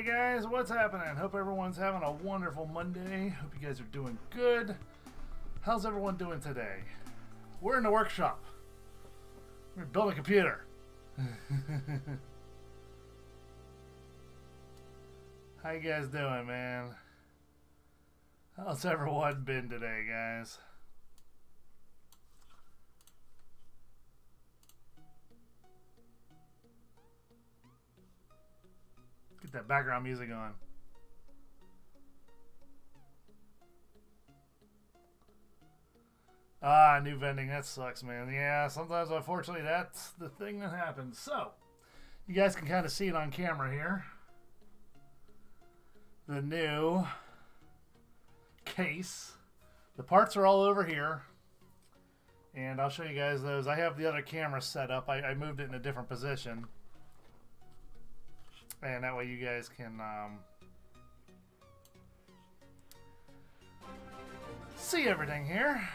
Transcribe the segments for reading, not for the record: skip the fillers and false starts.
Hey guys, what's happening? Hope everyone's having a wonderful Monday. Hope you guys are doing good. How's everyone doing today? We're in the workshop. We're building a computer. How you guys doing, man? How's everyone been today, guys? Get that background music on. Ah, new vending. That sucks, man. Yeah, sometimes, unfortunately, that's the thing that happens. So, you guys can kind of see it on camera here. The new case. The parts are all over here. And I'll show you guys those. I have the other camera set up. I moved it in a different position. And that way you guys can see everything here.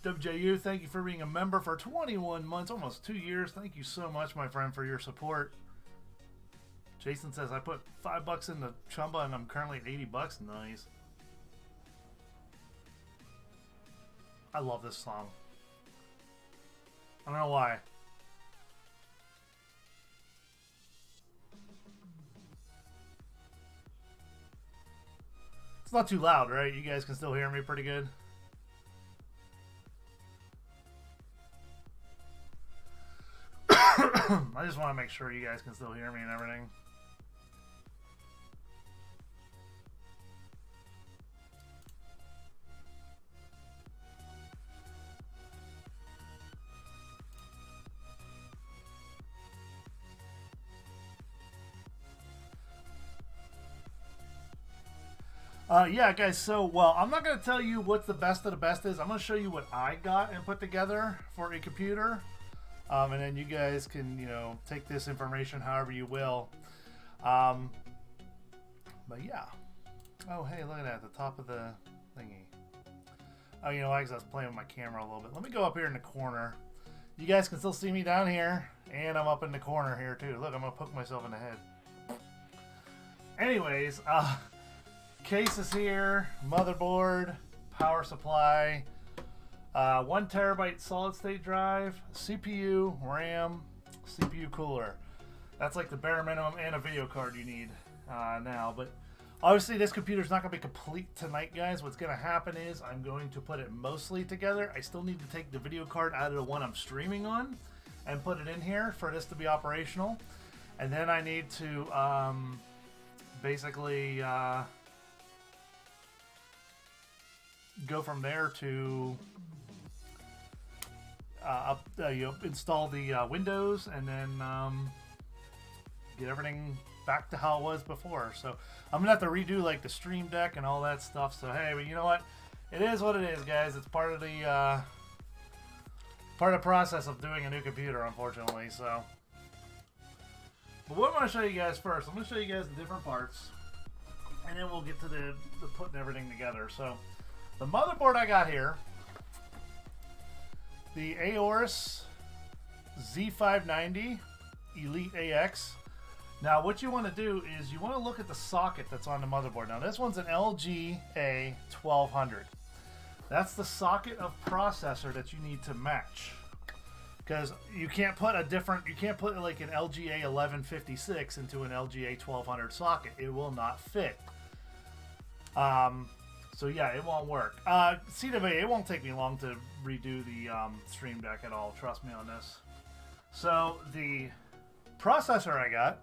WJU, thank you for being a member for 21 months, almost 2 years. Thank you so much, my friend, for your support. Jason says, I put $5 in the Chumba and I'm currently at $80. Nice. I love this song. I don't know why. It's not too loud, right? You guys can still hear me pretty good. I just want to make sure you guys can still hear me and everything. Yeah, guys, so, well, I'm not going to tell you what the best of the best is. I'm going to show you what I got and put together for a computer. And then you guys can, you know, take this information however you will. But yeah. Oh, hey, look at that, the top of the thingy. Oh, you know, I was playing with my camera a little bit. Let me go up here in the corner. You guys can still see me down here, and I'm up in the corner here, too. Look, I'm going to poke myself in the head. Anyways, case is here, motherboard, power supply, 1 terabyte solid state drive, CPU, RAM, CPU cooler. That's like the bare minimum, and a video card you need now. But obviously this computer's not going to be complete tonight, guys. What's going to happen is I'm going to put it mostly together. I still need to take the video card out of the one I'm streaming on and put it in here for this to be operational. And then I need to basically go from there to install the Windows, and then get everything back to how it was before. So I'm gonna have to redo like the Stream Deck and all that stuff. So hey, but you know what? It is what it is, guys. It's part of the process of doing a new computer, unfortunately. So, but what I'm gonna show you guys first, I'm gonna show you guys the different parts, and then we'll get to the putting everything together. So, the motherboard I got here, the Aorus Z590 Elite AX. Now what you want to do is you want to look at the socket that's on the motherboard. Now this one's an LG A1200. That's the socket of processor that you need to match. Because you can't put like an LG A1156 into an LG A1200 socket. It will not fit. So yeah, it won't work. CWA, it won't take me long to redo the Stream Deck at all. Trust me on this. So the processor I got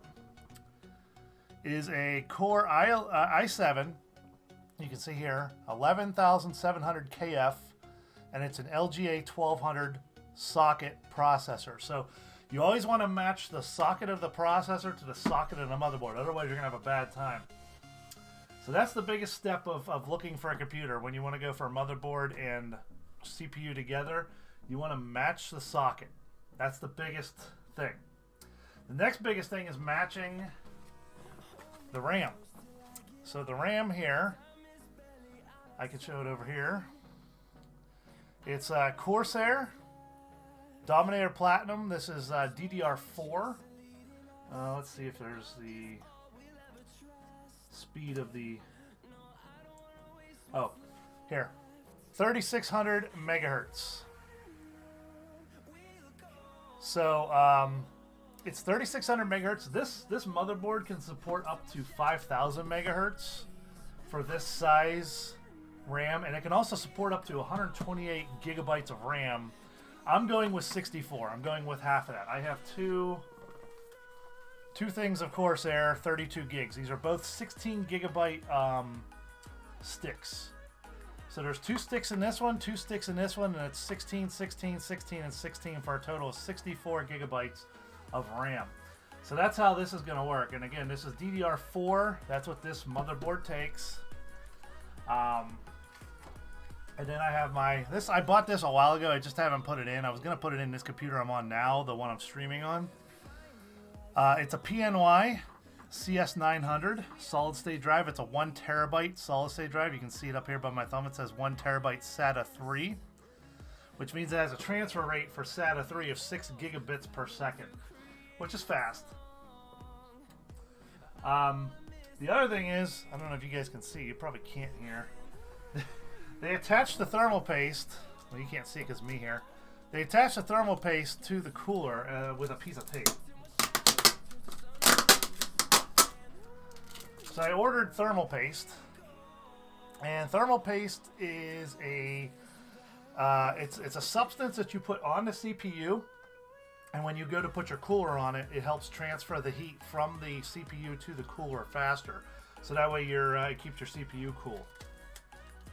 is a Core i7. You can see here, 11,700 KF, and it's an LGA 1200 socket processor. So you always want to match the socket of the processor to the socket of the motherboard. Otherwise, you're going to have a bad time. So that's the biggest step of looking for a computer. When you want to go for a motherboard and CPU together, you want to match the socket. That's the biggest thing. The next biggest thing is matching the RAM. So the RAM here I can show it over here. It's Corsair Dominator Platinum. This is DDR4. Let's see if there's the speed of the... Oh, here. 3600 megahertz. So, it's 3600 megahertz. This motherboard can support up to 5000 megahertz for this size RAM, and it can also support up to 128 gigabytes of RAM. I'm going with 64. I'm going with half of that. I have two things of Corsair, 32 gigs. These are both 16 gigabyte sticks. So there's 2 sticks in this one, 2 sticks in this one, and it's 16, 16, 16, and 16 for a total of 64 gigabytes of RAM. So that's how this is going to work. And again, this is DDR4. That's what this motherboard takes. And then I have I bought this a while ago. I just haven't put it in. I was going to put it in this computer I'm on now, the one I'm streaming on. It's a PNY CS900 solid state drive. It's a 1 terabyte solid state drive. You can see it up here by my thumb. It says 1 terabyte SATA 3, which means it has a transfer rate for SATA 3 of 6 gigabits per second, which is fast. The other thing is, I don't know if you guys can see. You probably can't here. They attach the thermal paste. Well, you can't see it because me here. They attach the thermal paste to the cooler with a piece of tape. So I ordered thermal paste, and thermal paste is it's a substance that you put on the CPU, and when you go to put your cooler on it, it helps transfer the heat from the CPU to the cooler faster. So that way it keeps your CPU cool.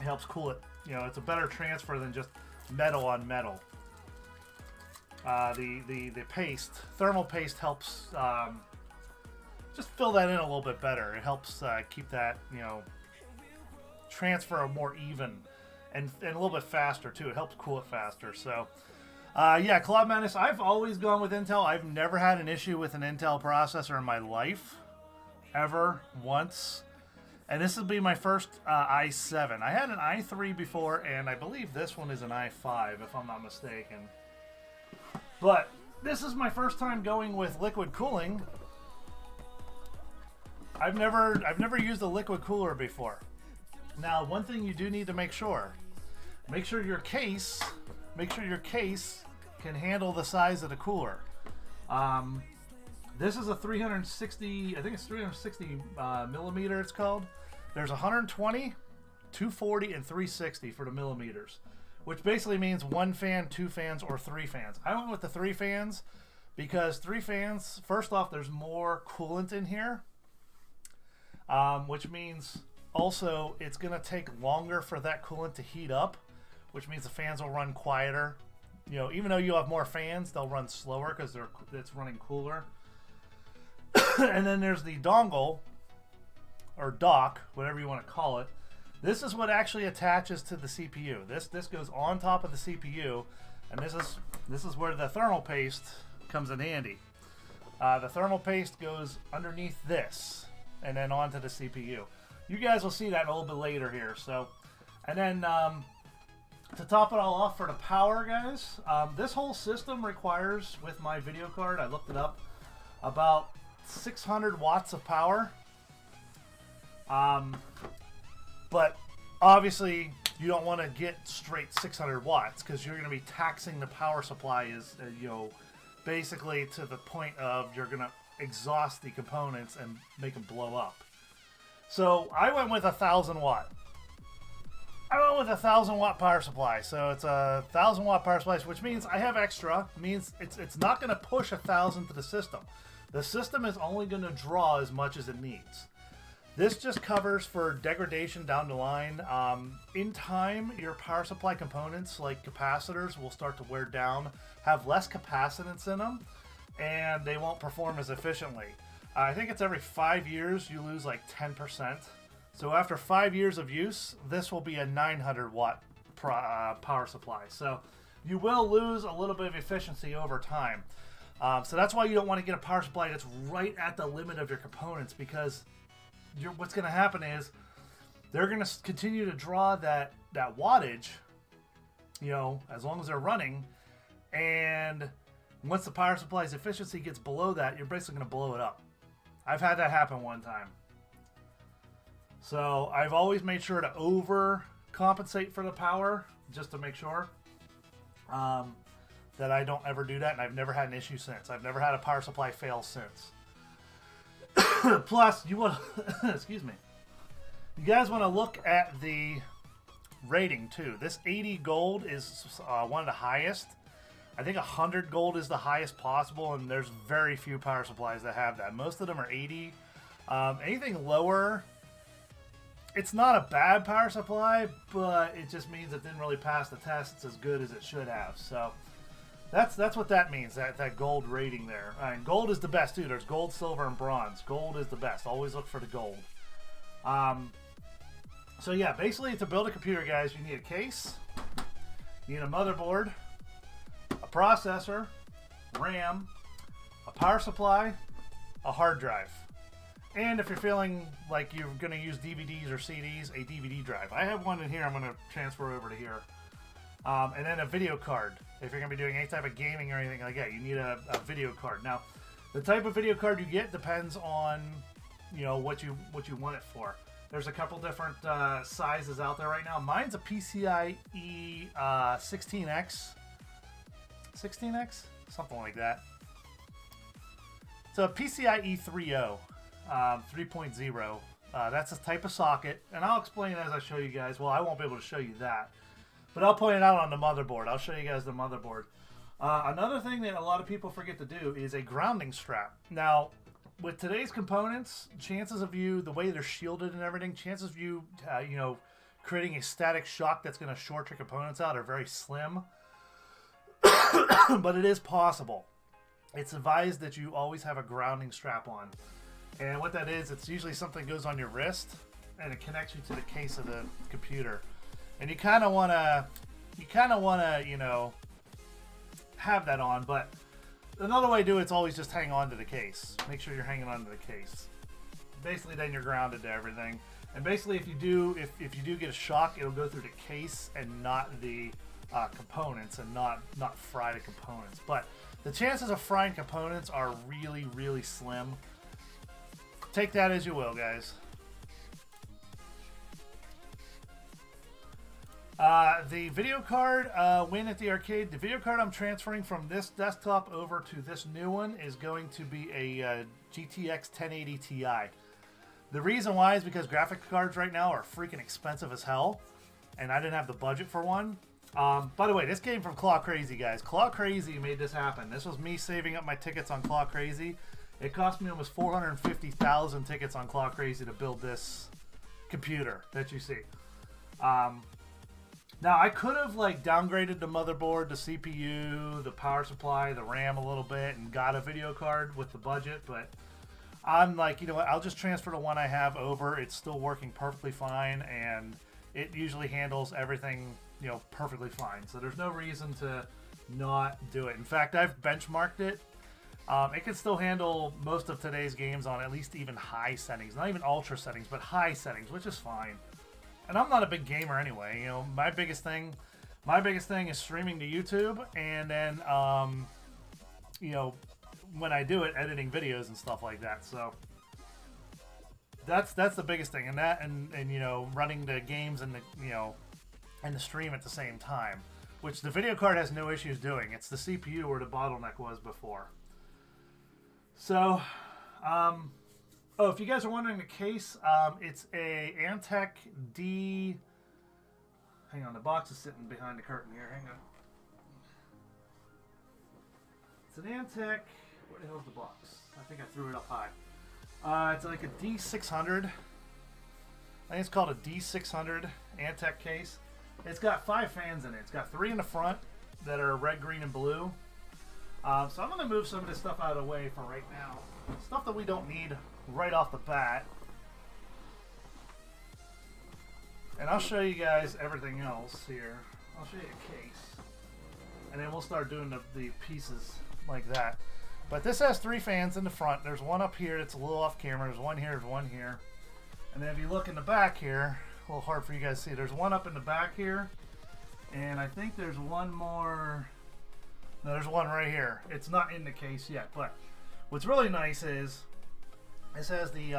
It helps cool it. You know, it's a better transfer than just metal on metal. The thermal paste helps just fill that in a little bit better. It helps keep that, you know, transfer more even and a little bit faster too. It helps cool it faster. So yeah, Cloud Madness, I've always gone with Intel. I've never had an issue with an Intel processor in my life, ever, once. And this will be my first i7. I had an i3 before, and I believe this one is an i5, if I'm not mistaken. But this is my first time going with liquid cooling. I've never used a liquid cooler before. Now, one thing you do need to make sure your case can handle the size of the cooler. This is a 360, I think it's 360 millimeter it's called. There's 120, 240, and 360 for the millimeters, which basically means 1 fan, 2 fans, or 3 fans. I went with the 3 fans because 3 fans, first off, there's more coolant in here, which means also it's going to take longer for that coolant to heat up, which means the fans will run quieter. You know, even though you have more fans, they'll run slower because it's running cooler. And then there's the dongle, or dock, whatever you want to call it. This is what actually attaches to the CPU. This goes on top of the CPU, and this is where the thermal paste comes in handy. The thermal paste goes underneath this, and then onto the CPU. You guys will see that a little bit later here. So, and then to top it all off for the power, guys, this whole system requires, with my video card, I looked it up, about 600 watts of power. But obviously you don't want to get straight 600 watts because you're going to be taxing the power supply you know, basically to the point of you're going to exhaust the components and make them blow up. So I went with 1,000 watt. I went with 1,000 watt power supply. So it's a 1,000 watt power supply, which means I have extra. It means it's not going to push 1,000 to the system. The system is only going to draw as much as it needs. This just covers for degradation down the line. In time, your power supply components like capacitors will start to wear down, have less capacitance in them, and they won't perform as efficiently. I think it's every 5 years you lose like 10%. So after 5 years of use, this will be a 900 watt power supply. So you will lose a little bit of efficiency over time. So that's why you don't want to get a power supply that's right at the limit of your components, because what's going to happen is they're going to continue to draw that wattage, you know, as long as they're running. And once the power supply's efficiency gets below that, you're basically going to blow it up. I've had that happen one time. So I've always made sure to overcompensate for the power just to make sure that I don't ever do that, and I've never had an issue since. I've never had a power supply fail since. Plus, you want excuse me. You guys want to look at the rating too. This 80 gold is one of the highest. I think 100 gold is the highest possible, and there's very few power supplies that have that. Most of them are 80. Anything lower, it's not a bad power supply, but it just means it didn't really pass the tests as good as it should have. So that's what that means, that gold rating there. And gold is the best too. There's gold, silver, and bronze. Gold is the best. Always look for the gold. So yeah, basically to build a computer, guys, you need a case, you need a motherboard, a processor, RAM, a power supply, a hard drive, and if you're feeling like you're going to use DVDs or CDs, a DVD drive. I have one in here. I'm going to transfer over to here. And then a video card. If you're going to be doing any type of gaming or anything like that, you need a video card. Now, the type of video card you get depends on, you know, what you want it for. There's a couple different sizes out there right now. Mine's a PCIe 16X. 16X? Something like that. It's a PCIe 3.0, 3.0. That's a type of socket, and I'll explain as I show you guys. Well, I won't be able to show you that, but I'll point it out on the motherboard. I'll show you guys the motherboard. Another thing that a lot of people forget to do is a grounding strap. Now, with today's components, chances of you, the way they're shielded and everything, chances of you, you know, creating a static shock that's going to short your components out are very slim. But it is possible. It's advised that you always have a grounding strap on. And what that is, it's usually something that goes on your wrist and it connects you to the case of the computer. And you kind of want to, you know, have that on. But another way to do it's always just hang on to the case. Make sure you're hanging on to the case. Basically, then you're grounded to everything. And basically, if you do get a shock, it'll go through the case and not the components, and not fry the components. But the chances of frying components are really, really slim. Take that as you will, guys. The video card win at the arcade. The video card I'm transferring from this desktop over to this new one is going to be a GTX 1080 Ti. The reason why is because graphics cards right now are freaking expensive as hell, and I didn't have the budget for one. By the way, this came from Claw Crazy, guys. Claw Crazy made this happen. This was me saving up my tickets on Claw Crazy. It cost me almost 450,000 tickets on Claw Crazy to build this computer that you see. Now, I could have like downgraded the motherboard, the CPU, the power supply, the RAM a little bit, and got a video card with the budget, but I'm like, you know what, I'll just transfer the one I have over. It's still working perfectly fine, and it usually handles everything, you know, perfectly fine. So there's no reason to not do it. In fact, I've benchmarked it. It can still handle most of today's games on at least even high settings. Not even ultra settings, but high settings, which is fine. And I'm not a big gamer anyway. You know, my biggest thing is streaming to YouTube, and then, you know, when I do it, editing videos and stuff like that. So that's the biggest thing, and that, and you know, running the games and the, you know, and the stream at the same time, which the video card has no issues doing. It's the CPU where the bottleneck was before. So, oh, if you guys are wondering the case, it's a Antec D. Hang on, the box is sitting behind the curtain here. Hang on. It's an Antec. Where the hell's the box? I think I threw it up high. It's like a D600. I think it's called a D600 Antec case. It's got 5 fans in it. It's got 3 in the front that are red, green, and blue. So I'm going to move some of this stuff out of the way for right now. Stuff that we don't need right off the bat. And I'll show you guys everything else here. I'll show you a case. And then we'll start doing the pieces like that. But this has 3 fans in the front. There's one up here that's a little off camera. There's one here, there's one here. And then if you look in the back here, a little hard for you guys to see. There's one up in the back here, and I think there's one more. No, there's one right here. It's not in the case yet, but what's really nice is this has the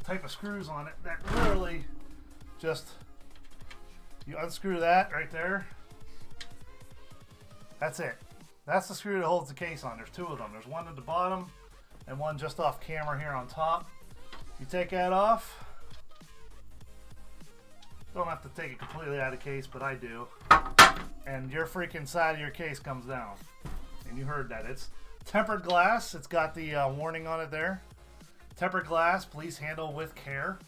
type of screws on it that literally just, you unscrew that right there. That's it. That's the screw that holds the case on. There's two of them. There's one at the bottom and one just off camera here on top. You take that off. Don't have to take it completely out of the case, but I do. And your freaking side of your case comes down. And you heard that. It's tempered glass. It's got the warning on it there. Tempered glass, please handle with care.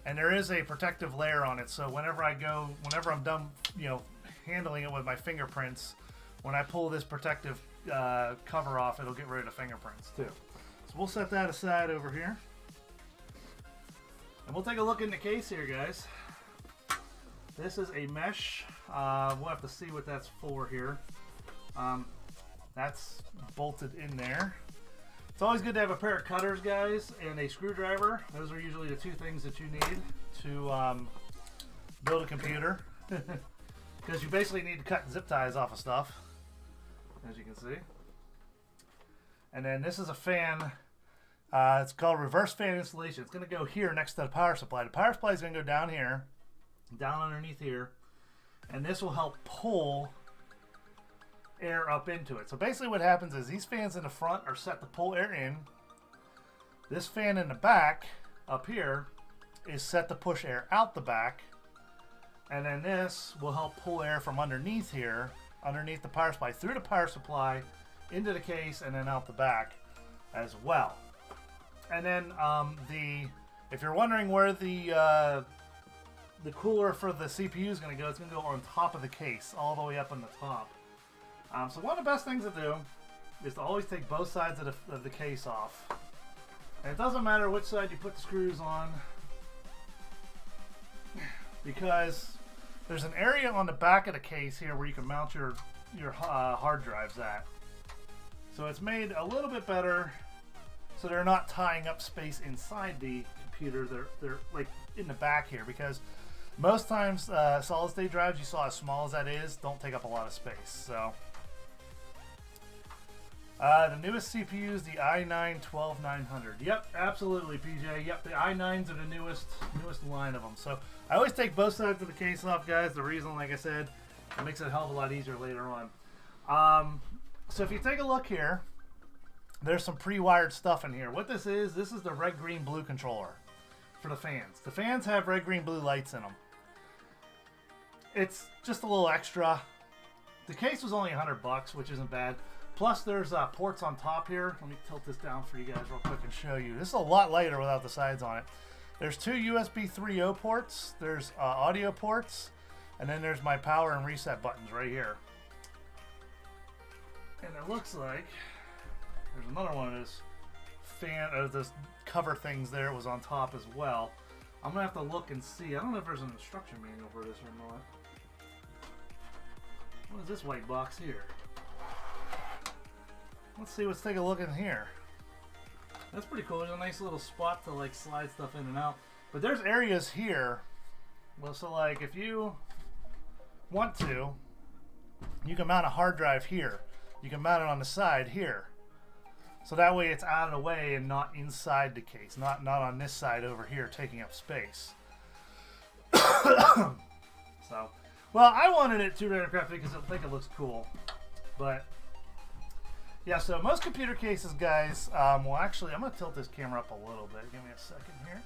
And there is a protective layer on it, so whenever I'm done, handling it with my fingerprints, when I pull this protective cover off, it'll get rid of the fingerprints too. So we'll set that aside over here. And we'll take a look in the case here, guys. This is a mesh. We'll have to see what that's for here. That's bolted in there. It's always good to have a pair of cutters, guys, and a screwdriver. Those are usually the two things that you need to build a computer. Because you basically need to cut zip ties off of stuff, as you can see. And then this is a fan. It's called reverse fan installation. It's going to go here next to the power supply. The power supply is going to go down here, down underneath here, and this will help pull air up into it. So basically what happens is these fans in the front are set to pull air in. This fan in the back up here is set to push air out the back. And then this will help pull air from underneath here, underneath the power supply, through the power supply, into the case, and then out the back as well. And then if you're wondering where the cooler for the CPU is going to go, it's going to go on top of the case, all the way up on the top. So one of the best things to do is to always take both sides of the case off. And it doesn't matter which side you put the screws on, because there's an area on the back of the case here where you can mount your hard drives at. So it's made a little bit better so they're not tying up space inside the computer. They're like in the back here, because most times solid state drives, you saw as small as that is, don't take up a lot of space. So the newest CPUs, the i9-12900. Yep, absolutely, PJ. Yep, the i9s are the newest line of them. So I always take both sides of the case off, guys. The reason, like I said, it makes it a hell of a lot easier later on. So if you take a look here, there's some pre-wired stuff in here. What this is the red, green, blue controller for the fans. The fans have red, green, blue lights in them. It's just a little extra. The case was only $100, which isn't bad. Plus, there's ports on top here. Let me tilt this down for you guys real quick and show you. This is a lot lighter without the sides on it. There's two USB 3.0 ports. There's audio ports. And then there's my power and reset buttons right here. And it looks like there's another one of those cover things there. It was on top as well. I'm going to have to look and see. I don't know if there's an instruction manual for this or not. What is this white box here? Let's take a look in here. That's pretty cool. There's a nice little spot to like slide stuff in and out. But there's areas here. Well, so like if you want to, you can mount a hard drive here. You can mount it on the side here. So that way it's out of the way and not inside the case. Not on this side over here taking up space. So, well, I wanted it 200 crafted because I think it looks cool. But yeah, so most computer cases, guys, well, actually, I'm going to tilt this camera up a little bit. Give me a second here.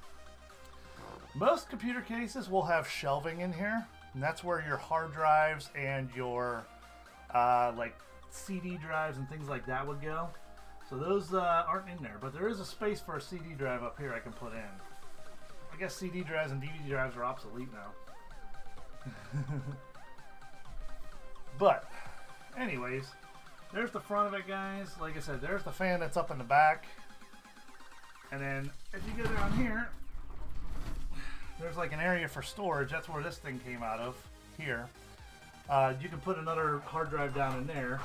Most computer cases will have shelving in here, and that's where your hard drives and your like CD drives and things like that would go. So those aren't in there, but there is a space for a CD drive up here I can put in. I guess CD drives and DVD drives are obsolete now. But anyways, there's the front of it, guys. Like I said, there's the fan that's up in the back. And then if you go down here, there's like an area for storage. That's where this thing came out of, here. You can put another hard drive down in there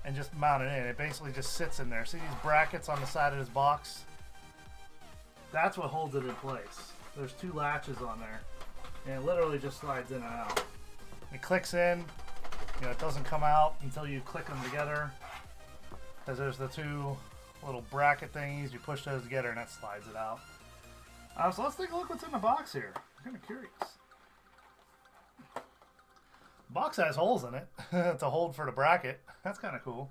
and just mount it in. It basically just sits in there. See these brackets on the side of this box? That's what holds it in place. there's two latches on there, and it literally just slides in and out. It clicks in, you know, it doesn't come out until you click them together, because there's the two little bracket thingies. You push those together and that slides it out. So let's take a look what's in the box here. I'm kind of curious. The box has holes in it to hold for the bracket. That's kind of cool.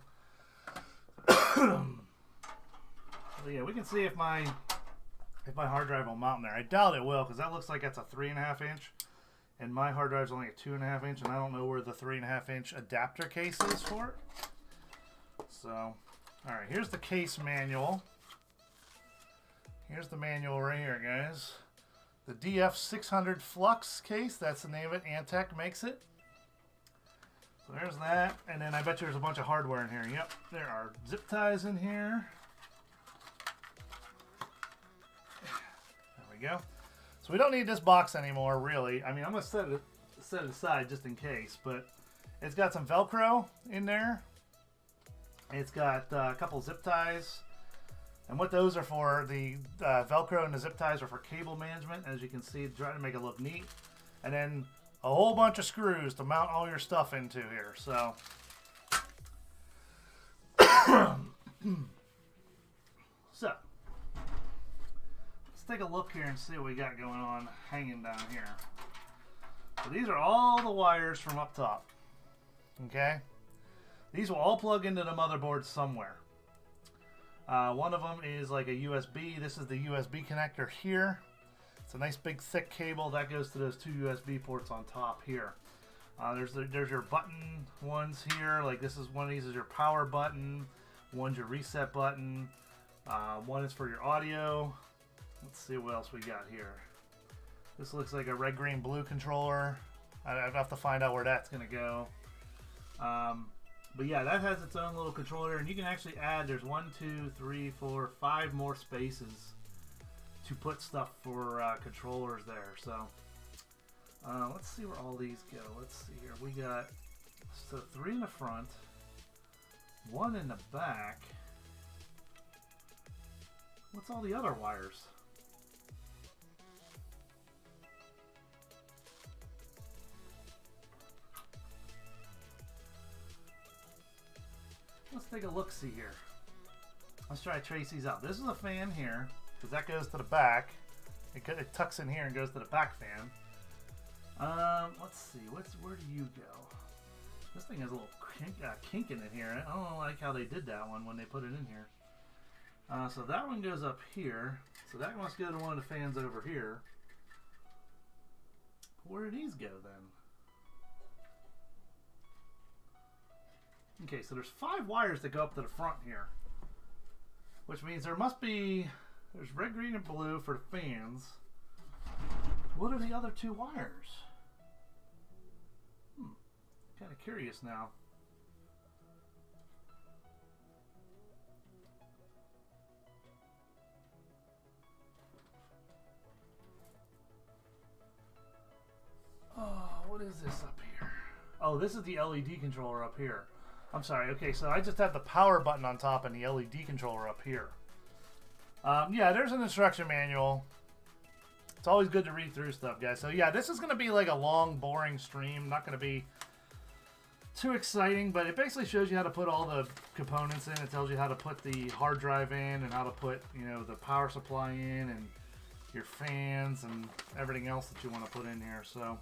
So yeah, we can see if my hard drive will mount in there. I doubt it will, because that looks like it's a 3.5 inch, and my hard drive's only a 2.5 inch, and I don't know where the 3.5 inch adapter case is for it. So, all right, here's the case manual. Here's the manual right here, guys. The DF600 Flux case, that's the name of it. Antec makes it. So there's that, and then I bet you there's a bunch of hardware in here. Yep, there are zip ties in here. There we go. So we don't need this box anymore, really. I mean, I'm going to set it aside just in case, but it's got some Velcro in there. It's got a couple zip ties. And what those are for, the Velcro and the zip ties are for cable management, as you can see, trying to make it look neat. And then a whole bunch of screws to mount all your stuff into here. So, so let's take a look here and see what we got going on hanging down here. So these are all the wires from up top. Okay? These will all plug into the motherboard somewhere. One of them is like a USB. This is the USB connector here. It's a nice big thick cable that goes to those two USB ports on top here. There's your button ones here. Like this is one of these is your power button. One's your reset button. One is for your audio. Let's see what else we got here. This looks like a red, green, blue controller. I'd have to find out where that's gonna go. But yeah, that has its own little controller, and you can actually add, there's 1, 2, 3, 4, 5 more spaces to put stuff for controllers there. So let's see where all these go. Let's see here. We got 3 in the front, 1 in the back. What's all the other wires? Let's take a look-see here. Let's try to trace these out. This is a fan here, because that goes to the back. It tucks in here and goes to the back fan. Let's see. Where do you go? This thing has a little kink in it here. I don't like how they did that one when they put it in here. So that one goes up here. So that must go to one of the fans over here. Where do these go then? Okay, so there's 5 wires that go up to the front here, which means there's red, green, and blue for the fans. What are the other 2 wires? Kind of curious now. Oh, what is this up here? Oh, this is the LED controller up here. I'm sorry, okay, so I just have the power button on top and the LED controller up here. Yeah, there's an instruction manual. It's always good to read through stuff, guys. So yeah, this is going to be like a long, boring stream. Not going to be too exciting, but it basically shows you how to put all the components in. It tells you how to put the hard drive in and how to put, you know, the power supply in and your fans and everything else that you want to put in here. So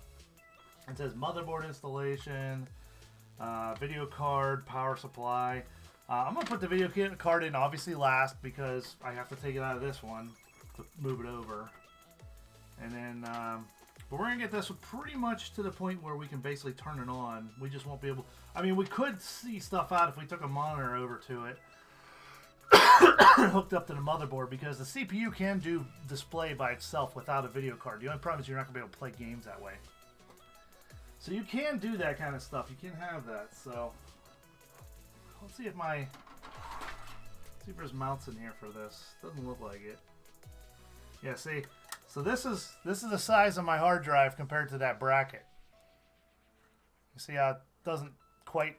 it says motherboard installation, video card, power supply. I'm going to put the video card in obviously last because I have to take it out of this one to move it over. And then, but we're going to get this pretty much to the point where we can basically turn it on. We just won't be able, I mean, we could see stuff out if we took a monitor over to it hooked up to the motherboard, because the CPU can do display by itself without a video card. The only problem is you're not going to be able to play games that way. So you can do that kind of stuff. You can have that. So let's see if there's mounts in here for this. Doesn't look like it. Yeah, see. So this is the size of my hard drive compared to that bracket. You see how it doesn't quite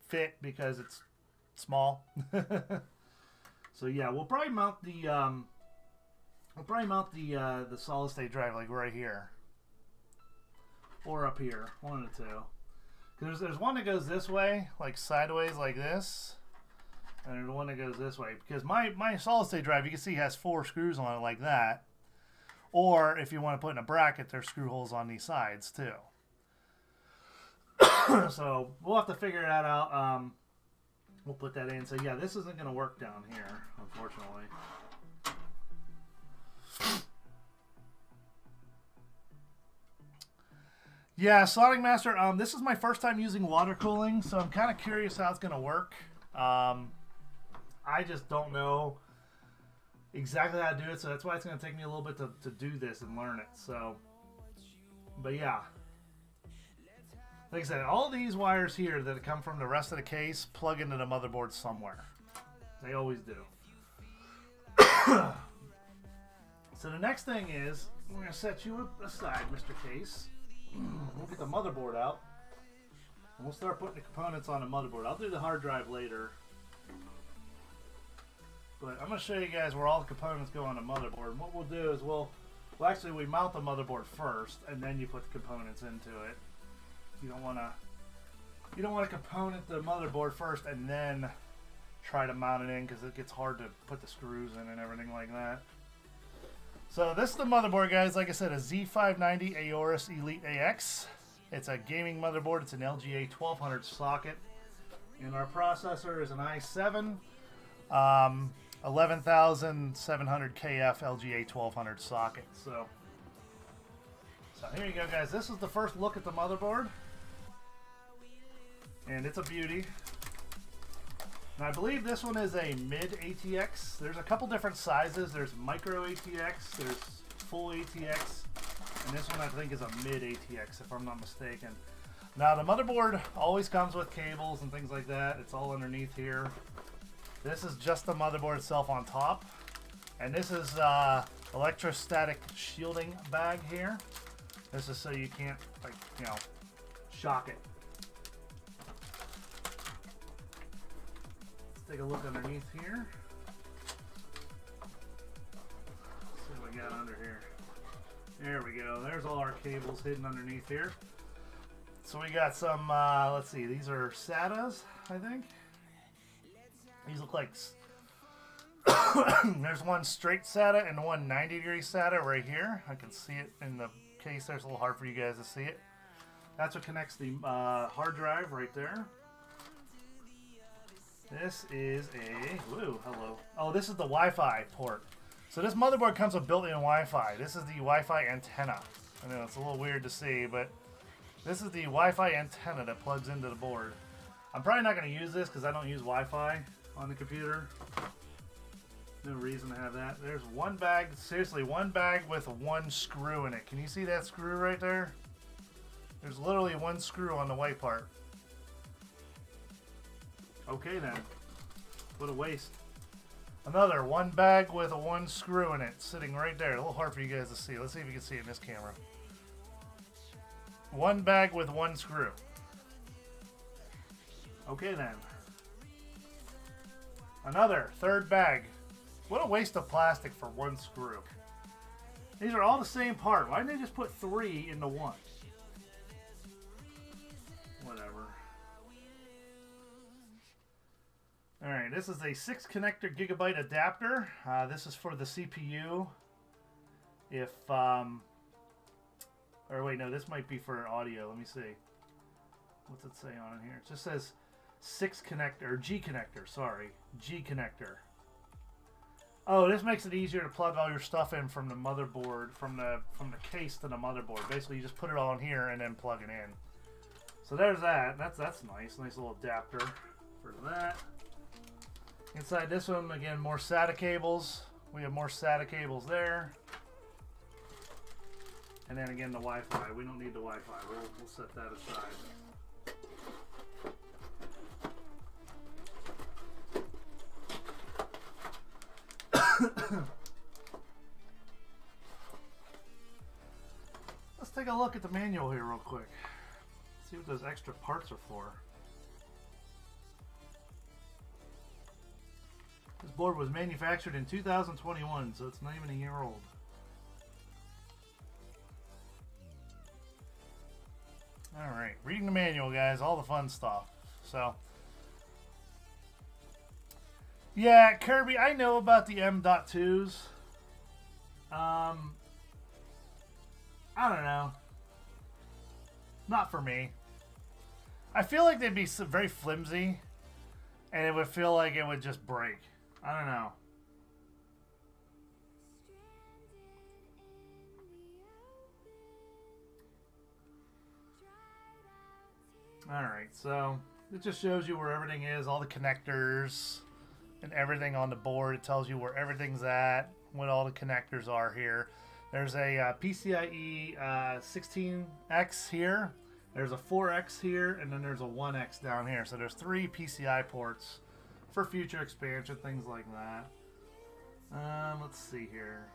fit because it's small. So yeah, we'll probably mount the I'll probably mount the solid state drive like right here, or up here, one of the two. Because there's one that goes this way, like sideways like this, and there's one that goes this way. Because my solid state drive, you can see, has 4 screws on it like that. Or if you want to put in a bracket, there's screw holes on these sides too. So we'll have to figure that out. We'll put that in. So yeah, this isn't going to work down here, unfortunately. Yeah, Slotting Master, this is my first time using water cooling, so I'm kind of curious how it's going to work. I just don't know exactly how to do it, so that's why it's going to take me a little bit to do this and learn it. So, but yeah. Like I said, all these wires here that come from the rest of the case plug into the motherboard somewhere. They always do. So the next thing is, we're going to set you aside, Mr. Case. We'll get the motherboard out. And we'll start putting the components on the motherboard. I'll do the hard drive later. But I'm going to show you guys where all the components go on the motherboard. And what we'll do is we mount the motherboard first, and then you put the components into it. You don't want to component the motherboard first and then try to mount it in, because it gets hard to put the screws in and everything like that. So this is the motherboard, guys. Like I said, a Z590 Aorus Elite AX. It's a gaming motherboard. It's an LGA 1200 socket. And our processor is an i7 11700 KF LGA 1200 socket. So here you go, guys. This is the first look at the motherboard. And it's a beauty. And I believe this one is a mid ATX. There's a couple different sizes. There's micro ATX, there's full ATX, and this one I think is a mid ATX if I'm not mistaken. Now the motherboard always comes with cables and things like that. It's all underneath here. This is just the motherboard itself on top. And this is electrostatic shielding bag here. This is so you can't, like, you know, shock it. Take a look underneath here. Let's see what we got under here. There we go. There's all our cables hidden underneath here. So we got some, let's see, these are SATAs, I think. These look like, there's one straight SATA and one 90-degree SATA right here. I can see it in the case there. It's a little hard for you guys to see it. That's what connects the hard drive right there. This is a, whoa, hello. Oh, this is the Wi-Fi port. So this motherboard comes with built-in Wi-Fi. This is the Wi-Fi antenna. I know it's a little weird to see, but this is the Wi-Fi antenna that plugs into the board. I'm probably not going to use this because I don't use Wi-Fi on the computer. No reason to have that. There's one bag, seriously, one bag with one screw in it. Can you see that screw right there? There's literally one screw on the white part. Okay then, what a waste. Another one bag with a one screw in it, sitting right there. A little hard for you guys to see. Let's see if you can see it in this camera. One bag with one screw. Okay then. Another third bag. What a waste of plastic for one screw. These are all the same part. Why didn't they just put 3 into 1? Whatever. Alright, this is a 6 connector gigabyte adapter. This is for the CPU. If, or wait, no, this might be for audio. Let me see. What's it say on it here? It just says 6 connector, or G connector, sorry. G connector. Oh, this makes it easier to plug all your stuff in from the motherboard, from the case to the motherboard. Basically, you just put it all in here and then plug it in. So there's that. That's nice. Nice little adapter for that. Inside this one, again, more SATA cables. We have more SATA cables there. And then again, the Wi-Fi. We don't need the Wi-Fi. We'll set that aside. Let's take a look at the manual here real quick. See what those extra parts are for. This board was manufactured in 2021, so it's not even a year old. Alright, reading the manual, guys, all the fun stuff. So, yeah, Kirby, I know about the M.2s. I don't know. Not for me. I feel like they'd be very flimsy, and it would feel like it would just break. I don't know. Alright, so it just shows you where everything is, all the connectors and everything on the board. It tells you where everything's at, what all the connectors are here. There's a PCIe 16X here. There's a 4X here, and then there's a 1X down here. So there's 3 PCI ports for future expansion, things like that. Let's see here.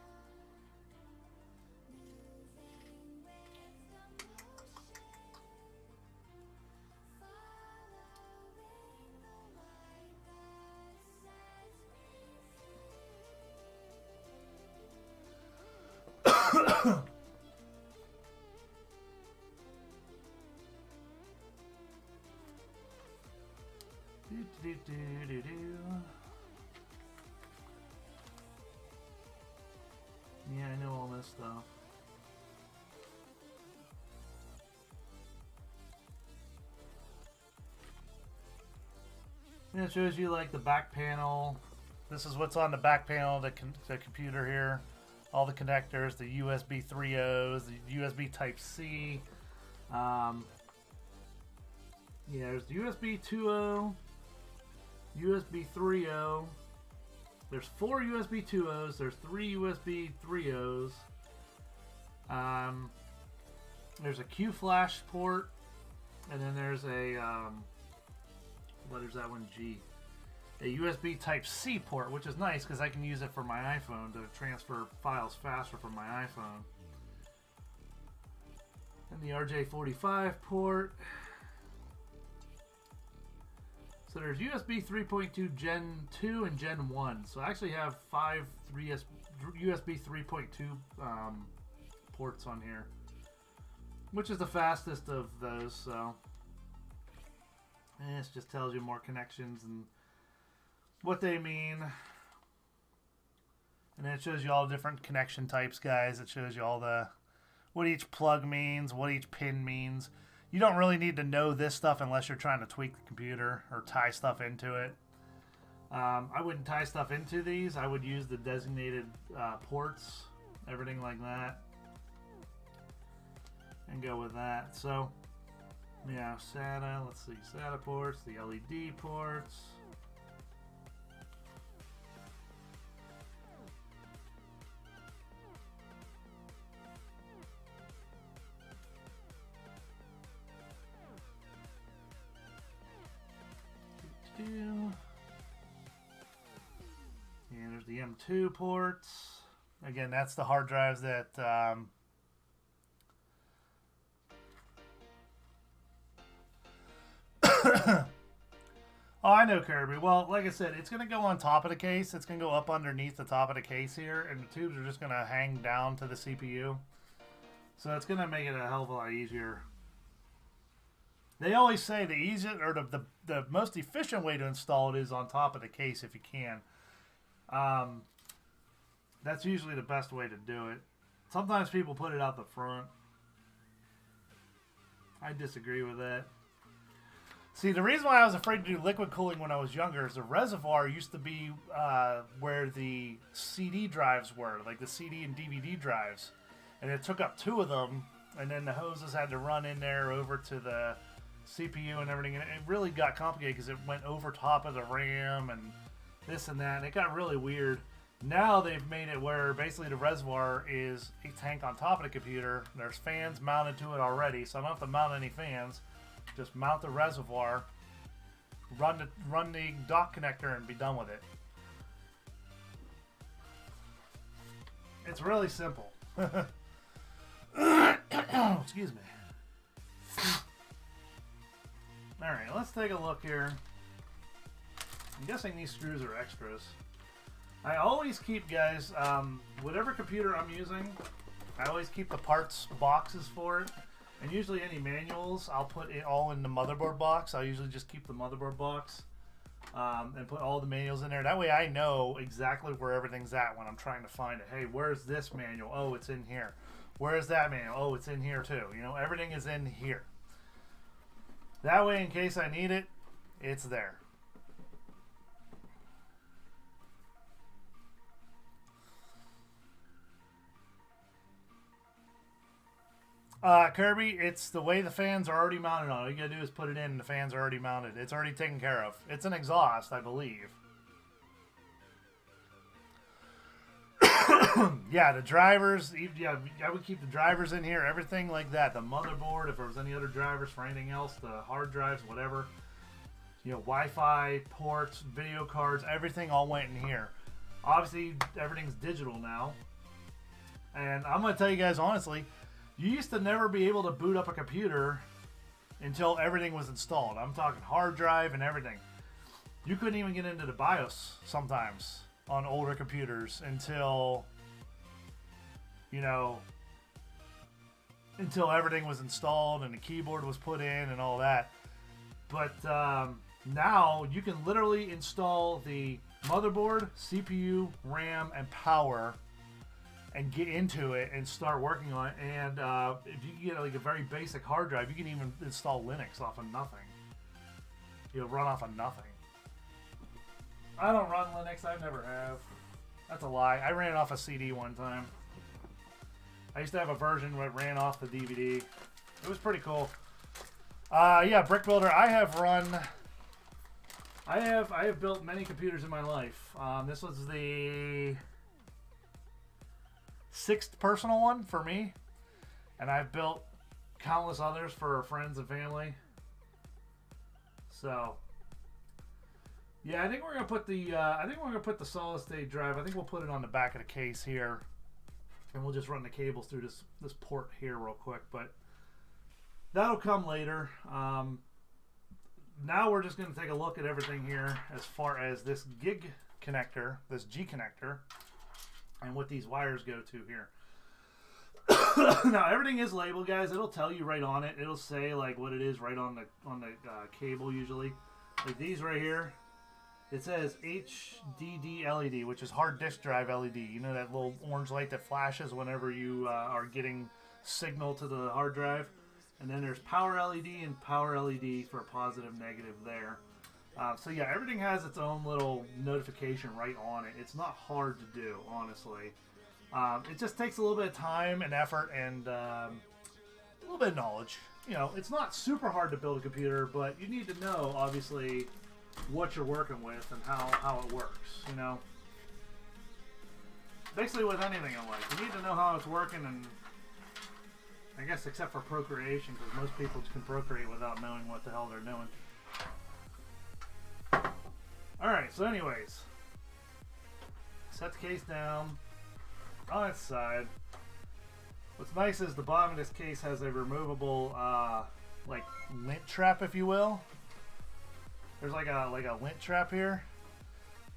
Yeah, I know all this stuff. And it shows you like the back panel. This is what's on the back panel of the computer here. All the connectors, the USB 3.0s, the USB Type-C. Yeah, there's the USB 2.0, USB 3.0. There's 4 USB 2.0s. There's 3 USB 3.0s. There's a Q flash port, and then there's a what is that one? G. A USB Type-C port, which is nice because I can use it for my iPhone to transfer files faster from my iPhone. And the RJ45 port. So there's USB 3.2 Gen 2 and Gen 1. So I actually have 5 USB 3.2 ports on here, which is the fastest of those. So and this just tells you more connections and what they mean. And then it shows you all the different connection types, guys. It shows you all the what each plug means, what each pin means. You don't really need to know this stuff unless you're trying to tweak the computer or tie stuff into it. I wouldn't tie stuff into these. I would use the designated ports, everything like that, and go with that. So, yeah, SATA, let's see, SATA ports, the LED ports. And there's the M2 ports. Again, that's the hard drives that oh, I know, Kirby. Well, like I said, it's going to go on top of the case. It's going to go up underneath the top of the case here, and the tubes are just going to hang down to the CPU. So it's going to make it a hell of a lot easier. They always say the easiest or the most efficient way to install it is on top of the case if you can. That's usually the best way to do it. Sometimes people put it out the front. I disagree with that. See, the reason why I was afraid to do liquid cooling when I was younger is the reservoir used to be where the CD drives were, like the CD and DVD drives. And it took up 2 of them, and then the hoses had to run in there over to the CPU and everything, and it really got complicated because it went over top of the RAM and this and that, and it got really weird. Now they've made it where basically the reservoir is a tank on top of the computer. There's fans mounted to it already, so I don't have to mount any fans. Just mount the reservoir, run the dock connector, and be done with it. It's really simple. Excuse me. Alright, let's take a look here. I'm guessing these screws are extras. I always keep, guys, whatever computer I'm using, I always keep the parts boxes for it. And usually any manuals, I'll put it all in the motherboard box. I'll usually just keep the motherboard box and put all the manuals in there. That way I know exactly where everything's at when I'm trying to find it. Hey, where's this manual? Oh, it's in here. Where's that manual? Oh, it's in here too. You know, everything is in here. That way, in case I need it, it's there. Kirby, it's the way the fans are already mounted on. All you gotta do is put it in and the fans are already mounted. It's already taken care of. It's an exhaust, I believe. Yeah, the drivers, yeah, I would keep the drivers in here, everything like that. The motherboard, if there was any other drivers for anything else, the hard drives, whatever. You know, Wi-Fi, ports, video cards, everything all went in here. Obviously, everything's digital now. And I'm gonna tell you guys honestly, you used to never be able to boot up a computer until everything was installed. I'm talking hard drive and everything. You couldn't even get into the BIOS sometimes on older computers until, you know, until everything was installed and the keyboard was put in and all that. But now you can literally install the motherboard, CPU, RAM, and power and get into it and start working on it. And if you get like a very basic hard drive, you can even install Linux off of nothing. You'll run off of nothing. I don't run Linux. I never have. That's a lie. I ran it off a CD one time. I used to have a version where it ran off the DVD. It was pretty cool. Yeah, Brick Builder. I have built many computers in my life. This was the 6th personal one for me, and I've built countless others for friends and family. So, yeah, I think we're gonna put the solid state drive. I think we'll put it on the back of the case here, and we'll just run the cables through this port here real quick. But that'll come later. Now we're just gonna take a look at everything here as far as this gig connector, this G connector, and what these wires go to here. Now everything is labeled, guys. It'll tell you right on it. It'll say like what it is right on the cable usually. Like these right here, it says HDD LED, which is hard disk drive LED. You know that little orange light that flashes whenever you are getting signal to the hard drive. And then there's power LED and power LED for positive, negative there. So yeah, everything has its own little notification right on it. It's not hard to do, honestly. It just takes a little bit of time and effort and a little bit of knowledge. You know, it's not super hard to build a computer, but you need to know, obviously, what you're working with and how it works, you know. Basically with anything in life, you need to know how it's working, and I guess except for procreation, because most people can procreate without knowing what the hell they're doing. Alright, so anyways, set the case down on its side. What's nice is the bottom of this case has a removable like lint trap, if you will. There's like a lint trap here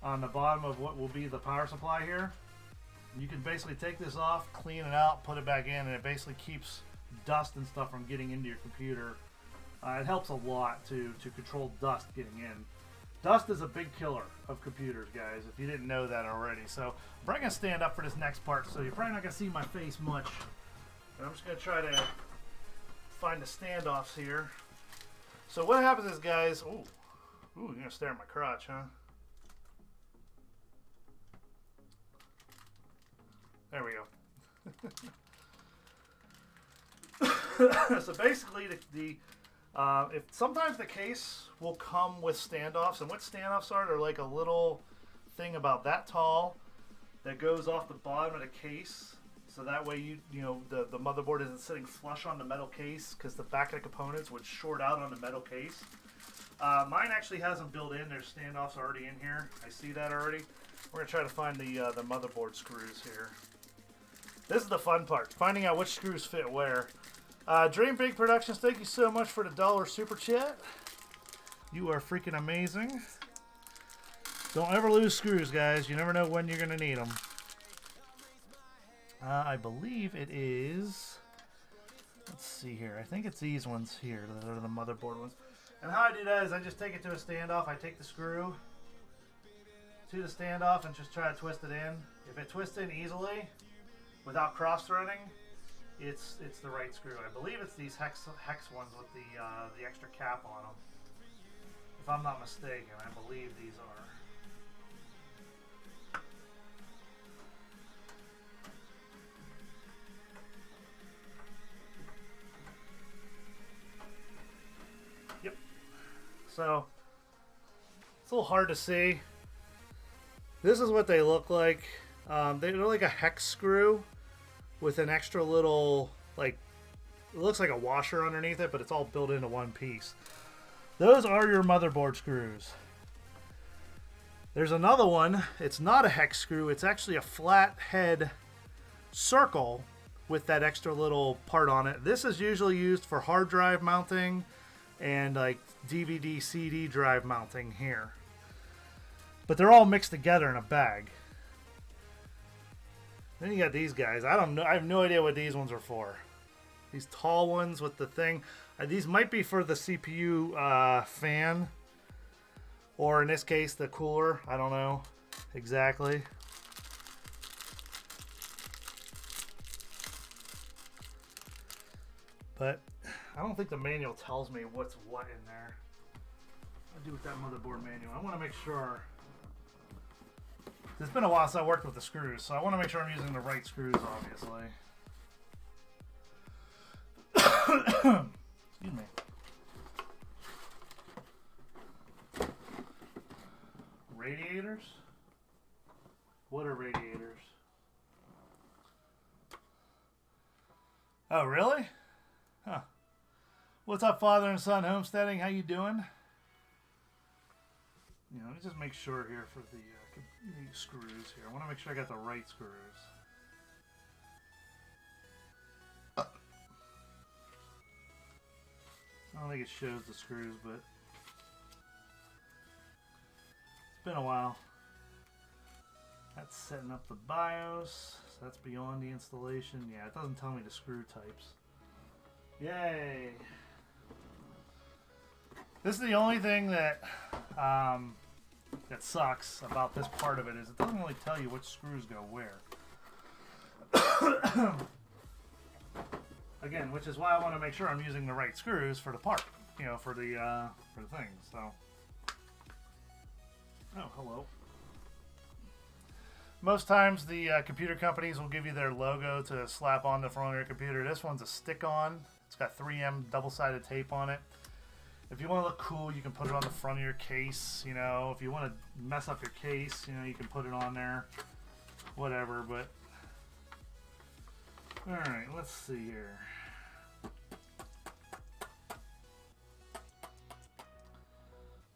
on the bottom of what will be the power supply here. You can basically take this off, clean it out, put it back in, and it basically keeps dust and stuff from getting into your computer. It helps a lot to control dust getting in. Dust is a big killer of computers, guys, if you didn't know that already. So I'm probably going to stand up for this next part, so you're probably not going to see my face much. But I'm just going to try to find the standoffs here. So what happens is, guys... Ooh, you're going to stare at my crotch, huh? There we go. So basically, if sometimes the case will come with standoffs, and what standoffs are, they're like a little thing about that tall that goes off the bottom of the case, so that way you know the motherboard isn't sitting flush on the metal case, because the back of the components would short out on the metal case. Mine actually has them built in. There's standoffs already in here. I see that already. We're gonna try to find the motherboard screws here. This is the fun part, finding out which screws fit where. Dream Big Productions, thank you so much for the $1 super chat. You are freaking amazing. Don't ever lose screws, guys. You never know when you're going to need them. I believe it is... Let's see here. I think it's these ones here that are the motherboard ones. And how I do that is I just take it to a standoff. I take the screw to the standoff and just try to twist it in. If it twists in easily, without cross-threading, it's the right screw. I believe it's these hex ones with the extra cap on them. If I'm not mistaken, I believe these are. Yep. So, it's a little hard to see. This is what they look like. They're like a hex screw with an extra little, like, it looks like a washer underneath it, but it's all built into one piece. Those are your motherboard screws. There's another one. It's not a hex screw. It's actually a flat head circle with that extra little part on it. This is usually used for hard drive mounting and like DVD, CD drive mounting here. But they're all mixed together in a bag. Then you got these guys. I don't know. I have no idea what these ones are for. These tall ones with the thing. These might be for the CPU fan. Or in this case, the cooler. I don't know exactly. But I don't think the manual tells me what's what in there. I do with that motherboard manual. I want to make sure. It's been a while since I worked with the screws, so I want to make sure I'm using the right screws, obviously. Excuse me. Radiators? What are radiators? Oh, really? Huh. What's up, father and son homesteading? How you doing? You know, let me just make sure here for the screws here. I want to make sure I got the right screws. I don't think it shows the screws, but it's been a while. That's setting up the BIOS. So that's beyond the installation. Yeah, it doesn't tell me the screw types. Yay! This is the only thing that that sucks about this part of it is it doesn't really tell you which screws go where. Again, which is why I want to make sure I'm using the right screws for the part, you know, for the thing. So, oh, hello. Most times the computer companies will give you their logo to slap on the front of your computer. This one's a stick-on. It's got 3M double-sided tape on it. If you want to look cool, you can put it on the front of your case. You know, if you want to mess up your case, you know, you can put it on there. Whatever, but all right, let's see here.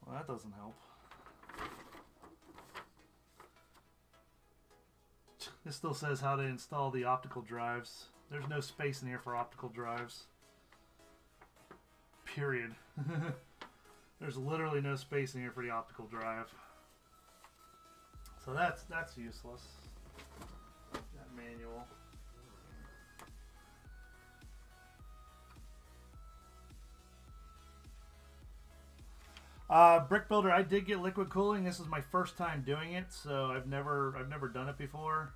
Well, that doesn't help. This still says how to install the optical drives. There's no space in here for optical drives. Period. There's literally no space in here for the optical drive. So that's useless. That manual. Brick Builder, I did get liquid cooling. This is my first time doing it, so I've never done it before.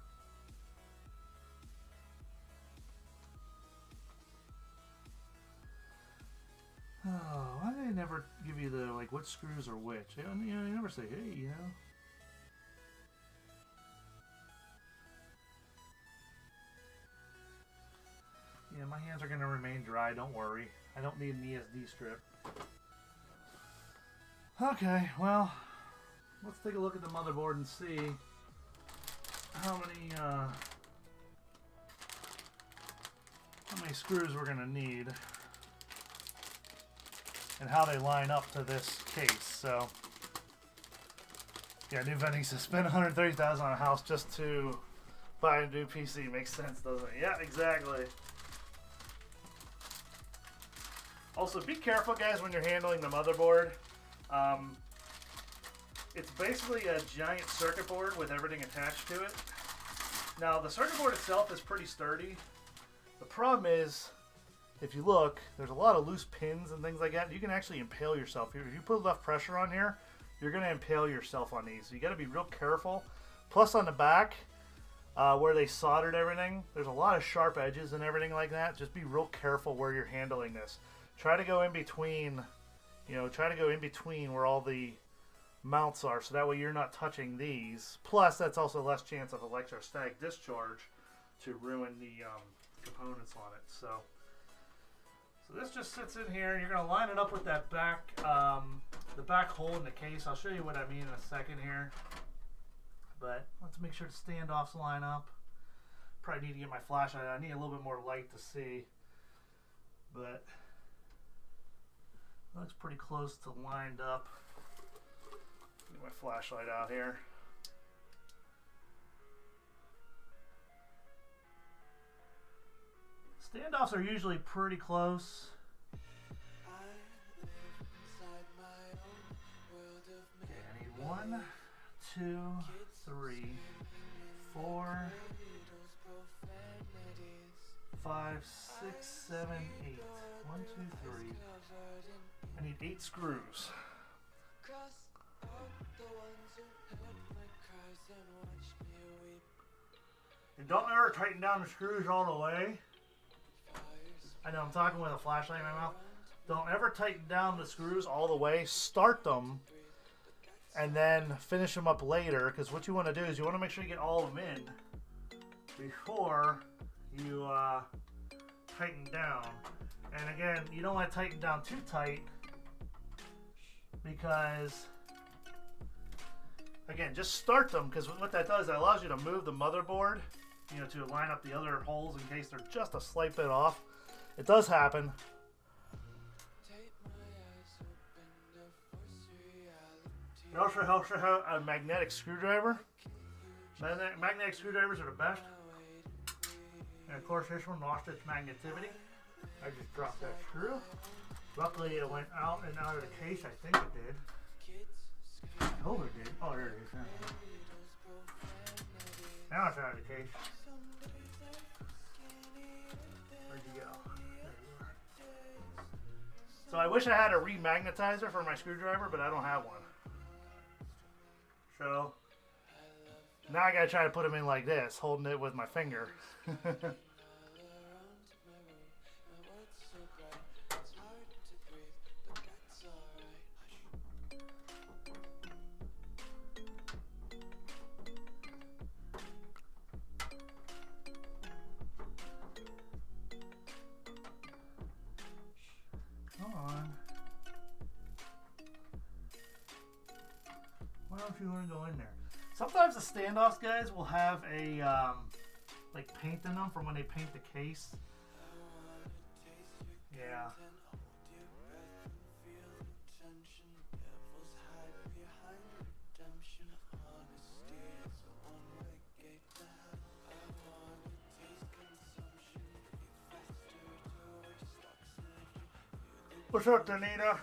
Oh, why do they never give you the, like, what screws are which? You know, you never say, hey, you know. Yeah, my hands are going to remain dry, don't worry. I don't need an ESD strip. Okay, well, let's take a look at the motherboard and see how many screws we're going to need. And how they line up to this case. So, yeah, new vending says spend $130,000 on a house just to buy a new PC. Makes sense, doesn't it? Yeah, exactly. Also, be careful, guys, when you're handling the motherboard. It's basically a giant circuit board with everything attached to it. Now, the circuit board itself is pretty sturdy. The problem is, if you look, there's a lot of loose pins and things like that. You can actually impale yourself. If you put enough pressure on here, you're going to impale yourself on these. So you got to be real careful. Plus on the back, where they soldered everything, there's a lot of sharp edges and everything like that. Just be real careful where you're handling this. Try to go in between, try to go in between where all the mounts are, so that way you're not touching these. Plus, that's also less chance of electrostatic discharge to ruin the components on it. So this just sits in here. You're going to line it up with that back, the back hole in the case. I'll show you what I mean in a second here. But let's make sure the standoffs line up. Probably need to get my flashlight. I need a little bit more light to see. But it looks pretty close to lined up. Get my flashlight out here. Standoffs are usually pretty close. Okay, I need 1, 2, 3, 4, 5, 6, 7, 8. 1, 2, 3. I need 8 screws. And don't ever tighten down the screws all the way. I know I'm talking with a flashlight in my mouth. Don't ever tighten down the screws all the way. Start them and then finish them up later, because what you want to do is you want to make sure you get all of them in before you tighten down. And again, you don't want to tighten down too tight, because again, just start them, because what that does, that allows you to move the motherboard, to line up the other holes in case they're just a slight bit off. It does happen. It also helps to have a magnetic screwdriver. Magnetic screwdrivers are the best. And of course, this one lost its magnetivity. I just dropped that screw. Luckily, it went out and out of the case. I think it did. I hope it did. Oh, there it is. Now it's out of the case. Where'd you go? There you are. So I wish I had a remagnetizer for my screwdriver, but I don't have one. So now I gotta try to put them in like this, holding it with my finger. Come on. Why don't you want to go in there? Sometimes the standoffs, guys, will have a like paint in them from when they paint the case. Yeah. What's up, Danita?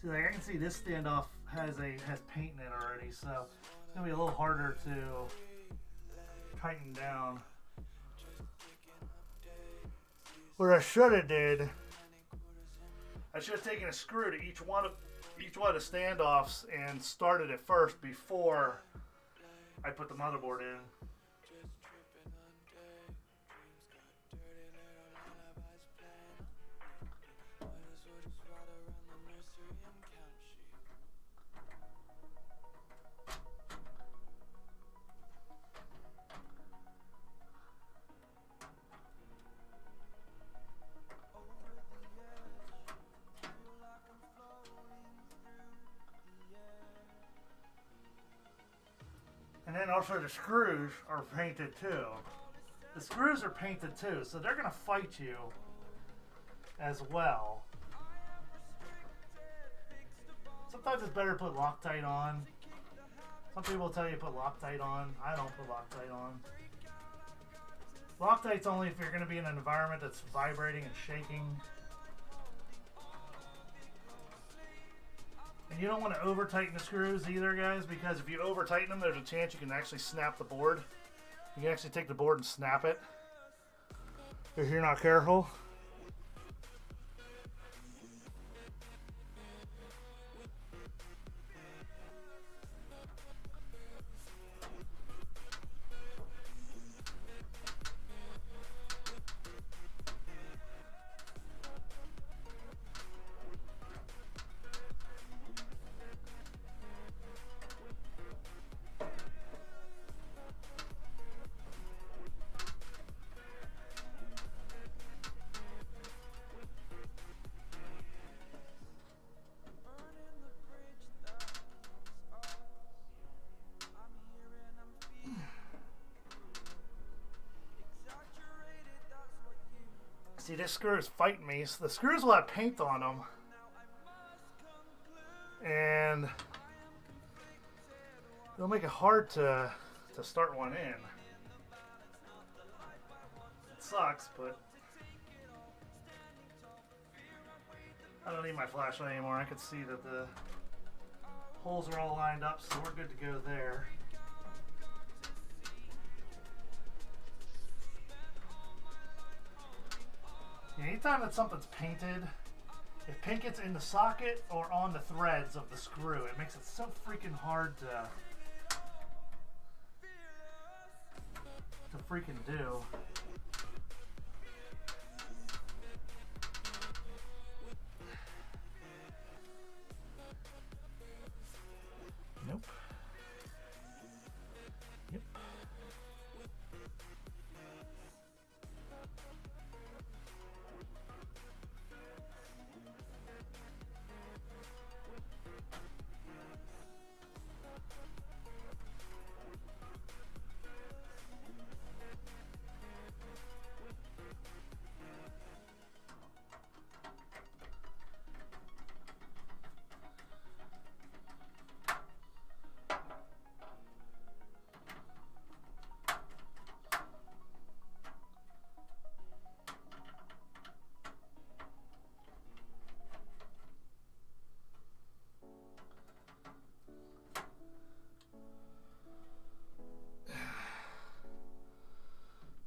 See, like I can see this standoff has paint in it already, so it's gonna be a little harder to tighten down. What I should have did, I should have taken a screw to each one of the standoffs and started it first before I put the motherboard in. And then also the screws are painted too. The screws are painted too, so they're going to fight you as well. Sometimes it's better to put Loctite on. Some people tell you put Loctite on. I don't put Loctite on. Loctite's only if you're going to be in an environment that's vibrating and shaking. And you don't want to over tighten the screws either, guys, because if you over tighten them, there's a chance you can actually snap the board. You can actually take the board and snap it if you're not careful. See, this screw is fighting me. So the screws will have paint on them. And it'll make it hard to start one in. It sucks, but I don't need my flashlight anymore. I can see that the holes are all lined up, so we're good to go there. Anytime that something's painted, if paint gets in the socket or on the threads of the screw, it makes it so freaking hard to freaking do. Nope. Yep.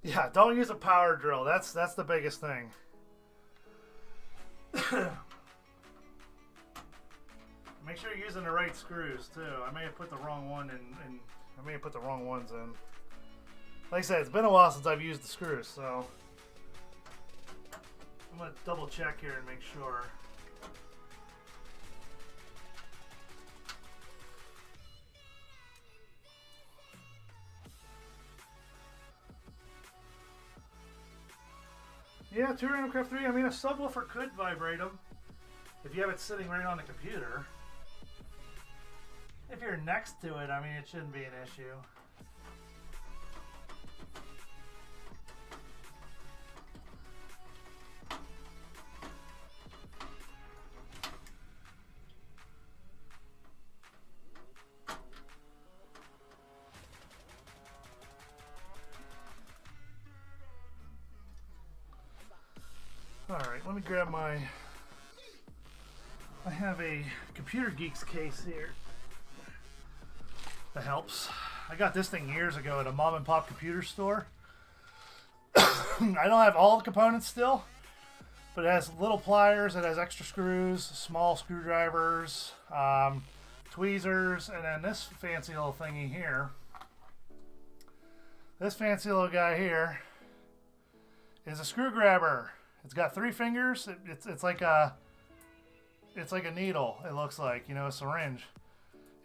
Yeah, don't use a power drill. That's the biggest thing. Make sure you're using the right screws too. I may have put the wrong one in. I may have put the wrong ones in. Like I said, it's been a while since I've used the screws, so I'm gonna double check here and make sure. Yeah, 2 Random Craft 3. I mean, a subwoofer could vibrate them if you have it sitting right on the computer. If you're next to it, I mean, it shouldn't be an issue. Alright, let me grab my... I have a Computer Geeks case here. That helps. I got this thing years ago at a mom and pop computer store. I don't have all the components still, but it has little pliers, it has extra screws, small screwdrivers, tweezers, and then this fancy little thingy here. This fancy little guy here is a screw grabber. It's got 3 fingers. It's like a needle. It looks like, you know, a syringe.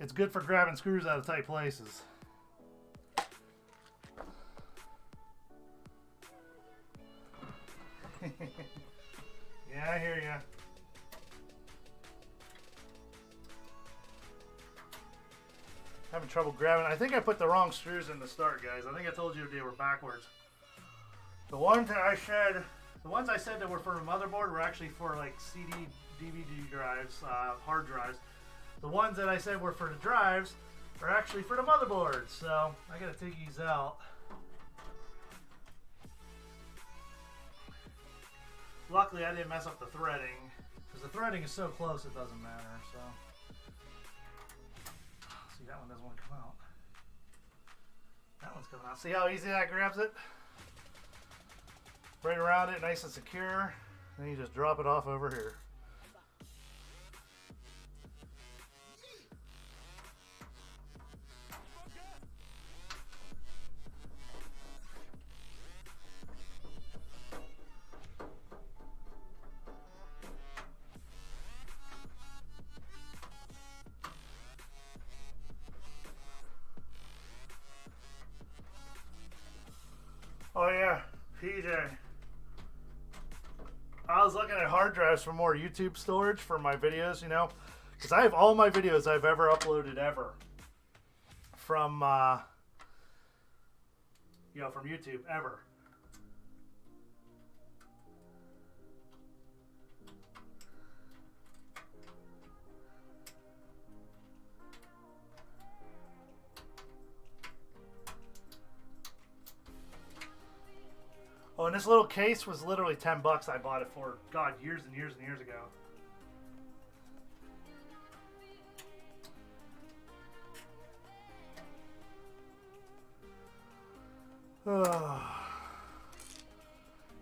It's good for grabbing screws out of tight places. Yeah, I hear ya. Having trouble grabbing. I think I put the wrong screws in the start, guys. I think I told you they were backwards. The ones that I said. The ones I said that were for a motherboard were actually for like CD, DVD drives, hard drives. The ones that I said were for the drives are actually for the motherboard, so I gotta take these out. Luckily, I didn't mess up the threading, because the threading is so close it doesn't matter. So, see, that one doesn't want to come out. That one's coming out. See how easy that grabs it? Right around it, nice and secure. Then you just drop it off over here. Oh yeah, PJ. I was looking at hard drives for more YouTube storage for my videos, you know, because I have all my videos I've ever uploaded ever from, you know, from YouTube ever. Oh, and this little case was literally 10 bucks. I bought it for, God, years and years and years ago.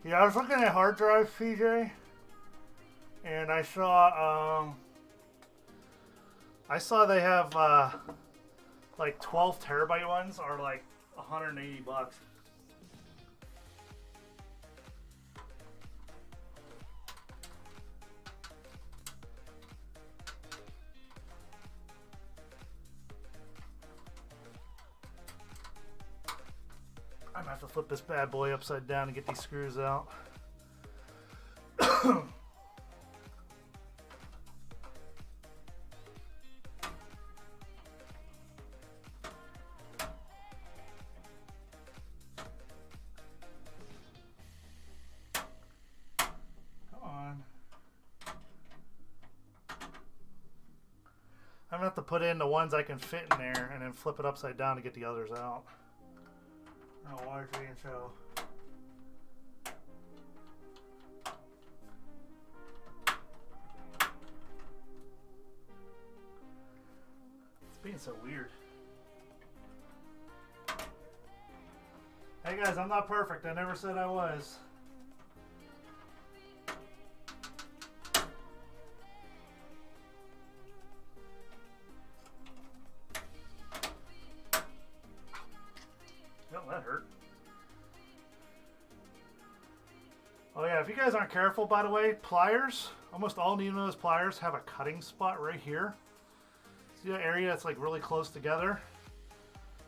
Yeah, I was looking at hard drives, PJ, and I saw they have like 12 terabyte ones are like 180 bucks. I'm gonna have to flip this bad boy upside down and get these screws out. Come on. I'm gonna have to put in the ones I can fit in there and then flip it upside down to get the others out. I don't know why it's being so. It's being so weird. Hey guys, I'm not perfect. I never said I was. Oh, that hurt. Oh yeah, if you guys aren't careful, by the way, pliers, almost all Nemo's pliers have a cutting spot right here. See that area that's like really close together?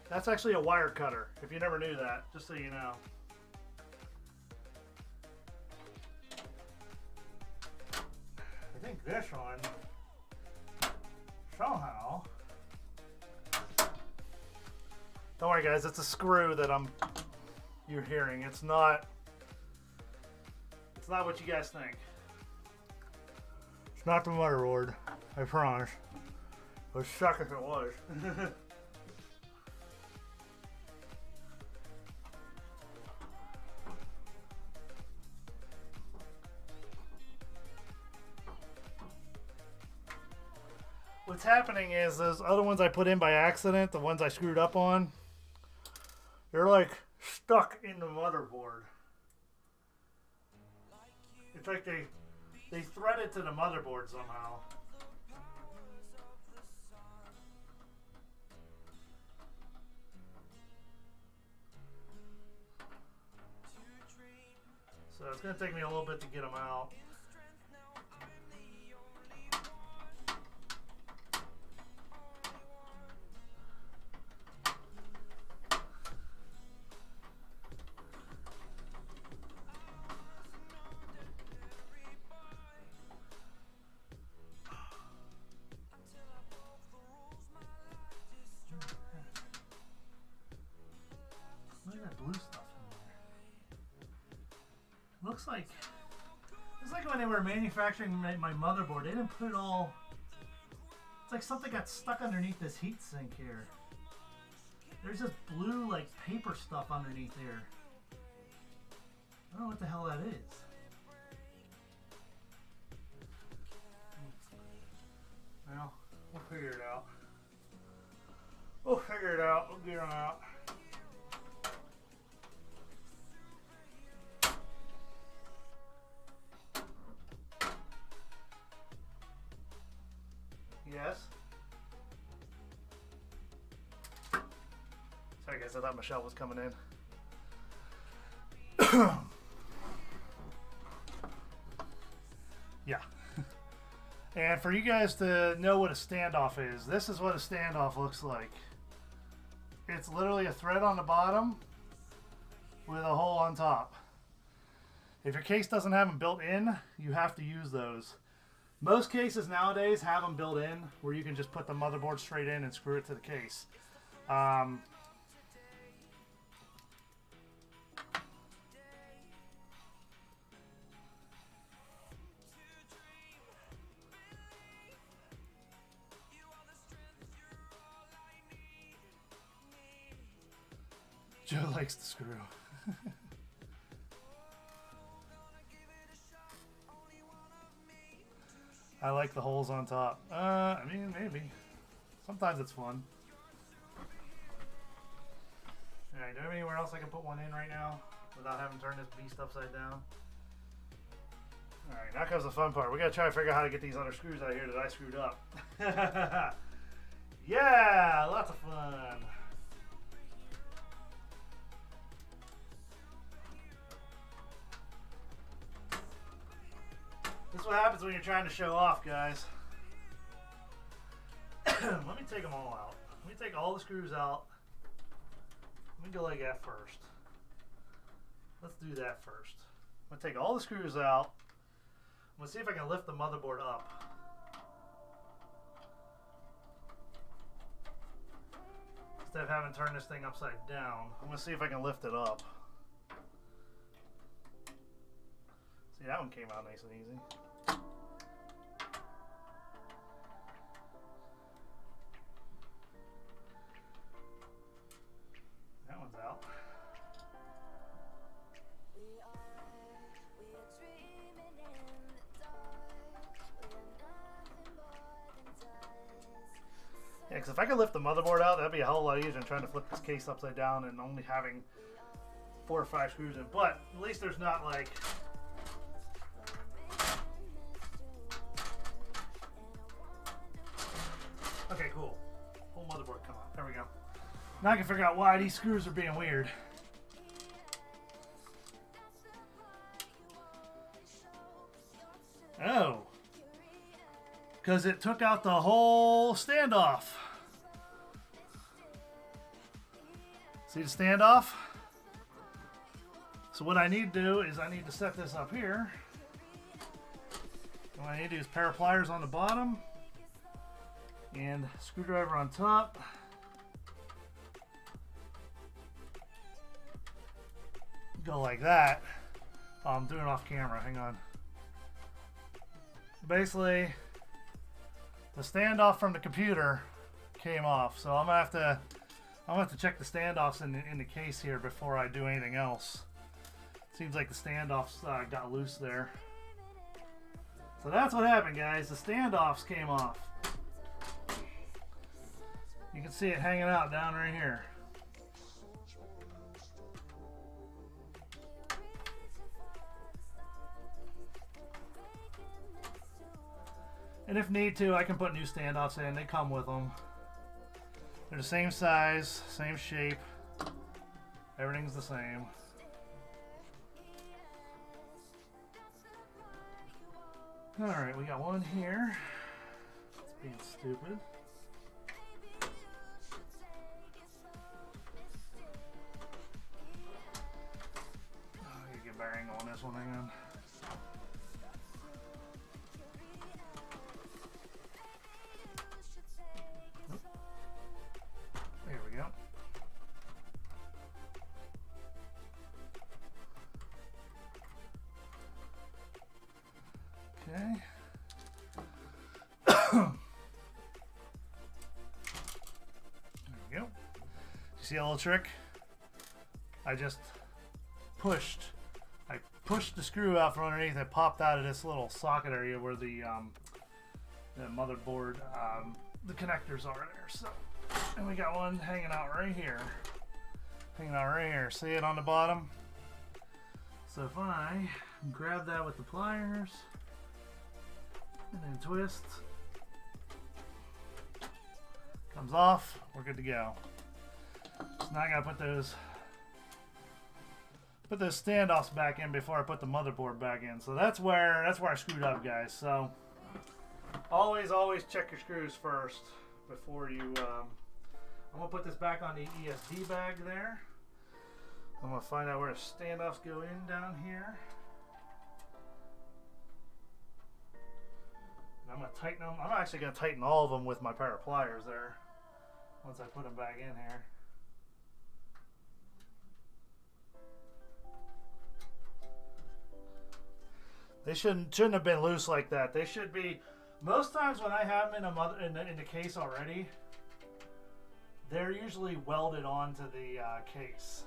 That's actually a wire cutter, if you never knew that, just so you know. I think this one, somehow, don't worry guys, it's a screw that you're hearing. It's not what you guys think. It's not the motherboard, I promise. It would suck if it was. What's happening is those other ones I put in by accident, the ones I screwed up on, they're like stuck in the motherboard. It's like they thread it to the motherboard somehow. So it's going to take me a little bit to get them out. Looks like it's like when they were manufacturing my motherboard, they didn't put it all. It's like something got stuck underneath this heat sink here. There's this blue, like, paper stuff underneath here. I don't know what the hell that is. Well, we'll figure it out. We'll figure it out. We'll get them out. Yes? Sorry guys, I thought Michelle was coming in. Yeah. And for you guys to know what a standoff is, this is what a standoff looks like. It's literally a thread on the bottom with a hole on top. If your case doesn't have them built in, you have to use those. Most cases nowadays have them built in where you can just put the motherboard straight in and screw it to the case. Joe likes the screw. I like the holes on top. I mean, maybe. Sometimes it's fun. Alright, do I have anywhere else I can put one in right now without having to turn this beast upside down? Alright, now comes the fun part. We gotta try to figure out how to get these other screws out of here that I screwed up. Yeah, lots of fun. This is what happens when you're trying to show off, guys. Let me take them all out. Let me take all the screws out. Let me go like that first. Let's do that first. I'm going to take all the screws out. I'm going to see if I can lift the motherboard up. Instead of having to turn this thing upside down, I'm going to see if I can lift it up. See, that one came out nice and easy. That one's out. Yeah, because if I could lift the motherboard out, that'd be a whole lot easier than trying to flip this case upside down and only having 4 or 5 screws in. But at least there's not like... Okay, cool. Whole motherboard come on. There we go. Now I can figure out why these screws are being weird. Oh. Because it took out the whole standoff. See the standoff? So what I need to do is I need to set this up here. And what I need to do is pair of pliers on the bottom and screwdriver on top. Go like that. Oh, I'm doing it off camera. Hang on. Basically, the standoff from the computer came off, so I'm gonna have to check the standoffs in the case here before I do anything else. Seems like the standoffs got loose there. So that's what happened, guys. The standoffs came off. You can see it hanging out down right here. And if need to, I can put new standoffs in. They come with them. They're the same size, same shape. Everything's the same. Alright, we got one here. It's being stupid. Oh, I gotta get a bearing on this one, hang on. There we go. Okay. See a little trick? I just pushed the screw out from underneath. It popped out of this little socket area where the motherboard, the connectors are there. So, and we got one hanging out right here. See it on the bottom? So if I grab that with the pliers and then twist, comes off, we're good to go. So now I gotta put those standoffs back in before I put the motherboard back in. So that's where I screwed up, guys. So always check your screws first before you. I'm gonna put this back on the ESD bag there. I'm gonna find out where the standoffs go in down here. And I'm gonna tighten them. I'm actually gonna tighten all of them with my pair of pliers there once I put them back in here. They shouldn't have been loose like that. They should be. Most times when I have them in the case already, they're usually welded onto the case.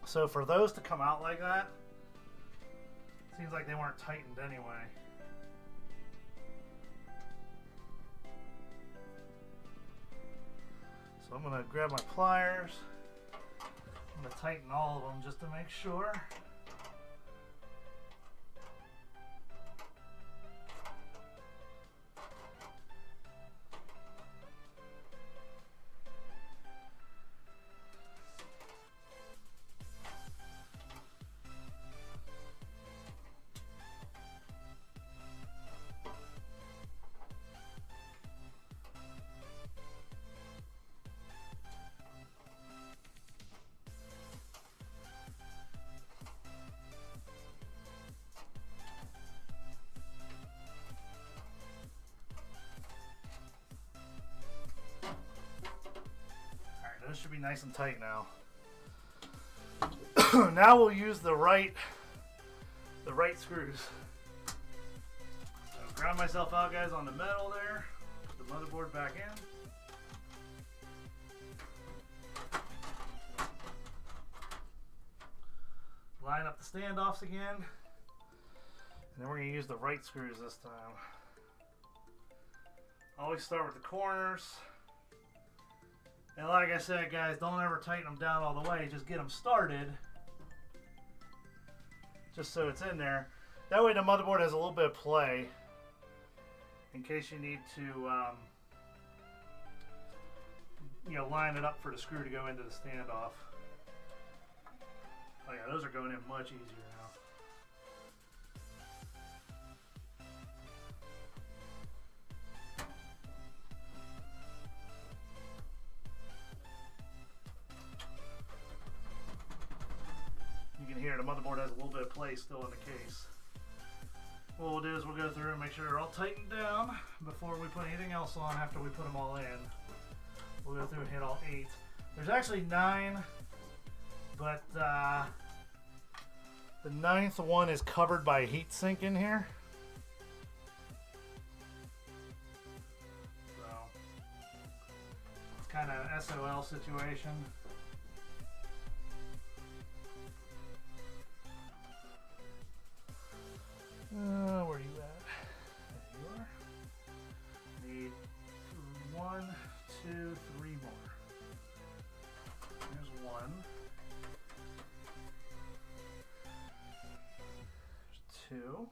So for those to come out like that, seems like they weren't tightened anyway. So I'm gonna grab my pliers. I'm gonna tighten all of them just to make sure. Those should be nice and tight now. Now we'll use the right screws. So ground myself out, guys, on the metal there. Put the motherboard back in. Line up the standoffs again. And then we're going to use the right screws this time. Always start with the corners. And like I said, guys, don't ever tighten them down all the way. Just get them started. Just so it's in there. That way the motherboard has a little bit of play. In case you need to, line it up for the screw to go into the standoff. Oh yeah, those are going in much easier now. Here, the motherboard has a little bit of play still in the case. What we'll do is we'll go through and make sure they're all tightened down before we put anything else on. After we put them all in, we'll go through and hit all 8. There's actually 9, but the 9th one is covered by a heat sink in here. So it's kind of an SOL situation. Where are you at? There you are. Need 1, 2, 3 more. There's 1. There's 2.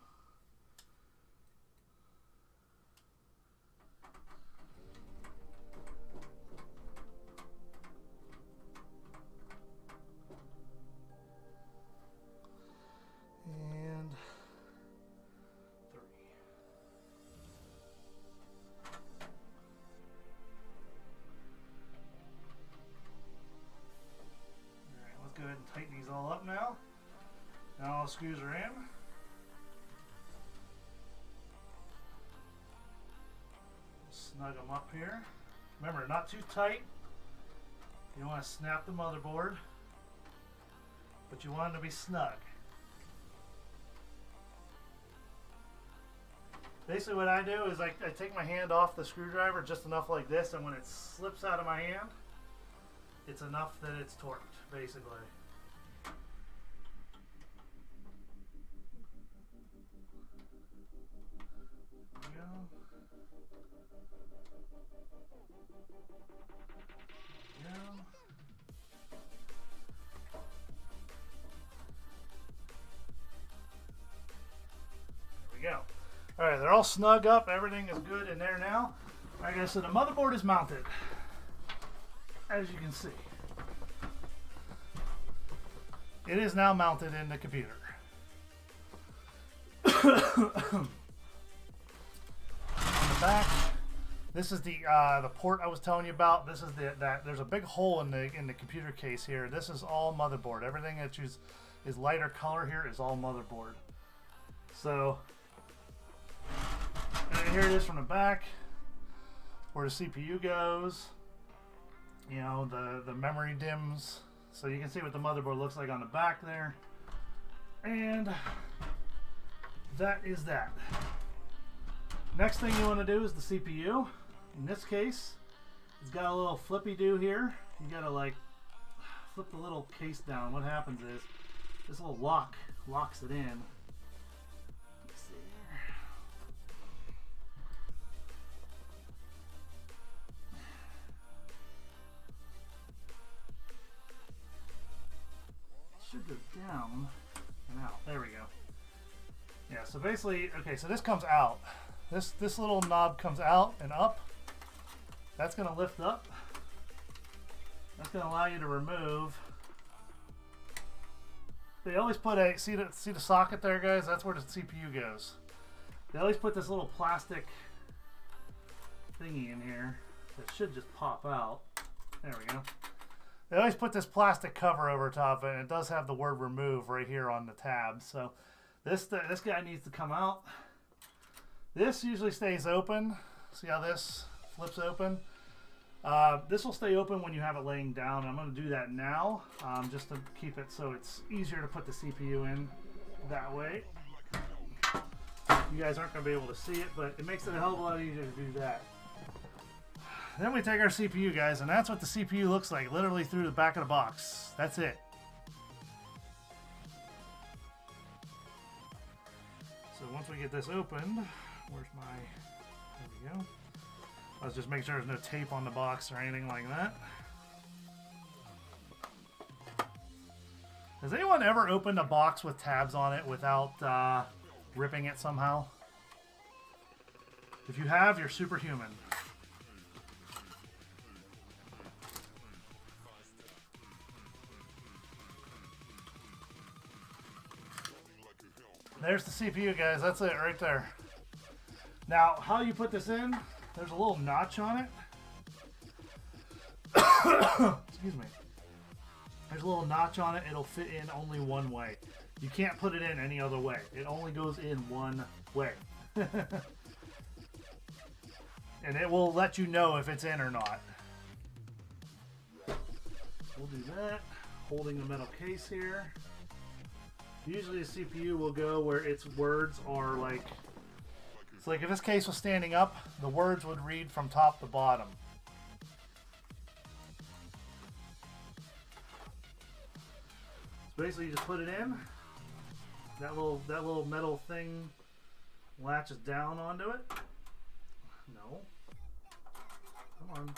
Tighten these all up now. Now all the screws are in. Snug them up here. Remember, not too tight. You don't want to snap the motherboard, but you want them to be snug. Basically what I do is I take my hand off the screwdriver just enough like this, and when it slips out of my hand, it's enough that it's torqued, basically. There we go. There we go. There we go. All right, they're all snug up. Everything is good in there now. All right, guys, so the motherboard is mounted, as you can see. It is now mounted in the computer. On the back, this is the port I was telling you about. This is there's a big hole in the computer case here. This is all motherboard. Everything that is lighter color here is all motherboard. So, and here it is from the back, where the CPU goes. You know, the memory DIMMs. So you can see what the motherboard looks like on the back there. And that is that. Next thing you want to do is the CPU. In this case, it's got a little flippy-do here. You gotta like flip the little case down. What happens is this little lock locks it in. Let's see here. It should go down and out. There we go. Yeah, so basically, okay, so this comes out. This little knob comes out and up. That's going to lift up. That's going to allow you to remove. They always put a, see the socket there, guys? That's where the CPU goes. They always put this little plastic thingy in here that should just pop out. There we go. They always put this plastic cover over top of it, and it does have the word remove right here on the tab. So this guy needs to come out. This usually stays open. See how this flips open? This will stay open when you have it laying down. I'm going to do that now, just to keep it so it's easier to put the CPU in that way. You guys aren't going to be able to see it, but it makes it a hell of a lot easier to do that. Then we take our CPU, guys, and that's what the CPU looks like, literally through the back of the box. That's it. So once we get this opened, where's my, there we go. Let's just make sure there's no tape on the box or anything like that. Has anyone ever opened a box with tabs on it without ripping it somehow? If you have, you're superhuman. There's the CPU, guys. That's it right there. Now, how you put this in, there's a little notch on it. Excuse me. There's a little notch on it. It'll fit in only one way. You can't put it in any other way. It only goes in one way. And it will let you know if it's in or not. We'll do that. Holding the metal case here. Usually the CPU will go where its words are like, it's like if this case was standing up, the words would read from top to bottom. So basically you just put it in, that little metal thing latches down onto it. No. Come on.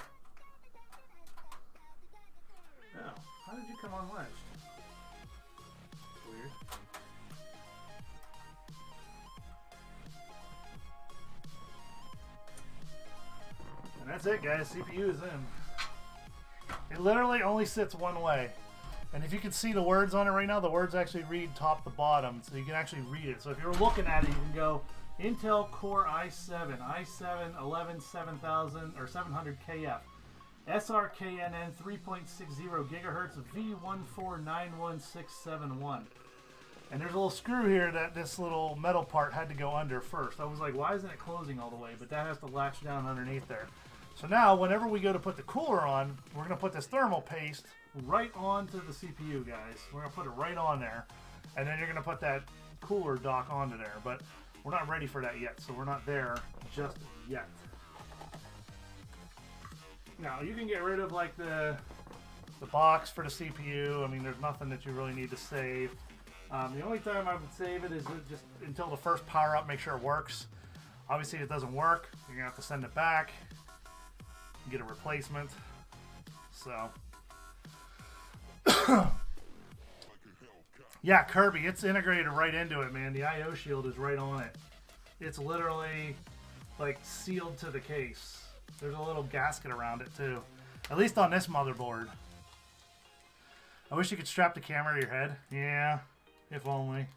No. How did you come unlatched? Weird. And that's it, guys. CPU is in. It literally only sits one way. And if you can see the words on it right now, the words actually read top to bottom, so you can actually read it. So if you're looking at it, you can go Intel Core i7, i7 11 7000 or 700KF, SRKNN 3.60 gigahertz V1491671. And there's a little screw here that this little metal part had to go under first. I was like, why isn't it closing all the way? But that has to latch down underneath there. So now, whenever we go to put the cooler on, we're going to put this thermal paste right onto the CPU, guys. We're going to put it right on there. And then you're going to put that cooler dock onto there. But we're not ready for that yet, so we're not there just yet. Now, you can get rid of like the The box for the CPU, I mean, there's nothing that you really need to save. The only time I would save it is just until the first power up, make sure it works. Obviously, if it doesn't work, you're gonna have to send it back, get a replacement. So, yeah, Kirby, it's integrated right into it, man. The I/O shield is right on it. It's literally like sealed to the case. There's a little gasket around it too. At least on this motherboard. I wish you could strap the camera to your head. Yeah, if only.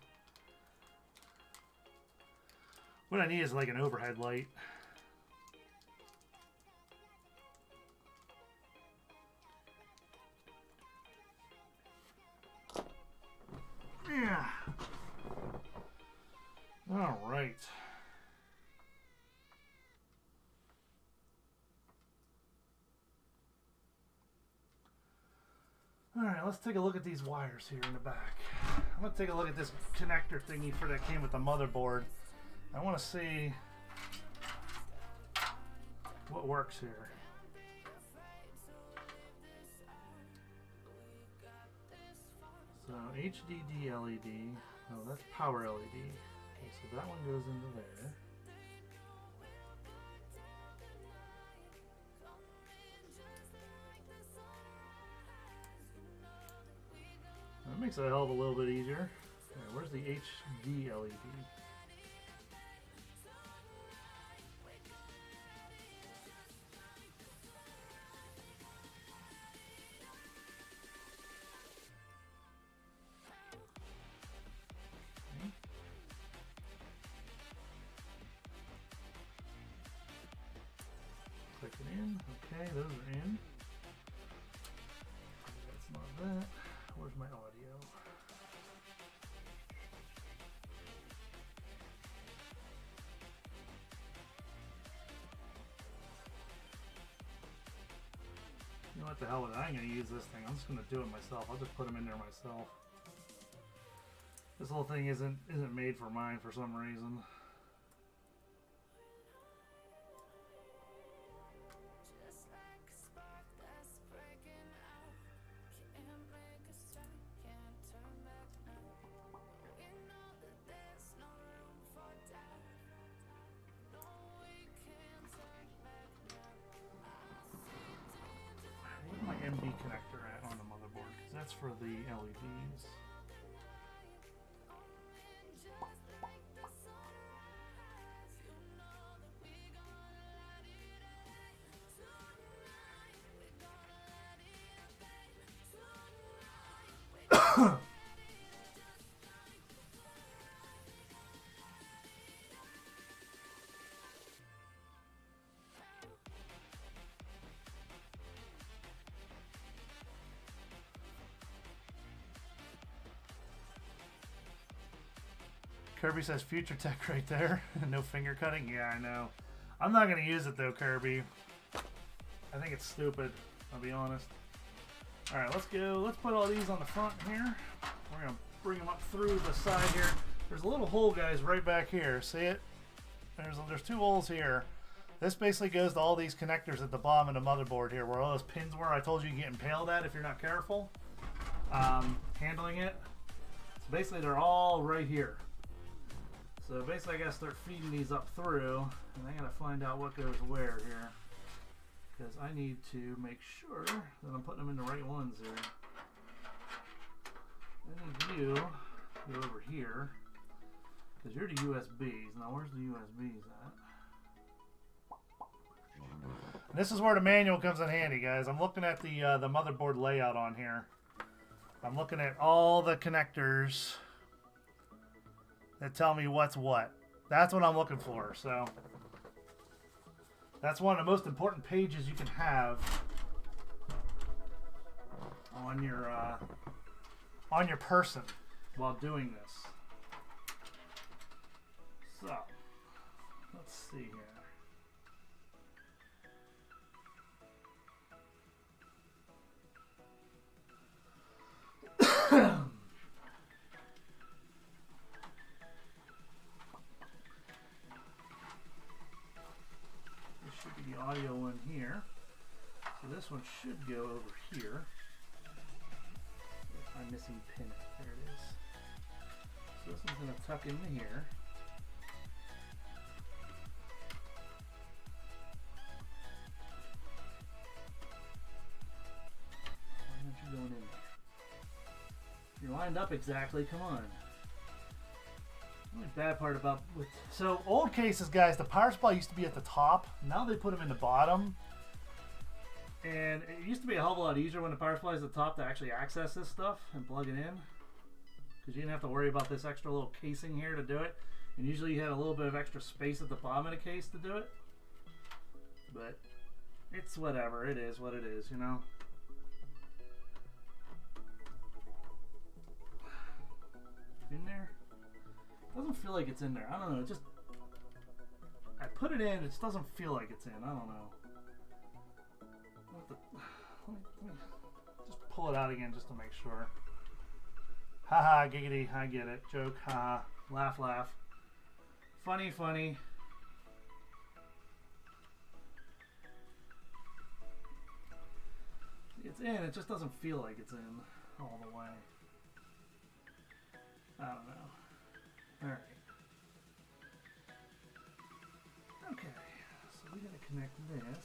What I need is like an overhead light. Yeah. All right. Alright, let's take a look at these wires here in the back. I'm going to take a look at this connector thingy for that came with the motherboard. I want to see what works here. So HDD LED, oh that's power LED. Okay, so that one goes into there. That makes it a hell of a little bit easier. Right, where's the HD LED? Okay. Click it in. Okay, those are in. That's not that. Where's my audio? You know what the hell with it? I ain't gonna use this thing. I'm just gonna do it myself. I'll just put them in there myself. This whole thing isn't made for mine for some reason. Where's my MB connector at on the motherboard? Because that's for the LEDs. Kirby says future tech right there. No finger cutting? Yeah, I know. I'm not going to use it though, Kirby. I think it's stupid, I'll be honest. Alright, let's go. Let's put all these on the front here. We're going to bring them up through the side here. There's a little hole, guys, right back here. See it? There's two holes here. This basically goes to all these connectors at the bottom of the motherboard here, where all those pins were. I told you get impaled at if you're not careful handling it. So basically, they're all right here. So basically, I gotta start feeding these up through, and I gotta find out what goes where here, because I need to make sure that I'm putting them in the right ones here. I need you to go over here, because you're the USBs. Now, where's the USBs at? And this is where the manual comes in handy, guys. I'm looking at the motherboard layout on here. I'm looking at all the connectors that tell me what's what. That's what I'm looking for. So that's one of the most important pages you can have on your person while doing this. So let's see here. Audio one here, so this one should go over here. missing pin. There it is. So this one's going to tuck into here. Why aren't you going in there? You're lined up exactly. Come on. The only bad part about so old cases, guys, the power supply used to be at the top. Now they put them in the bottom. And it used to be a hell of a lot easier when the power supply is at the top to actually access this stuff and plug it in. Because you didn't have to worry about this extra little casing here to do it. And usually you had a little bit of extra space at the bottom of the case to do it. But it's whatever. It is what it is, you know. In there? Doesn't feel like it's in there. I don't know. It just, I put it in. It just doesn't feel like it's in. I don't know. Let me just pull it out again just to make sure. Haha, giggity. I get it. Joke. Haha. Laugh, laugh. Funny, funny. It's in. It just doesn't feel like it's in all the way. I don't know. Alright. Okay, so we gotta connect this.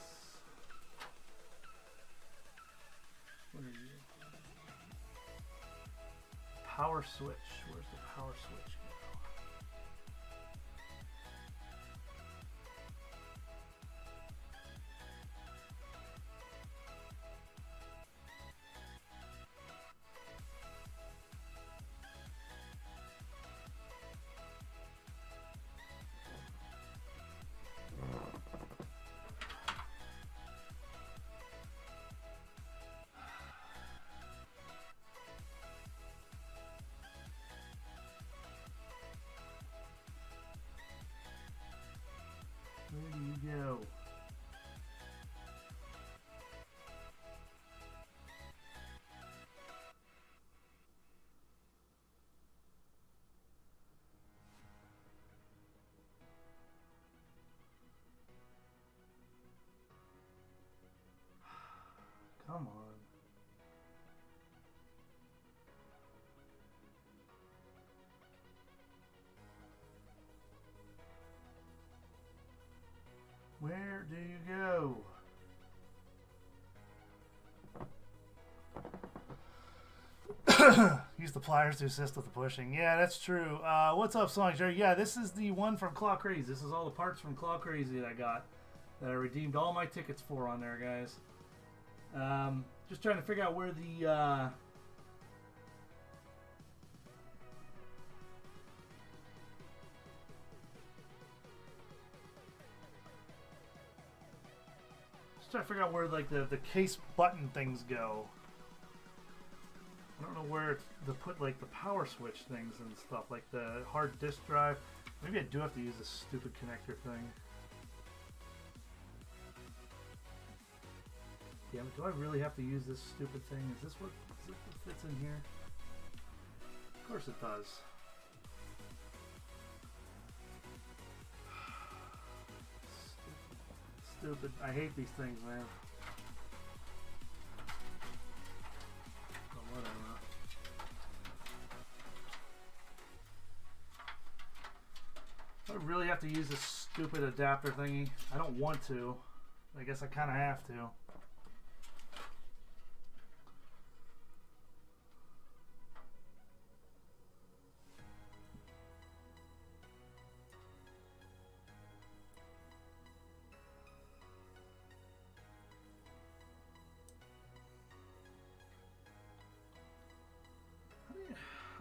What are you? Power switch. Where's the power switch go? Where do you go? Come on. Where do you go? Use the pliers to assist with the pushing. Yeah, that's true. What's up, Sonic Jerry? Yeah, this is the one from Claw Crazy. This is all the parts from Claw Crazy that I got, that I redeemed all my tickets for on there, guys. Just trying to figure out where the like the case button things go. I don't know where to put like the power switch things and stuff, like the hard disk drive. Maybe I do have to use this stupid connector thing. Yeah, do I really have to use this stupid thing? Is this what fits in here? Of course it does. Stupid. I hate these things, man. But whatever. Do I really have to use this stupid adapter thingy? I don't want to. I guess I kind of have to.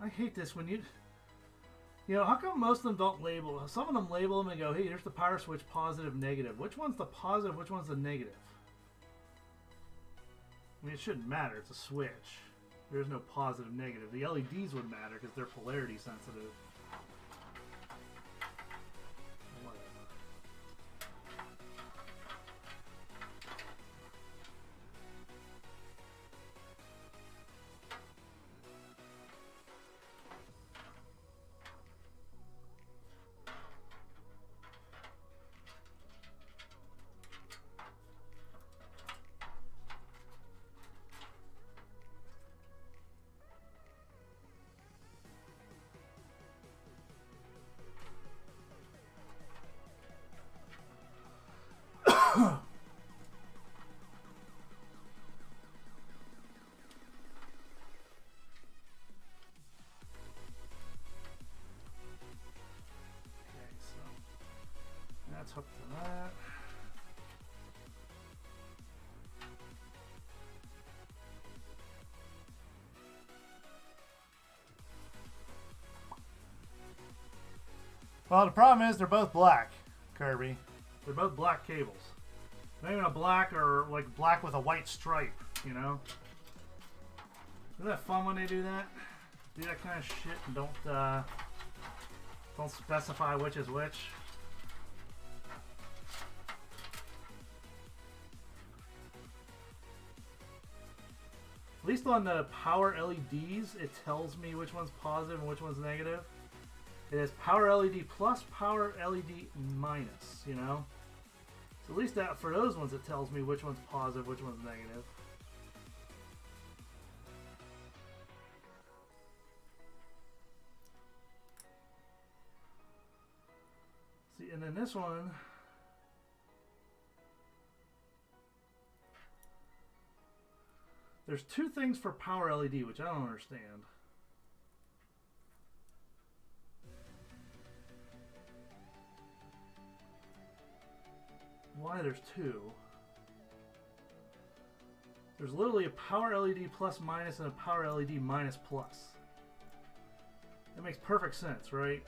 I hate this when you know, how come most of them don't label? Some of them label them and go, hey, here's the power switch, positive, negative. Which one's the positive, which one's the negative? I mean, it shouldn't matter. It's a switch. There's no positive, negative. The LEDs would matter because they're polarity sensitive. Well, the problem is they're both black, Kirby. They're both black cables. Not even a black or like black with a white stripe, you know? Isn't that fun when they do that? Do that kind of shit and don't specify which is which. At least on the power LEDs, it tells me which one's positive and which one's negative. It has power LED plus, power LED minus, you know? So at least that for those ones, it tells me which one's positive, which one's negative. See, and then this one, there's two things for power LED, which I don't understand. Why there's two? There's literally a power LED plus minus and a power LED minus plus. That makes perfect sense, right?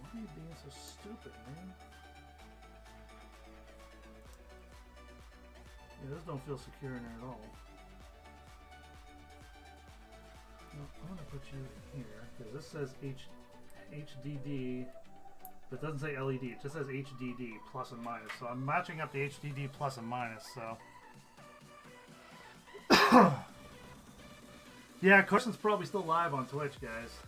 Why are you being so stupid, man? Yeah, those don't feel secure in there at all. No, I'm going to put you in here, because this says HDD, but it doesn't say LED, it just says HDD plus and minus. So I'm matching up the HDD plus and minus, so. Yeah, Carson's probably still live on Twitch, guys.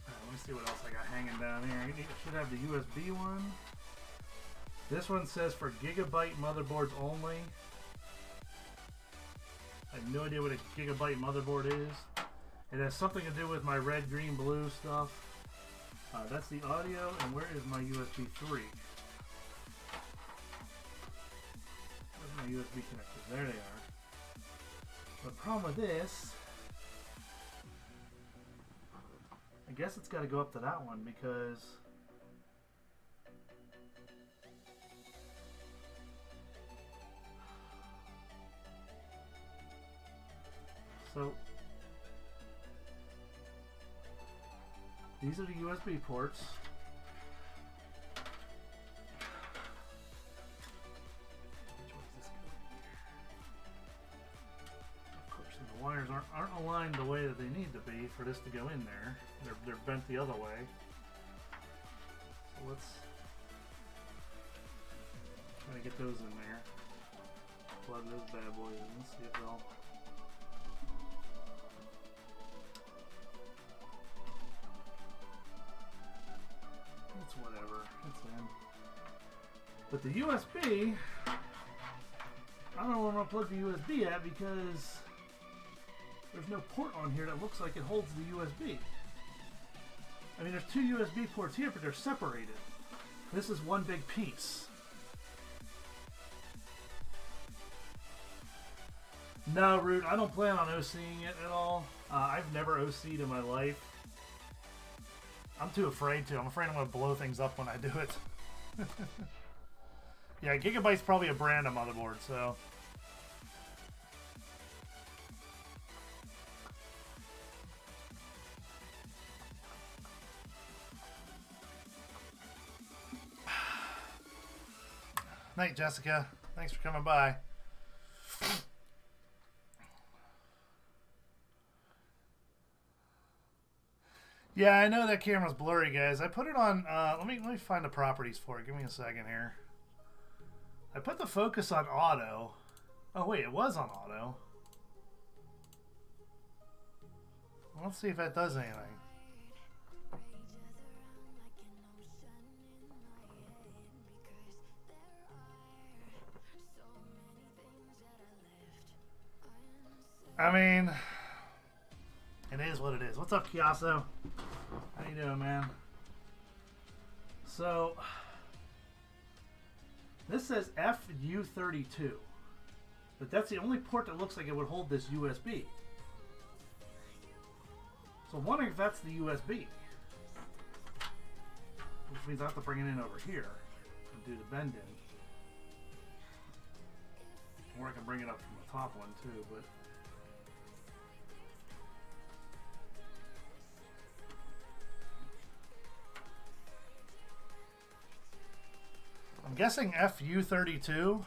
Let me see what else I got hanging down here. I should have the USB one. This one says for gigabyte motherboards only. I have no idea what a gigabyte motherboard is. It has something to do with my red, green, blue stuff. That's the audio, and where is my USB 3? Where's my USB connectors? There they are. The problem with this, I guess it's got to go up to that one because so these are the USB ports. The wires aren't aligned the way that they need to be for this to go in there. They're bent the other way. So let's try to get those in there. Plug those bad boys in. See if they'll. It's whatever. It's in. But the USB, I don't know where I'm gonna plug the USB at because there's no port on here that looks like it holds the USB. I mean, there's two USB ports here, but they're separated. This is one big piece. No, Root, I don't plan on OCing it at all. I've never OC'd in my life. I'm too afraid to. I'm afraid I'm going to blow things up when I do it. Yeah, Gigabyte's probably a brand of motherboard, so. Night, Jessica. Thanks for coming by. Yeah, I know that camera's blurry, guys. I put it on. Let me find the properties for it. Give me a second here. I put the focus on auto. Oh wait, it was on auto. Let's see if that does anything. I mean, it is what it is. What's up, Kiaso? How you doing, man? So, this says FU32, but that's the only port that looks like it would hold this USB. So I'm wondering if that's the USB. Which means I have to bring it in over here and do the bend in. Or I can bring it up from the top one too, but I'm guessing FU32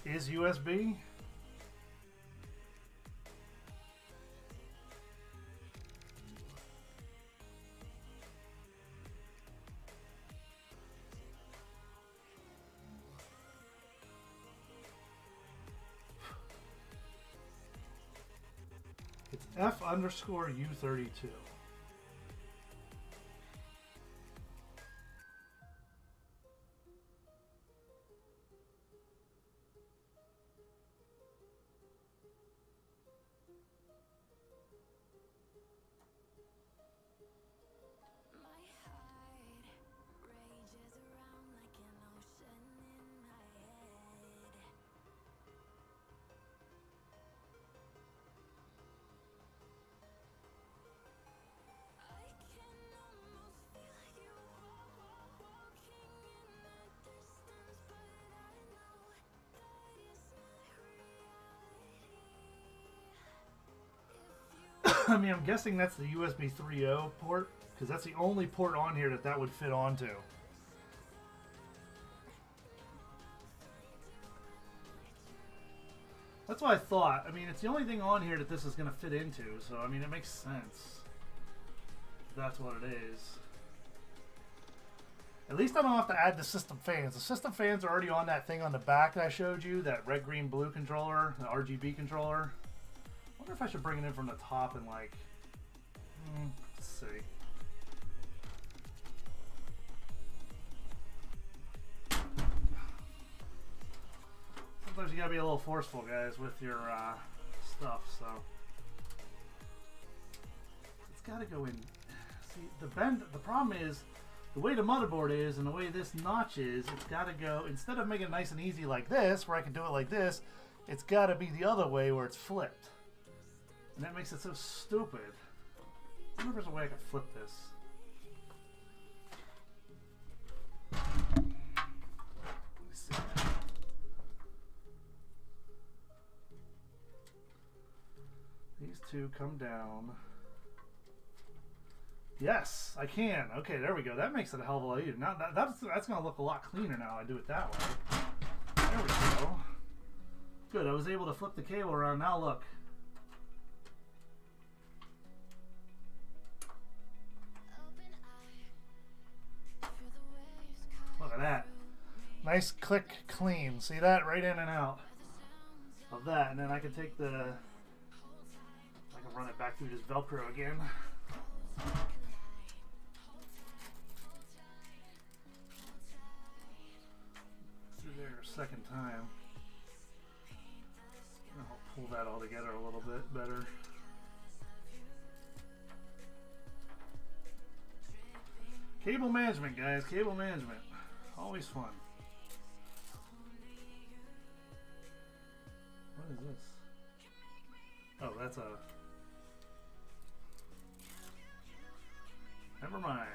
is USB. It's F_U32. I mean, I'm guessing that's the USB 3.0 port, because that's the only port on here that would fit onto. That's what I thought. I mean, it's the only thing on here that this is going to fit into, so I mean, it makes sense. That's what it is. At least I don't have to add the system fans. The system fans are already on that thing on the back that I showed you, that red, green, blue controller, the RGB controller. I wonder if I should bring it in from the top and like, let's see. Sometimes you gotta be a little forceful, guys, with your stuff, so. It's gotta go in. See, the problem is, the way the motherboard is and the way this notch is, it's gotta go, instead of making it nice and easy like this, where I can do it like this, it's gotta be the other way where it's flipped. And that makes it so stupid. I wonder if there's a way I can flip this. Let me see. These two come down. Yes, I can. Okay, there we go. That makes it a hell of a lot easier. Now that's going to look a lot cleaner now I do it that way. There we go. Good, I was able to flip the cable around. Now look. Look at that. Nice click clean. See that? Right in and out of that. And then I can take the... I can run it back through this Velcro again. Through there a second time. I'll pull that all together a little bit better. Cable management, guys. Cable management. Always fun. What is this? Oh, that's a... Never mind.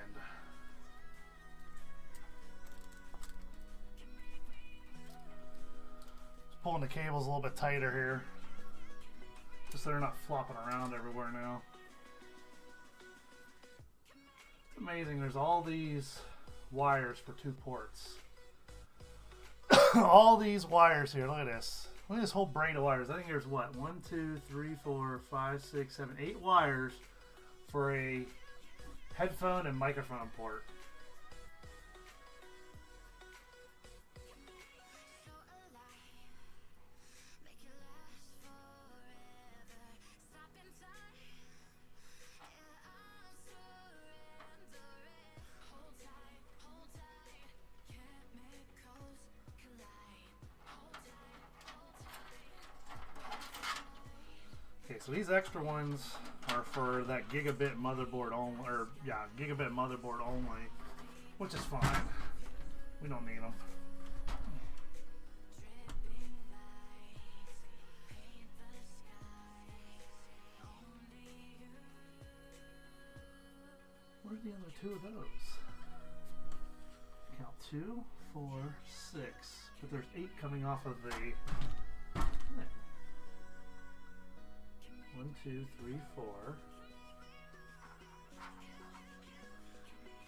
Just pulling the cables a little bit tighter here. Just so they're not flopping around everywhere now. It's amazing. There's all these wires for 2 ports. All these wires here. Look at this. Look at this whole braid of wires. I think there's what? 1, 2, 3, 4, 5, 6, 7, 8 wires for a headphone and microphone port. So these extra ones are for that gigabit motherboard only, or yeah, gigabit motherboard only, which is fine. We don't need them. Where's the other two of those? Count 2, 4, 6. But there's 8 coming off of the thing. 1, 2, 3, 4.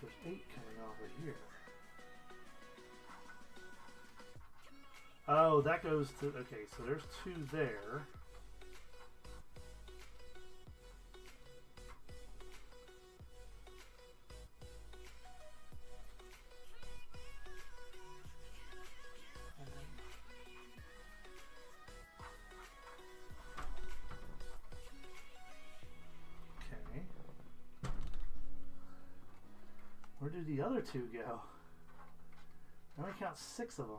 There's 8 coming off of here. Oh, that goes to, okay, so there's 2 there. Okay. Where did the other 2 go? I only count 6 of them.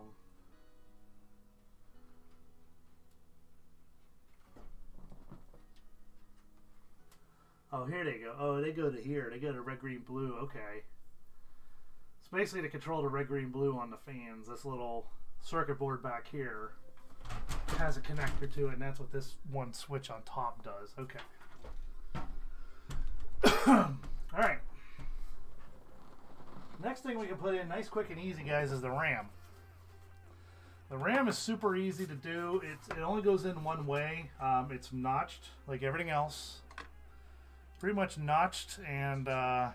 Oh, here they go. Oh, they go to here. They go to red, green, blue. Okay. It's basically to control the red, green, blue on the fans. This little circuit board back here has a connector to it, and that's what this one switch on top does. Okay. All right. Next thing we can put in, nice, quick, and easy, guys, is the RAM. The RAM is super easy to do. It only goes in one way. It's notched like everything else. Pretty much notched, and oh,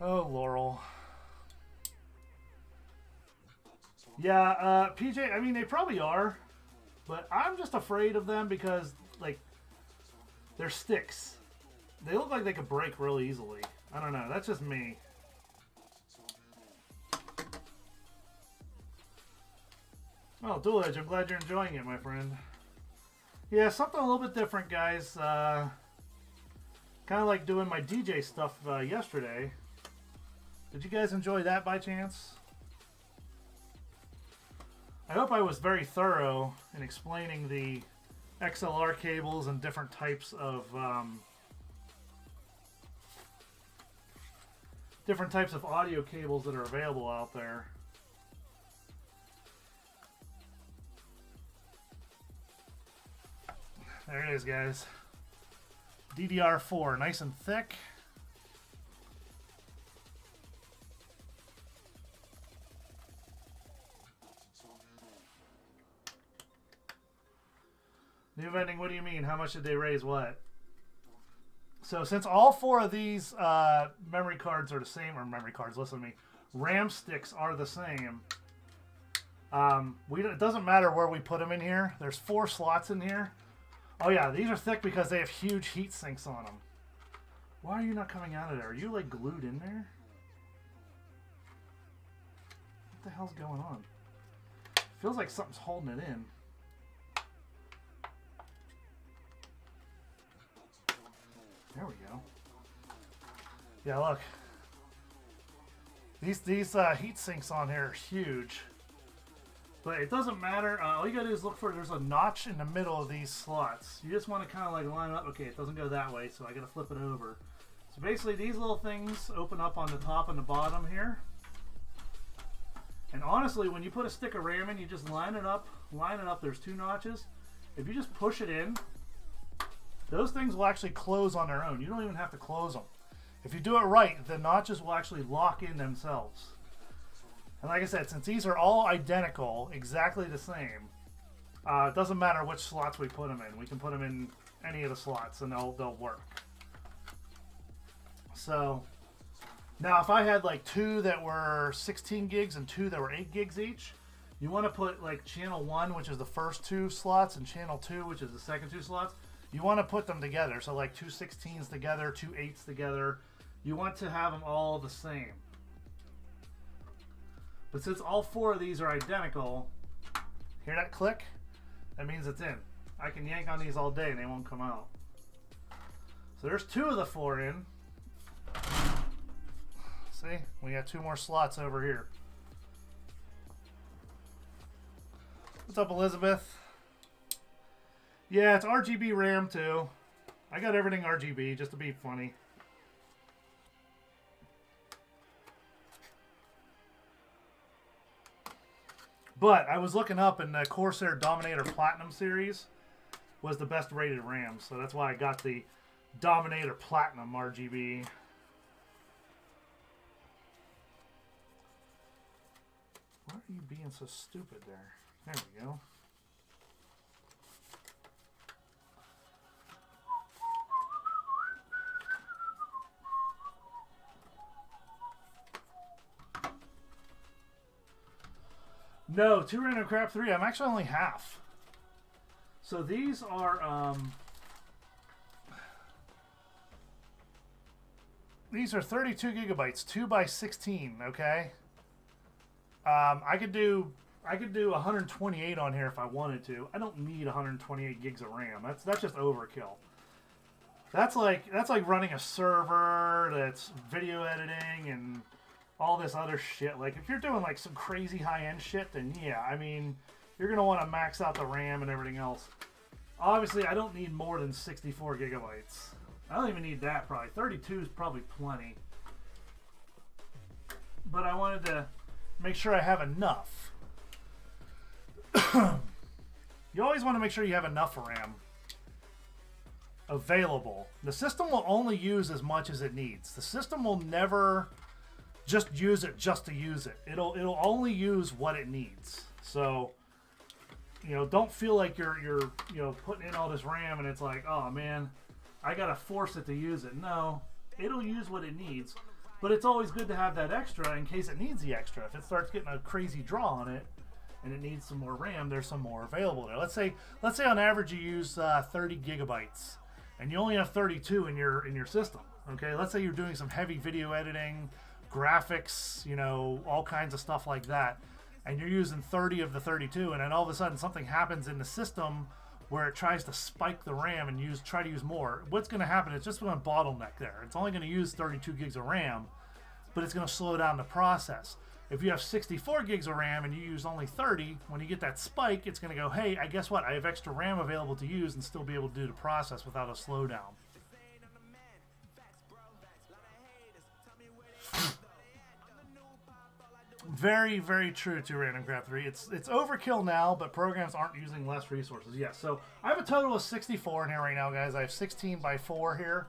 Laurel. Yeah, PJ, I mean, they probably are, but I'm just afraid of them because, like, they're sticks. They look like they could break really easily. I don't know, that's just me. Well, Dual Edge, I'm glad you're enjoying it, my friend. Yeah, something a little bit different, guys. Kind of like doing my DJ stuff yesterday. Did you guys enjoy that by chance? I hope I was very thorough in explaining the XLR cables and different types of audio cables that are available out there. There it is, guys. DDR4, nice and thick. New vending, what do you mean? How much did they raise what? So since all 4 of these memory cards are the same, or memory cards, listen to me, RAM sticks are the same. It doesn't matter where we put them in here. There's 4 slots in here. Oh yeah, these are thick because they have huge heat sinks on them. Why are you not coming out of there? Are you like glued in there? What the hell's going on? Feels like something's holding it in. There we go. Yeah, look. These heat sinks on here are huge. But it doesn't matter. All you gotta do is look for, there's a notch in the middle of these slots. You just want to kind of like line up. Okay, it doesn't go that way, so I gotta flip it over. So basically these little things open up on the top and the bottom here. And honestly, when you put a stick of RAM in, you just line it up. There's 2 notches. If you just push it in, those things will actually close on their own. You don't even have to close them. If you do it right, the notches will actually lock in themselves. And like I said, since these are all identical, exactly the same, it doesn't matter which slots we put them in. We can put them in any of the slots and they'll work. So now if I had like 2 that were 16 gigs and 2 that were 8 gigs each, you want to put like channel 1, which is the first 2 slots, and channel 2, which is the second 2 slots. You want to put them together. So like 2 16s together, 2 8s together. You want to have them all the same. But since all 4 of these are identical, hear that click? That means it's in. I can yank on these all day and they won't come out. So there's 2 of the 4 in. See? We got 2 more slots over here. What's up, Elizabeth? Yeah, it's RGB RAM too. I got everything RGB just to be funny. But I was looking up, and the Corsair Dominator Platinum series was the best rated RAM, so that's why I got the Dominator Platinum RGB. Why are you being so stupid there? There we go. No, 2 random crap 3. I'm actually only half. So these are 32 gigabytes, 2 by 16. Okay. I could do 128 on here if I wanted to. I don't need 128 gigs of RAM. That's just overkill. That's like running a server that's video editing and all this other shit. Like, if you're doing like some crazy high-end shit, then yeah, I mean, you're gonna want to max out the RAM and everything else. Obviously, I don't need more than 64 gigabytes. I don't even need that, probably. 32 is probably plenty. But I wanted to make sure I have enough. You always want to make sure you have enough RAM available. The system will only use as much as it needs. The system will never just use it just to use it. It'll only use what it needs. So, you know, don't feel like you're putting in all this RAM and it's like, oh man, I gotta force it to use it. No, it'll use what it needs. But it's always good to have that extra in case it needs the extra. If it starts getting a crazy draw on it and it needs some more RAM, there's some more available there. Let's say on average you use 30 gigabytes and you only have 32 in your system. Okay, let's say you're doing some heavy video editing, graphics, you know, all kinds of stuff like that, and you're using 30 of the 32, and then all of a sudden something happens in the system where it tries to spike the RAM and try to use more. What's going to happen? It's just going to bottleneck there. It's only going to use 32 gigs of RAM, but it's going to slow down the process. If you have 64 gigs of RAM and you use only 30, when you get that spike, it's going to go, hey, I guess what? I have extra RAM available to use and still be able to do the process without a slowdown. Very, very true to Random Craft 3. It's overkill now, but programs aren't using less resources. Yes, so I have a total of 64 in here right now, guys. I have 16 by 4 here,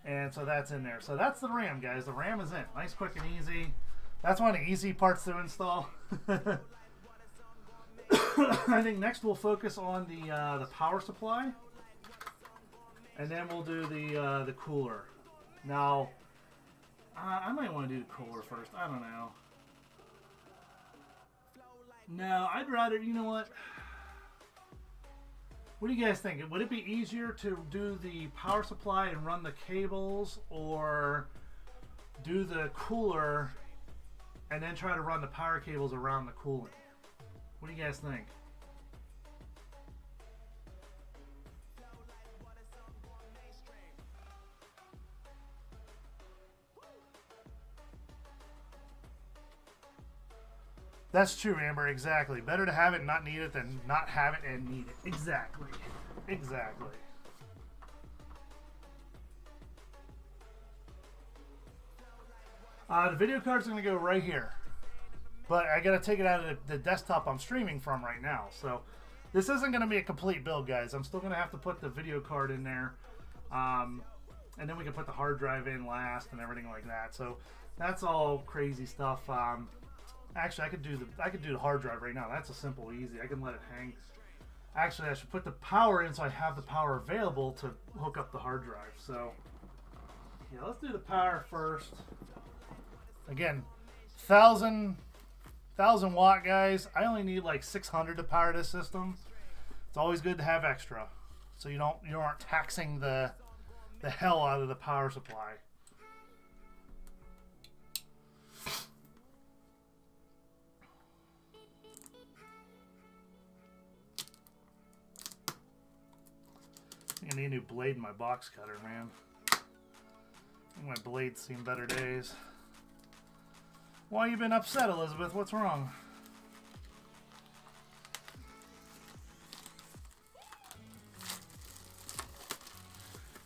and so that's in there. So that's the RAM, guys. The RAM is in. Nice, quick, and easy. That's one of the easy parts to install. I think next we'll focus on the power supply, and then we'll do the cooler. Now, I might want to do the cooler first. I don't know. No, I'd rather, you know what? What do you guys think? Would it be easier to do the power supply and run the cables, or do the cooler and then try to run the power cables around the cooling? What do you guys think? That's true, Amber. Exactly. Better to have it and not need it than not have it and need it. Exactly. Exactly. The video card's going to go right here. But I got to take it out of the desktop I'm streaming from right now. So this isn't going to be a complete build, guys. I'm still going to have to put the video card in there. And then we can put the hard drive in last and everything like that. So that's all crazy stuff. Actually, I could do the hard drive right now. That's a simple, easy. I can let it hang. Actually, I should put the power in so I have the power available to hook up the hard drive. So, yeah, let's do the power first. Again, 1,000 watt, guys. I only need like 600 to power this system. It's always good to have extra, so you aren't taxing the hell out of the power supply. I need a new blade in my box cutter, man. I think my blade's seen better days. Why you been upset, Elizabeth? What's wrong?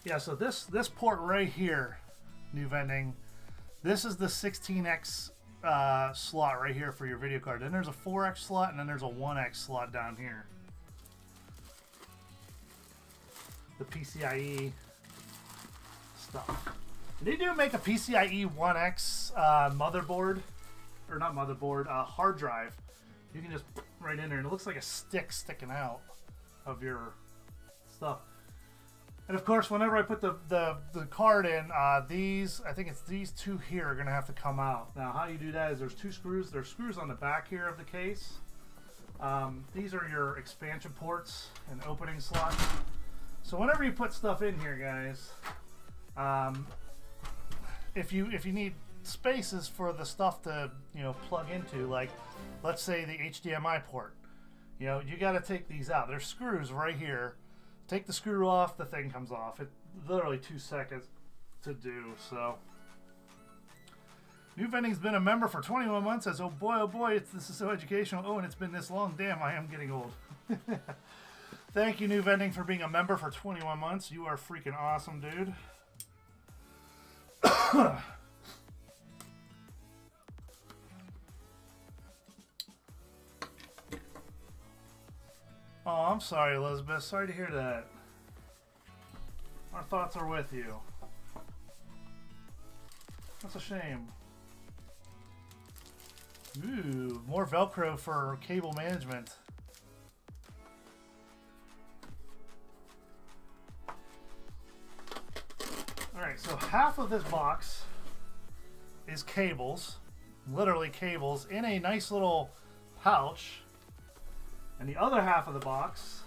Yeah, so this port right here, new vending, this is the 16x slot right here for your video card. Then there's a 4X slot, and then there's a 1X slot down here. The PCIe stuff. They do make a PCIe 1X motherboard, or not motherboard, hard drive. You can just put right in there, and it looks like a stick sticking out of your stuff. And of course, whenever I put the card in, these, I think it's these two here are gonna have to come out. Now, how you do that is there's two screws. There's screws on the back here of the case. These are your expansion ports and opening slots. So whenever you put stuff in here, guys, if you need spaces for the stuff to plug into, like let's say the HDMI port, you got to take these out. There's screws right here. Take the screw off, the thing comes off. It's literally 2 seconds to do. So, New Vending's been a member for 21 months. Says, oh boy, this is so educational. Oh, and it's been this long. Damn, I am getting old. Thank you, New Vending, for being a member for 21 months. You are freaking awesome, dude. Oh, I'm sorry, Elizabeth. Sorry to hear that. Our thoughts are with you. That's a shame. Ooh, more Velcro for cable management. Alright, so half of this box is cables. Literally cables in a nice little pouch. And the other half of the box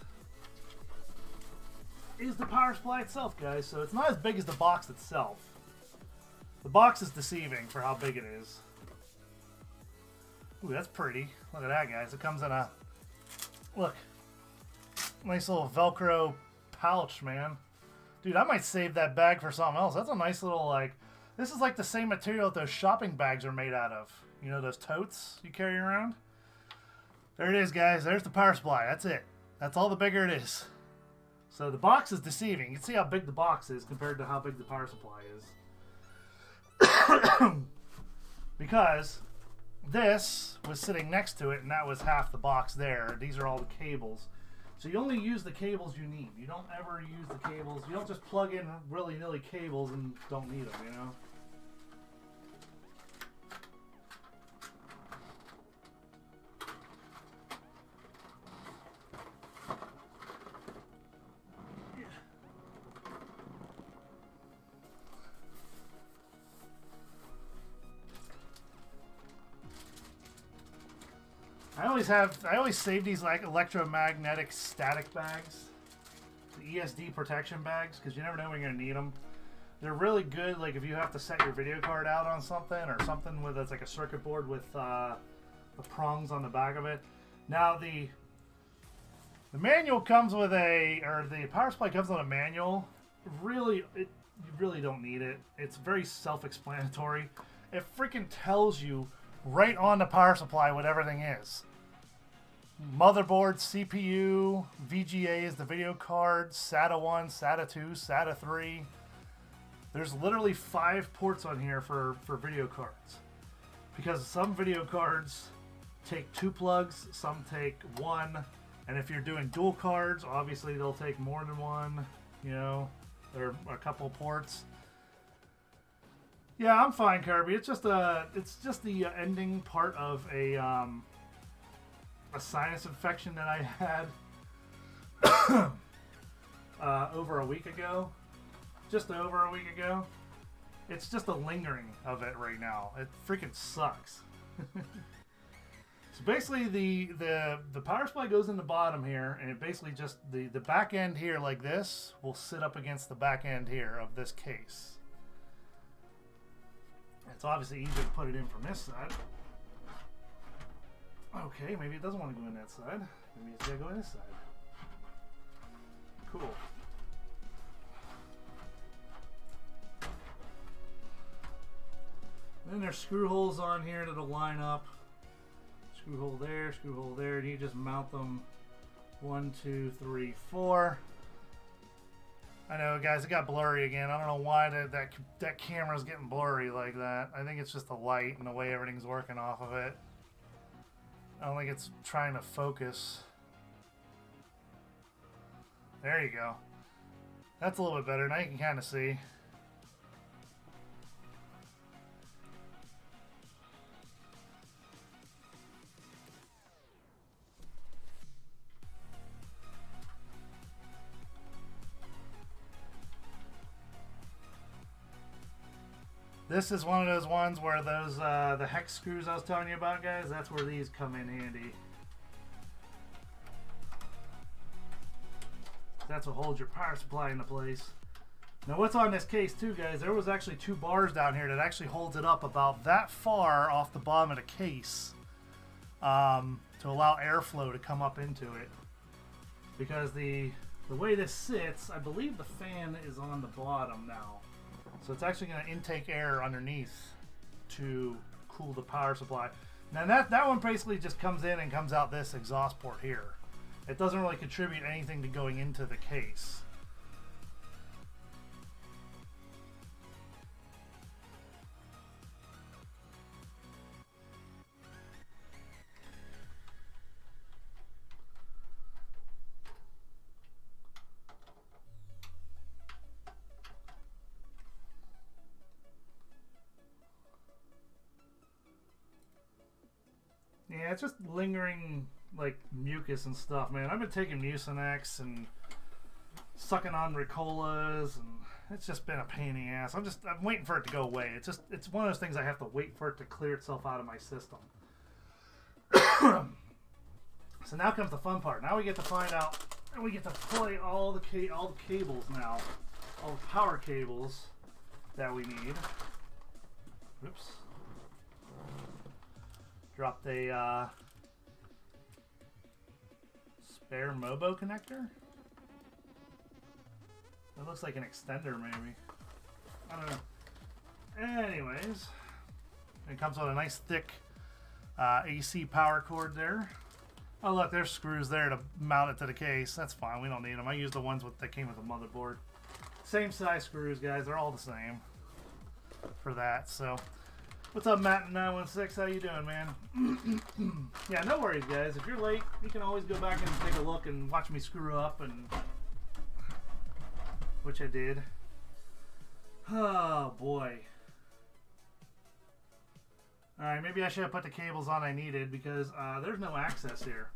is the power supply itself, guys. So it's not as big as the box itself. The box is deceiving for how big it is. Ooh, that's pretty. Look at that, guys. It comes in a, look, nice little Velcro pouch, man. Dude, I might save that bag for something else. That's a nice little, like, this is like the same material that those shopping bags are made out of. You know, those totes you carry around? There it is, guys. There's the power supply. That's it. That's all the bigger it is. So the box is deceiving. You can see how big the box is compared to how big the power supply is. Because this was sitting next to it, and that was half the box there. These are all the cables. So you only use the cables you need. You don't ever use the cables. You don't just plug in willy-nilly cables and don't need them, you know? I always save these like electromagnetic static bags, the ESD protection bags, because you never know when you're gonna need them. They're really good, like if you have to set your video card out on something or something with it's like a circuit board with the prongs on the back of it. Now the manual comes with the power supply comes with a manual. You really don't need it. It's very self-explanatory. It freaking tells you right on the power supply what everything is. Motherboard, CPU, VGA is the video card, SATA 1, SATA 2, SATA 3. There's literally 5 ports on here for video cards. Because some video cards take 2 plugs, some take 1. And if you're doing dual cards, obviously they'll take more than 1. You know, there are a couple ports. Yeah, I'm fine, Kirby. It's just the ending part of a sinus infection that I had over a week ago. Just over a week ago. It's just a lingering of it right now. It freaking sucks. So basically, the power supply goes in the bottom here, and it basically just the back end here like this will sit up against the back end here of this case. It's obviously easier to put it in from this side. Okay, maybe it doesn't want to go in that side. Maybe it's got to go in this side. Cool. Then there's screw holes on here that'll line up. Screw hole there, and you just mount them 1, 2, 3, 4. I know, guys, it got blurry again. I don't know why that camera's getting blurry like that. I think it's just the light and the way everything's working off of it. I don't think it's trying to focus. There you go. That's a little bit better. Now you can kind of see. This is one of those ones where those the hex screws I was telling you about, guys, that's where these come in handy. That's what holds your power supply into place. Now what's on this case too, guys, there was actually 2 bars down here that actually holds it up about that far off the bottom of the case to allow airflow to come up into it. Because the way this sits, I believe the fan is on the bottom now. So it's actually going to intake air underneath to cool the power supply. Now that one basically just comes in and comes out this exhaust port here. It doesn't really contribute anything to going into the case. Yeah, it's just lingering like mucus and stuff, man. I've been taking Mucinex and sucking on Ricolas, and it's just been a pain in the ass. I'm waiting for it to go away. It's one of those things I have to wait for it to clear itself out of my system. So now comes the fun part. Now we get to find out, and we get to play all the cables now, all the power cables that we need. Oops. Dropped a spare Mobo connector. That looks like an extender, maybe. I don't know. Anyways, it comes with a nice thick AC power cord there. Oh look, there's screws there to mount it to the case. That's fine, we don't need them. I use the ones that came with the motherboard. Same size screws, guys. They're all the same for that. So. What's up, Matt916? How you doing, man? Yeah, no worries, guys. If you're late, you can always go back and take a look and watch me screw up, and which I did. Oh, boy. Alright, maybe I should have put the cables on I needed because there's no access here.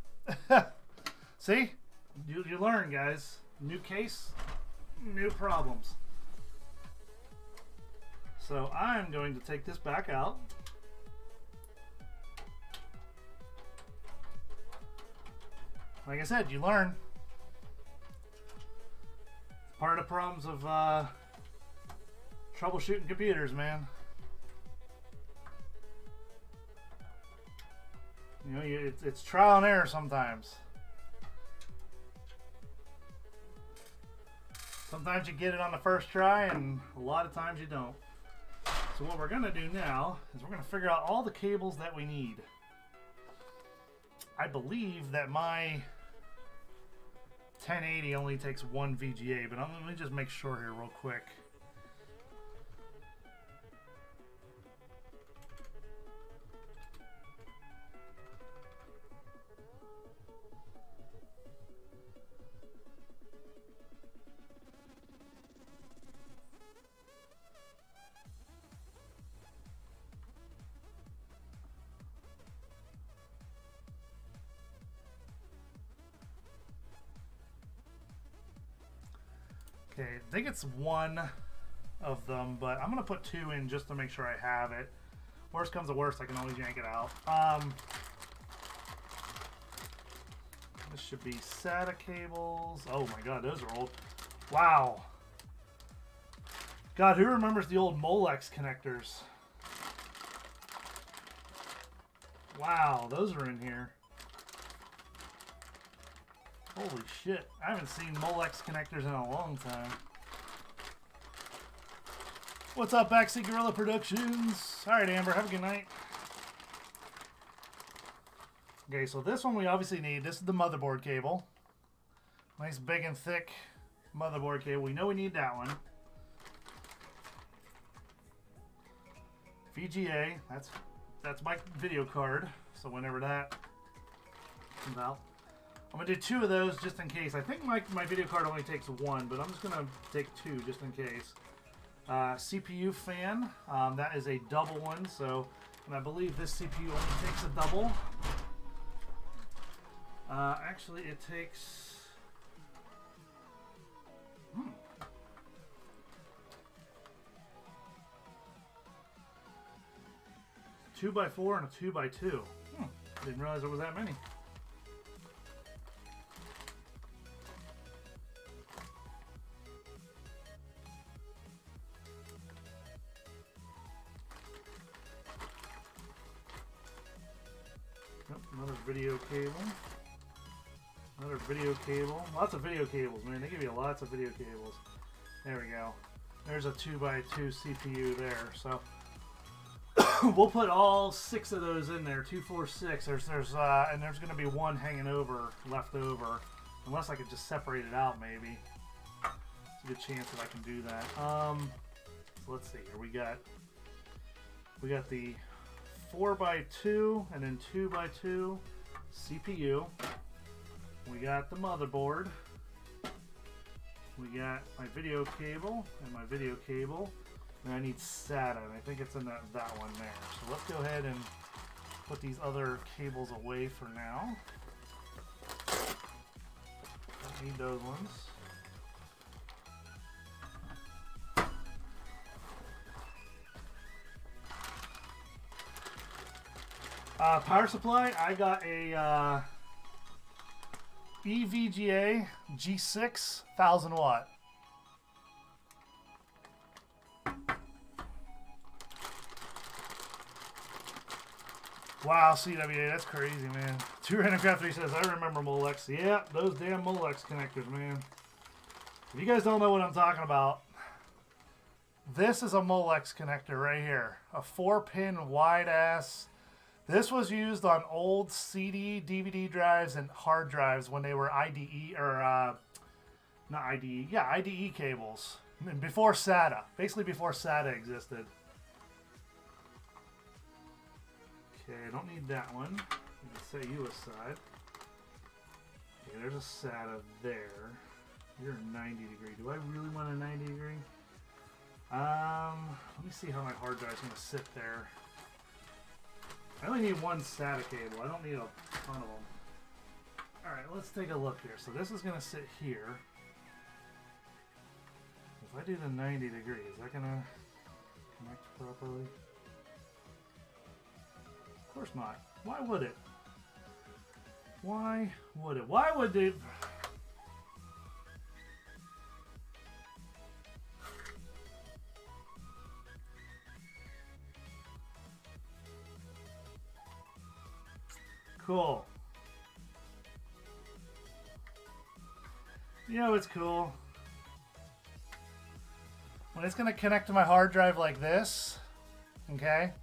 See? You learn, guys. New case, new problems. So I'm going to take this back out. Like I said, you learn. Part of the problems of troubleshooting computers, man. You know, it's trial and error sometimes. Sometimes you get it on the first try, and a lot of times you don't. So what we're going to do now is we're going to figure out all the cables that we need. I believe that my 1080 only takes 1 VGA, but let me just make sure here real quick. Okay, I think it's 1 of them, but I'm going to put 2 in just to make sure I have it. Worst comes to worst, I can always yank it out. This should be SATA cables. Oh my god, those are old. Wow. God, who remembers the old Molex connectors? Wow, those are in here. Holy shit, I haven't seen Molex connectors in a long time. What's up, Backseat Gorilla Productions? Alright, Amber, have a good night. Okay, so this one we obviously need. This is the motherboard cable. Nice big and thick motherboard cable. We know we need that one. VGA, that's my video card. So whenever that comes out, I'm gonna do 2 of those just in case. I think my video card only takes 1, but I'm just gonna take 2 just in case. CPU fan, that is a double one. So, and I believe this CPU only takes a double. Actually, it takes. 2x4 and a 2x2. Didn't realize there was that many. Yep, another video cable. Another video cable. Lots of video cables, man. They give you lots of video cables. There we go. There's a 2x2 CPU there. So we'll put all 6 of those in there. 2, 4, 6. And there's going to be 1 hanging over, left over, unless I could just separate it out. Maybe it's a good chance that I can do that. So let's see here. We got the 4x2 and then 2x2 CPU. We got the motherboard. We got my video cable and my video cable. And I need SATA, and I think it's in that one there. So let's go ahead and put these other cables away for now. Don't need those ones. Power supply, I got a EVGA G6 1000 watt. Wow, CWA, that's crazy, man. 2 Random Craft 3 says, I remember Molex. Yeah, those damn Molex connectors, man. If you guys don't know what I'm talking about, this is a Molex connector right here. A 4-pin wide ass. This was used on old CD, DVD drives, and hard drives when they were IDE, or not IDE, yeah, IDE cables. Before SATA. Basically before SATA existed. Okay, I don't need that one. I'm going to set you aside. Okay, there's a SATA there. You're 90 degree. Do I really want a 90 degree? Let me see how my hard drive's going to sit there. I only need 1 SATA cable. I don't need a ton of them. Alright, let's take a look here. So this is going to sit here. If I do the 90 degree, is that going to connect properly? Of course not. Why would it? Why would it? Why would they? Cool. You know what's cool? When it's going to connect to my hard drive like this, okay?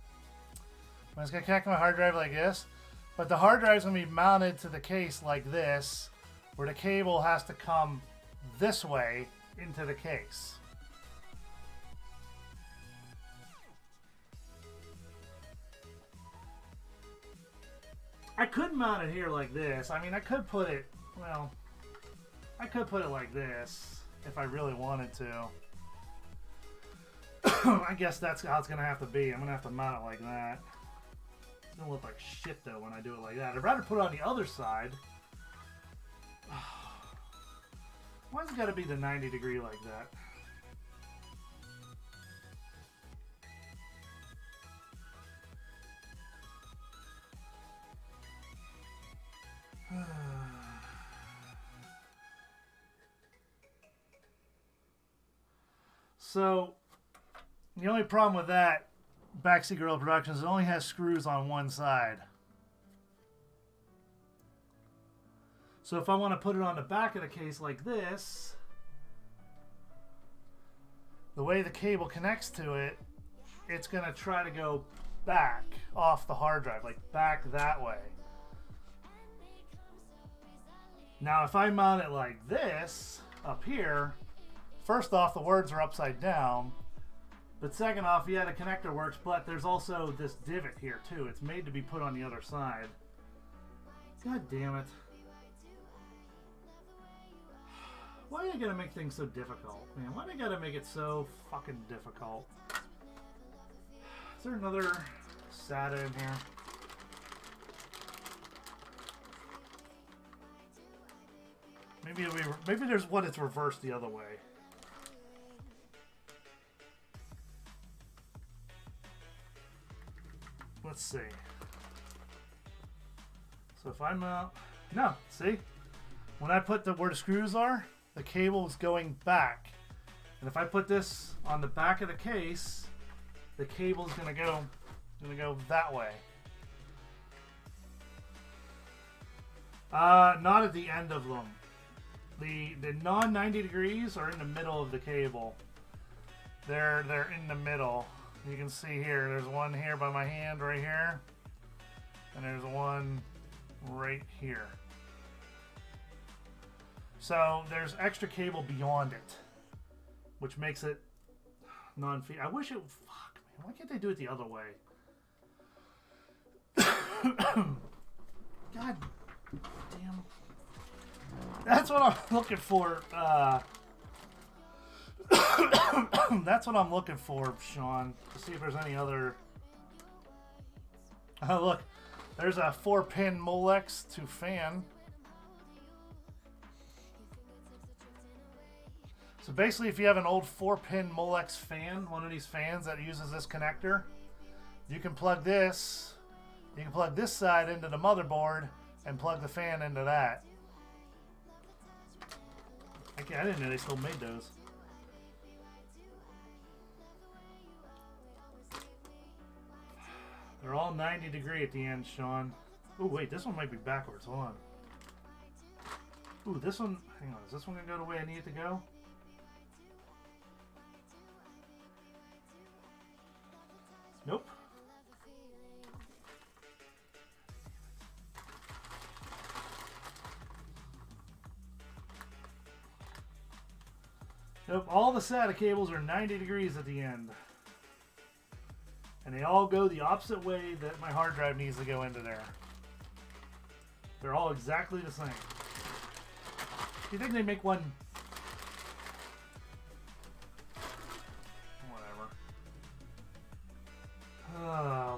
When it's going to connect to my hard drive like this, but the hard drive is going to be mounted to the case like this, where the cable has to come this way into the case. I could mount it here like this. I mean, I could put it, well, I could put it like this if I really wanted to. I guess that's how it's going to have to be. I'm going to have to mount it like that. It's going to look like shit, though, when I do it like that. I'd rather put it on the other side. Why's it got to be the 90 degree like that? So, the only problem with that Backseat Gorilla Productions, it only has screws on one side. So if I want to put it on the back of the case like this, the way the cable connects to it, it's going to try to go back off the hard drive, like back that way. Now if I mount it like this, up here, first off, the words are upside down. But second off, yeah, the connector works, but there's also this divot here too. It's made to be put on the other side. God damn it. Why are they gonna make things so difficult, man? Why they gotta make it so fucking difficult? Is there another SATA in here? Maybe there's one that's reversed the other way. Let's see. So if I'm no, see? When I put where the screws are, the cable is going back. And if I put this on the back of the case, the cable's gonna go that way. Not at the end of them. The non 90 degrees are in the middle of the cable. They're in the middle. You can see here, there's one here by my hand right here. And there's one right here. So there's extra cable beyond it, which makes it non-feed. I wish it, fuck man, why can't they do it the other way? God damn. That's what I'm looking for. That's what I'm looking for, Sean. To see if there's any other. Oh, look. There's a 4-pin Molex to fan. So basically, if you have an old 4-pin Molex fan, one of these fans that uses this connector, you can plug this. You can plug this side into the motherboard and plug the fan into that. Okay, I didn't know they still made those. They're all 90 degree at the end, Sean. Oh wait, this one might be backwards. Hold on. Ooh, this one. Hang on, is this one gonna go the way I need it to go? Nope. Nope, all the SATA cables are 90 degrees at the end. And they all go the opposite way that my hard drive needs to go into there. They're all exactly the same. Do you think they make one? Whatever.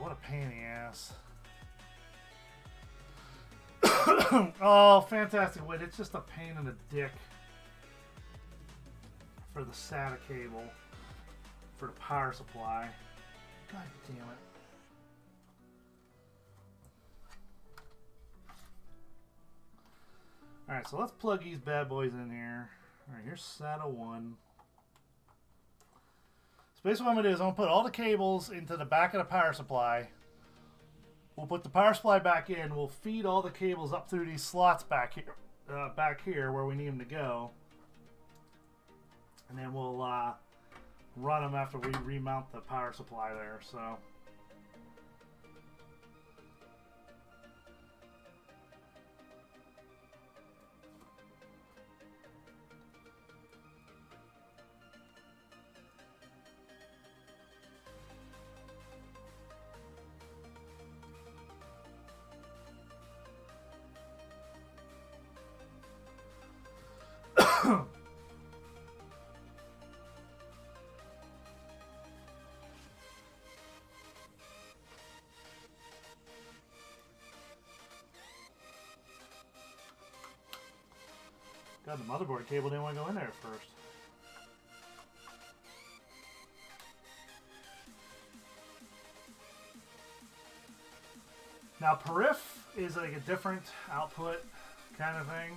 What a pain in the ass. Oh, fantastic wait, it's just a pain in the dick. For the SATA cable. For the power supply. God damn it. Alright, so let's plug these bad boys in here. Alright, here's SATA 1. So basically what I'm going to do is I'm going to put all the cables into the back of the power supply. We'll put the power supply back in. We'll feed all the cables up through these slots back here where we need them to go. And then we'll run them after we remount the power supply there. So God, the motherboard cable didn't want to go in there at first. Now, periph is like a different output kind of thing.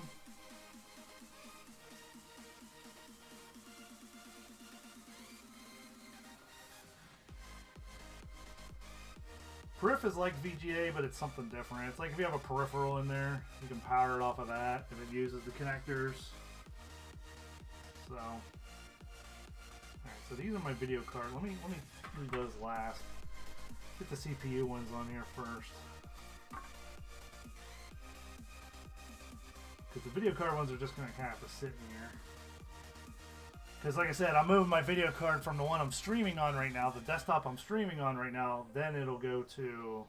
Periph is like VGA, but it's something different. It's like if you have a peripheral in there, you can power it off of that if it uses the connectors. So, alright, so these are my video cards. Let me do those last. Get the CPU ones on here first. Because the video card ones are just going to kind of have to sit in here. Because like I said, I'm moving my video card from the one I'm streaming on right now, the desktop I'm streaming on right now, then it'll go to...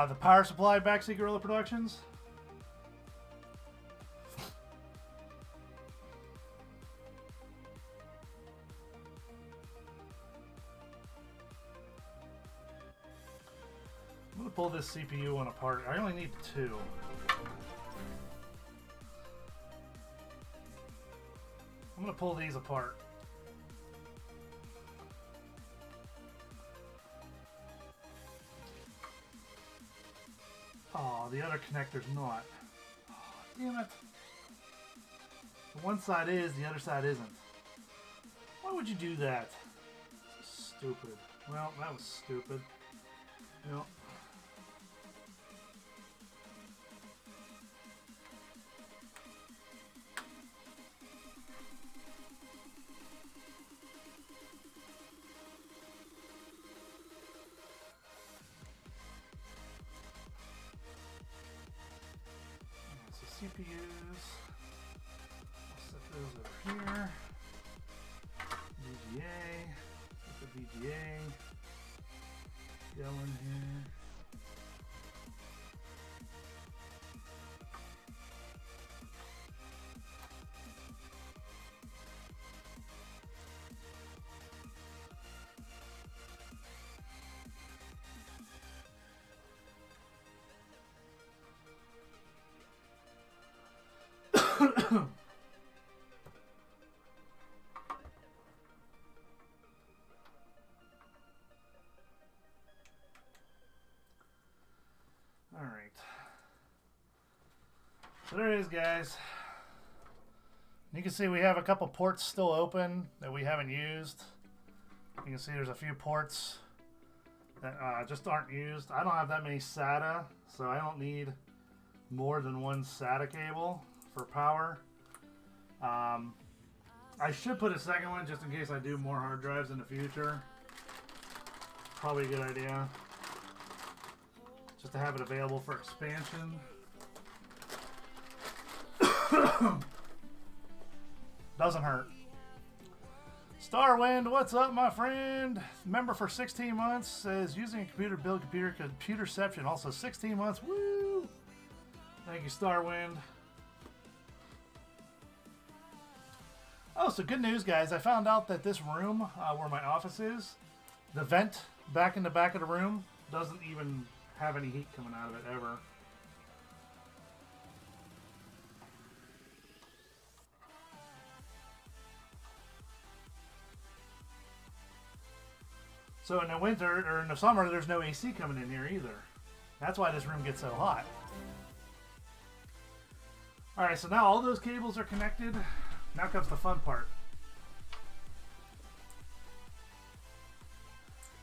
the power supply Backseat Gorilla Productions. I'm going to pull this CPU one apart. I only need 2. I'm going to pull these apart. Oh, the other connector's not. Oh, damn it. The one side is, the other side isn't. Why would you do that? Stupid. Well, that was stupid. Yep. CPUs, I'll set those over here. VGA, put the VGA, go in here. Alright. So there it is, guys. You can see we have a couple ports still open that we haven't used. You can see there's a few ports that just aren't used. I don't have that many SATA, so I don't need more than one SATA cable for power. I should put a second one just in case I do more hard drives in the future. Probably a good idea. Just to have it available for expansion. Doesn't hurt. Starwind, what's up, my friend? Member for 16 months, says using a computer build computerception. Also 16 months. Woo! Thank you, Starwind. Oh, so good news, guys. I found out that this room where my office is, the vent back in the back of the room doesn't even have any heat coming out of it ever. So in the winter or in the summer, there's no AC coming in here either. That's why this room gets so hot. All right, so now all those cables are connected. Now comes the fun part.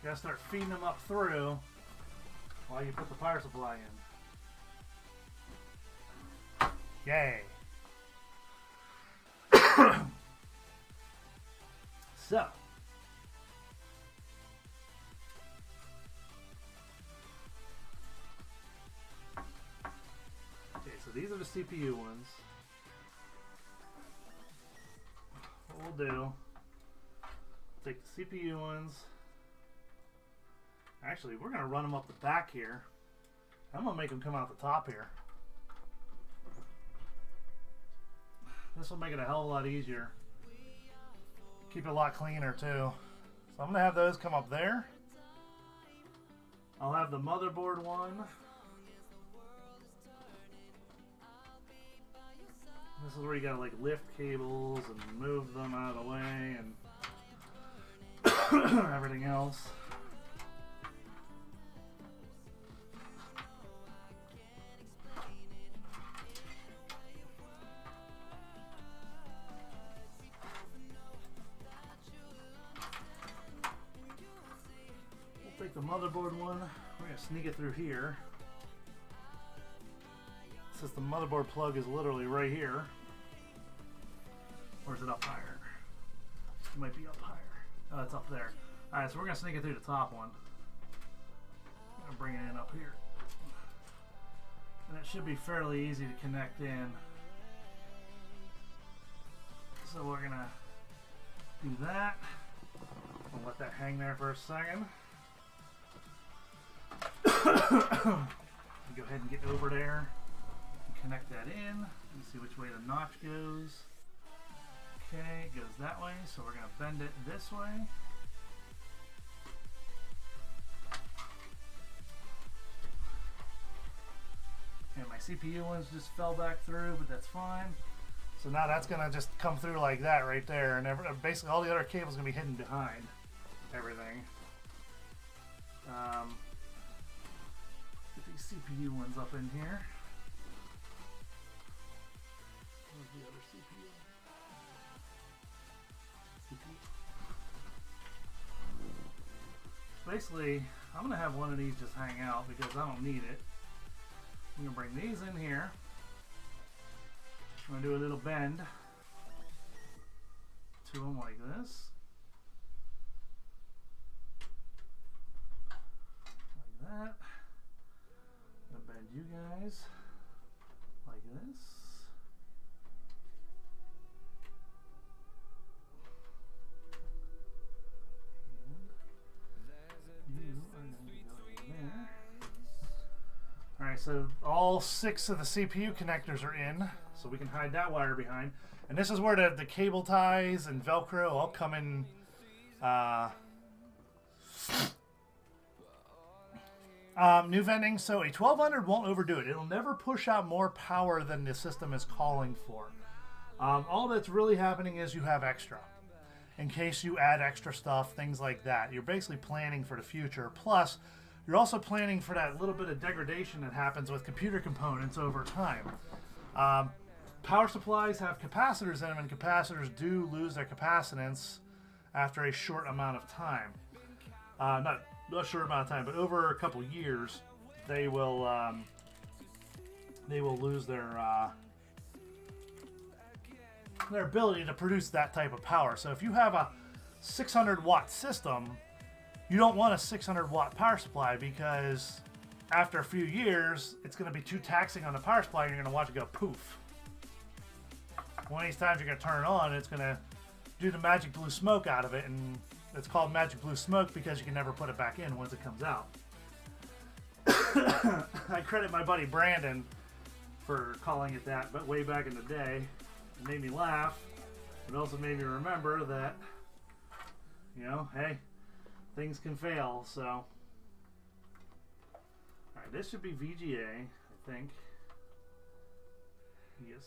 You gotta start feeding them up through while you put the power supply in. Yay. So. Okay, so these are the CPU ones. What we'll do, take the CPU ones. Actually, we're going to run them up the back here. I'm going to make them come out the top here. This will make it a hell of a lot easier. Keep it a lot cleaner too. So I'm going to have those come up there. I'll have the motherboard one. This is where you got to like lift cables and move them out of the way and everything else. motherboard one, we're going to sneak it through here. Since the motherboard plug is literally right here. Or is it up higher? It might be up higher. Oh, it's up there. Alright, so we're going to sneak it through the top one. I'm going to bring it in up here. And it should be fairly easy to connect in. So we're going to do that. I'll let that hang there for a second. Go ahead and get over there and connect that in. Let's see which way the notch goes. Okay, it goes that way, so we're going to bend it this way. And my CPU ones just fell back through, but that's fine. So now that's going to just come through like that right there, and basically all the other cables are going to be hidden behind everything. Get these CPU ones up in here. Where's the other CPU? Basically, I'm going to have one of these just hang out because I don't need it. I'm going to bring these in here. I'm going to do a little bend to them like this. Like that. I'm going to bend you guys like this. Alright, so all 6 of the CPU connectors are in, so we can hide that wire behind. And this is where the cable ties and Velcro all come in. New vending, so a 1200 won't overdo it. It'll never push out more power than the system is calling for. All that's really happening is you have extra. In case you add extra stuff, things like that. You're basically planning for the future. Plus, you're also planning for that little bit of degradation that happens with computer components over time. Power supplies have capacitors in them, and capacitors do lose their capacitance after a short amount of time. Not a short amount of time, but over a couple years, they will lose their ability to produce that type of power. So if you have a 600 watt system, you don't want a 600 watt power supply because after a few years, it's going to be too taxing on the power supply and you're going to watch it go poof. One of these times you're going to turn it on and it's going to do the magic blue smoke out of it, and it's called magic blue smoke because you can never put it back in once it comes out. I credit my buddy Brandon for calling it that, but way back in the day. It made me laugh. It also made me remember that, you know, hey, things can fail, so. Alright, this should be VGA, I think. Yes.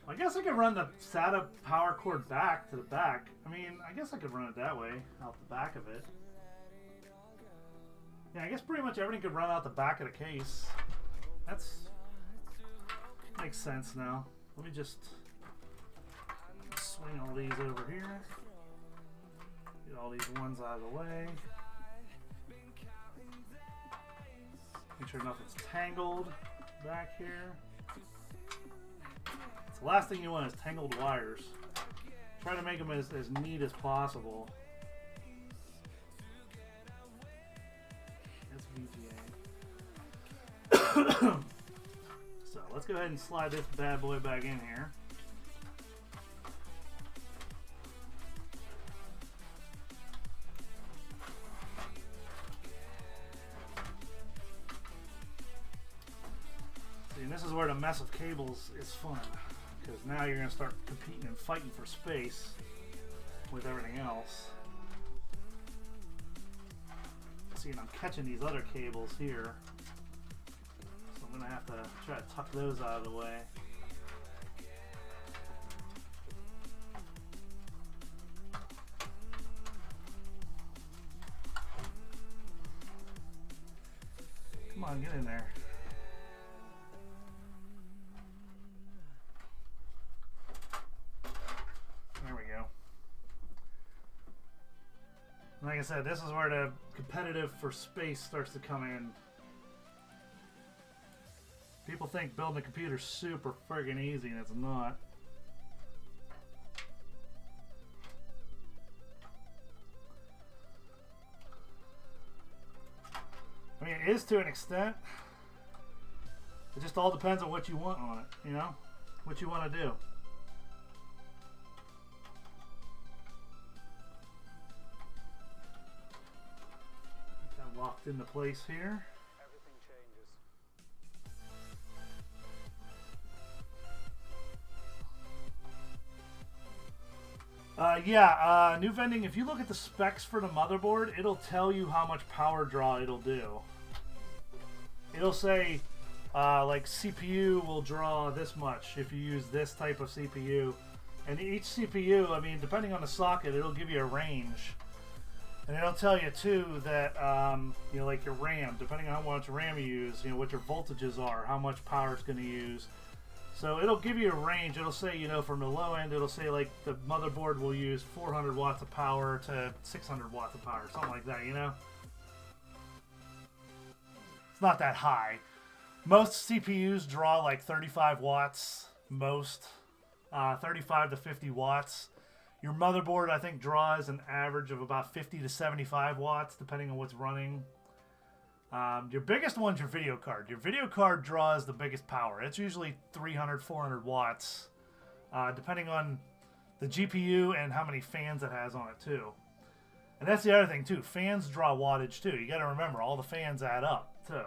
Well, I guess I could run the SATA power cord back to the back. I mean, I guess I could run it that way, out the back of it. Yeah, I guess pretty much everything could run out the back of the case. That's makes sense now. Let me just swing all these over here. Get all these ones out of the way. Make sure nothing's tangled back here. The last thing you want is tangled wires. Try to make them as neat as possible. That's VGA. So let's go ahead and slide this bad boy back in here. See, and this is where the mess of cables is fun, because now you're going to start competing and fighting for space with everything else. See, and I'm catching these other cables here. I'm going to have to try to tuck those out of the way. Come on, get in there. There we go. Like I said, this is where the competitive for space starts to come in. People think building a computer is super friggin' easy, and it's not. I mean, it is to an extent. It just all depends on what you want on it, you know? What you want to do. Got locked into place here. Everything changes. New vending, if you look at the specs for the motherboard, it'll tell you how much power draw it'll do. It'll say, like CPU will draw this much if you use this type of CPU. And each CPU, I mean, depending on the socket, it'll give you a range. And it'll tell you too that, you know, like your RAM, depending on how much RAM you use, you know, what your voltages are, how much power it's going to use. So it'll give you a range. It'll say, you know, from the low end, it'll say like the motherboard will use 400 watts of power to 600 watts of power, something like that, you know? It's not that high. Most CPUs draw like 35 watts, most. 35 to 50 watts. Your motherboard, I think, draws an average of about 50 to 75 watts, depending on what's running. Your biggest one's your video card. Your video card draws the biggest power. It's usually 300, 400 watts, depending on the GPU and how many fans it has on it, too. And that's the other thing, too. Fans draw wattage, too. You got to remember, all the fans add up, too.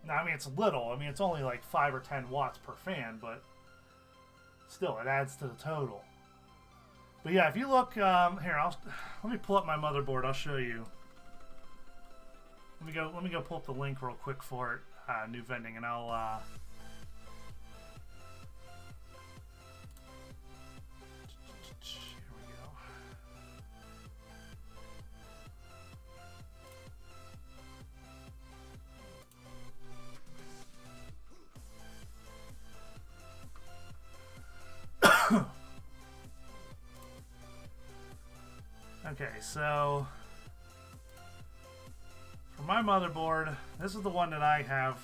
Now, I mean, it's little. I mean, it's only like 5 or 10 watts per fan, but still, it adds to the total. But yeah, if you look, here, let me pull up my motherboard. I'll show you. Let me go pull up the link real quick for it, new vending, and I'll here we go. Okay, so for my motherboard, this is the one that I have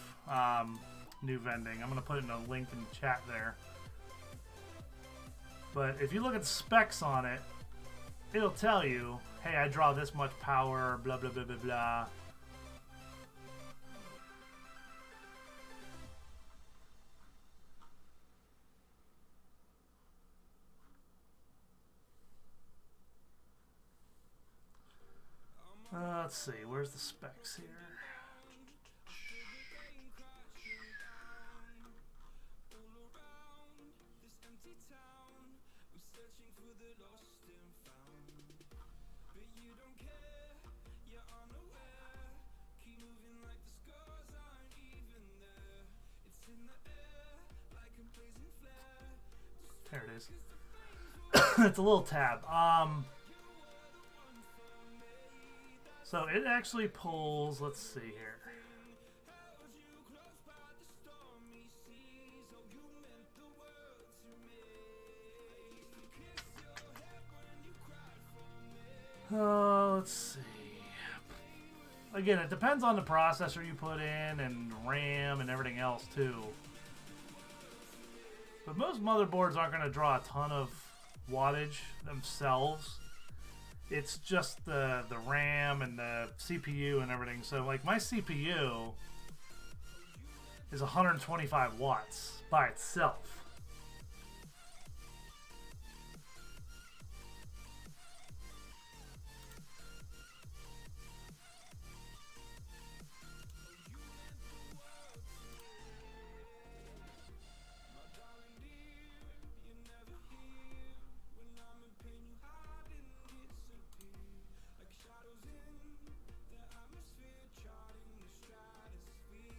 new vending. I'm going to put it in a link in the chat there. But if you look at the specs on it, it'll tell you, hey, I draw this much power, blah, blah, blah, blah, blah. Let's see, where's the specs here? There it is. It's a little tab. So it actually pulls, let's see here. Let's see. Again, it depends on the processor you put in and RAM and everything else too. But most motherboards aren't going to draw a ton of wattage themselves. It's just the RAM and the CPU and everything. So like my CPU is 125 watts by itself.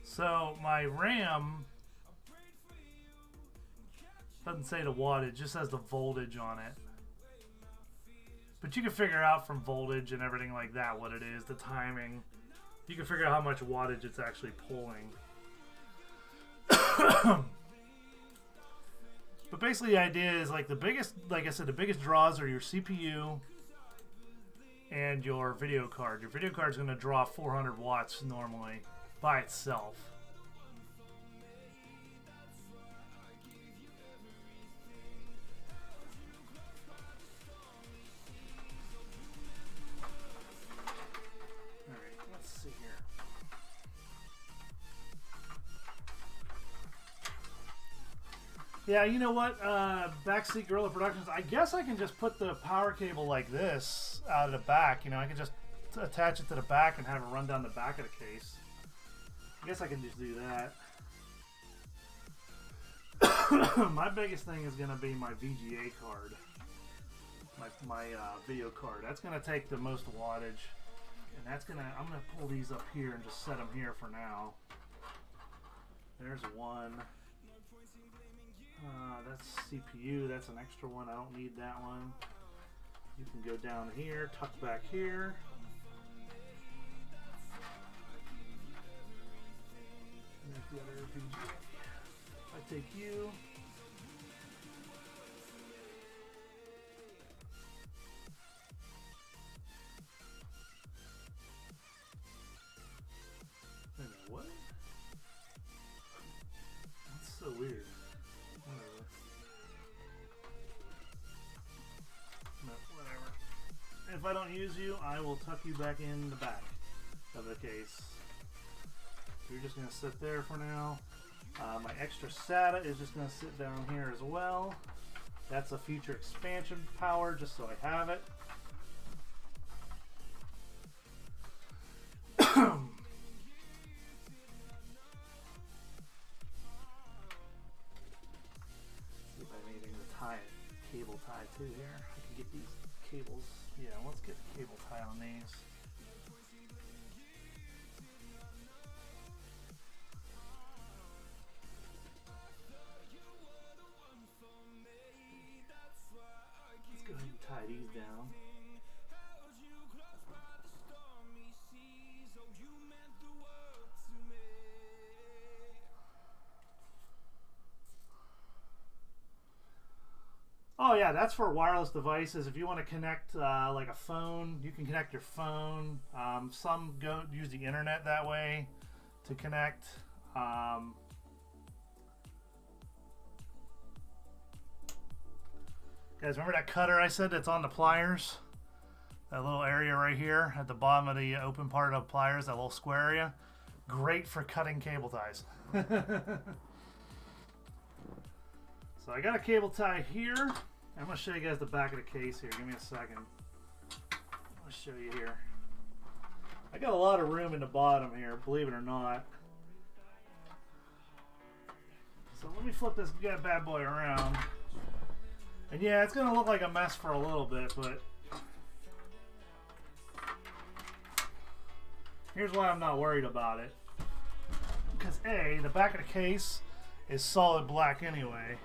So my RAM doesn't say the wattage, it just says the voltage on it. But you can figure out from voltage and everything like that what it is, the timing. You can figure out how much wattage it's actually pulling. But basically the idea is like the biggest, like I said, the biggest draws are your CPU, and your video card. Your video card is going to draw 400 watts normally by itself. Alright, let's see here. Yeah, you know what? Backseat Gorilla Productions, I guess I can just put the power cable like this out of the back. You know, I can just attach it to the back and have it run down the back of the case. I guess I can just do that. My biggest thing is going to be my VGA card. My video card. That's going to take the most wattage. And that's going to, I'm going to pull these up here and just set them here for now. There's one. That's CPU. That's an extra one. I don't need that one. You can go down here, tuck back here. And there's the other VGA. I take you. Wait a minute, what? That's so weird. If I don't use you, I will tuck you back in the back of the case. You're just going to sit there for now. My extra SATA is just going to sit down here as well. That's a future expansion power, just so I have it. See if I have anything to tie it, cable tie to here. I can get these cables. Yeah, let's get the cable tie on these. Let's go ahead and tie these down. Oh yeah, that's for wireless devices. If you want to connect like a phone, you can connect your phone. Some use the internet that way to connect. Guys, remember that cutter I said that's on the pliers? That little area right here at the bottom of the open part of the pliers, that little square area. Great for cutting cable ties. So I got a cable tie here. I'm going to show you guys the back of the case here. Give me a second. I'll show you here. I got a lot of room in the bottom here, believe it or not. So let me flip this bad boy around. And yeah, it's going to look like a mess for a little bit, but here's why I'm not worried about it. Because A, the back of the case is solid black anyway.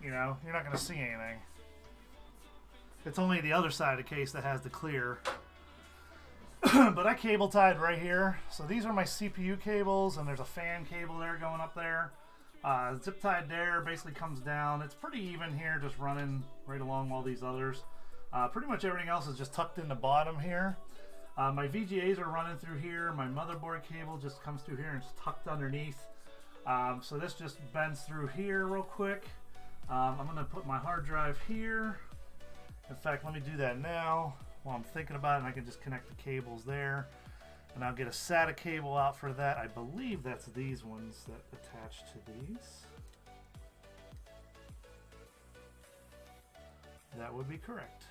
You know, you're not going to see anything. It's only the other side of the case that has the clear. But I cable tied right here. So these are my CPU cables, and there's a fan cable there going up there. Zip tied there, basically comes down. It's pretty even here, just running right along all these others. Pretty much everything else is just tucked in the bottom here. My VGAs are running through here. My motherboard cable just comes through here and it's tucked underneath. So this just bends through here real quick. I'm going to put my hard drive here. In fact, let me do that now while I'm thinking about it, and I can just connect the cables there. And I'll get a SATA cable out for that. I believe that's these ones that attach to these. That would be correct.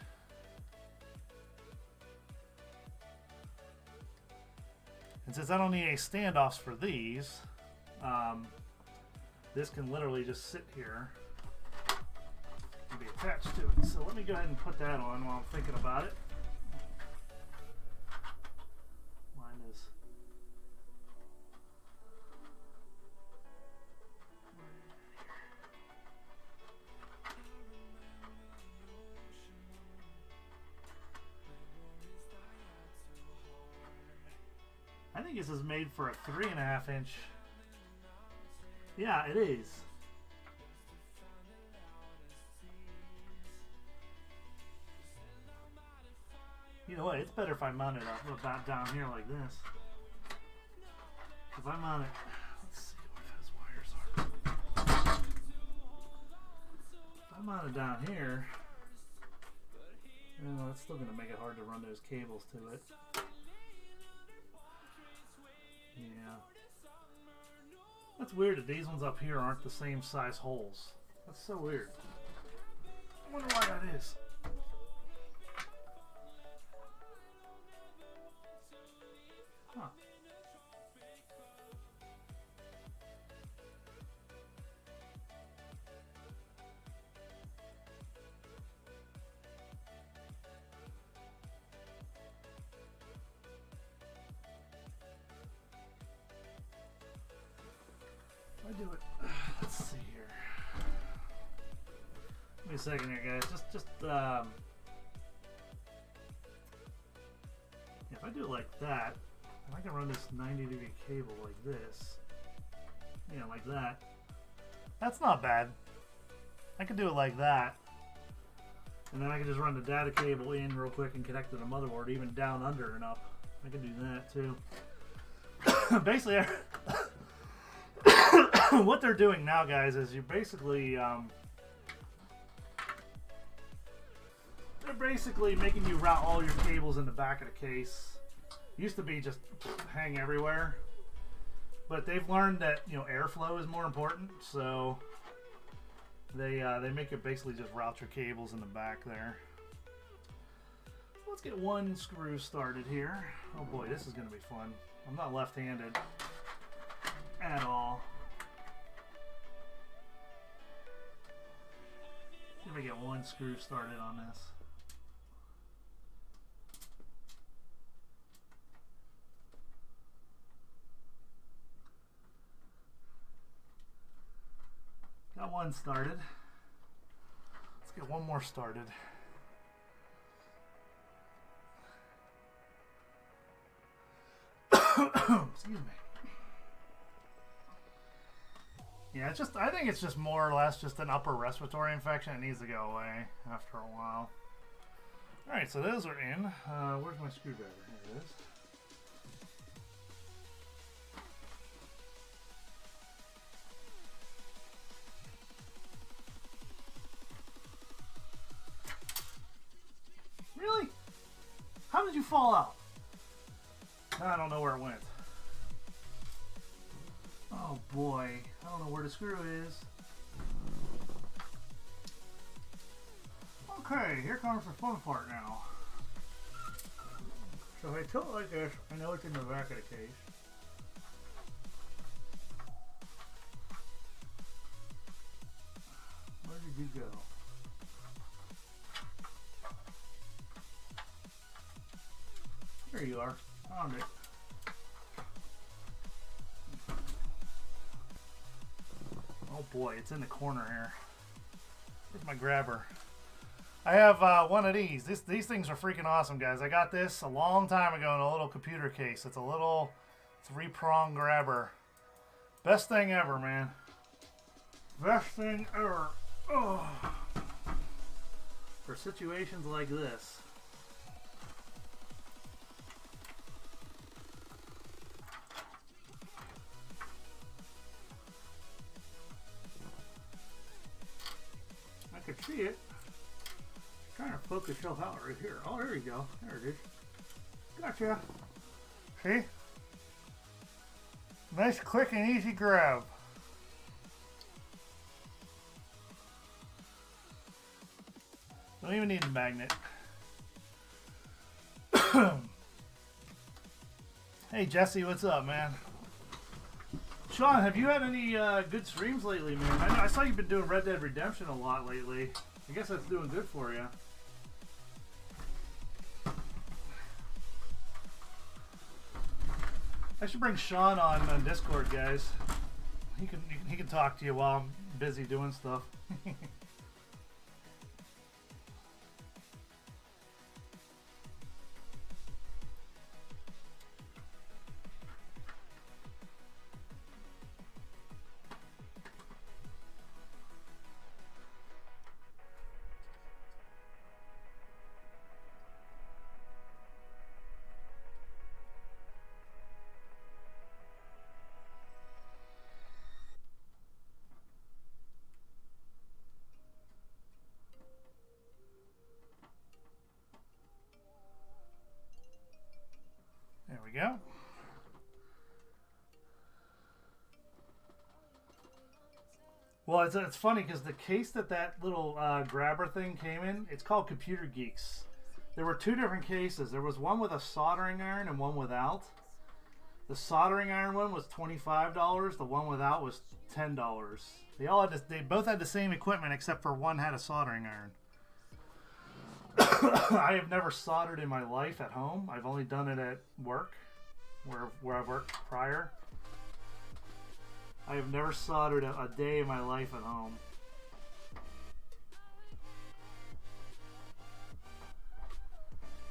And since I don't need any standoffs for these, this can literally just sit here and be attached to it. So let me go ahead and put that on while I'm thinking about it. Mine is. I think this is made for a 3.5 inch. Yeah, it is. You know what? It's better if I mount it up about down here like this. If I mount it, let's see what his wires are. If I mount it down here, you know, it's still going to make it hard to run those cables to it. Yeah. That's weird that these ones up here aren't the same size holes. That's so weird. I wonder why that is. Huh. I do it. Let's see here. Give me a second here, guys. If I do it like that, I can run this 90-degree cable like this. Yeah, like that. That's not bad. I could do it like that. And then I can just run the data cable in real quick and connect to the motherboard, even down, under, and up. I can do that too. Basically, what they're doing now, guys, is you're basically they're basically making you route all your cables in the back of the case. Used to be just hang everywhere, but they've learned that, you know, airflow is more important, so they make it basically just route your cables in the back there. Let's get one screw started here. Oh boy, this is going to be fun. I'm not left-handed at all. Let me get one screw started on this. Got one started. Let's get one more started. Excuse me. Yeah, it's just, I think it's just more or less just an upper respiratory infection. It needs to go away after a while. Alright, so those are in. Where's my screwdriver? Here it is. Really? How did you fall out? I don't know where it went. Oh boy, I don't know where the screw is. Okay, here comes the fun part now. So if I tilt it like this, I know it's in the back of the case. Where did you go? There you are. Found it. Oh boy, it's in the corner here. Where's my grabber? I have one of these. These things are freaking awesome, guys. I got this a long time ago in a little computer case. It's a little 3-prong grabber. Best thing ever, man. Best thing ever. Oh. For situations like this. I could see it. Trying to focus yourself out right here. Oh, there you go. There it is. Gotcha. See? Nice, quick, and easy grab. Don't even need a magnet. Hey, Jesse, what's up, man? Sean, have you had any good streams lately, man? I saw you've been doing Red Dead Redemption a lot lately. I guess that's doing good for you. I should bring Sean on Discord, guys. He can talk to you while I'm busy doing stuff. Well, it's funny because the case that little grabber thing came in, it's called Computer Geeks. There were two different cases. There was one with a soldering iron and one without. The soldering iron one was $25. The one without was $10. They both had the same equipment except for one had a soldering iron. I have never soldered in my life at home. I've only done it at work, where I've worked prior. I have never soldered a day in my life at home.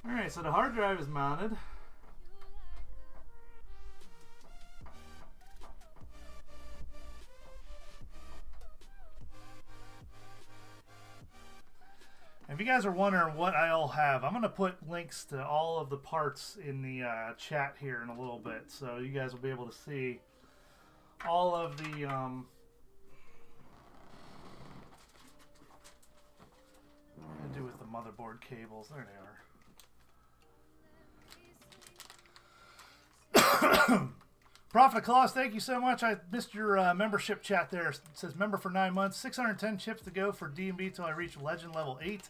Alright, so the hard drive is mounted. If you guys are wondering what I'll have, I'm going to put links to all of the parts in the chat here in a little bit, so you guys will be able to see all of the what am I going to do with the motherboard cables? There they are. Profit of Claus, thank you so much. I missed your membership chat there. It says member for 9 months, 610 chips to go for D&B till I reach Legend level 8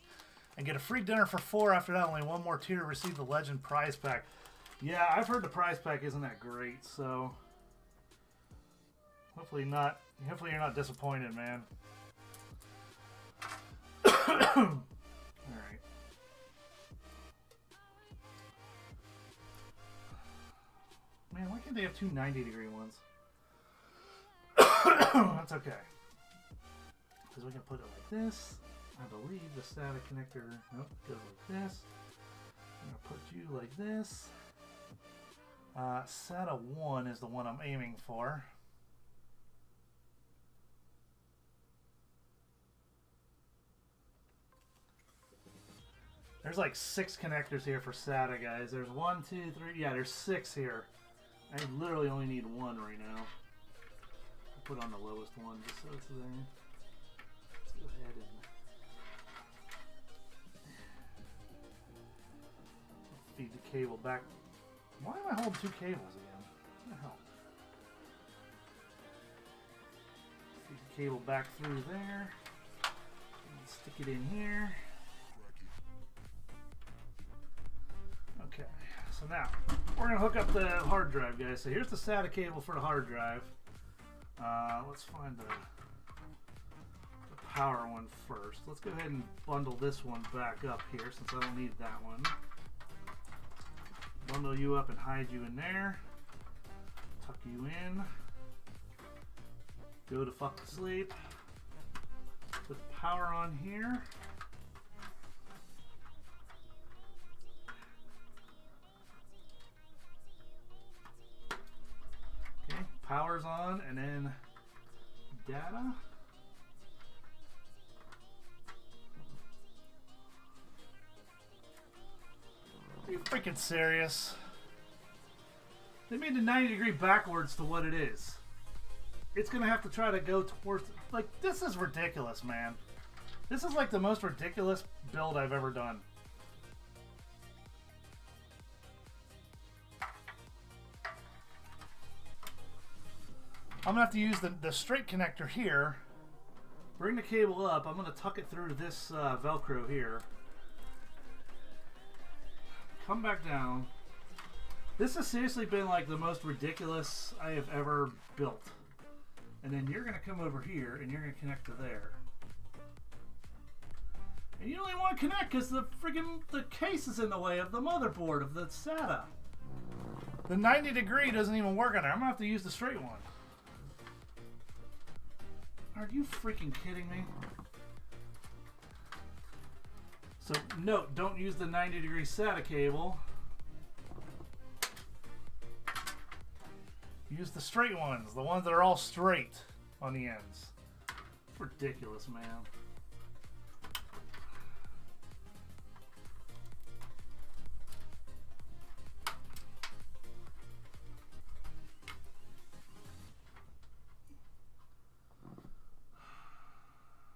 and get a free dinner for 4. After that, only one more tier to receive the Legend prize pack. Yeah, I've heard the prize pack isn't that great, so hopefully you're not disappointed, man. Alright. Man, why can't they have two 90-degree ones? That's okay. Because we can put it like this. I believe the SATA connector goes like this. I'm going to put you like this. SATA 1 is the one I'm aiming for. There's like 6 connectors here for SATA, guys. There's 1, 2, 3. Yeah, there's 6 here. I literally only need 1 right now. I'll put on the lowest one just so it's there. Let's go ahead and feed the cable back. Why am I holding 2 cables again? What the hell? Feed the cable back through there. And stick it in here. Okay, so now we're going to hook up the hard drive, guys. So here's the SATA cable for the hard drive. Let's find the power one first. Let's go ahead and bundle this one back up here since I don't need that one. Bundle you up and hide you in there. Tuck you in. Go to fuck to sleep. Put the power on here. Okay, power's on, and then data. Are you freaking serious? They made the 90-degree backwards to what it is. It's gonna have to try to go towards, like, this is ridiculous, man. This is like the most ridiculous build I've ever done. I'm gonna have to use the straight connector here. Bring the cable up. I'm gonna tuck it through this Velcro here. Come back down. This has seriously been like the most ridiculous I have ever built. And then you're gonna come over here and you're gonna connect to there. And you don't even want to connect because the case is in the way of the motherboard of the SATA. The 90-degree doesn't even work on there. I'm gonna have to use the straight one. Are you freaking kidding me? So note, don't use the 90-degree SATA cable. Use the straight ones, the ones that are all straight on the ends. It's ridiculous, man.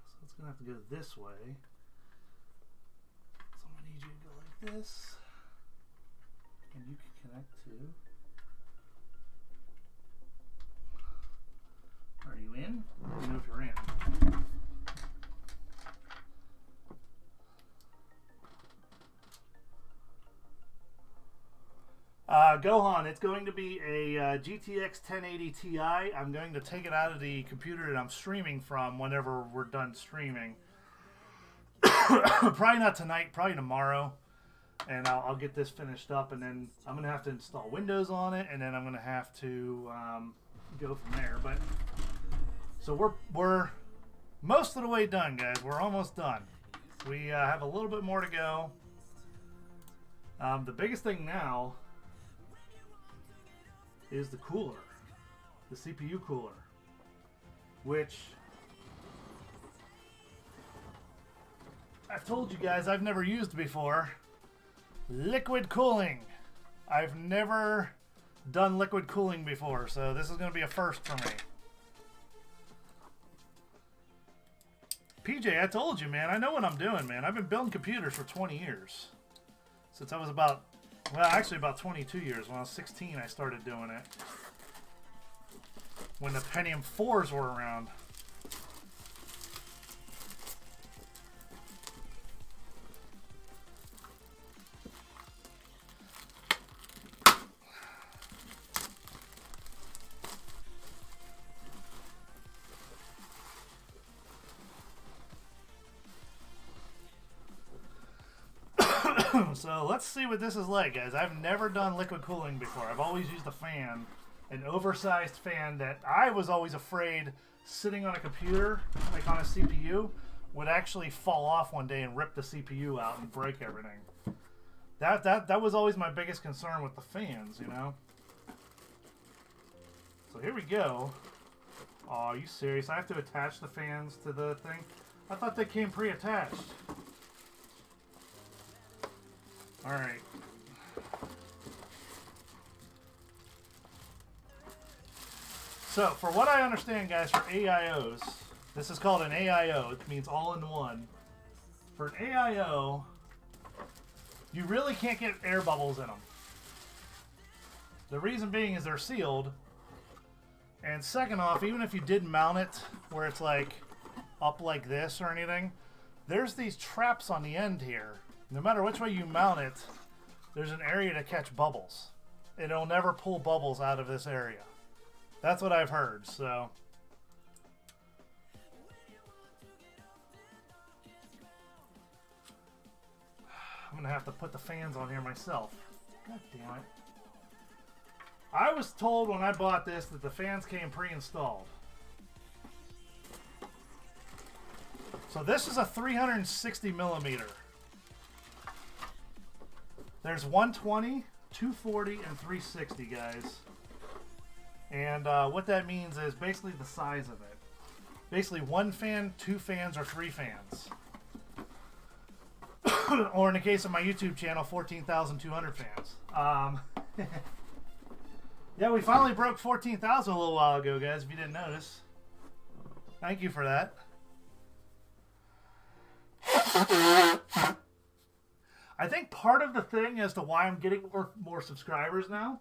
So it's gonna have to go this way. So I'm gonna need you to go like this, and you can connect to. Are you in? I don't know if you're in. Gohan, it's going to be a GTX 1080 Ti. I'm going to take it out of the computer that I'm streaming from whenever we're done streaming. Probably not tonight, probably tomorrow. And I'll get this finished up, and then I'm going to have to install Windows on it, and then I'm going to have to go from there. But so we're most of the way done, guys. We're almost done. We have a little bit more to go. The biggest thing now is the cooler, the CPU cooler, which I've told you guys I've never used before. Liquid cooling. I've never done liquid cooling before, so this is going to be a first for me. PJ, I told you, man, I know what I'm doing, man. I've been building computers for 20 years. Since I was about 22 years. When I was 16, I started doing it. When the Pentium 4s were around. So let's see what this is like, guys. I've never done liquid cooling before. I've always used a fan, an oversized fan that I was always afraid sitting on a computer, like on a CPU, would actually fall off one day and rip the CPU out and break everything. That was always my biggest concern with the fans, you know? So here we go. Oh, are you serious? I have to attach the fans to the thing? I thought they came pre-attached. Alright. So, for what I understand, guys, for AIOs, this is called an AIO. It means all-in-one. For an AIO, you really can't get air bubbles in them. The reason being is they're sealed. And second off, even if you did mount it where it's like up like this or anything, there's these traps on the end here. No matter which way you mount it, there's an area to catch bubbles. It'll never pull bubbles out of this area. That's what I've heard, so. I'm gonna have to put the fans on here myself. God damn it. I was told when I bought this that the fans came pre-installed. So this is a 360 millimeter. There's 120, 240, and 360, guys. And what that means is basically the size of it. Basically one fan, two fans, or three fans. Or in the case of my YouTube channel, 14,200 fans. Yeah, we finally broke 14,000 a little while ago, guys, if you didn't notice. Thank you for that. I think part of the thing as to why I'm getting more subscribers now,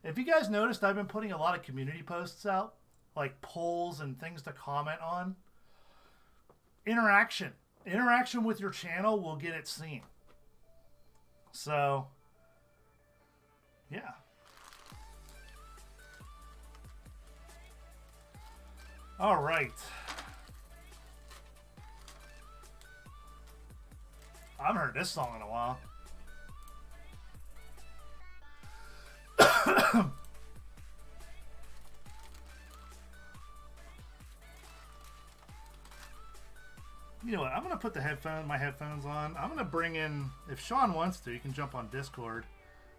if you guys noticed, I've been putting a lot of community posts out, like polls and things to comment on. Interaction with your channel will get it seen. So, yeah. All right. I haven't heard this song in a while. You know what? I'm gonna put my headphones on. I'm gonna bring in, if Sean wants to, you can jump on Discord.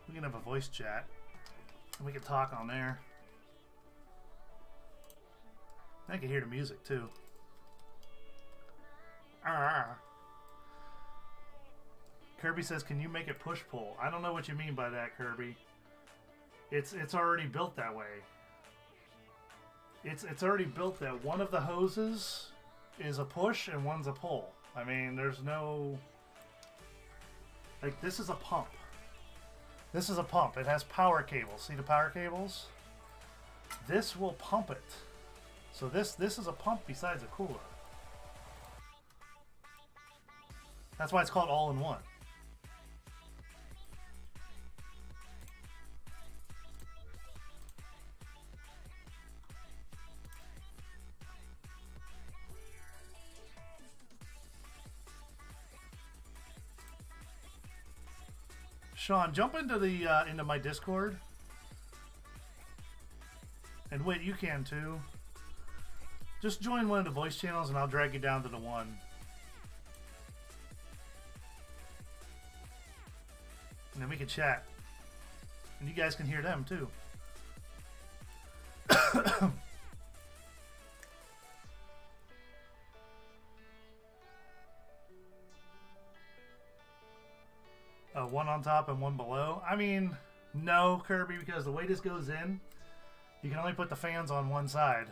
We can have a voice chat, and we can talk on there. I can hear the music too. Kirby says, "Can you make it push pull?" I don't know what you mean by that, Kirby. It's already built that way. It's already built that one of the hoses is a push and one's a pull. I mean, there's no, like, this is a pump. This is a pump. It has power cables. See the power cables? This will pump it. So this is a pump besides a cooler. That's why it's called all-in-one. Sean, jump into the into my Discord. And wait, you can too. Just join one of the voice channels and I'll drag you down to the one. And then we can chat. And you guys can hear them too. One on top and one below. I mean, no, Kirby, because the way this goes in, you can only put the fans on one side.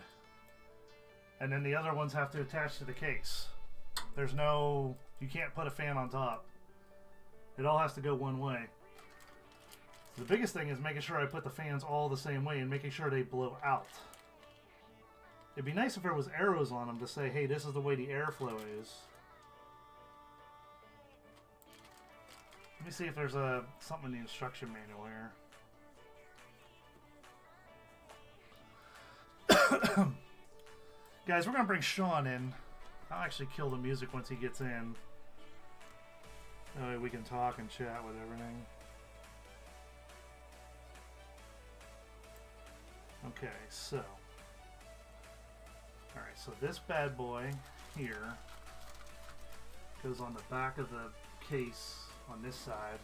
And then the other ones have to attach to the case. There's no... You can't put a fan on top. It all has to go one way. The biggest thing is making sure I put the fans all the same way and making sure they blow out. It'd be nice if there was arrows on them to say, hey, this is the way the airflow is. Let me see if there's something in the instruction manual here. Guys, we're going to bring Sean in. I'll actually kill the music once he gets in. That way we can talk and chat with everything. Okay, so. Alright, so this bad boy here goes on the back of the case on this side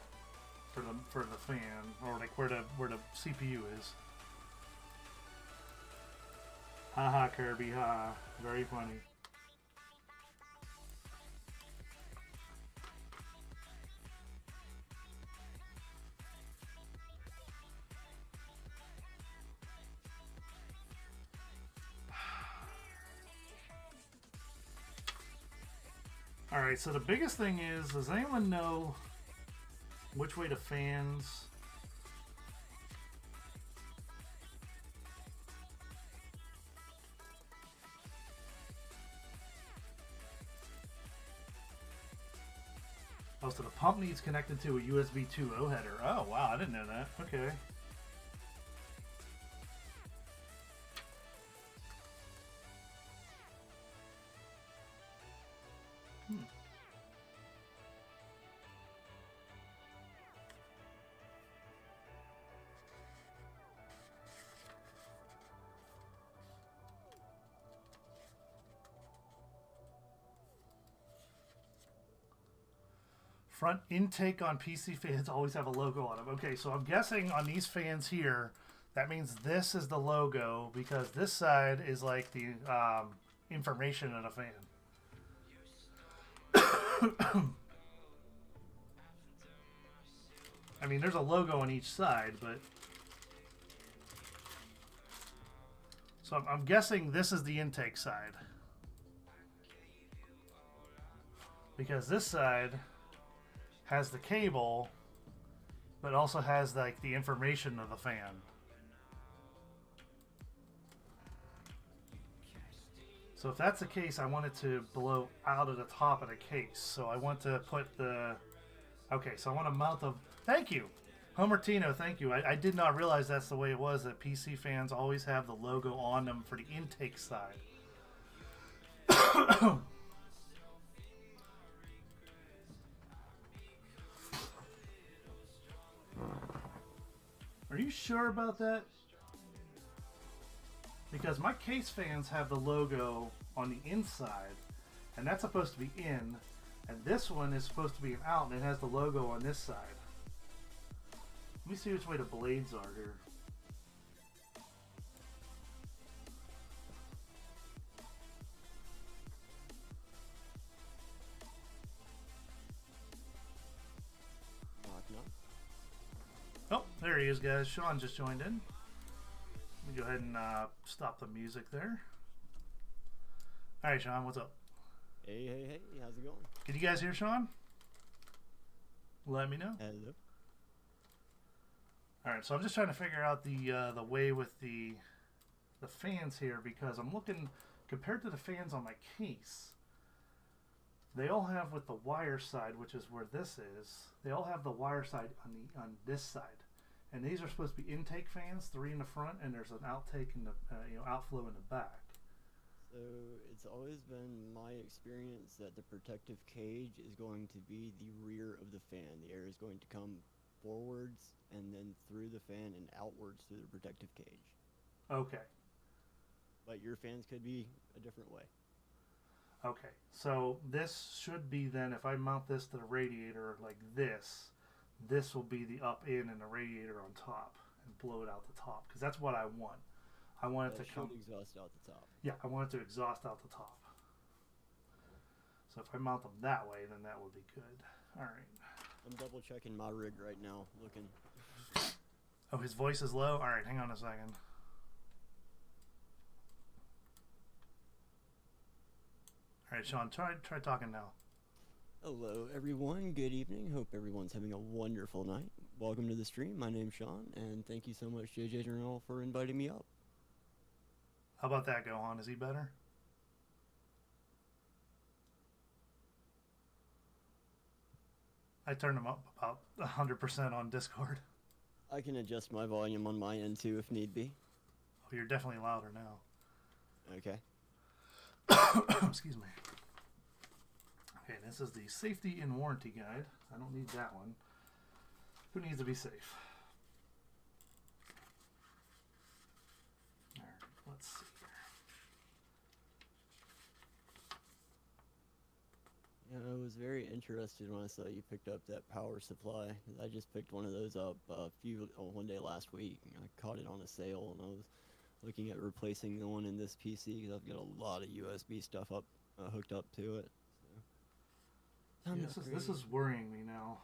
for the fan, or like where the CPU is. Haha, Kirby, ha. Very funny. Alright, so the biggest thing is, does anyone know which way the fans... Oh, so the pump needs connected to a USB 2.0 header. Oh, wow, I didn't know that. Okay. Front intake on PC fans always have a logo on them. Okay, so I'm guessing on these fans here, that means this is the logo because this side is like the information of the fan. I mean, there's a logo on each side, but... So I'm guessing this is the intake side. Because this side has the cable, but also has like the information of the fan. So if that's the case, I want it to blow out of the top of the case. So I want to put the... Okay, so I want to mount the... Thank you! Homertino, thank you. I did not realize that's the way it was, that PC fans always have the logo on them for the intake side. Are you sure about that? Because my case fans have the logo on the inside, and that's supposed to be in, and this one is supposed to be an out, and it has the logo on this side. Let me see which way the blades are here. Oh, there he is, guys. Sean just joined in. Let me go ahead and stop the music there. All right, Sean, what's up? Hey, hey, hey, how's it going? Can you guys hear Sean? Let me know. Hello. All right, so I'm just trying to figure out the way with the fans here, because I'm looking compared to the fans on my case. They all have with the wire side, which is where this is. They all have the wire side on this side, and these are supposed to be intake fans, 3 in the front, and there's an outtake in the outflow in the back. So it's always been my experience that the protective cage is going to be the rear of the fan. The air is going to come forwards and then through the fan and outwards through the protective cage. Okay. But your fans could be a different way. Okay. So this should be then, if I mount this to the radiator like this will be the up in and the radiator on top and blow it out the top, because that's what I want. I want it That to come. should exhaust out the top. Yeah, I want it to exhaust out the top. So if I mount them that way, then that would be good. All right. I'm double checking my rig right now, looking. Oh, his voice is low? All right, hang on a second. All right, Sean, try talking now. Hello, everyone. Good evening. Hope everyone's having a wonderful night. Welcome to the stream. My name's Sean, and thank you so much, JJ General, for inviting me up. How about that, Gohan? Is he better? I turned him up about 100% on Discord. I can adjust my volume on my end too if need be. Oh, you're definitely louder now. Okay. Excuse me. Okay, this is the safety and warranty guide. I don't need that one. Who needs to be safe? All right, let's see here. Yeah, I was very interested when I saw you picked up that power supply. 'Cause I just picked one of those up one day last week. I caught it on a sale, and I was looking at replacing the one in this PC because I've got a lot of USB stuff up hooked up to it. So, Yeah, this is worrying me now.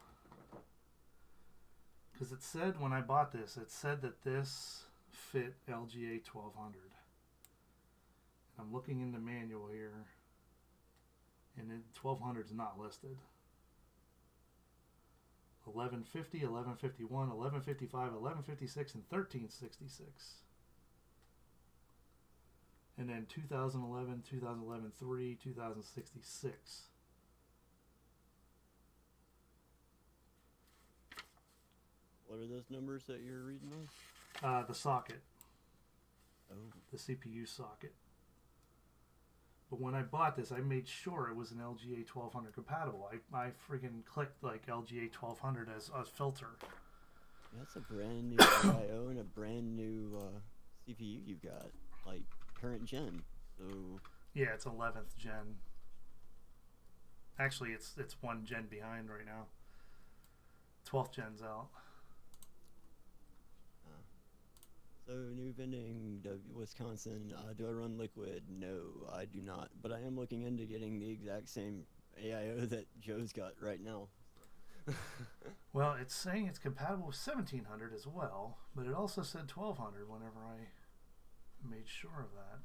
Because it said when I bought this, it said that this fit LGA 1200. I'm looking in the manual here, and 1200 is not listed. 1150, 1151, 1155, 1156, and 1366. And then 2011, 2011 3, 2066. What are those numbers that you're reading on? The socket. Oh. The CPU socket. But when I bought this, I made sure it was an LGA 1200 compatible. I freaking clicked like LGA 1200 as a filter. That's a brand new IO and a brand new CPU you've got, like current gen. So Yeah, it's 11th gen. Actually, it's one gen behind right now. 12th gen's out. So new vending, Wisconsin. Do I run liquid? No, I do not. But I am looking into getting the exact same AIO that Joe's got right now. Well, it's saying it's compatible with 1700 as well, but it also said 1200 whenever I made sure of that.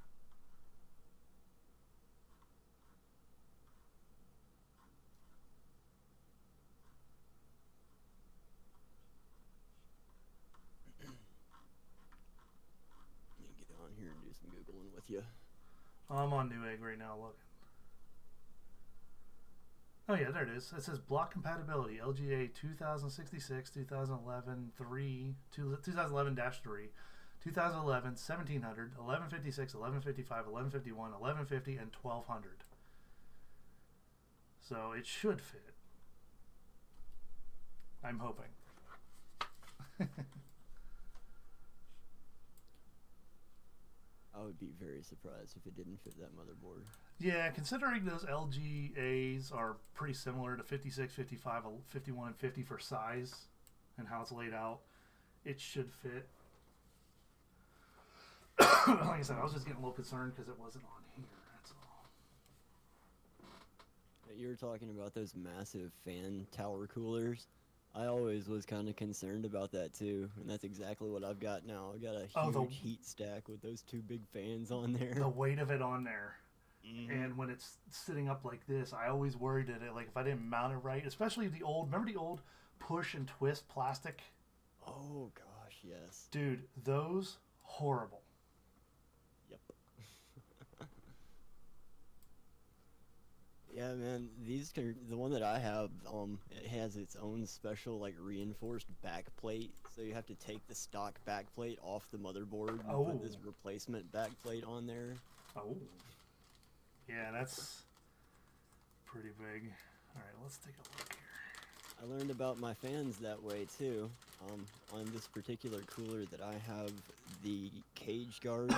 Let me get on here and do some Googling with you. I'm on Newegg right now looking. Oh yeah, there it is. It says block compatibility LGA 2066, 2011 3, 2011-3, 2011 1700, 1156, 1155, 1151, 1150, and 1200. So it should fit. I'm hoping. I would be very surprised if it didn't fit that motherboard. Yeah, considering those LGAs are pretty similar to 56, 55, 51, and 50 for size and how it's laid out, it should fit. Like I said, I was just getting a little concerned because it wasn't on here, that's all. You were talking about those massive fan tower coolers. I always was kind of concerned about that too, and that's exactly what I've got now. I've got a huge heat stack with those two big fans on there. The weight of it on there. Mm-hmm. And when it's sitting up like this, I always worried that it, like if I didn't mount it right, especially remember the old push and twist plastic? Oh gosh, yes. Dude, those horrible. Yep. Yeah, man, the one that I have, it has its own special like reinforced back plate, so you have to take the stock back plate off the motherboard and put this replacement back plate on there. Oh. Yeah, that's pretty big. All right, let's take a look here. I learned about my fans that way too. On this particular cooler that I have, the cage guard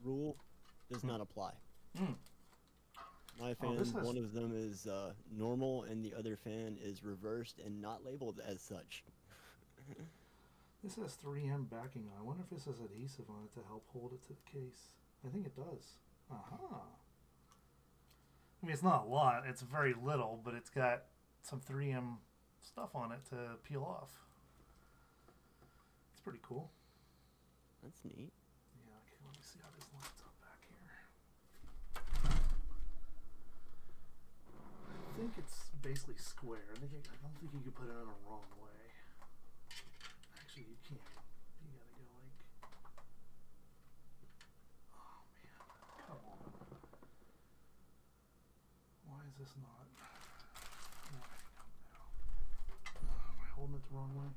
rule does not apply. Mm. My fans, one of them is normal, and the other fan is reversed and not labeled as such. This has 3M backing on. I wonder if this has adhesive on it to help hold it to the case. I think it does. Aha. I mean, it's not a lot. It's very little, but it's got some 3M stuff on it to peel off. It's pretty cool. That's neat. Yeah, okay, let me see how this lines up back here. I think it's basically square. I don't think you can put it in a wrong way. Actually, you can't. You gotta go like... Oh, man. Come on. Why is this not... Am I holding it the wrong way?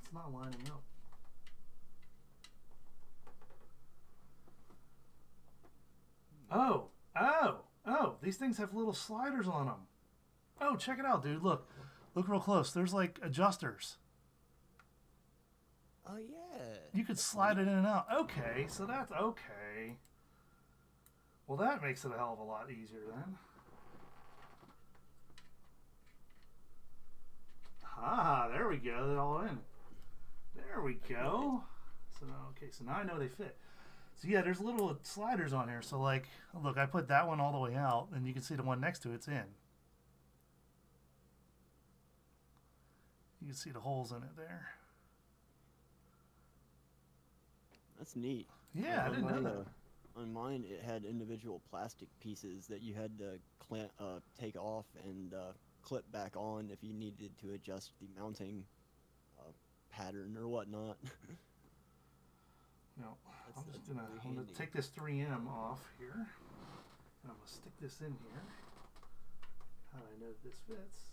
It's not lining up. Oh, these things have little sliders on them. Oh, check it out, dude. Look real close. There's like adjusters. Oh, yeah. You could slide it in and out. Okay, so that's okay. Well, that makes it a hell of a lot easier then. Ah, there we go. They're all in. There we go. So now I know they fit. So yeah, there's little sliders on here. So like, look, I put that one all the way out, and you can see the one next to it's in. You can see the holes in it there. That's neat. Yeah, I didn't know that. On mine, it had individual plastic pieces that you had to take off and clip back on if you needed to adjust the mounting pattern or whatnot. No, I'm gonna take this 3M off here. And I'm gonna stick this in here. How do I know that this fits?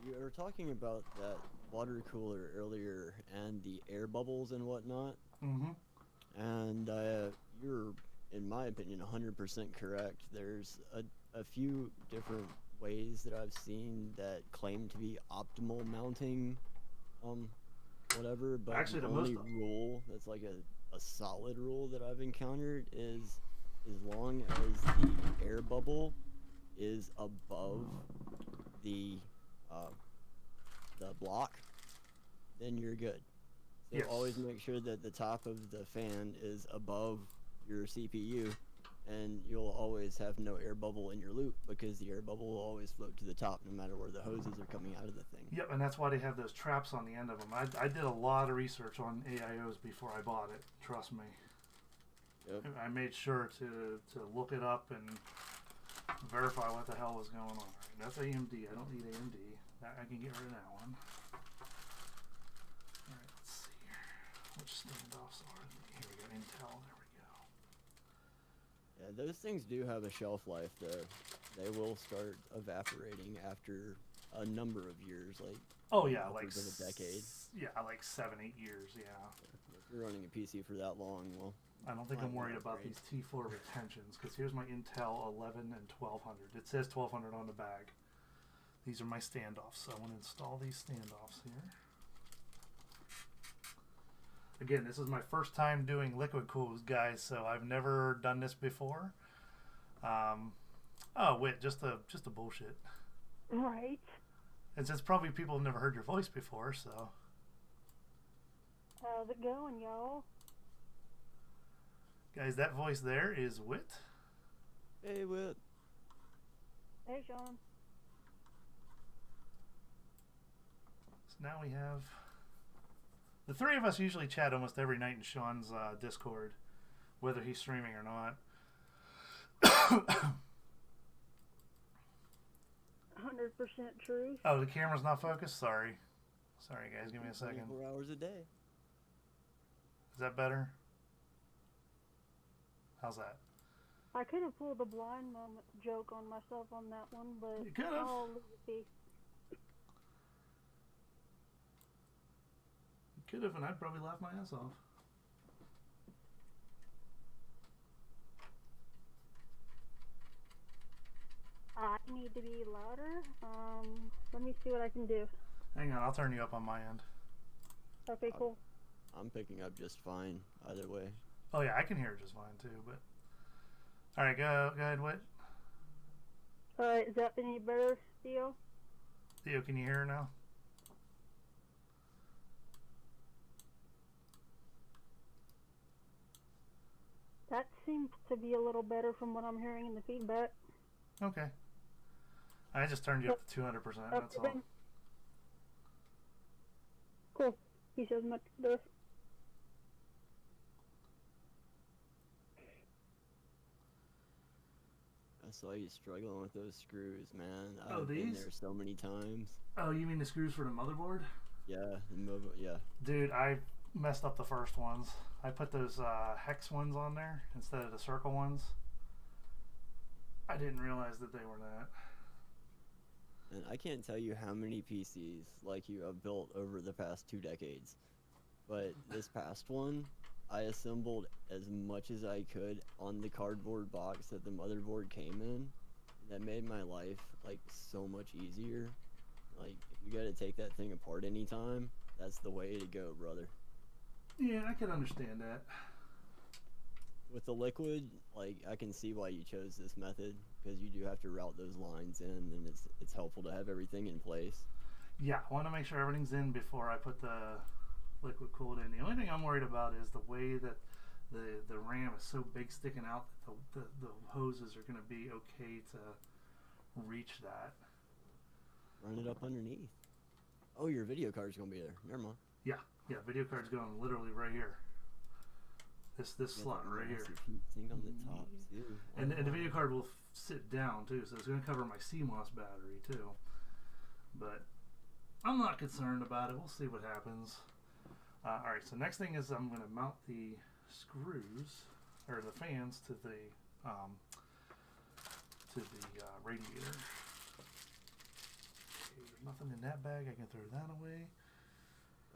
You were talking about that water cooler earlier and the air bubbles and whatnot. Mm-hmm. And you're, in my opinion, 100% correct. There's a few different ways that I've seen that claim to be optimal mounting, whatever. But actually, the only rule that's like a solid rule that I've encountered is as long as the air bubble is above the block, then you're good. So yes. Always make sure that the top of the fan is above your CPU, and you'll always have no air bubble in your loop because the air bubble will always float to the top no matter where the hoses are coming out of the thing. Yep, and that's why they have those traps on the end of them. I did a lot of research on AIOs before I bought it, trust me. Yep. I made sure to look it up and verify what the hell was going on. Right, that's AMD. I don't need AMD. I can get rid of that one. Alright, let's see here. Which standoffs are they? Here we go, Intel. There we go. Yeah, those things do have a shelf life, though. They will start evaporating after a number of years, like like a decade. Yeah, like 7-8 years. Yeah. If you're running a PC for that long, well, I don't think I'm worried about these T4 retentions because here's my Intel 11 and 1200. It says 1200 on the bag. These are my standoffs. So I want to install these standoffs here. Again, this is my first time doing liquid cools, guys, so I've never done this before. Oh, wait, just a bullshit. Right. And since probably people have never heard your voice before, so. How's it going, y'all? Guys, that voice there is Wit. Hey, Wit. Hey, Sean. So now we have... The three of us usually chat almost every night in Sean's Discord, whether he's streaming or not. 100% true. Oh, the camera's not focused? Sorry. Sorry, guys. Give me a second. 24 hours a day. Is that better? How's that? I could have pulled the blind moment joke on myself on that one, but You could have. I'll leave it be. Could have, and I'd probably laugh my ass off. I need to be louder. Let me see what I can do. Hang on, I'll turn you up on my end. Okay, cool. I'm picking up just fine either way. Oh yeah, I can hear it just fine too. But all right, go ahead. What? Is that any better, Theo? Theo, can you hear her now? That seems to be a little better from what I'm hearing in the feedback. Okay. I just turned you up to 200%. That's all. Cool. He says much better. I saw you struggling with those screws, man. Oh, I've been these? there so many times. Oh, you mean the screws for the motherboard? Yeah, yeah. Dude, I messed up the first ones. I put those hex ones on there instead of the circle ones. I didn't realize that they were that. And I can't tell you how many PCs like you I've built over the past 2 decades. But this past one, I assembled as much as I could on the cardboard box that the motherboard came in. That made my life like so much easier. Like if you gotta take that thing apart anytime, that's the way to go, brother. Yeah, I can understand that. With the liquid, like I can see why you chose this method because you do have to route those lines in, and it's helpful to have everything in place. Yeah, I want to make sure everything's in before I put the liquid cooled in. The only thing I'm worried about is the way that the RAM is so big sticking out that the hoses are going to be okay to reach that. Run it up underneath. Oh, your video card's gonna be there. Never mind. Yeah, video card's going literally right here. This slot right here. Sink on the top too. And the video card will sit down too, so it's going to cover my CMOS battery too. But I'm not concerned about it. We'll see what happens. Alright, so next thing is I'm going to mount the screws, or the fans, to the radiator. Okay, there's nothing in that bag. I can throw that away.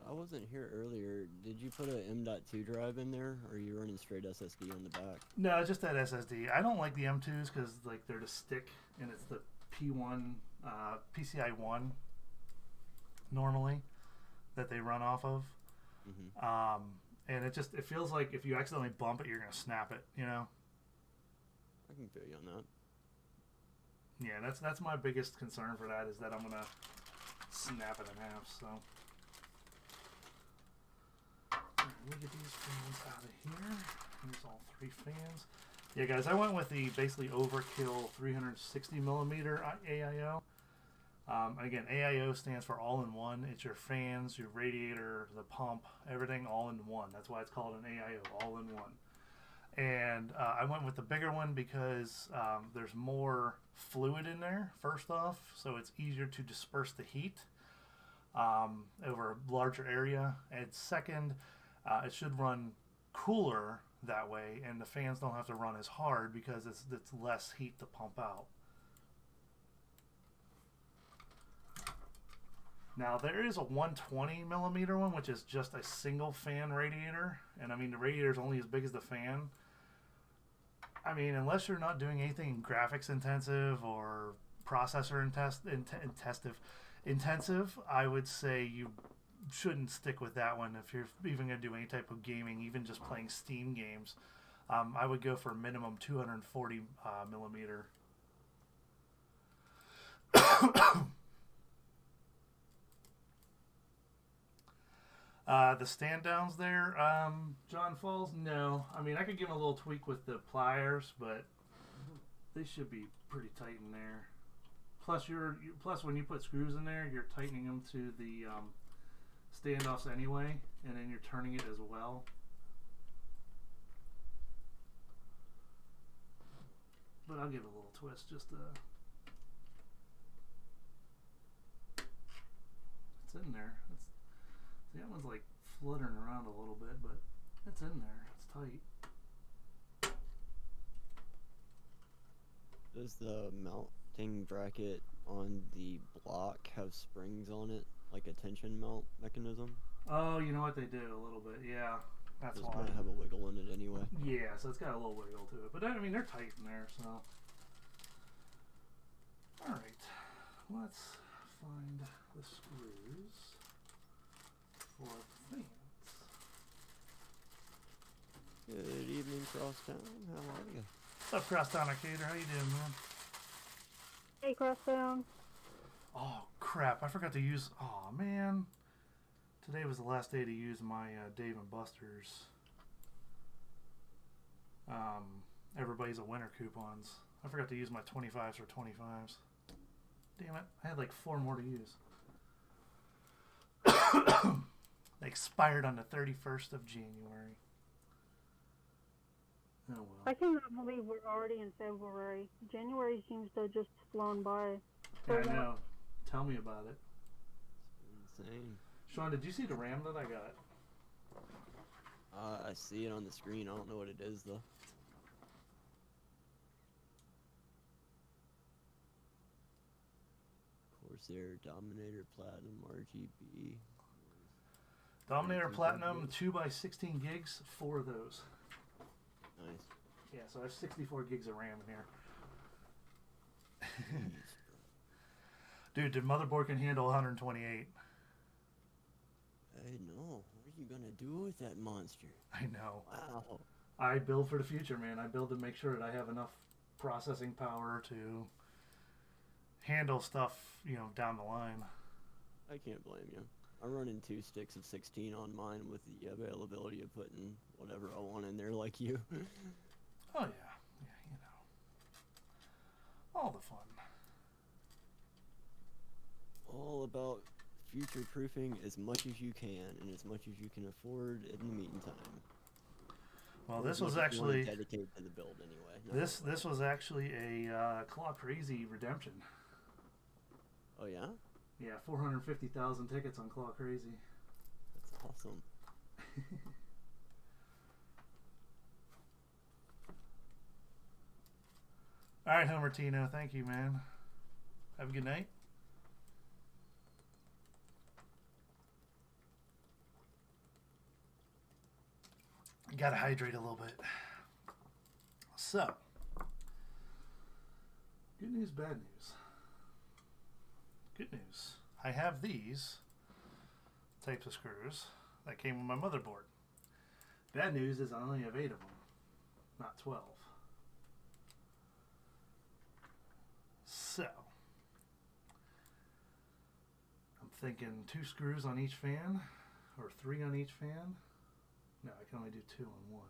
I wasn't here earlier. Did you put a M.2 drive in there, or are you running straight SSD on the back? No, just that SSD. I don't like the M2s because like they're to stick, and it's the P1 PCI 1 normally that they run off of. Mm-hmm. And it feels like if you accidentally bump it, you're gonna snap it. You know. I can feel you on that. Yeah, that's my biggest concern for that is that I'm gonna snap it in half. So. Let me get these fans out of here. Here's all 3 fans. Yeah, guys, I went with the basically overkill 360 millimeter AIO. Again, AIO stands for all-in-one. It's your fans, your radiator, the pump, everything all in one. That's why it's called an AIO, all-in-one. And I went with the bigger one because there's more fluid in there, first off, so it's easier to disperse the heat over a larger area. And second, it should run cooler that way, and the fans don't have to run as hard because it's less heat to pump out. Now there is a 120 millimeter one, which is just a single fan radiator, and I mean the radiator is only as big as the fan. I mean, unless you're not doing anything graphics intensive or processor intensive, I would say you shouldn't stick with that one if you're even going to do any type of gaming, even just playing Steam games. I would go for minimum 240 millimeter. The stand downs there, John Falls, no. I mean, I could give them a little tweak with the pliers, but they should be pretty tight in there. Plus, plus when you put screws in there, you're tightening them to the standoffs anyway, and then you're turning it as well. But I'll give it a little twist just to... It's in there. See, that one's like fluttering around a little bit, but it's in there. It's tight. Does the mounting bracket on the block have springs on it, like a tension mount mechanism? Oh, you know what they do a little bit. Yeah, that's This why. might have a wiggle in it anyway. Yeah, so it's got a little wiggle to it. But I mean, they're tight in there, so. Alright, let's find the screws for the fans. Good evening, Crosstown. How are you? What's up, Crosstown Arcader? How you doing, man? Hey, Crosstown. Oh, crap. I forgot to use... Oh, man. Today was the last day to use my Dave & Buster's Everybody's a Winner coupons. I forgot to use my 25s for 25s. Damn it. I had like 4 more to use. They expired on the 31st of January. Oh, well. I cannot believe we're already in February. January seems to have just flown by. Yeah, I know. Tell me about it. It's insane. Sean, did you see the RAM that I got? I see it on the screen. I don't know what it is, though. Corsair, Dominator, Platinum, RGB. Dominator Platinum, 2x16 gigs, 4 of those. Nice. Yeah, so I have 64 gigs of RAM in here. Dude, the motherboard can handle 128. I know. What are you gonna do with that monster? I know. Wow. I build for the future, man. I build to make sure that I have enough processing power to handle stuff, you know, down the line. I can't blame you. I'm running 2 sticks of 16 on mine with the availability of putting whatever I want in there like you. Oh, yeah. Yeah, you know. All the fun. All about future-proofing as much as you can and as much as you can afford in the meantime. Well, Or this as much was as you wanna actually... dedicate to the build anyway. This was actually a Claw Crazy redemption. Oh yeah? Yeah, 450,000 tickets on Claw Crazy. That's awesome. All right, Homer Tino, thank you, man. Have a good night. Gotta hydrate a little bit. So, good news, bad news. Good news. I have these types of screws that came with my motherboard. Bad news is I only have 8 of them, not 12. So, I'm thinking 2 screws on each fan, or 3 on each fan. No, I can only do 2 on one.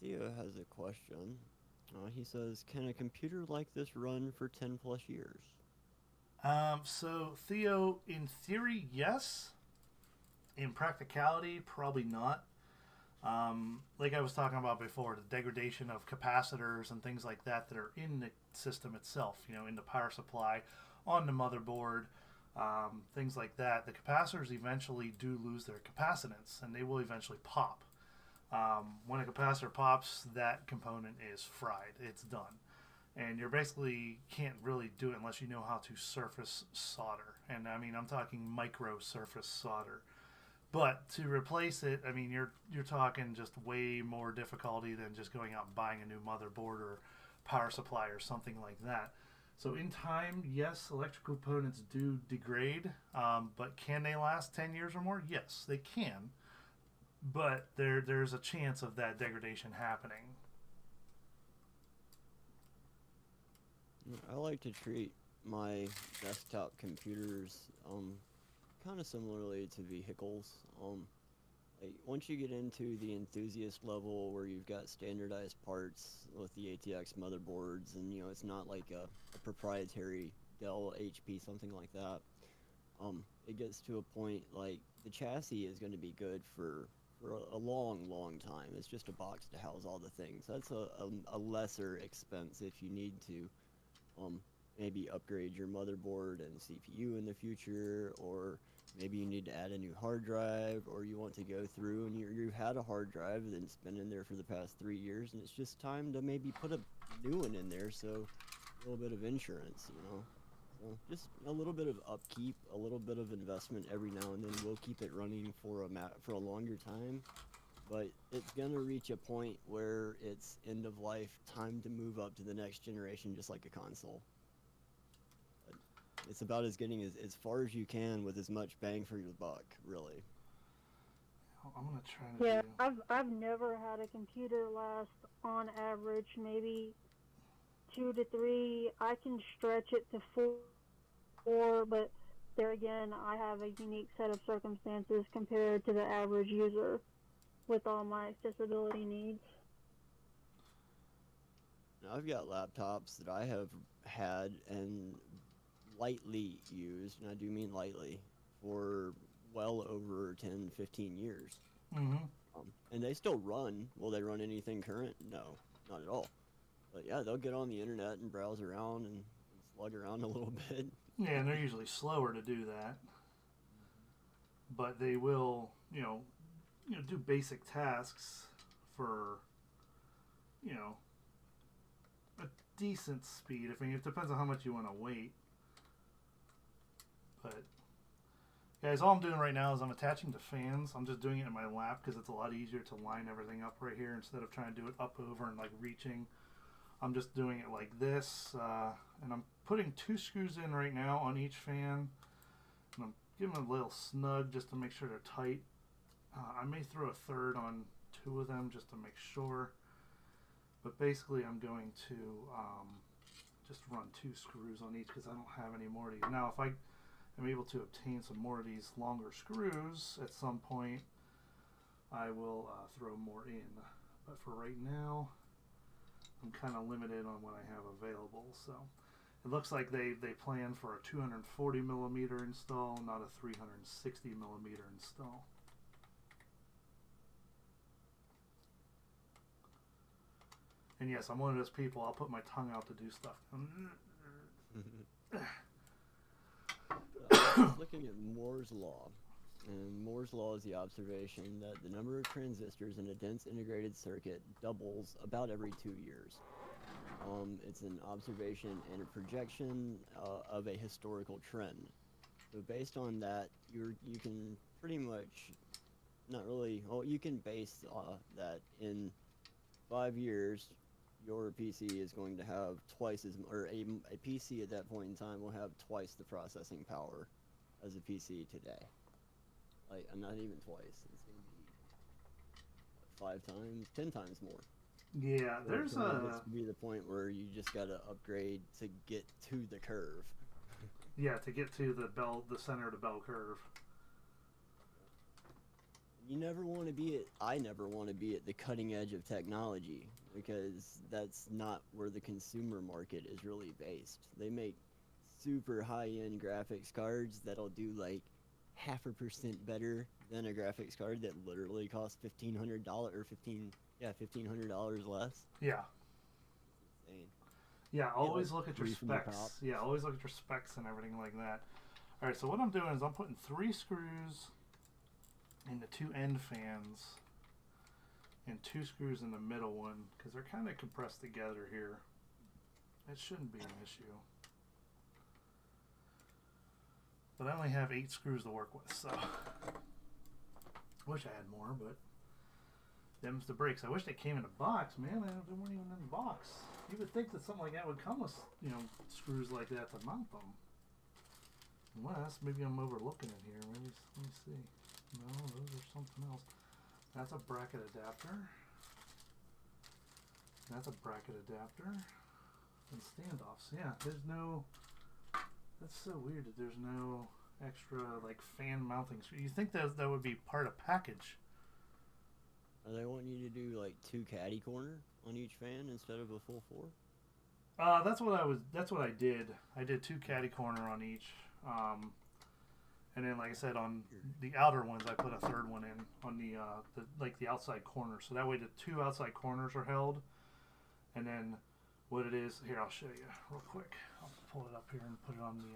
Theo has a question. He says, can a computer like this run for 10 plus years? So Theo, in theory, yes. In practicality, probably not. Like I was talking about before, the degradation of capacitors and things like that that are in the system itself, you know, in the power supply, on the motherboard, things like that. The capacitors eventually do lose their capacitance, and they will eventually pop. When a capacitor pops, that component is fried. It's done. And you basically can't really do it unless you know how to surface solder. And I mean, I'm talking micro surface solder. But to replace it, I mean, you're talking just way more difficulty than just going out and buying a new motherboard or power supply or something like that. So in time, yes, electrical components do degrade. But can they last 10 years or more? Yes, they can. But there's a chance of that degradation happening. I like to treat my desktop computers kind of similarly to vehicles. Like once you get into the enthusiast level where you've got standardized parts with the ATX motherboards, and you know it's not like a proprietary Dell, HP, something like that. It gets to a point like the chassis is going to be good for a long time. It's just a box to house all the things. That's a lesser expense if you need to maybe upgrade your motherboard and CPU in the future, or maybe you need to add a new hard drive, or you want to go through and you had a hard drive that's been in there for the past 3 years and it's just time to maybe put a new one in there, so a little bit of insurance, you know. Well, just a little bit of upkeep, a little bit of investment every now and then will keep it running for a longer time. But it's gonna reach a point where it's end of life, time to move up to the next generation, just like a console. It's about getting as far as you can with as much bang for your buck, really. I'm gonna try to Yeah, do. I've never had a computer last on average maybe 2 to 3. I can stretch it to 4, but there again, I have a unique set of circumstances compared to the average user with all my accessibility needs. Now, I've got laptops that I have had and lightly used, and I do mean lightly, for well over 10, 15 years. Mm-hmm. And they still run. Will they run anything current? No, not at all. But yeah, they'll get on the internet and browse around and slug around a little bit. Yeah, and they're usually slower to do that, but they will, do basic tasks for, a decent speed. I mean, it depends on how much you want to wait. But guys, all I'm doing right now is I'm attaching the fans. I'm just doing it in my lap because it's a lot easier to line everything up right here instead of trying to do it up over and like reaching. I'm just doing it like this, and I'm putting 2 screws in right now on each fan, and I'm giving them a little snug just to make sure they're tight. I may throw a third on 2 of them just to make sure, but basically I'm going to just run 2 screws on each because I don't have any more of these. Now if I am able to obtain some more of these longer screws at some point, I will throw more in, but for right now I'm kind of limited on what I have available. So it looks like they plan for a 240 millimeter install, not a 360 millimeter install. And yes, I'm one of those people, I'll put my tongue out to do stuff. I was looking at Moore's Law. And Moore's Law is the observation that the number of transistors in a dense integrated circuit doubles about every 2 years. It's an observation and a projection of a historical trend. So based on that, you can pretty much, not really, well, you can base that in 5 years, your PC is going to have twice as, or a PC at that point in time will have twice the processing power as a PC today. Like, not even twice. It's going to be 5 times, 10 times more. Yeah, there's This would be the point where you just got to upgrade to get to the curve. Yeah, to get to the center of the bell curve. You never want to be I never want to be at the cutting edge of technology because that's not where the consumer market is really based. They make super high-end graphics cards that'll do like 0.5% better than a graphics card that literally costs $1,500 or $1,500 less. Yeah. Insane. Yeah, always like look at your 3 from the specs. top. Yeah, always look at your specs and everything like that. All right, so what I'm doing is I'm putting 3 screws in the 2 end fans and 2 screws in the middle one because they're kind of compressed together here. It shouldn't be an issue. But I only have 8 screws to work with, so wish I had more, but them's the breaks. I wish they came in a box, man. They weren't even in the box. You would think that something like that would come with, screws like that to mount them. Unless maybe I'm overlooking it here. Maybe, let me see. No, those are something else. That's a bracket adapter. That's a bracket adapter. And standoffs. Yeah, there's no. That's so weird that there's no extra like fan mounting screw. You think that would be part of package? They want you to do like 2 caddy corner on each fan instead of a full 4. That's what I did. I did 2 caddy corner on each. And then, like I said, on the outer ones, I put a 3rd one in on the outside corner. So that way the 2 outside corners are held. And then what it is, here, I'll show you real quick. I'll pull it up here and put it on the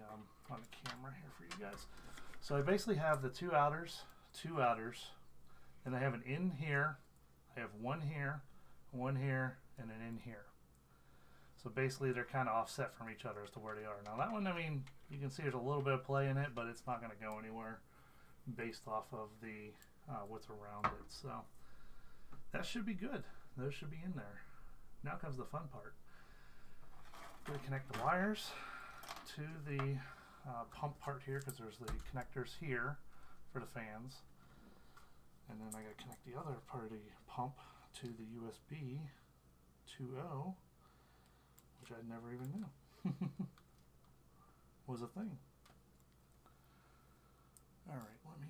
camera here for you guys. So I basically have the 2 outers, and I have an in here, I have one here, and an in here. So basically they're kind of offset from each other as to where they are. Now that one, I mean, You can see there's a little bit of play in it, but it's not going to go anywhere based off of the what's around it. So that should be good. Those should be in there. Now comes the fun part. Going to connect the wires to the pump part here, because there's the connectors here for the fans. And then I got to connect the other part of the pump to the USB 2.0, which I never even knew was a thing. All right, let me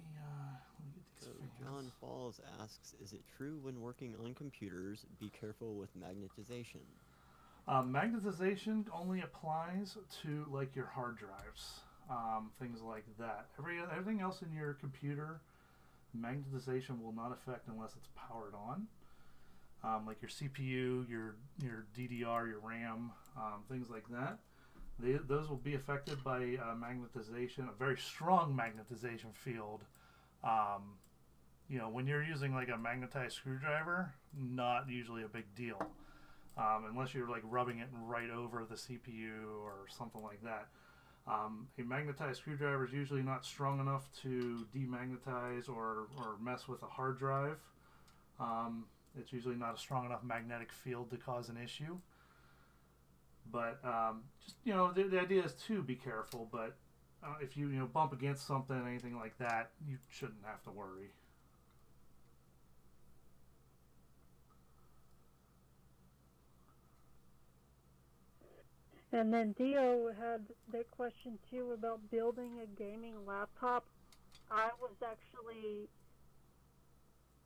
get these So fans. John Falls asks, is it true when working on computers, be careful with magnetization? Magnetization only applies to like your hard drives, things like that. Everything else in your computer, magnetization will not affect unless it's powered on. Like your CPU, your DDR, your RAM, things like that. Those will be affected by magnetization, a very strong magnetization field. You know, when you're using like a magnetized screwdriver, not usually a big deal. Unless you're like rubbing it right over the CPU or something like that. A magnetized screwdriver is usually not strong enough to demagnetize or mess with a hard drive. It's usually not a strong enough magnetic field to cause an issue. But just, you know, the idea is to be careful. But if you bump against something, anything like that, you shouldn't have to worry. And then Theo had that question too about building a gaming laptop. I was actually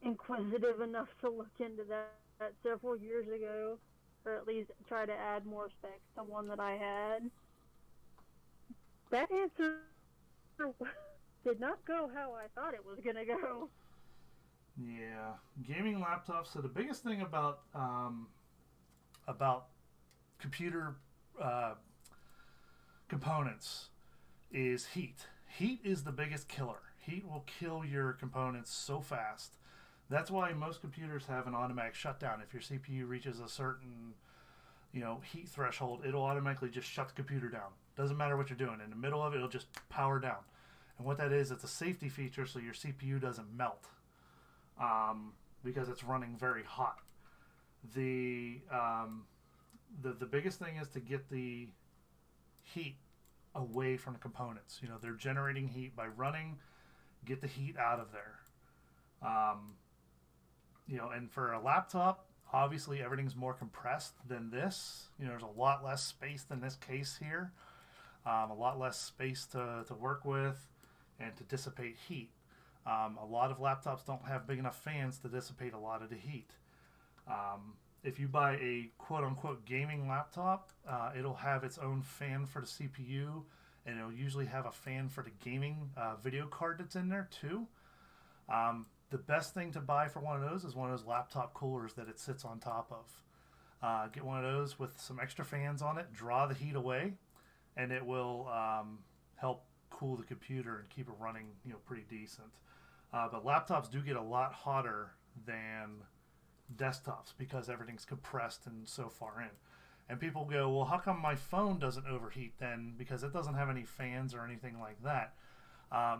inquisitive enough to look into that several years ago, or at least try to add more specs to one that I had. That answer did not go how I thought it was going to go. Yeah, gaming laptops. So the biggest thing about computer components is heat. Heat is the biggest killer. Heat will kill your components so fast. That's why most computers have an automatic shutdown. If your CPU reaches a certain, heat threshold, it'll automatically just shut the computer down. Doesn't matter what you're doing. In the middle of it, it'll just power down. And what that is, it's a safety feature so your CPU doesn't melt because it's running very hot. The biggest thing is to get the heat away from the components. They're generating heat by running. Get the heat out of there. And for a laptop, obviously everything's more compressed than this. There's a lot less space than this case here. A lot less space to work with and to dissipate heat. A lot of laptops don't have big enough fans to dissipate a lot of the heat. If you buy a quote-unquote gaming laptop, it'll have its own fan for the CPU, and it'll usually have a fan for the gaming video card that's in there too. The best thing to buy for one of those is one of those laptop coolers that it sits on top of. Get one of those with some extra fans on it, draw the heat away, and it will help cool the computer and keep it running pretty decent. But laptops do get a lot hotter than desktops because everything's compressed and so far in. And people go, well, how come my phone doesn't overheat then? Because it doesn't have any fans or anything like that.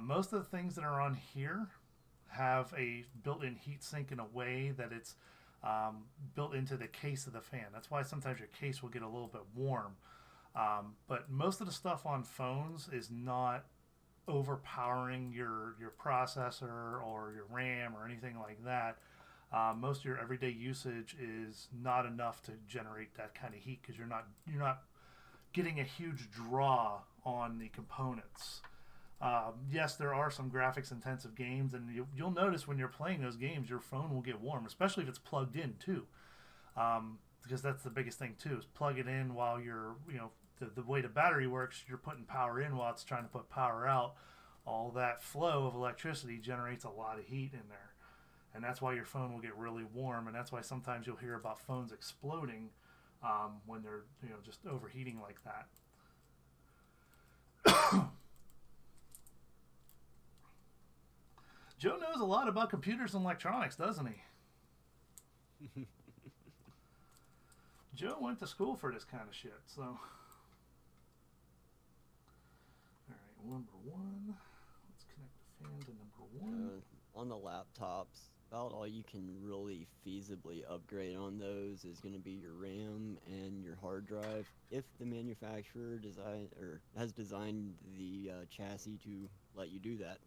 Most of the things that are on here have a built-in heat sink in a way that it's built into the case of the fan. That's why sometimes your case will get a little bit warm. But most of the stuff on phones is not overpowering your processor or your RAM or anything like that. Most of your everyday usage is not enough to generate that kind of heat because you're not getting a huge draw on the components. Yes, there are some graphics intensive games, and you'll notice when you're playing those games, your phone will get warm, especially if it's plugged in too. Because that's the biggest thing too, is plug it in while you're, the way the battery works, you're putting power in while it's trying to put power out. All that flow of electricity generates a lot of heat in there. And that's why your phone will get really warm, and that's why sometimes you'll hear about phones exploding when they're just overheating like that. Joe knows a lot about computers and electronics, doesn't he? Joe went to school for this kind of shit, so. number 1. Let's connect the fan to number 1. On the laptops, about all you can really feasibly upgrade on those is going to be your RAM and your hard drive, if the manufacturer has designed the chassis to let you do that.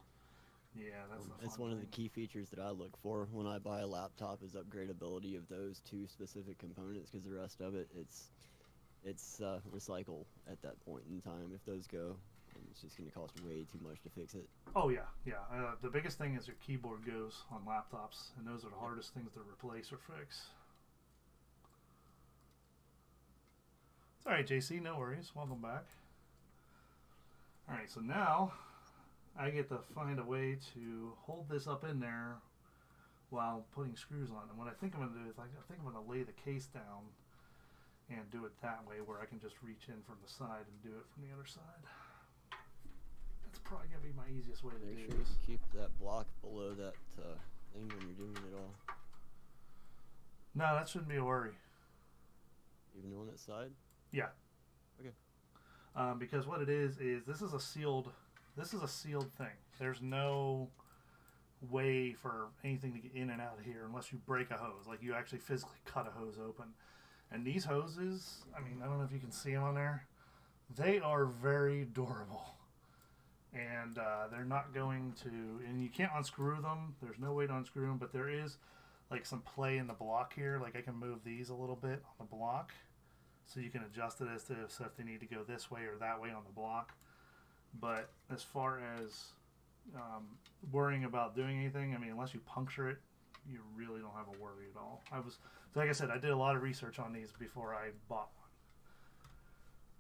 Yeah, that's one of the key features that I look for when I buy a laptop, is upgradability of those 2 specific components, because the rest of it, it's recycle at that point in time. If those go, and it's just going to cost way too much to fix it. Oh yeah. The biggest thing is your keyboard goes on laptops, and those are the hardest things to replace or fix. It's all right, JC. No worries. Welcome back. All right, so now I get to find a way to hold this up in there while putting screws on. And what I think I'm going to do is I think I'm going to lay the case down and do it that way, where I can just reach in from the side and do it from the other side. That's probably going to be my easiest way to Make do sure this. you keep that block below that thing when you're doing it all. No, that shouldn't be a worry. Even on its side? Yeah. Okay. Because what it is this is a sealed thing. There's no way for anything to get in and out of here unless you break a hose, like you actually physically cut a hose open. And these hoses, I mean, I don't know if you can see them on there. They are very durable. And they're not going to, and you can't unscrew them. There's no way to unscrew them, but there is like some play in the block here. Like I can move these a little bit on the block, so you can adjust it as to so if they need to go this way or that way on the block. But as far as worrying about doing anything, I mean, unless you puncture it, you really don't have a worry at all. Like I said, I did a lot of research on these before I bought one,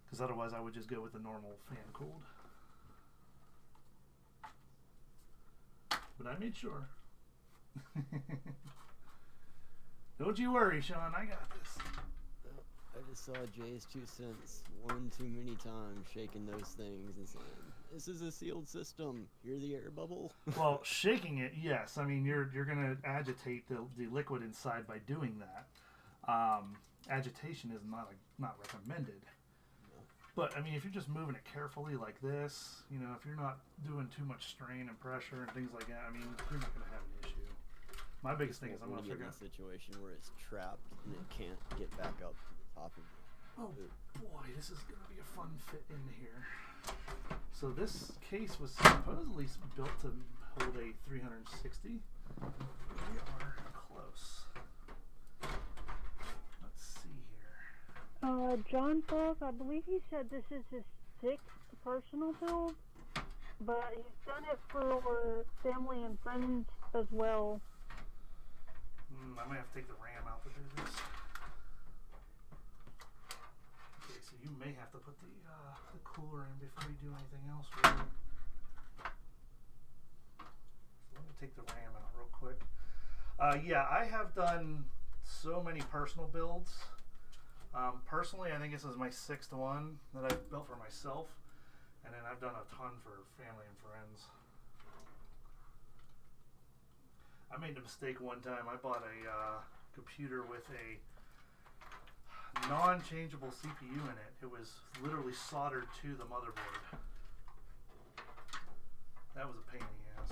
because otherwise I would just go with the normal fan cooled. But I made sure. Don't you worry, Sean. I got this. I just saw Jay's 2 cents one too many times shaking those things and saying, "This is a sealed system. Hear the air bubble?" Well, shaking it, yes. I mean, you're going to agitate the liquid inside by doing that. Agitation is not recommended. But, I mean, if you're just moving it carefully like this, you know, if you're not doing too much strain and pressure and things like that, I mean, you're not going to have an issue. My biggest thing is I'm going to figure out... a situation where it's trapped and it can't get back up to the top of it. Oh, boy, this is going to be a fun fit in here. So this case was supposedly built to hold a 360. We are close. Let's see here. John Falk, I believe he said this is his 6th personal build, but he's done it for family and friends as well. I might have to take the RAM out to do this. Okay, so you may have to put the cooler in before you do anything else, really. So let me take the RAM out real quick. Yeah, I have done so many personal builds. Personally, I think this is my 6th one that I've built for myself, and then I've done a ton for family and friends. I made a mistake one time. I bought a computer with a non-changeable CPU in it. It was literally soldered to the motherboard. That was a pain in the ass.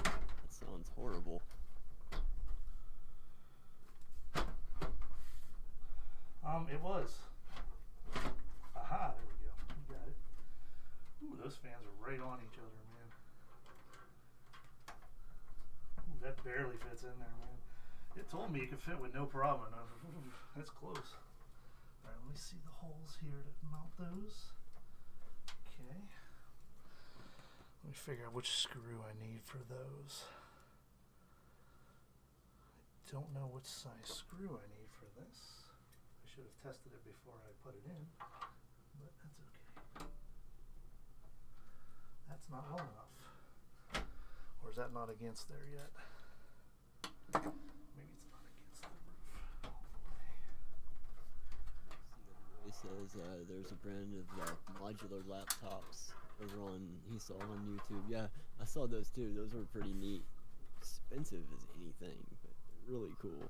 That sounds horrible. It was. Aha, there we go. You got it. Ooh, those fans are right on each other, man. Ooh, that barely fits in there, man. It told me it could fit with no problem. I was like, ooh, that's close. All right, let me see the holes here to mount those. Okay. Let me figure out which screw I need for those. I don't know which size screw I need for this. I should have tested it before I put it in, but that's okay. That's not long enough. Or is that not against there yet? Maybe it's not against the roof all the way. He says there's a brand of modular laptops over on, he saw on YouTube. Yeah, I saw those too. Those were pretty neat. Expensive as anything, but really cool.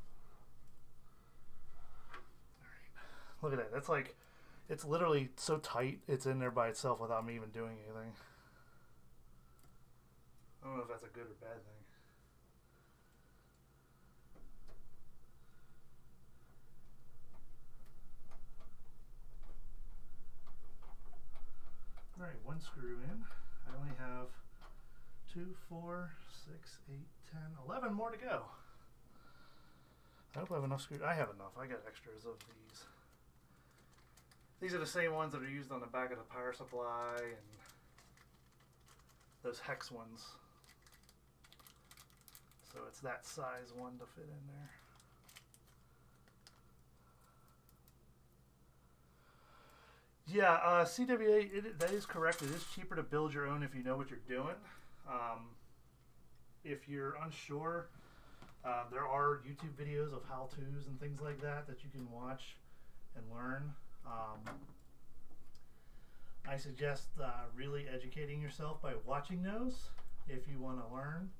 Look at that. That's like, It's literally so tight, it's in there by itself without me even doing anything. I don't know if that's a good or bad thing. Alright, one screw in. I only have 2, 4, 6, 8, 10, 11 more to go. I hope I have enough screws. I have enough. I got extras of these. These are the same ones that are used on the back of the power supply and those hex ones. So it's that size one to fit in there. Yeah, CWA, that is correct. It is cheaper to build your own if you know what you're doing. If you're unsure, there are YouTube videos of how-tos and things like that that you can watch and learn. I suggest really educating yourself by watching those if you want to learn.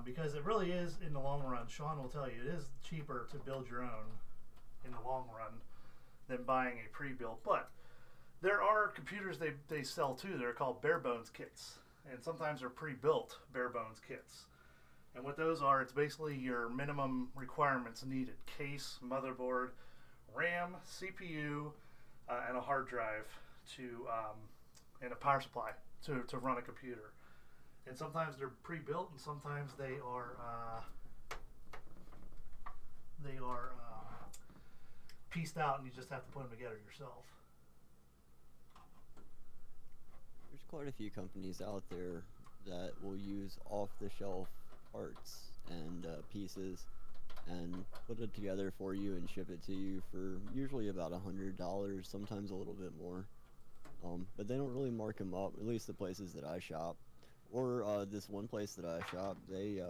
Because it really is, in the long run, Sean will tell you, it is cheaper to build your own in the long run than buying a pre-built. But there are computers they sell too that are called bare bones kits, and sometimes they're pre-built bare bones kits. And what those are, it's basically your minimum requirements needed: case, motherboard, RAM, CPU, and a hard drive and a power supply to run a computer. And sometimes they're pre-built, and sometimes they are pieced out, and you just have to put them together yourself. There's quite a few companies out there that will use off-the-shelf parts and pieces and put it together for you and ship it to you for usually about $100, sometimes a little bit more. But they don't really mark them up, at least the places that I shop. Or this one place that I shop, they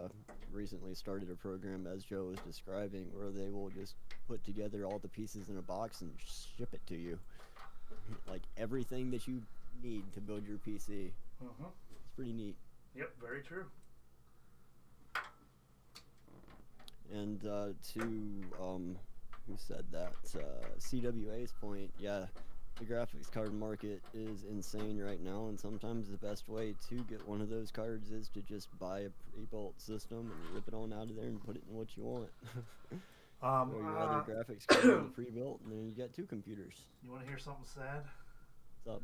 recently started a program, as Joe was describing, where they will just put together all the pieces in a box and ship it to you. Like everything that you need to build your PC. Mm-hmm. It's pretty neat. Yep, very true. And who said that? CWA's point, yeah. The graphics card market is insane right now, and sometimes the best way to get one of those cards is to just buy a pre-built system and rip it on out of there and put it in what you want. Or your other graphics card is pre-built, and then you got two computers. You want to hear something sad? What's up?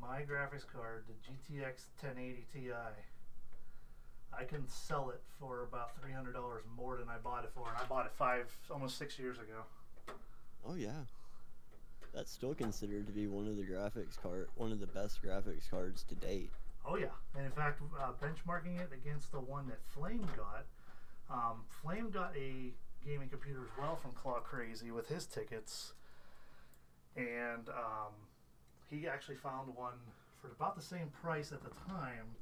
My graphics card, the GTX 1080 Ti, I can sell it for about $300 more than I bought it for, and I bought it almost 6 years ago. Oh yeah. That's still considered to be one of the best graphics cards to date. Oh yeah, and in fact, benchmarking it against the one that Flame got, Flame got a gaming computer as well from Claw Crazy with his tickets, and he actually found one for about the same price at the time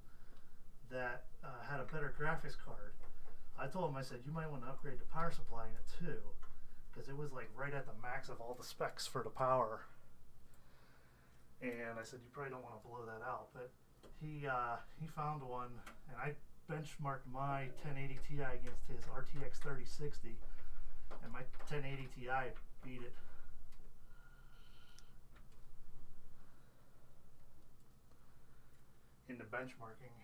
that had a better graphics card. I told him, I said, you might want to upgrade the power supply in it too, because it was like right at the max of all the specs for the power. And I said, you probably don't want to blow that out. But he found one, and I benchmarked my 1080 Ti against his RTX 3060, and my 1080 Ti beat it. In the benchmarking.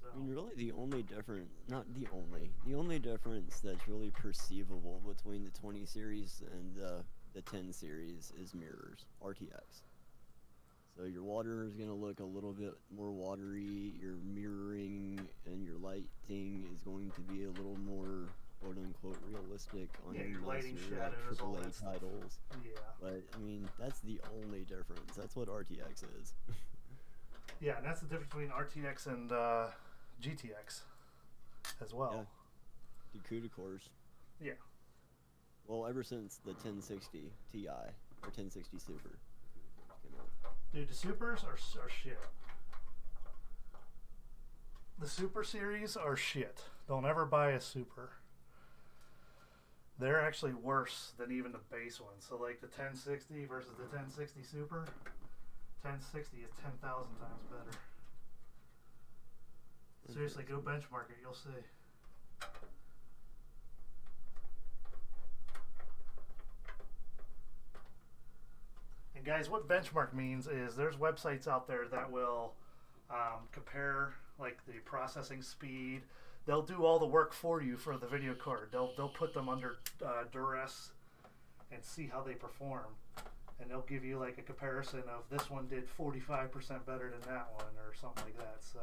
So. I mean, really the only difference that's really perceivable between the 20 series and the 10 series is mirrors, RTX. So your water is going to look a little bit more watery, your mirroring and your lighting is going to be a little more quote-unquote realistic on your lighting, nicer, shadows, all AAA that stuff. titles. Yeah. But, I mean, that's the only difference. That's what RTX is. Yeah, and that's the difference between RTX and GTX as well. Yeah. The CUDA cores. Yeah. Well, ever since the 1060 Ti or 1060 Super came out. Dude, the Supers are shit. The Super series are shit. Don't ever buy a Super. They're actually worse than even the base ones. So like the 1060 versus the 1060 Super, 1060 is 10,000 times better. Seriously, go benchmark it. You'll see. And guys, what benchmark means is there's websites out there that will compare like the processing speed. They'll do all the work for you for the video card. They'll put them under duress and see how they perform. And they'll give you like a comparison of this one did 45% better than that one or something like that. So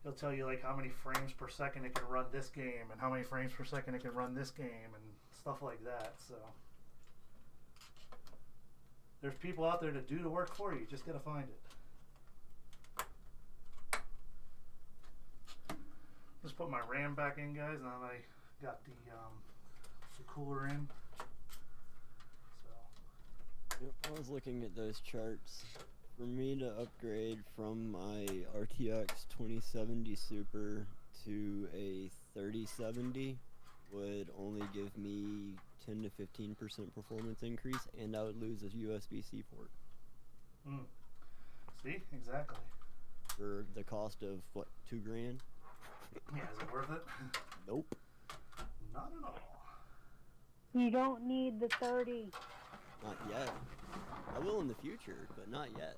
he'll tell you like how many frames per second it can run this game and how many frames per second it can run this game and stuff like that. So there's people out there to do the work for you. You just gotta find it. Just put my RAM back in, guys, now that I got the cooler in. So Yep, I was looking at those charts. For me to upgrade from my RTX 2070 Super to a 3070 would only give me 10 to 15% performance increase, and I would lose a USB-C port. See, exactly. For the cost of what, $2,000? Yeah, is it worth it? Nope. Not at all. You don't need the 30. Not yet. I will in the future, but not yet.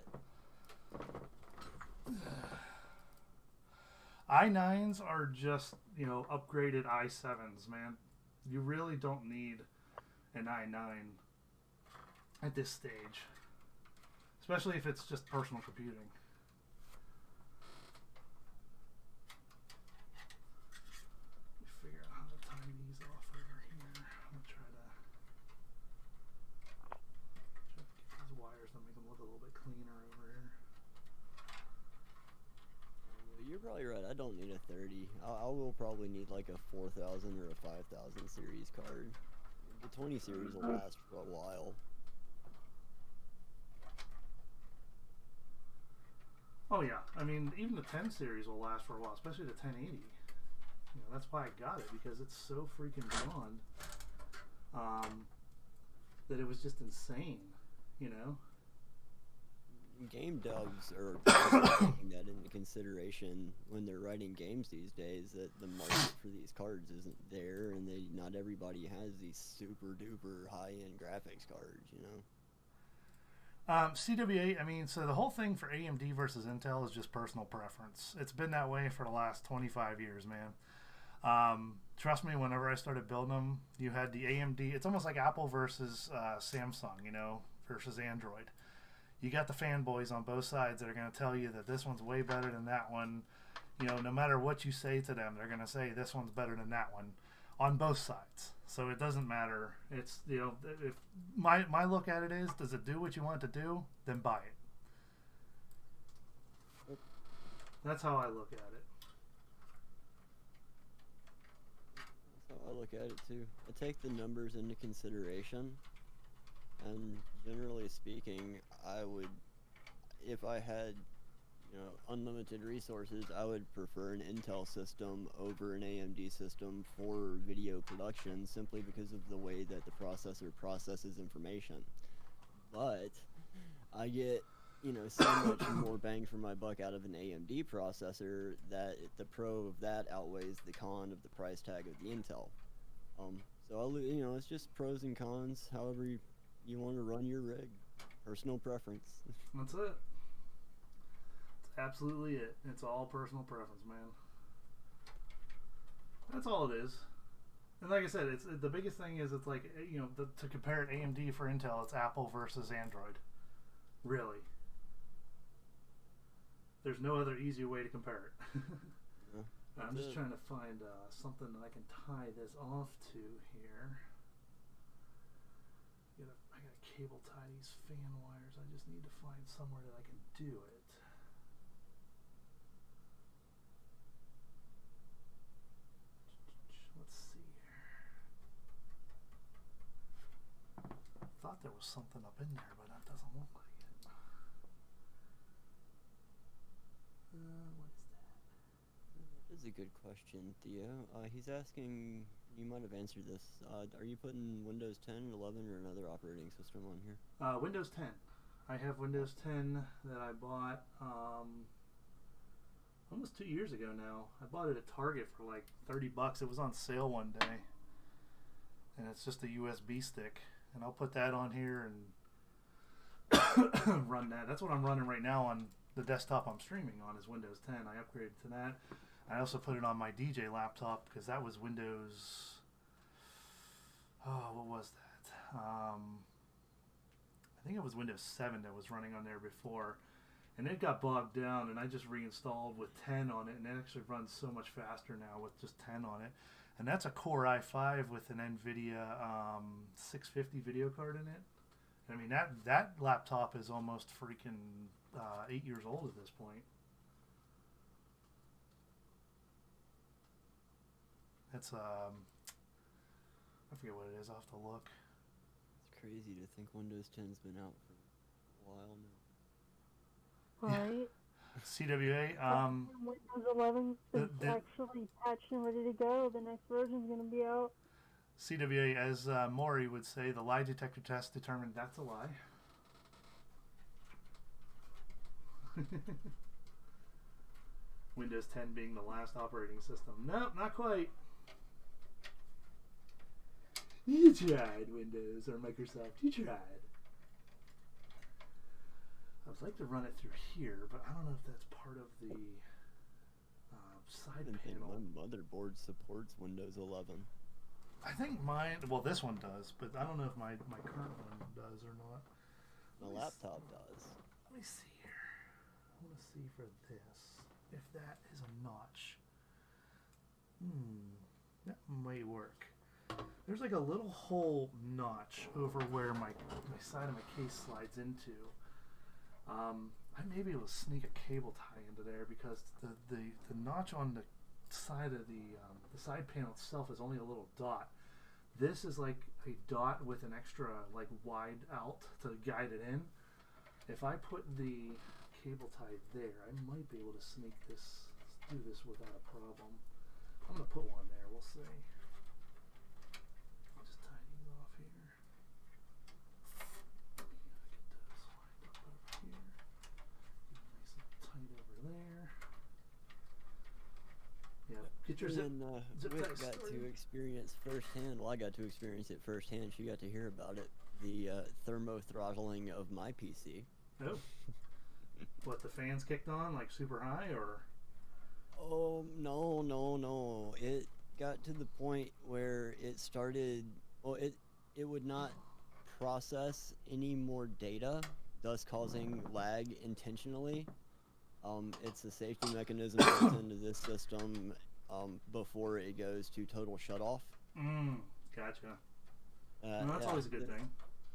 i9s are just, upgraded i7s, man. You really don't need an i9 at this stage. Especially if it's just personal computing. Let me figure out how to tie these off over here. I'm going to try to get these wires to make them look a little bit cleaner over here. You're probably right. I don't need a 30. I will probably need like a 4000 or a 5000 series card. The 20 series will last for a while. Oh yeah, I mean even the 10 series will last for a while, especially the 1080. That's why I got it, because it's so freaking beyond that it was just insane. Game devs are taking that into consideration when they're writing games these days, that the market for these cards isn't there, and not everybody has these super duper high-end graphics cards, CWA, so the whole thing for AMD versus Intel is just personal preference. It's been that way for the last 25 years, man. Trust me, whenever I started building them, you had the AMD. It's almost like Apple versus Samsung, versus Android. You got the fanboys on both sides that are going to tell you that this one's way better than that one. No matter what you say to them, they're going to say this one's better than that one on both sides. So it doesn't matter. It's, if my look at it is, does it do what you want it to do? Then buy it. That's how I look at it. That's how I look at it too. I take the numbers into consideration, and generally speaking, I would, if I had unlimited resources, I would prefer an Intel system over an AMD system for video production, simply because of the way that the processor processes information. But I get so much more bang for my buck out of an AMD processor that the pro of that outweighs the con of the price tag of the Intel. So it's just pros and cons, however you want to run your rig. Personal preference. That's it. Absolutely it. It's all personal preference, man. That's all it is. And like I said, it's the biggest thing is it's like, to compare it AMD for Intel, it's Apple versus Android. Really. There's no other easier way to compare it. Yeah, I'm just trying to find something that I can tie this off to here. I gotta cable tie these fan wires. I just need to find somewhere that I can do it. Let's see here. I thought there was something up in there, but that doesn't look like it. What is that? That is a good question, Theo. He's asking, you might have answered this. Are you putting Windows 10, 11, or another operating system on here? Windows 10. I have Windows 10 that I bought almost 2 years ago now. I bought it at Target for like $30. It was on sale one day. and it's just a USB stick, and I'll put that on here and run that. That's what I'm running right now on the desktop I'm streaming on is Windows 10. I upgraded to that. I also put it on my DJ laptop because that was Windows. Oh, what was that? I think it was Windows 7 that was running on there before, and it got bogged down, and I just reinstalled with 10 on it, and it actually runs so much faster now with just 10 on it. And that's a Core i5 with an NVIDIA 650 video card in it. I mean, that laptop is almost freaking 8 years old at this point. That's I forget what it is. I'll have to look. It's crazy to think Windows 10's been out for a while now. Right. CWA. Windows 11 is actually patched and ready to go. The next version's going to be out. CWA, as Maury would say, the lie detector test determined that's a lie. Windows 10 being the last operating system. Nope, not quite. You tried, Windows or Microsoft. You tried. I would like to run it through here, but I don't know if that's part of the side panel. My motherboard supports Windows 11. I think mine, well, this one does, but I don't know if my current one does or not. My laptop does. Let me see here. I want to see for this if that is a notch. That might work. There's like a little hole notch over where my side of my case slides into. I may be able to sneak a cable tie into there because the notch on the side of the side panel itself is only a little dot. This is like a dot with an extra like wide out to guide it in. If I put the cable tie there, I might be able to do this without a problem. I'm gonna put one there. We'll see. I'll just tie these off here. Get those lined up over here. Nice and tight over there. Yeah, get your zip. And zip Wick ties got started. to experience firsthand. Well, I got to experience it firsthand. She got to hear about it. The thermo throttling of my PC. Oh. What, the fans kicked on like super high or? Oh, no. It got to the point where it started, well, it would not process any more data, thus causing lag intentionally. It's a safety mechanism built into this system before it goes to total shutoff. Gotcha. Well, that's always a good thing.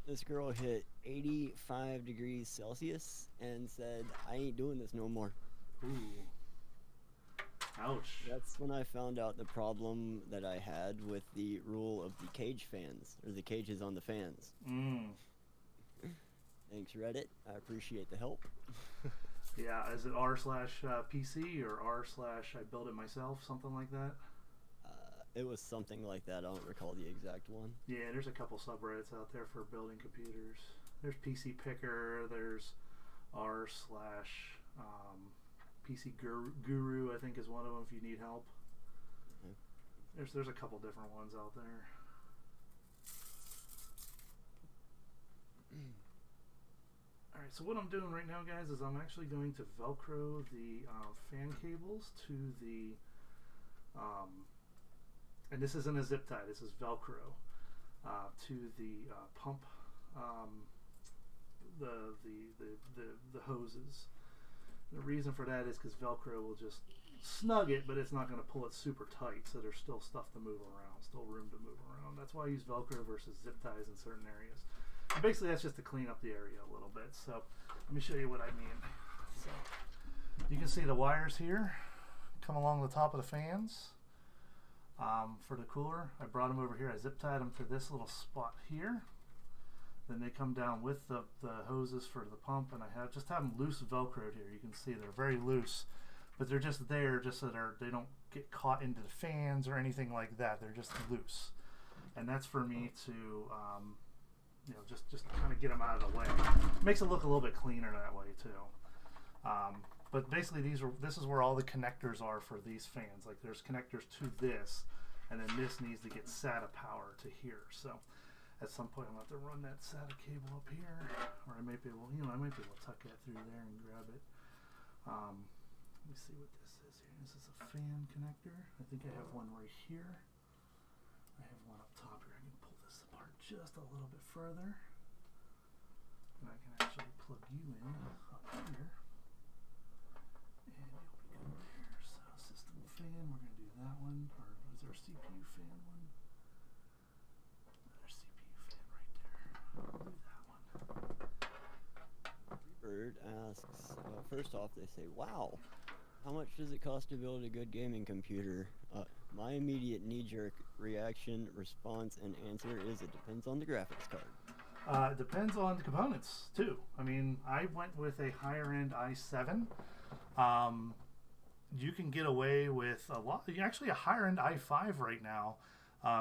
This girl hit 85 degrees Celsius and said, I ain't doing this no more. Ooh. Ouch. That's when I found out the problem that I had with the rule of the cage fans, or the cages on the fans. Thanks, Reddit. I appreciate the help. Yeah, is it r/PC or r/I build it myself, something like that? It was something like that. I don't recall the exact one. Yeah, there's a couple subreddits out there for building computers. There's PC Picker, there's r/PC Guru, I think is one of them if you need help. There's a couple different ones out there. Alright, so what I'm doing right now, guys, is I'm actually going to Velcro the fan cables to the and this isn't a zip tie, this is Velcro to the pump, the hoses. The reason for that is because Velcro will just snug it, but it's not going to pull it super tight, so there's still stuff to move around, still room to move around. That's why I use Velcro versus zip ties in certain areas. And basically, that's just to clean up the area a little bit. So let me show you what I mean. So you can see the wires here come along the top of the fans. For the cooler, I brought them over here. I zip tied them to this little spot here. Then they come down with the hoses for the pump, and I just have them loose Velcroed here. You can see they're very loose, but they're just there just so they don't get caught into the fans or anything like that. They're just loose, and that's for me to just kind of get them out of the way. Makes it look a little bit cleaner that way too. But basically this is where all the connectors are for these fans. Like there's connectors to this, and then this needs to get SATA power to here. So at some point I'm going to have to run that SATA cable up here, or I might be able, I might be able to tuck that through there and grab it. Let me see what this is here. This is a fan connector. I think I have one right here. I have one up top here. I can pull this apart just a little bit further, and I can actually plug you in up here. And you'll be good there. So system fan, we're going to do that one. Or is there a CPU fan one? There's CPU fan right there. We'll do that one. Bird asks, first off, they say, wow, how much does it cost to build a good gaming computer? My immediate knee-jerk reaction, response, and answer is it depends on the graphics card. It depends on the components, too. I mean, I went with a higher-end i7. You can get away with a lot. Actually, a higher-end i5 right now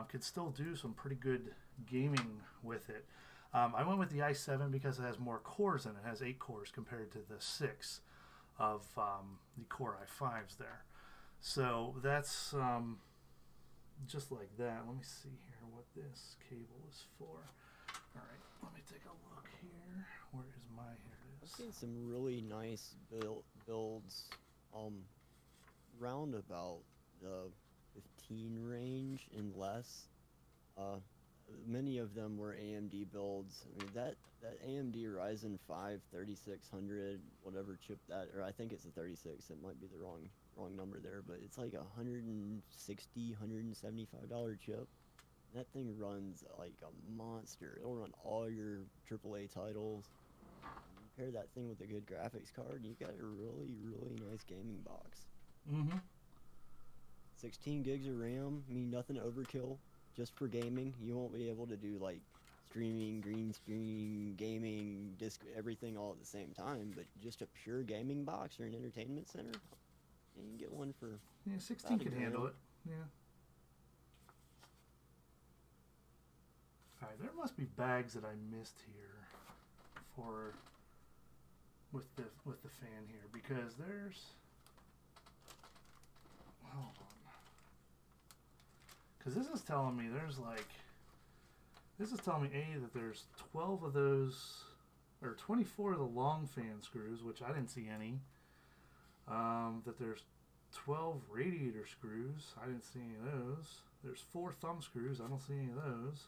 could still do some pretty good gaming with it. I went with the i7 because it has more cores in it. It has 8 cores compared to the 6 of the Core i5s there. So that's just like that. Let me see here what this cable is for. All right, let me take a look here. Where is my, here it I've is. seen some really nice builds round about the 15 range and less. Many of them were AMD builds. I mean, that AMD Ryzen 5 3600, whatever chip that, or I think it's a 36. It might be the wrong number there, but it's like $160, $175 chip. That thing runs like a monster. It'll run all your AAA titles. You pair that thing with a good graphics card, you got a really, really nice gaming box. Mm-hmm. 16 gigs of RAM, I mean, nothing overkill. Just for gaming, you won't be able to do like streaming, green screen, gaming, disc, everything all at the same time. But just a pure gaming box or an entertainment center, you can get one for. Yeah, 16 can handle it. Yeah. All right, there must be bags that I missed here for with the fan here, because there's. Hold on. Because this is telling me there's like, this is telling me that there's 12 of those, or 24 of the long fan screws, which I didn't see any. That there's 12 radiator screws. I didn't see any of those. There's 4 thumb screws. I don't see any of those.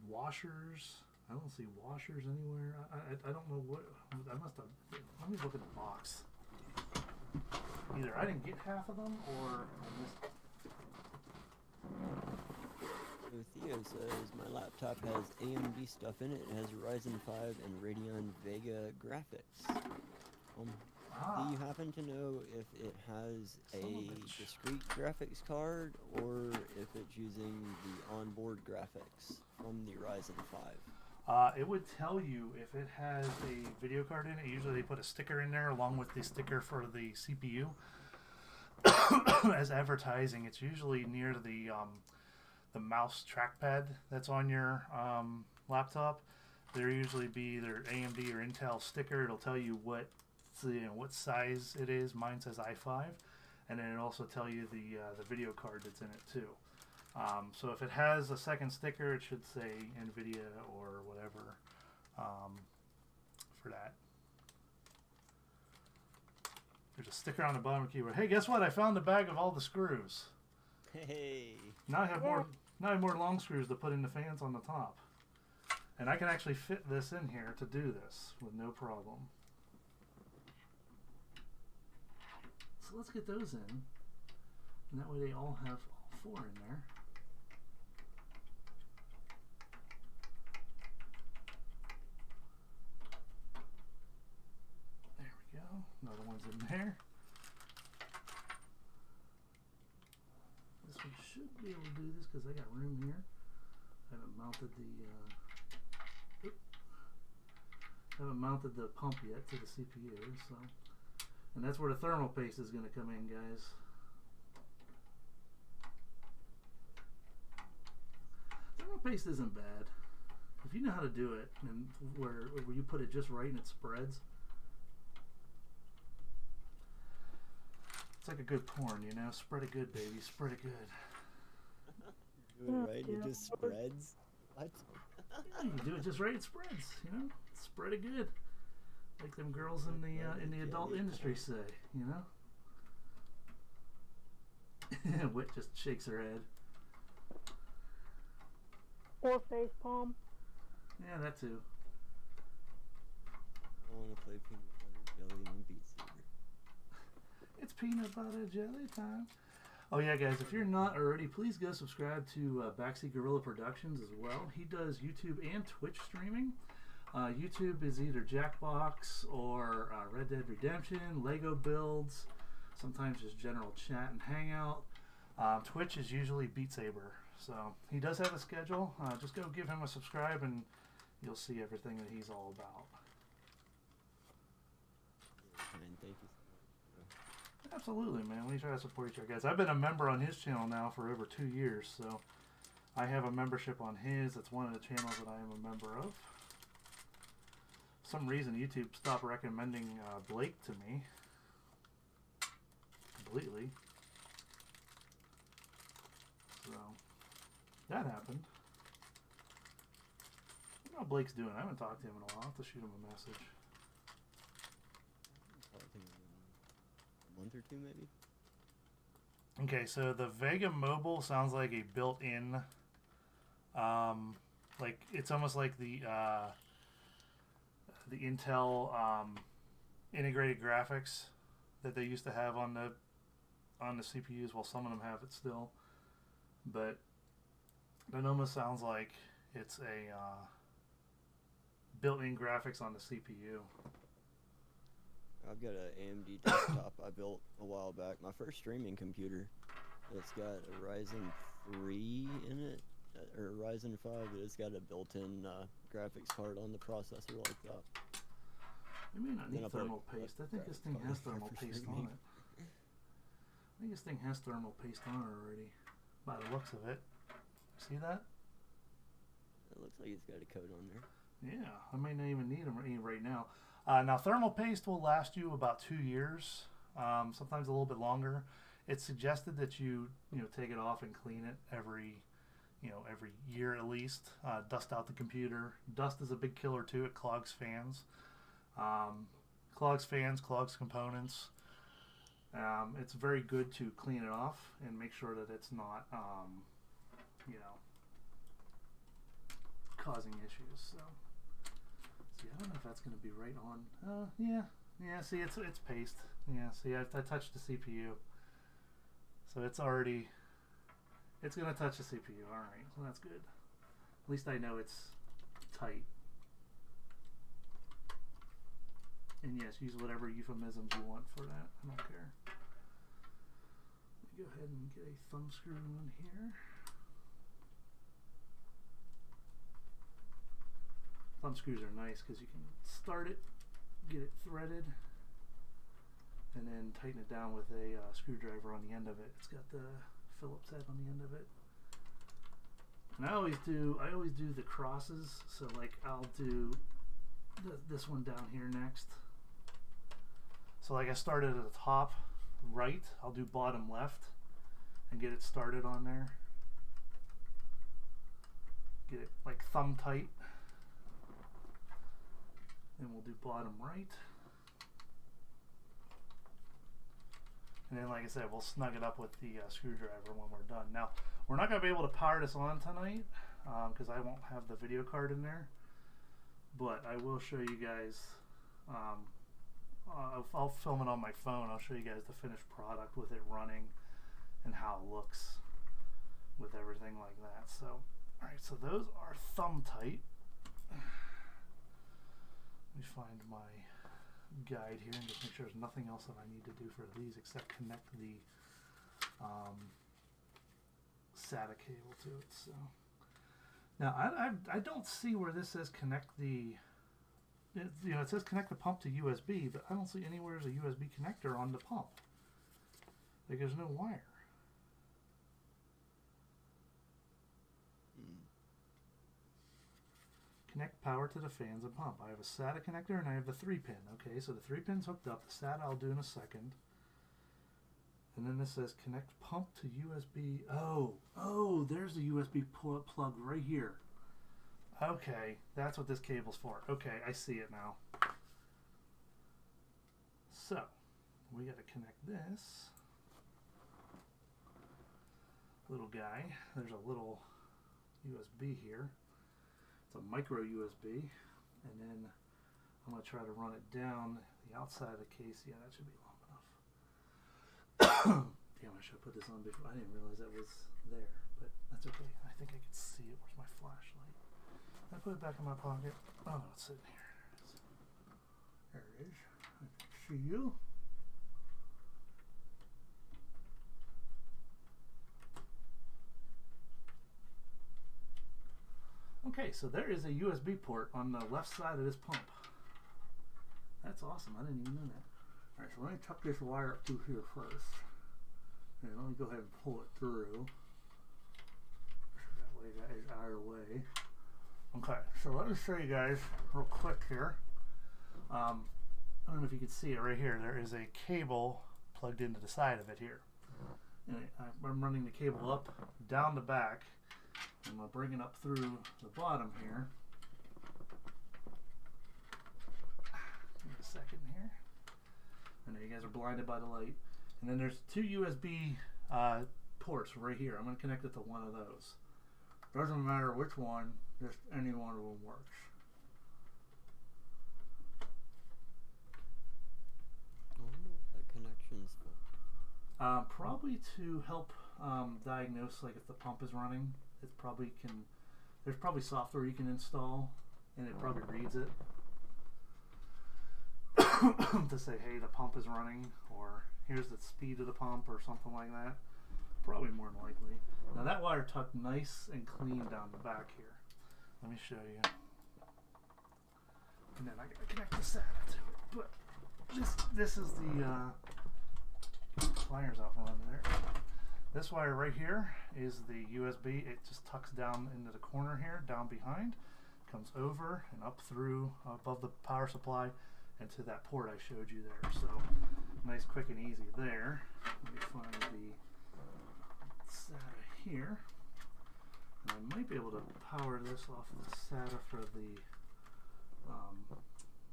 Washers. I don't see washers anywhere. I don't know what, I must have, let me look at the box. Either I didn't get half of them or I missed. Theo says, my laptop has AMD stuff in it. It has Ryzen 5 and Radeon Vega graphics. Do you happen to know if it has a discrete graphics card or if it's using the onboard graphics from the Ryzen 5? It would tell you if it has a video card in it. Usually they put a sticker in there along with the sticker for the CPU as advertising. It's usually near the mouse trackpad that's on your laptop. There usually be either AMD or Intel sticker. It'll tell you what size it is. Mine says i5, and then it also tell you the video card that's in it too. So if it has a second sticker, it should say NVIDIA or whatever for that. There's a sticker on the bottom of the keyboard. Hey, guess what? I found the bag of all the screws. Hey. Now I have more long screws to put in the fans on the top. And I can actually fit this in here to do this with no problem. So let's get those in. And that way they all have all 4 in there. There we go. Another one's in there. This one should be able to do this because I got room here. I haven't mounted the pump yet to the CPU, so, and that's where the thermal paste is going to come in, guys. Thermal paste isn't bad if you know how to do it, and where you put it just right and it spreads. It's like a good porn, you know? Spread it good, baby. Spread it good. Do it right, it just spreads. What? Yeah, you do it just right, it spreads, you know? Spread it good. Like them girls in the adult industry say, you know? Wit just shakes her head. Or face palm. Yeah, that too. I want to play peanut butter jelly and Beat Saber. It's peanut butter jelly time. Oh yeah, guys, if you're not already, please go subscribe to Backseat Gorilla Productions as well. He does YouTube and Twitch streaming. YouTube is either Jackbox or Red Dead Redemption, Lego builds, sometimes just general chat and hangout. Twitch is usually Beat Saber. So he does have a schedule. Just go give him a subscribe and you'll see everything that he's all about. And thank you so much. Absolutely, man. We try to support each other, guys. I've been a member on his channel now for over 2 years, so I have a membership on his. It's one of the channels that I am a member of. For some reason, YouTube stopped recommending Blake to me completely. So that happened. I don't know how Blake's doing. I haven't talked to him in a while. I'll have to shoot him a message. A month or two, maybe. Okay, so the Vega Mobile sounds like a built-in, like it's almost like the Intel integrated graphics that they used to have on the CPUs. Well, some of them have it still, but that almost sounds like it's a built-in graphics on the CPU. I've got an AMD desktop I built a while back. My first streaming computer. It's got a Ryzen 3 in it, or Ryzen 5, but it's got a built-in graphics card on the processor like that. You may not Then need I put thermal paste. I think this thing has thermal for paste on streaming. it. I think this thing has thermal paste on it already, by the looks of it. See that? It looks like it's got a coat on there. Yeah, I may not even need them right now. Now, thermal paste will last you about 2 years, sometimes a little bit longer. It's suggested that you take it off and clean it every year at least. Dust out the computer. Dust is a big killer too. It clogs fans. Clogs components. It's very good to clean it off and make sure that it's not, causing issues. So. See, I don't know if that's going to be right on. Yeah. See, it's paste. Yeah. See, I touched the CPU, so it's going to touch the CPU. All right, so that's good. At least I know it's tight. And yes, use whatever euphemisms you want for that. I don't care. Let me go ahead and get a thumb screw on here. Thumb screws are nice because you can start it, get it threaded, and then tighten it down with a screwdriver on the end of it. It's got the Phillips head on the end of it. And I always do the crosses. So like I'll do this one down here next. So like I started at the top right, I'll do bottom left and get it started on there. Get it like thumb tight. Then we'll do bottom right. And then, like I said, we'll snug it up with the screwdriver when we're done. Now, we're not going to be able to power this on tonight because I won't have the video card in there. But I will show you guys, I'll film it on my phone. I'll show you guys the finished product with it running and how it looks with everything like that. So, all right, so those are thumb tight. Let me find my guide here and just make sure there's nothing else that I need to do for these except connect the SATA cable to it. So now I don't see where this says connect the. It says connect the pump to USB, but I don't see anywhere there's a USB connector on the pump. Like there's no wire. Connect power to the fans and pump. I have a SATA connector and I have the 3-pin. Okay, so the 3-pin's hooked up. The SATA I'll do in a second. And then this says connect pump to USB. Oh, there's the USB plug right here. Okay, that's what this cable's for. Okay, I see it now. So, we got to connect this little guy. There's a little USB here. It's a micro USB. And then I'm going to try to run it down the outside of the case. Yeah, that should be long enough. Damn, I should have put this on before. I didn't realize that was there, but that's okay. I think I can see it. Where's my flashlight? I put it back in my pocket. Oh, no, it's sitting here. There it is. I can see you. Okay, so there is a USB port on the left side of this pump. That's awesome. I didn't even know that. Alright, so let me tuck this wire up through here first. And let me go ahead and pull it through. That way that is out of the way. Okay, so let me show you guys real quick here. I don't know if you can see it right here. There is a cable plugged into the side of it here. And I'm running the cable up, down the back. I'm going to bring it up through the bottom here. Give me a second here. I know you guys are blinded by the light. And then there's two USB ports right here. I'm going to connect it to one of those. Doesn't matter which one, just any one of them works. I wonder what that connection's for. Probably to help diagnose, like, if the pump is running. It probably can. There's probably software you can install, and it probably reads it to say, "Hey, the pump is running," or "Here's the speed of the pump," or something like that. Probably more than likely. Now that wire tucked nice and clean down the back here. Let me show you. And then I gotta connect the SATA to it. But this is the wires out from under there. This wire right here is the USB. It just tucks down into the corner here, down behind, comes over and up through above the power supply and to that port I showed you there. So nice, quick, and easy there. Let me find the SATA here. And I might be able to power this off the SATA for the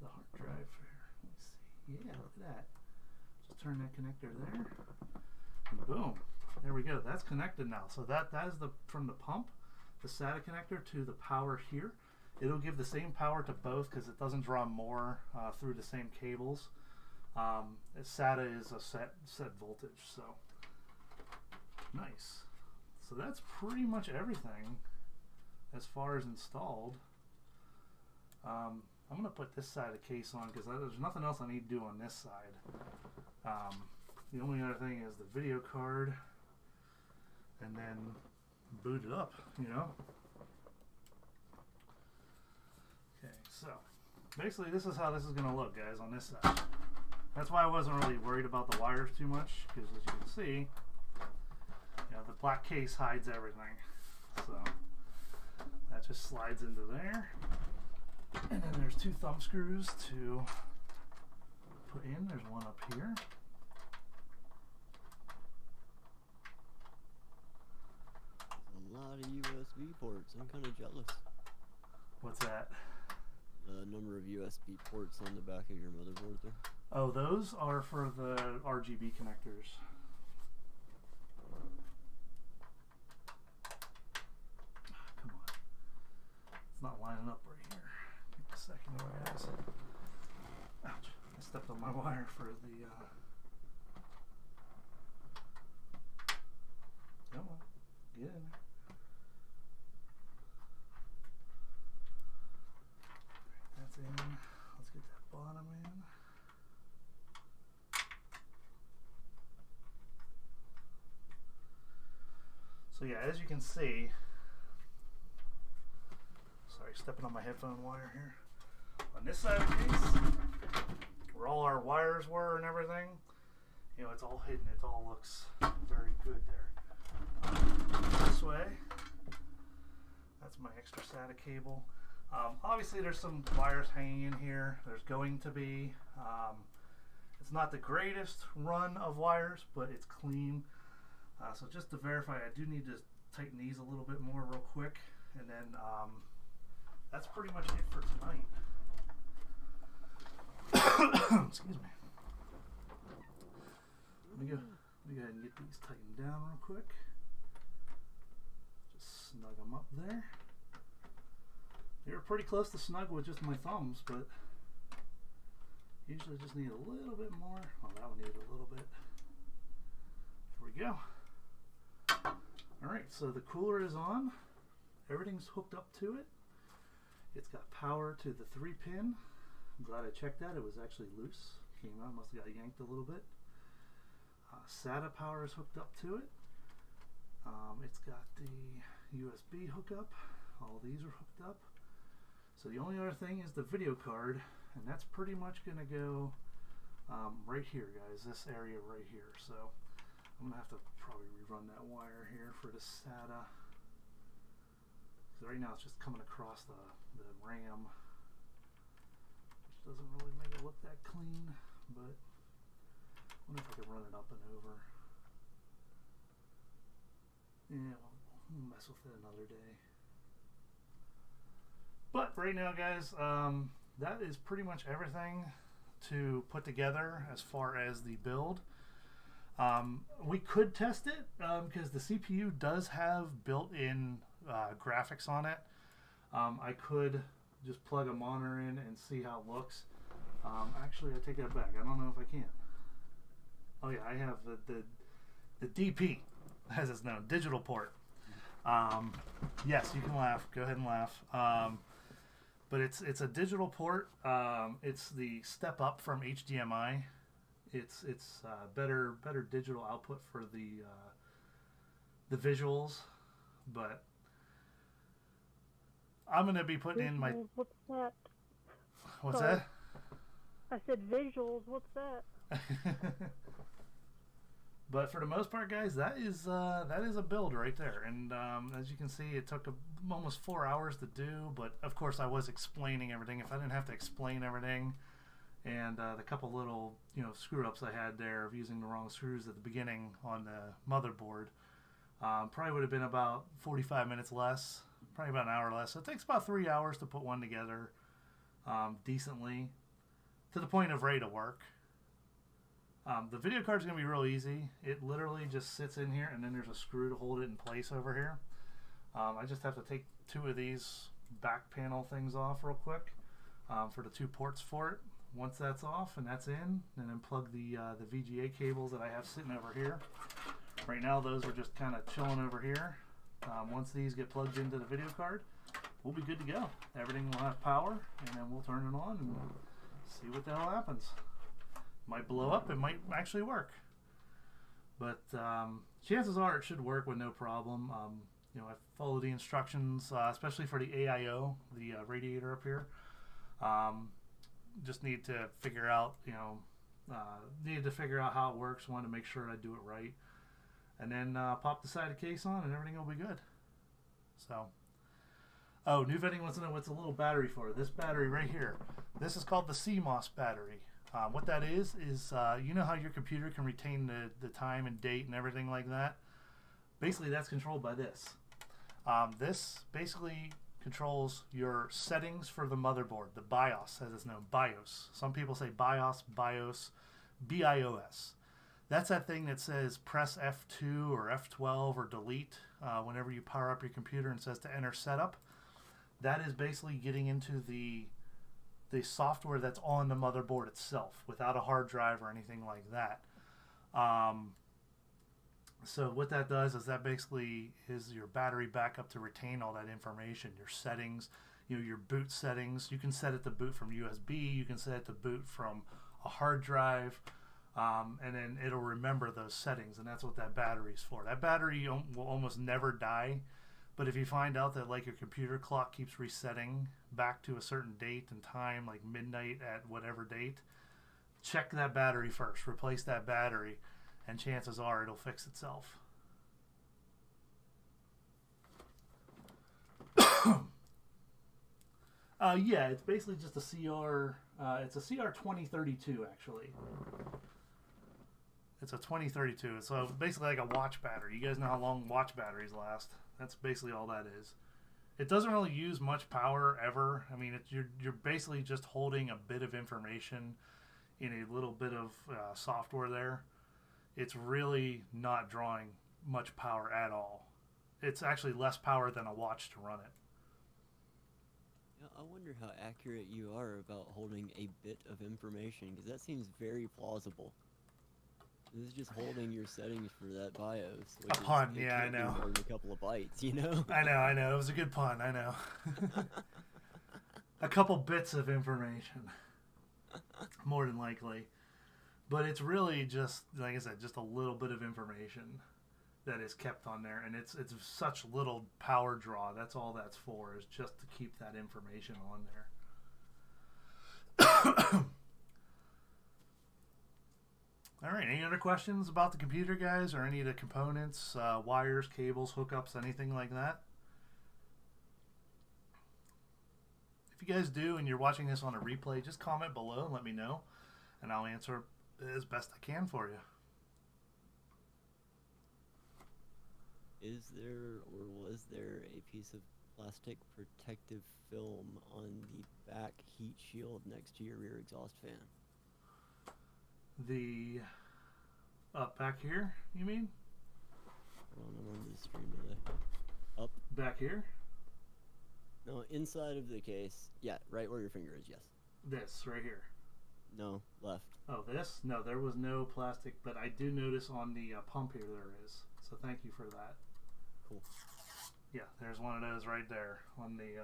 hard drive here. Let me see. Yeah, look at that. Just turn that connector there. And boom. There we go. That's connected now. So that is from the pump, the SATA connector, to the power here. It'll give the same power to both because it doesn't draw more through the same cables. SATA is a set voltage, so nice. So that's pretty much everything as far as installed. I'm going to put this side of the case on because there's nothing else I need to do on this side. The only other thing is the video card, and then boot it up, you know. Okay, so basically this is how this is going to look, guys, on this side. That's why I wasn't really worried about the wires too much, because as you can see, you know, the black case hides everything. So that just slides into there. And then there's two thumb screws to put in. There's one up here. A lot of USB ports. I'm kind of jealous. What's that? The number of USB ports on the back of your motherboard there. Oh, those are for the RGB connectors. Come on. It's not lining up right here. Give me a second here, guys. Ouch. I stepped on my wire for the... Come on. Get in there. That's in. Let's get that bottom in. So yeah, as you can see, sorry, stepping on my headphone wire here. On this side of the case, where all our wires were and everything, you know, it's all hidden. It all looks very good there. This way, that's my extra SATA cable. Obviously there's some wires hanging in here. There's going to be. It's It's not the greatest run of wires, but it's clean. So just to verify, I do need to tighten these a little bit more real quick, and then that's pretty much it for tonight. Excuse me. Let me go ahead and get these tightened down real quick. Just snug them up there. They were pretty close to snug with just my thumbs, but usually just need a little bit more. Oh, that one needed a little bit. There we go. Alright, so the cooler is on. Everything's hooked up to it. It's got power to the 3-pin. I'm glad I checked that. It was actually loose. Came out, must have got yanked a little bit. SATA power is hooked up to it. It's got the USB hookup. All these are hooked up. So the only other thing is the video card, and that's pretty much going to go right here, guys. This area right here. So I'm going to have to probably rerun that wire here for the SATA. So right now it's just coming across the RAM, which doesn't really make it look that clean, but I wonder if I could run it up and over. Yeah, we'll mess with it another day. But right now, guys, that is pretty much everything to put together as far as the build. We could test it because the CPU does have built-in graphics on it. I could just plug a monitor in and see how it looks. Actually, I take that back. I don't know if I can. Oh yeah, I have the DP, as it's known, digital port. Yes, you can laugh. Go ahead and laugh. But it's a digital port. It's the step up from HDMI. It's better digital output for the visuals. But I'm gonna be putting in my. What's that? What's Sorry. that? I said visuals. What's that? But for the most part, guys, that is a build right there. And as you can see, it took almost 4 hours to do. But of course, I was explaining everything. If I didn't have to explain everything, and the couple little screw ups I had there of using the wrong screws at the beginning on the motherboard, probably would have been about 45 minutes less, probably about an hour less. So it takes about 3 hours to put one together decently to the point of ready to work. The video card is going to be real easy. It literally just sits in here, and then there's a screw to hold it in place over here. I just have to take 2 of these back panel things off real quick for the 2 ports for it. Once that's off and that's in, and then plug the VGA cables that I have sitting over here. Right now, those are just kind of chilling over here. Once these get plugged into the video card, we'll be good to go. Everything will have power, and then we'll turn it on and see what the hell happens. Might blow up, it might actually work, but chances are it should work with no problem. I follow the instructions, especially for the AIO, the radiator up here. Just need to figure out, how it works. Want to make sure I do it right, and then pop the SATA case on, and everything will be good. So, oh, New Vetting wants to know what's a little battery for. This battery right here. This is called the CMOS battery. What that is you know how your computer can retain the time and date and everything like that? Basically, that's controlled by this. This basically controls your settings for the motherboard, the BIOS, as it's known, BIOS. Some people say BIOS, BIOS. That's that thing that says press F2 or F12 or delete whenever you power up your computer and says to enter setup. That is basically getting into the software that's on the motherboard itself without a hard drive or anything like that. So what that does is that basically is your battery backup to retain all that information, your settings, your boot settings. You can set it to boot from USB, you can set it to boot from a hard drive, and then it'll remember those settings, and that's what that battery's for. That battery will almost never die. But if you find out that your computer clock keeps resetting back to a certain date and time, like midnight at whatever date, check that battery first, replace that battery, and chances are it'll fix itself. Yeah, it's basically just a CR. It's a CR 2032 actually. It's a 2032. So basically like a watch battery. You guys know how long watch batteries last. That's basically all that is. It doesn't really use much power ever. I mean, you're basically just holding a bit of information in a little bit of software there. It's really not drawing much power at all. It's actually less power than a watch to run it. I wonder how accurate you are about holding a bit of information, because that seems very plausible. This is just holding your settings for that BIOS. A pun, yeah, I know. More than a couple of bytes, you know? I know. It was a good pun, I know. A couple bits of information. More than likely. But it's really just, like I said, just a little bit of information that is kept on there. And it's such little power draw. That's all that's for, is just to keep that information on there. All right, any other questions about the computer, guys, or any of the components, wires, cables, hookups, anything like that? If you guys do and you're watching this on a replay, just comment below and let me know, and I'll answer as best I can for you. Is there or was there a piece of plastic protective film on the back heat shield next to your rear exhaust fan? The up back here, you mean? Hold on, I'm on the stream today. Up? Back here? No, inside of the case. Yeah, right where your finger is, yes. This, right here. No, left. Oh, this? No, there was no plastic, but I do notice on the pump here there is. So thank you for that. Cool. Yeah, there's one of those right there on the,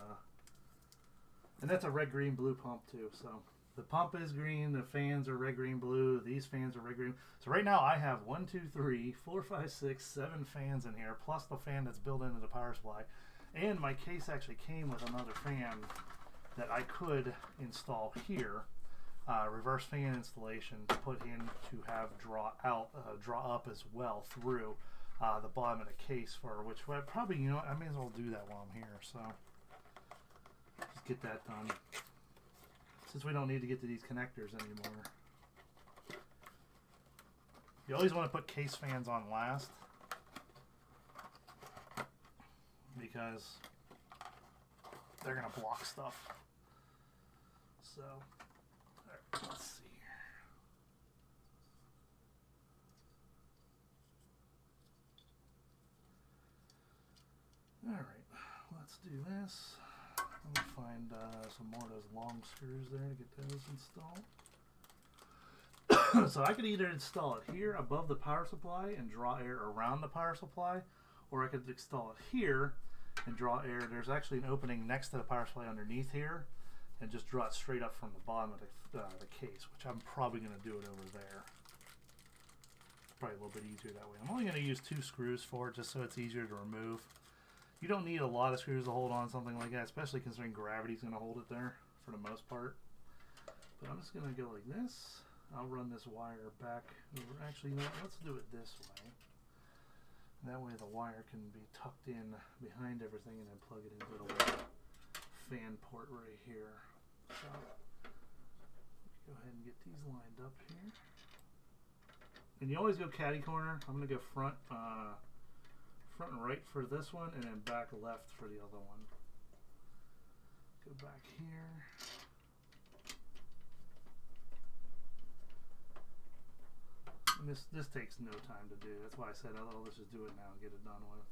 and that's a red, green, blue pump too, so. The pump is green, the fans are red, green, blue, these fans are red, green. So right now I have 1, 2, 3, 4, 5, 6, 7 fans in here, plus the fan that's built into the power supply. And my case actually came with another fan that I could install here. Reverse fan installation to put in to have draw up as well through the bottom of the case, for which I probably, you know, I may as well do that while I'm here. So just get that done, since we don't need to get to these connectors anymore. You always want to put case fans on last, because they're going to block stuff. So, all right, let's see here. All right, let's do this. Let me find some more of those long screws there to get those installed. So I could either install it here above the power supply and draw air around the power supply, or I could install it here and draw air. There's actually an opening next to the power supply underneath here, and just draw it straight up from the bottom of the case, which I'm probably going to do it over there. Probably a little bit easier that way. I'm only going to use 2 screws for it, just so it's easier to remove. You don't need a lot of screws to hold on something like that, especially considering gravity's going to hold it there for the most part. But I'm just going to go like this. I'll run this wire back over. Actually, you know what? Let's do it this way. That way the wire can be tucked in behind everything and then plug it into the little fan port right here. So, go ahead and get these lined up here. And you always go caddy corner. I'm going to go front and right for this one, and then back left for the other one. Go back here. And this takes no time to do. That's why I said, oh, let's just do it now and get it done with.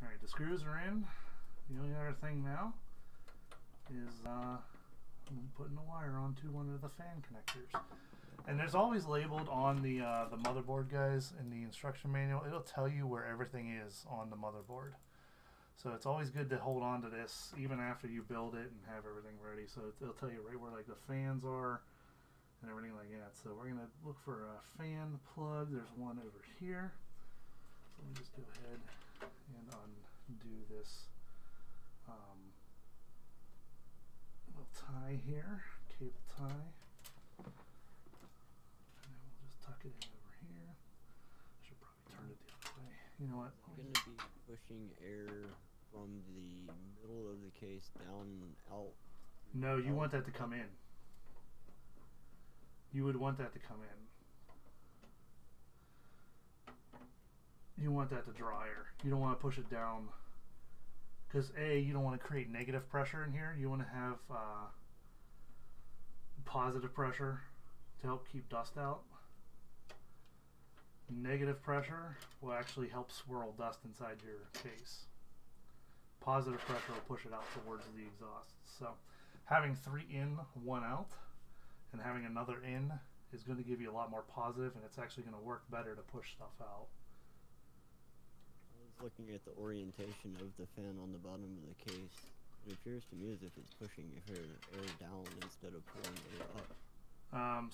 Alright, the screws are in. The only other thing now is I'm putting the wire onto one of the fan connectors. And there's always labeled on the motherboard, guys, in the instruction manual. It'll tell you where everything is on the motherboard. So it's always good to hold on to this even after you build it and have everything ready. So it'll tell you right where like the fans are and everything like that. So we're gonna look for a fan plug. There's one over here. So let me just go ahead and undo this little tie here, cable tie. And then we'll just tuck it in over here. I should probably turn it the other way. You know what? I'm going to be pushing air from the middle of the case down and out. No, you want that to come in. You would want that to come in. You want that to dry air. You don't want to push it down. Because A, you don't want to create negative pressure in here. You want to have positive pressure to help keep dust out. Negative pressure will actually help swirl dust inside your case. Positive pressure will push it out towards the exhaust. So having 3 in, 1 out, and having another in is going to give you a lot more positive, and it's actually going to work better to push stuff out. I was looking at the orientation of the fan on the bottom of the case. It appears to me as if it's pushing air down instead of pulling air up.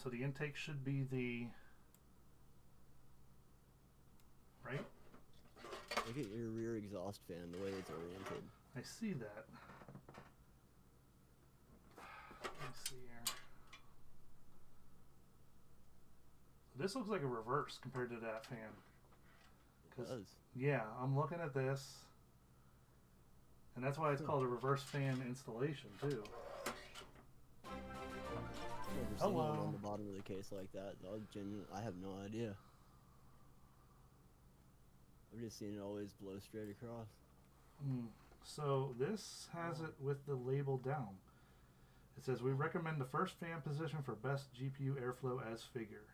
So the intake should be the... right? Look at your rear exhaust fan, the way it's oriented. I see that. Let's see here. This looks like a reverse compared to that fan. It does. Yeah, I'm looking at this. And that's why it's called a reverse fan installation, too. I've never seen one on the bottom of the case like that. I have no idea. I've just seen it always blow straight across. So this has it with the label down. It says, we recommend the first fan position for best GPU airflow as figure.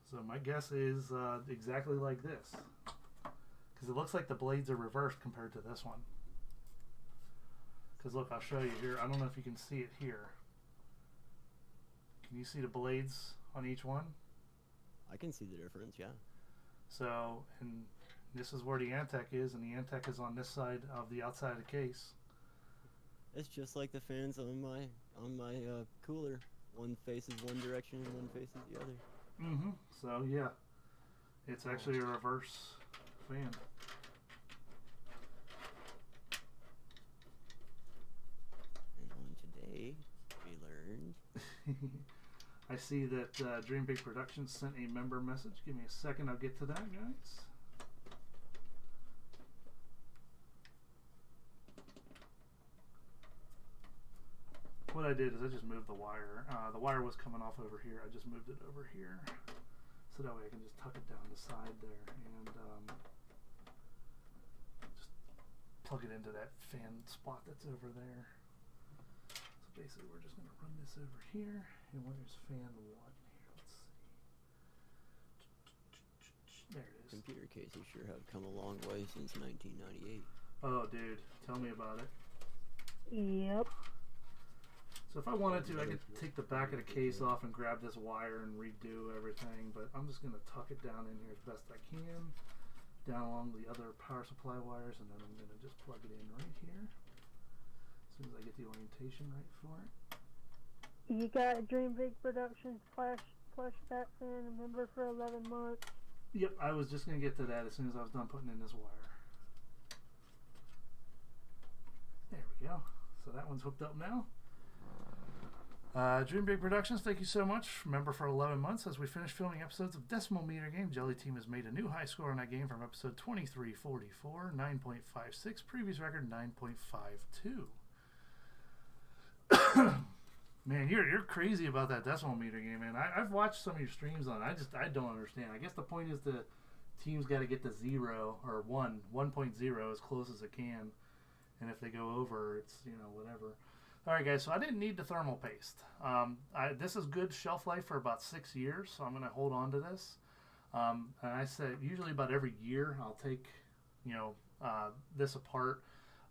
So my guess is exactly like this. Because it looks like the blades are reversed compared to this one. Because look, I'll show you here. I don't know if you can see it here. Can you see the blades on each one? I can see the difference, yeah. So, and this is where the Antec is, and the Antec is on this side of the outside of the case. It's just like the fans on my cooler. One faces one direction and one faces the other. So yeah, it's actually a reverse fan. And on today, we learned. I see that Dream Big Productions sent a member message. Give me a second, I'll get to that, guys. What I did is I just moved the wire. The wire was coming off over here. I just moved it over here. So that way I can just tuck it down the side there and just plug it into that fan spot that's over there. So basically we're just going to run this over here. And where's fan 1 here? Let's see. There it is. Computer cases sure have come a long way since 1998. Oh, dude. Tell me about it. Yep. So if I wanted to, I could take the back of the case off and grab this wire and redo everything, but I'm just going to tuck it down in here as best I can, down along the other power supply wires, and then I'm going to just plug it in right here, as soon as I get the orientation right for it. You got Dream Big Productions flash back fan, a member for 11 months. Yep, I was just going to get to that as soon as I was done putting in this wire. There we go. So that one's hooked up now. Dream Big Productions, thank you so much. Member for 11 months. As we finish filming episodes of Decimal Meter Game, Jelly Team has made a new high score on that game from episode 2344, 9.56. Previous record, 9.52. Man, you're crazy about that Decimal Meter game, man. I've watched some of your streams on it. I don't understand. I guess the point is the team's got to get to 0 or 1.0 as close as it can. And if they go over, it's, whatever. Alright guys, so I didn't need the thermal paste. This is good shelf life for about 6 years, so I'm going to hold on to this. And I said usually about every year I'll take, this apart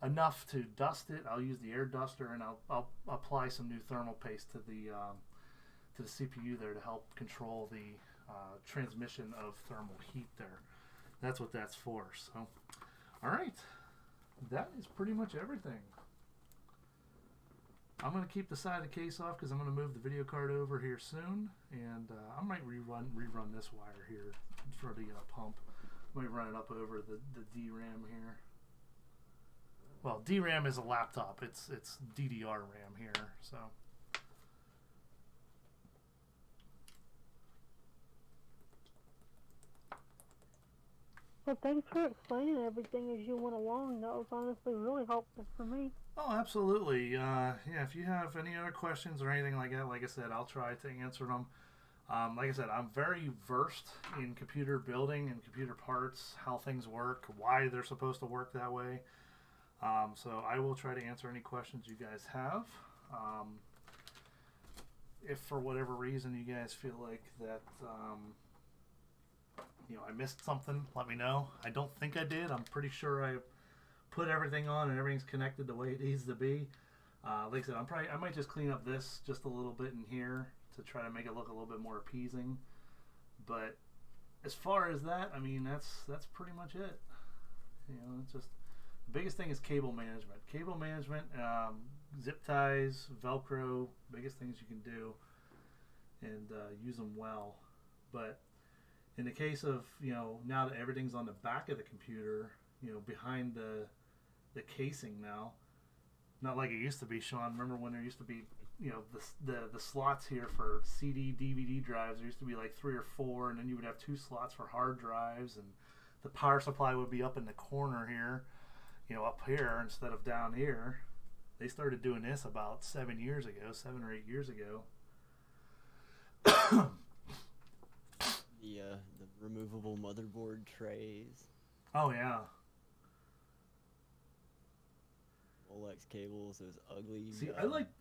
enough to dust it. I'll use the air duster and I'll apply some new thermal paste to the CPU there to help control the transmission of thermal heat there. That's what that's for. So, alright, that is pretty much everything. I'm going to keep the side of the case off because I'm going to move the video card over here soon, and I might rerun this wire here for the pump. I might run it up over the DRAM here. Well, DRAM is a laptop. It's DDR RAM here, so. Well, thanks for explaining everything as you went along. That was honestly really helpful for me. Oh, absolutely. Yeah, if you have any other questions or anything like that, like I said, I'll try to answer them. Like I said, I'm very versed in computer building and computer parts, how things work, why they're supposed to work that way. So I will try to answer any questions you guys have. If for whatever reason you guys feel like that, I missed something, let me know. I don't think I did. I'm pretty sure I put everything on and everything's connected the way it needs to be. Like I said, I might just clean up this just a little bit in here to try to make it look a little bit more appeasing. But as far as that, I mean, that's pretty much it. It's just the biggest thing is cable management. Cable management, zip ties, Velcro, biggest things you can do, and use them well. But in the case of, now that everything's on the back of the computer, behind the casing now, not like it used to be, Sean. Remember when there used to be, the slots here for CD, DVD drives, there used to be like 3 or 4, and then you would have 2 slots for hard drives, and the power supply would be up in the corner here, up here instead of down here. They started doing this about 7 or 8 years ago. The removable motherboard trays. Oh yeah. Molex cables, those ugly. See, I liked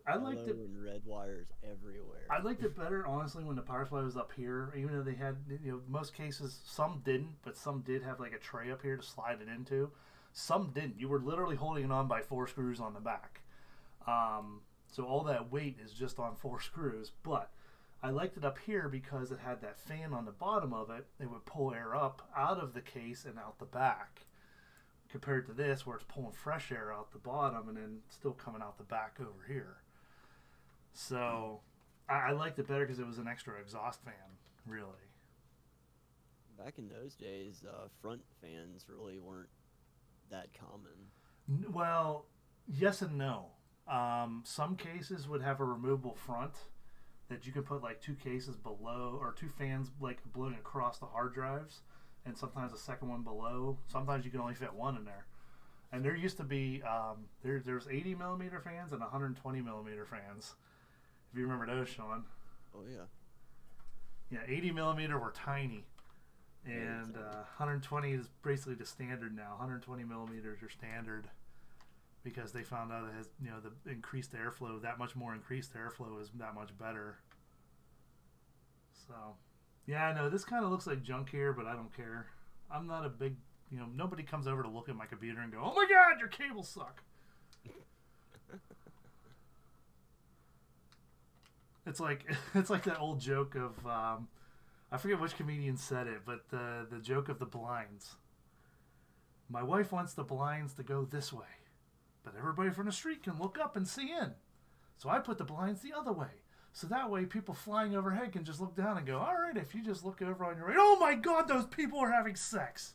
it. And red wires everywhere. I liked it better, honestly, when the power supply was up here. Even though they had, most cases, some didn't, but some did have like a tray up here to slide it into. Some didn't. You were literally holding it on by 4 screws on the back. So all that weight is just on 4 screws. But I liked it up here because it had that fan on the bottom of it. It would pull air up out of the case and out the back. Compared to this, where it's pulling fresh air out the bottom and then still coming out the back over here. So I liked it better because it was an extra exhaust fan, really. Back in those days, front fans really weren't that common. Well, yes and no. Some cases would have a removable front that you can put like 2 cases below, or 2 fans like blowing across the hard drives, and sometimes a second one below. Sometimes you can only fit 1 in there. And there used to be there's 80 millimeter fans and 120 millimeter fans. If you remember those, Sean. Oh yeah. Yeah, 80 millimeter were tiny, and 120 is basically the standard now. 120 millimeters are standard because they found out it has, the increased airflow. That much more increased airflow is that much better. So. Yeah, I know, this kind of looks like junk here, but I don't care. I'm not a big, nobody comes over to look at my computer and go, "Oh my God, your cables suck." It's like that old joke of, I forget which comedian said it, but the joke of the blinds. My wife wants the blinds to go this way, but everybody from the street can look up and see in. So I put the blinds the other way. So that way people flying overhead can just look down and go, "All right, if you just look over on your right, oh my God, those people are having sex."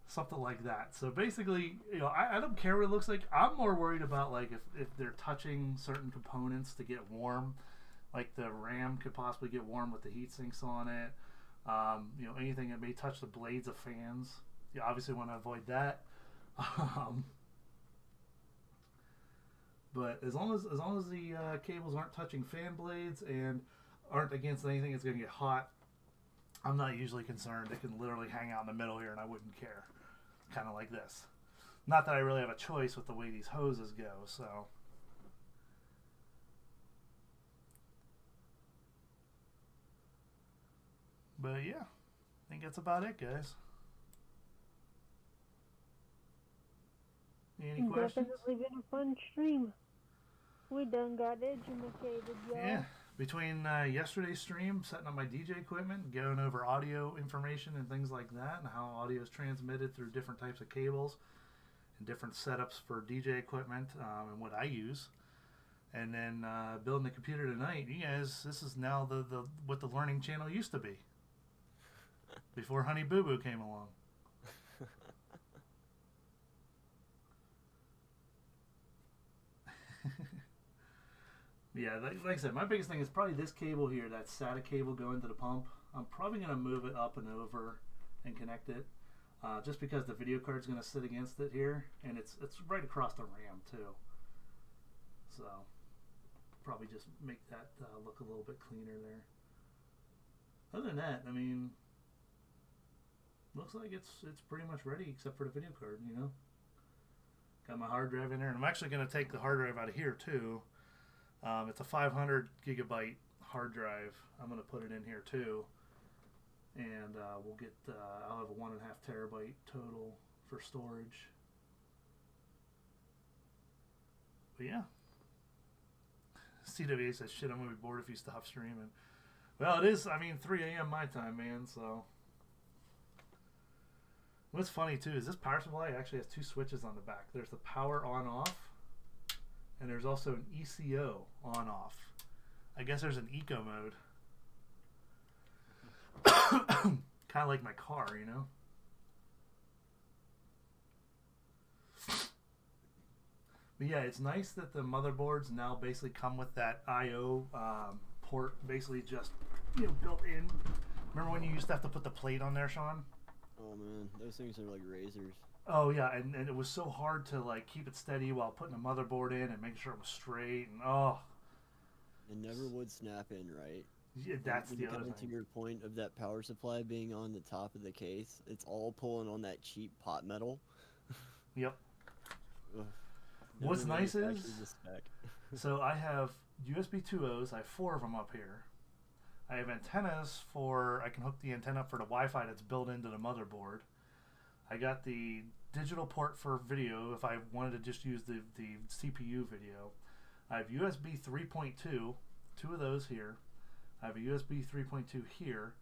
Something like that. So basically, I don't care what it looks like. I'm more worried about like if they're touching certain components to get warm. Like the RAM could possibly get warm with the heat sinks on it. Anything that may touch the blades of fans. You obviously want to avoid that. But as long as the cables aren't touching fan blades and aren't against anything that's going to get hot, I'm not usually concerned. They can literally hang out in the middle here and I wouldn't care. Kind of like this. Not that I really have a choice with the way these hoses go, so. But yeah, I think that's about it, guys. Any questions? Definitely been a fun stream. We done got educated, y'all. Yeah, between yesterday's stream, setting up my DJ equipment, going over audio information and things like that, and how audio is transmitted through different types of cables and different setups for DJ equipment and what I use, and then building the computer tonight. You guys, this is now the what the learning channel used to be before Honey Boo Boo came along. Yeah, like I said, my biggest thing is probably this cable here, that SATA cable going to the pump. I'm probably going to move it up and over and connect it, just because the video card's going to sit against it here, and it's right across the RAM too. So probably just make that look a little bit cleaner there. Other than that, I mean, looks like it's pretty much ready except for the video card, you know. Got my hard drive in there, and I'm actually going to take the hard drive out of here too. It's a 500 gigabyte hard drive. I'm going to put it in here too, and we'll get. I'll have a 1.5 terabyte total for storage. But yeah, CWA says, "Shit, I'm going to be bored if you stop streaming." Well, it is. I mean, 3 a.m. my time, man. So. What's funny too is this power supply actually has 2 switches on the back. There's the power on off, and there's also an ECO on off. I guess there's an eco mode. Kind of like my car, you know. But yeah, it's nice that the motherboards now basically come with that I/O port, basically just built in. Remember when you used to have to put the plate on there, Sean? Oh man, those things are like razors. Oh yeah, and it was so hard to like keep it steady while putting a motherboard in and making sure it was straight, and it never would snap in right. Yeah, that's the other thing. To your point of that power supply being on the top of the case, it's all pulling on that cheap pot metal. Yep. What's nice is, so I have USB 2.0s. I have 4 of them up here. I have antennas for, I can hook the antenna up for the Wi-Fi that's built into the motherboard. I got the digital port for video if I wanted to just use the CPU video. I have USB 3.2, 2 of those here. I have a USB 3.2 here.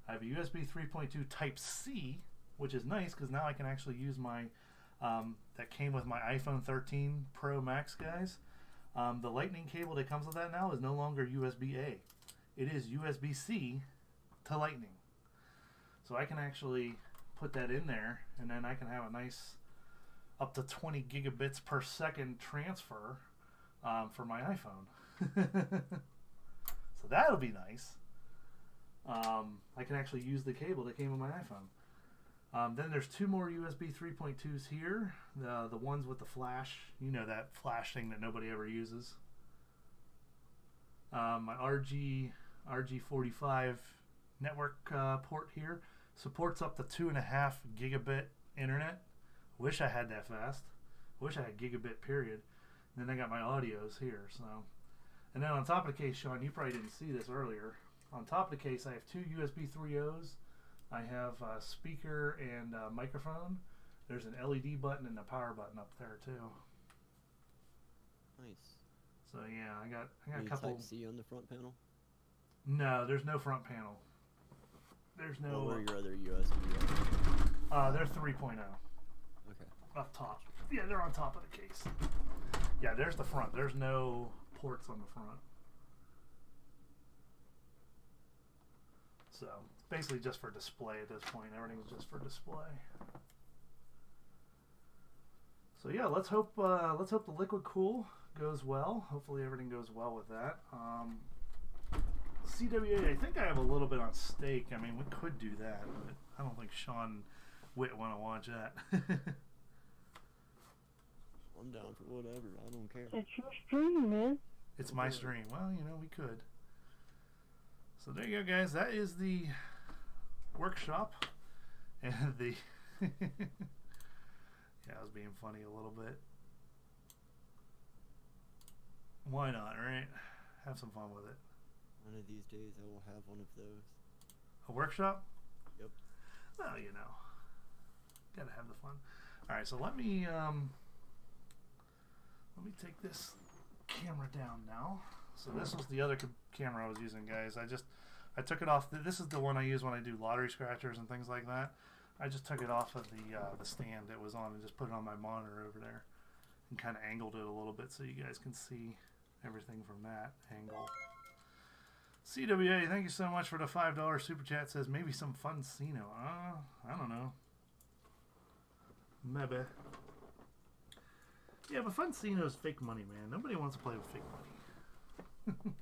I have a USB 3.2 Type C, which is nice because now I can actually use my, that came with my iPhone 13 Pro Max, guys. The lightning cable that comes with that now is no longer USB-A. It is USB-C to lightning. So I can actually put that in there, and then I can have a nice up to 20 gigabits per second transfer for my iPhone. So that'll be nice. I can actually use the cable that came with my iPhone. Then there's 2 more USB 3.2s here. The ones with the flash, that flash thing that nobody ever uses. My RG45 network port here supports up to 2.5 gigabit internet. Wish I had that fast. Wish I had gigabit period. And then I got my audios here. So, and then on top of the case, Sean, you probably didn't see this earlier. On top of the case, I have 2 USB 3.0s. I have a speaker and a microphone. There's an LED button and a power button up there too. Nice. So yeah, I got Any a couple. Type C on the front panel? No, there's no front panel. There's no. What were your other USB? They're 3.0. Okay. Up top. Yeah, they're on top of the case. Yeah, there's the front. There's no ports on the front. So it's basically just for display at this point. Everything's just for display. So yeah, let's hope the liquid cool goes well. Hopefully everything goes well with that. CWA, I think I have a little bit on steak. I mean, we could do that, but I don't think Sean Witt want to watch that. I'm down for whatever. I don't care. It's your stream, man. It's my stream. Well, we could. So there you go, guys. That is the workshop. And the... Yeah, I was being funny a little bit. Why not, right? Have some fun with it. One of these days I will have one of those. A workshop? Yep. Well, gotta have the fun. All right, so let me take this camera down now. So this was the other camera I was using, guys. I took it off. This is the one I use when I do lottery scratchers and things like that. I just took it off of the stand it was on and just put it on my monitor over there and kind of angled it a little bit so you guys can see everything from that angle. CWA, thank you so much for the $5 super chat. Says maybe some fun Cino. I don't know. Maybe. Yeah, but fun Cino's fake money, man. Nobody wants to play with fake money.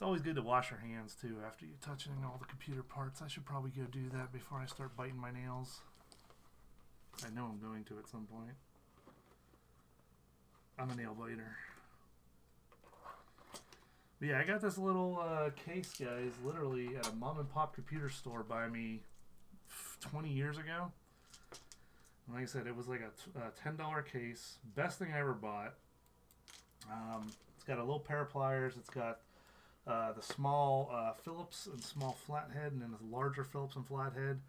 It's always good to wash your hands too after you're touching all the computer parts. I should probably go do that before I start biting my nails. I know I'm going to at some point. I'm a nail biter. But yeah, I got this little case, guys, literally at a mom and pop computer store by me 20 years ago. And like I said, it was like a $10 case. Best thing I ever bought. It's got a little pair of pliers. It's got the small Phillips and small flathead, and then the larger Phillips and flathead.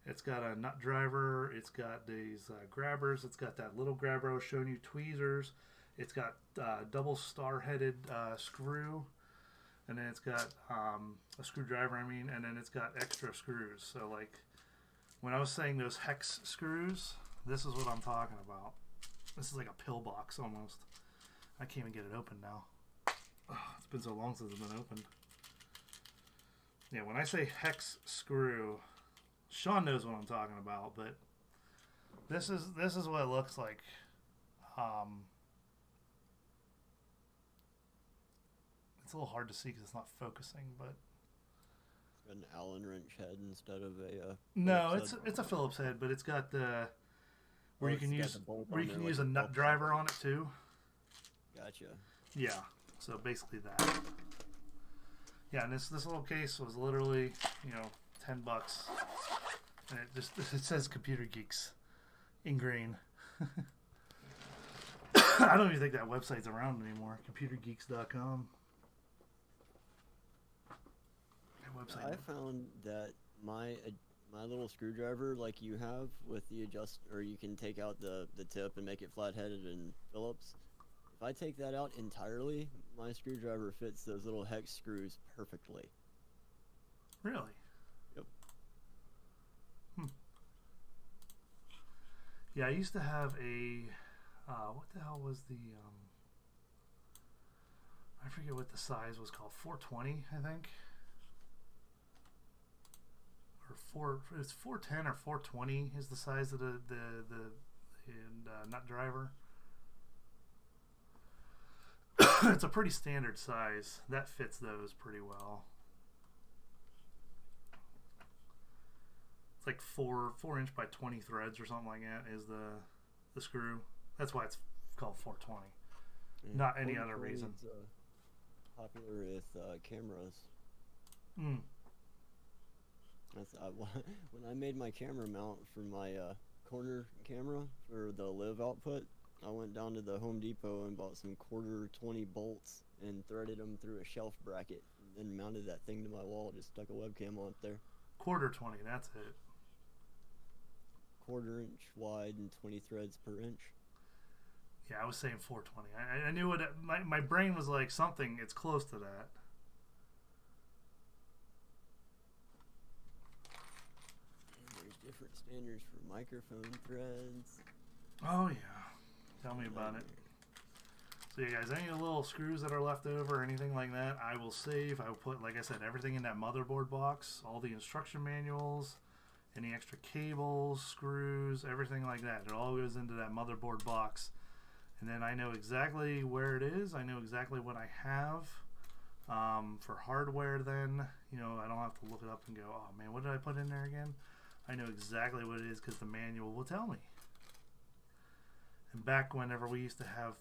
It's got a nut driver. It's got these grabbers. It's got that little grabber I was showing you, tweezers. It's got double star-headed screw, and then it's got a screwdriver, and then it's got extra screws. So, like, when I was saying those hex screws, this is what I'm talking about. This is like a pillbox almost. I can't even get it open now. Oh, it's been so long since it's been opened. Yeah, when I say hex screw, Sean knows what I'm talking about, but this is what it looks like. It's a little hard to see because it's not focusing, but An Allen wrench head instead of a. no, it's a Phillips head, but it's got the where you can use a nut driver on it too. Gotcha. Yeah, so basically that. Yeah, and this little case was literally, $10, and it says Computer Geeks in green. I don't even think that website's around anymore. ComputerGeeks.com. I found that my little screwdriver, like you have with the or you can take out the tip and make it flat-headed and Phillips. If I take that out entirely, my screwdriver fits those little hex screws perfectly. Really? Yep. Yeah, I used to have a what the hell was the I forget what the size was called. 420, I think. It's 410 or 420 is the size of the nut driver. It's a pretty standard size. That fits those pretty well. It's like 4-inch by 20 threads or something like that is the screw. That's why it's called 420. Yeah, Not any other reason. Popular with cameras. That's when I made my camera mount for my corner camera for the live output. I went down to the Home Depot and bought some 1/4 bolts and threaded them through a shelf bracket, and then mounted that thing to my wall. Just stuck a webcam on it there. 1/4 that's it. 1/4 inch wide and 20 threads per inch. Yeah, I was saying 420. I knew what my brain was like. Something. It's close to that. There's different standards for microphone threads. Oh yeah, tell me about it. So yeah, guys, any of the little screws that are left over or anything like that, I will save. I will put, like I said, everything in that motherboard box, all the instruction manuals, any extra cables, screws, everything like that. It all goes into that motherboard box, and then I know exactly where it is. I know exactly what I have for hardware. Then I don't have to look it up and go, oh man, what did I put in there again? I know exactly what it is because the manual will tell me. And back whenever we used to have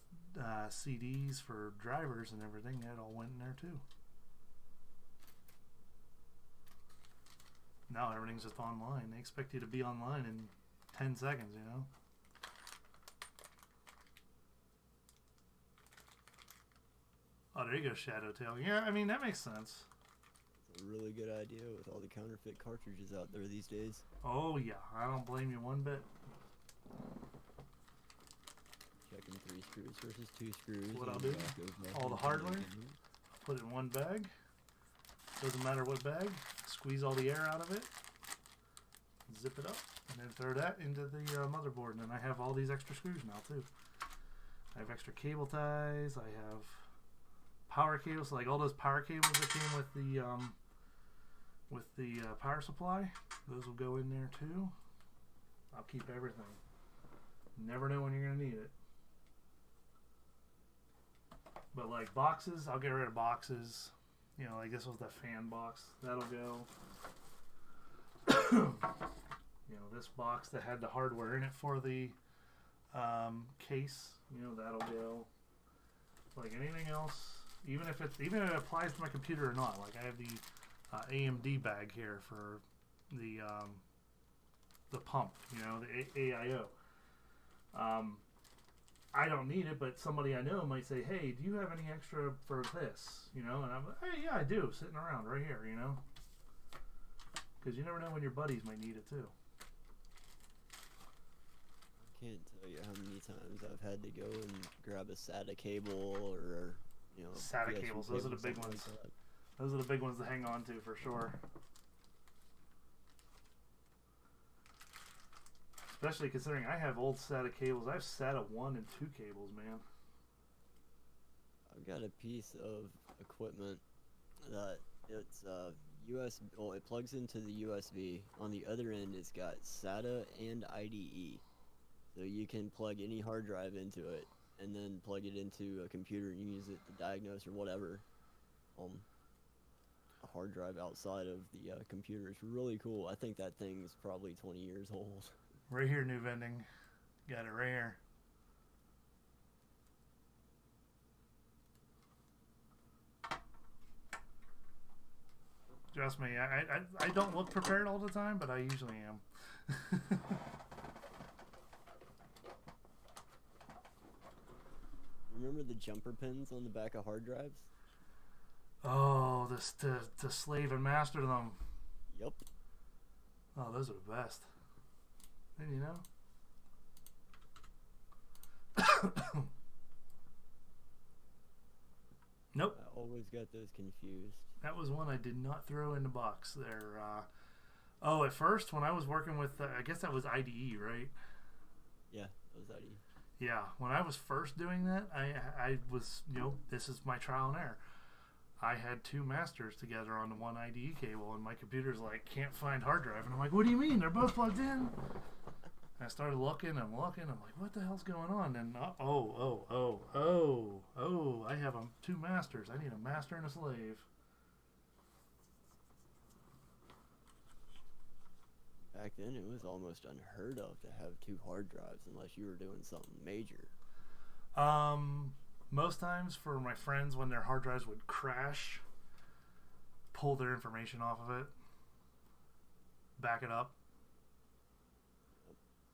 CDs for drivers and everything, that all went in there too. Now everything's just online. They expect you to be online in 10 seconds, Oh, there you go, Shadowtail. Yeah, I mean, that makes sense. It's a really good idea with all the counterfeit cartridges out there these days. Oh, yeah. I don't blame you one bit. Checking 3 screws versus 2 screws. What I'll do, all the hardware, put it in one bag. Doesn't matter what bag. Squeeze all the air out of it. Zip it up. And then throw that into the motherboard. And then I have all these extra screws now, too. I have extra cable ties. I have power cables. Like all those power cables that came with the power supply. Those will go in there, too. I'll keep everything. Never know when you're going to need it. But like boxes, I'll get rid of boxes. You know, like this was the fan box. That'll go. You know, this box that had the hardware in it for the case. You know, that'll go. Like anything else, even if it applies to my computer or not. Like I have the AMD bag here for the pump. You know, the AIO. I don't need it, but somebody I know might say, "Hey, do you have any extra for this?" You know, and I'm like, "Hey, yeah, I do, sitting around right here." You know, because you never know when your buddies might need it too. I can't tell you how many times I've had to go and grab a SATA cable or, you know, SATA PSU cables, those are the cable, big something ones. like that. Those are the big ones to hang on to for sure. Especially considering I have old SATA cables. I have SATA 1 and 2 cables, man. I've got a piece of equipment that it's USB. Well, it plugs into the USB. On the other end, it's got SATA and IDE, so you can plug any hard drive into it, and then plug it into a computer and use it to diagnose or whatever. A hard drive outside of the computer is really cool. I think that thing's probably 20 years old. Right here, new vending. Got it right here. Trust me, I don't look prepared all the time, but I usually am. Remember the jumper pins on the back of hard drives? Oh, this to slave and master them. Yep. Oh, those are the best. And you know? Nope. I always got those confused. That was one I did not throw in the box there. Oh, at first, when I was working with, I guess that was IDE, right? Yeah, that was IDE. Yeah, when I was first doing that, I was, you know, this is my trial and error. I had two masters together on the one IDE cable, and my computer's like, can't find hard drive. And I'm like, what do you mean? They're both plugged in. And I started looking, I'm like, what the hell's going on? And I have two masters. I need a master and a slave. Back then, it was almost unheard of to have two hard drives unless you were doing something major. Most times for my friends, when their hard drives would crash, pull their information off of it, back it up,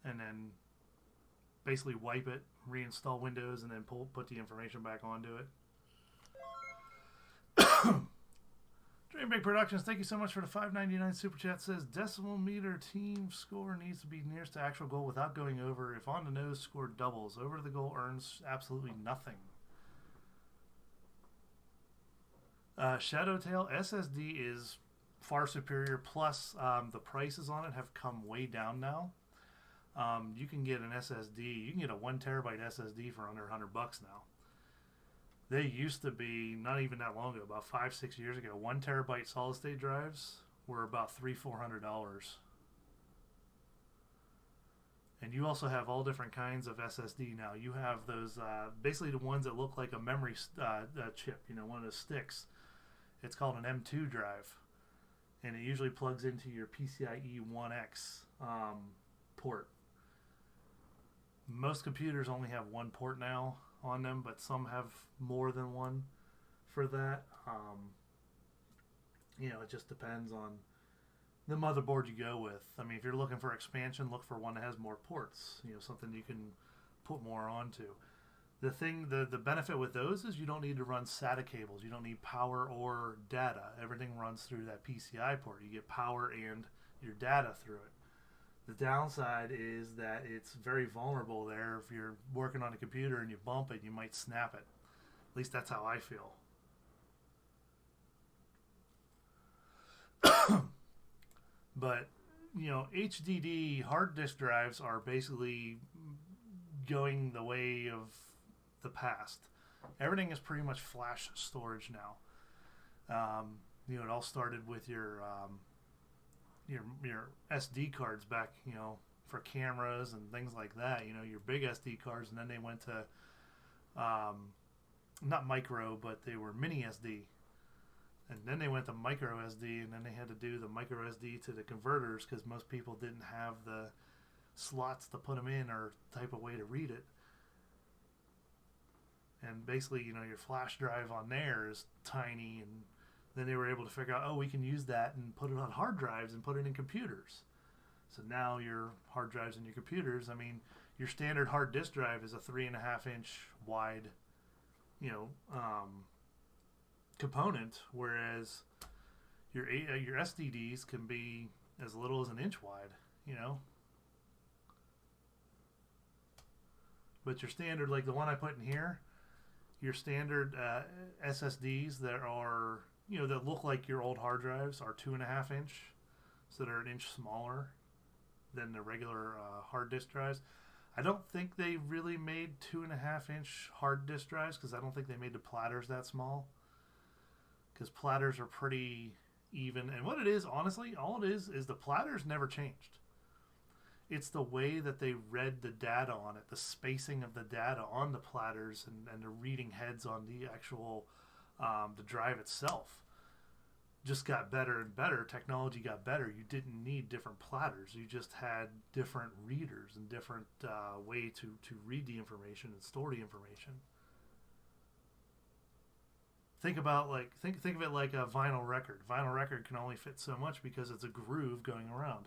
and then basically wipe it, reinstall Windows, and then put the information back onto it. Dream Big Productions, thank you so much for the $5.99 super chat. Says decimal meter team score needs to be nearest to actual goal without going over. If on the nose, score doubles. Over the goal earns absolutely nothing. Shadowtail SSD is far superior. Plus, the prices on it have come way down now. You can get an SSD. You can get a 1 terabyte SSD for under $100 now. They used to be, not even that long ago, about 5-6 years ago, 1 terabyte solid state drives were about $300-400. And you also have all different kinds of SSD now. You have those, basically the ones that look like a memory chip, you know, one of those sticks. It's called an M2 drive. And it usually plugs into your PCIe 1X port. Most computers only have one port now on them, but some have more than one for that. You know, it just depends on the motherboard you go with. I mean, if you're looking for expansion, look for one that has more ports, you know, something you can put more onto. The benefit with those is you don't need to run SATA cables. You don't need power or data. Everything runs through that PCI port. You get power and your data through it. The downside is that it's very vulnerable there. If you're working on a computer and you bump it, you might snap it. At least that's how I feel. But, you know, HDD hard disk drives are basically going the way of the past. Everything is pretty much flash storage now. You know, it all started with your SD cards back, you know, for cameras and things like that, you know, your big SD cards, and then they went to not micro, but they were mini SD, And then they went to micro SD, and then they had to do the micro SD to the converters because most people didn't have the slots to put them in or type of way to read it. And basically, you know, your flash drive on there is tiny, and then they were able to figure out, oh, we can use that and put it on hard drives and put it in computers. So now your hard drives in your computers, I mean, your standard hard disk drive is a 3.5-inch wide, you know, component, whereas your SSDs can be as little as an inch wide, you know. But your standard, like the one I put in here, your standard SSDs that are, you know, that look like your old hard drives are 2.5-inch, so they're an inch smaller than the regular hard disk drives. I don't think they really made 2.5-inch hard disk drives because I don't think they made the platters that small. Because platters are pretty even. And what it is, honestly, all it is the platters never changed. It's the way that they read the data on it, the spacing of the data on the platters and the reading heads on the actual, the drive itself just got better and better. Technology got better. You didn't need different platters. You just had different readers and different way to read the information and store the information. Think about think of it like a vinyl record. Vinyl record can only fit so much because it's a groove going around.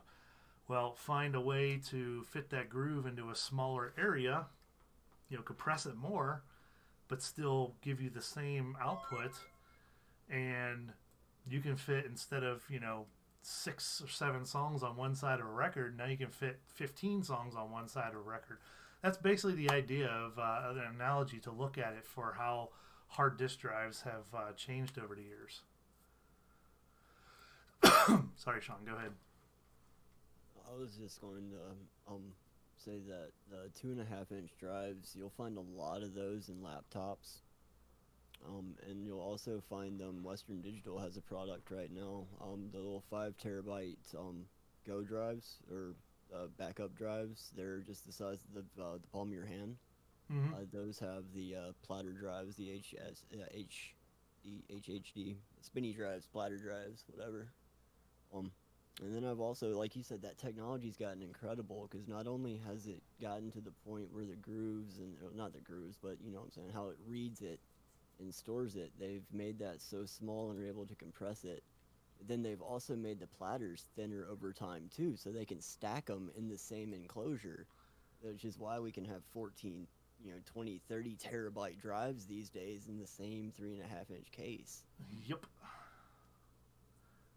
Well, find a way to fit that groove into a smaller area, you know, compress it more, but still give you the same output, and you can fit, instead of, you know, 6 or 7 songs on one side of a record, now you can fit 15 songs on one side of a record. That's basically the idea of an analogy to look at it for how hard disk drives have changed over the years. Sorry, Sean, go ahead. I was just going to say that the 2.5-inch drives, you'll find a lot of those in laptops. And you'll also find Western Digital has a product right now, the little 5 terabyte Go drives, or backup drives. They're just the size of the palm of your hand. Mm-hmm. Those have the platter drives, the HHD, spinny drives, platter drives, whatever. And then I've also, like you said, that technology's gotten incredible, because not only has it gotten to the point where the grooves, and not the grooves, but you know what I'm saying, how it reads it and stores it, they've made that so small and are able to compress it. Then they've also made the platters thinner over time too, so they can stack them in the same enclosure, which is why we can have 14, 20, 30 terabyte drives these days in the same 3.5-inch case.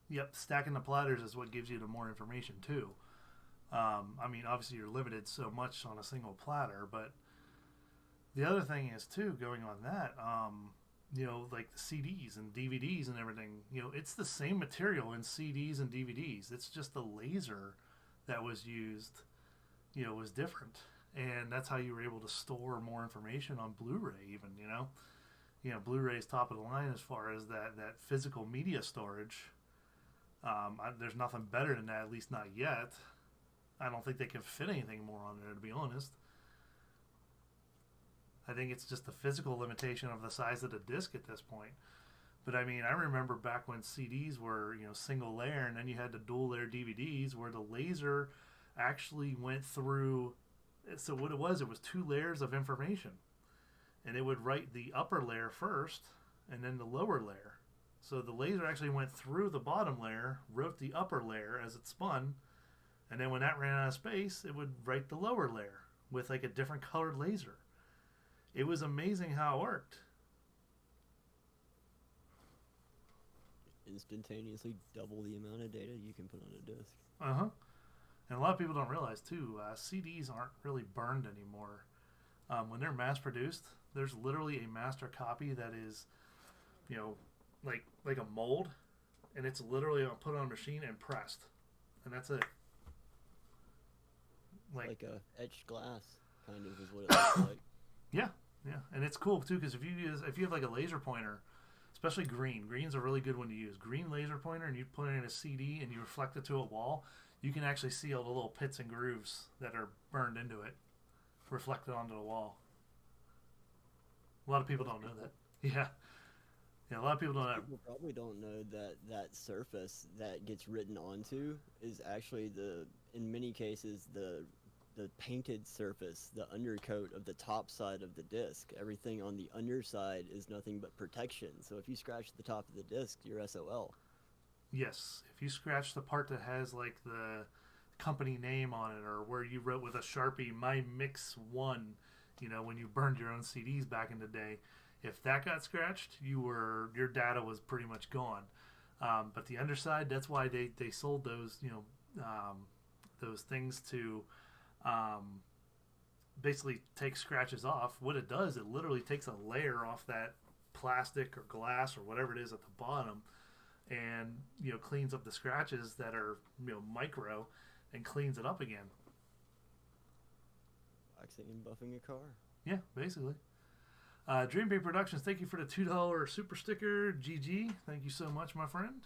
Yep, stacking the platters is what gives you the more information too. I mean, obviously you're limited so much on a single platter, but the other thing is too, going on that, like the CDs and DVDs and everything, it's the same material in CDs and DVDs. It's just the laser that was used, was different. And that's how you were able to store more information on Blu-ray even, Blu-ray is top of the line as far as that physical media storage. There's nothing better than that, at least not yet. I don't think they can fit anything more on there, to be honest. I think it's just the physical limitation of the size of the disc at this point. But I mean, I remember back when CDs were, single layer, and then you had the dual layer DVDs where the laser actually went through. So what it was 2 layers of information, and it would write the upper layer first and then the lower layer. So the laser actually went through the bottom layer, wrote the upper layer as it spun, and then when that ran out of space, it would write the lower layer with like a different colored laser. It was amazing how it worked. Instantaneously double the amount of data you can put on a disc. Uh-huh. And a lot of people don't realize too, CDs aren't really burned anymore. When they're mass produced, there's literally a master copy that is, like a mold, and it's literally put on a machine and pressed, and that's it. Like a etched glass, kind of, is what it looks like. Yeah, and it's cool too, because if you have like a laser pointer, especially green's a really good one to use. Green laser pointer, and you put it in a CD and you reflect it to a wall, you can actually see all the little pits and grooves that are burned into it, reflected onto the wall. A lot of people don't know that. Yeah. Yeah, a lot of people don't know. People probably don't know that that surface that gets written onto is actually in many cases, the painted surface, the undercoat of the top side of the disc. Everything on the underside is nothing but protection. So if you scratch the top of the disc, you're SOL. Yes, if you scratch the part that has like the company name on it, or where you wrote with a Sharpie "My Mix One," when you burned your own CDs back in the day, if that got scratched, your data was pretty much gone. But the underside, that's why they sold those those things to basically take scratches off. What it does, it literally takes a layer off that plastic or glass or whatever it is at the bottom, and cleans up the scratches that are micro, and cleans it up again. Waxing and buffing a car. Yeah, basically. Dream Bay Productions, thank you for the $2 super sticker. GG, thank you so much, my friend.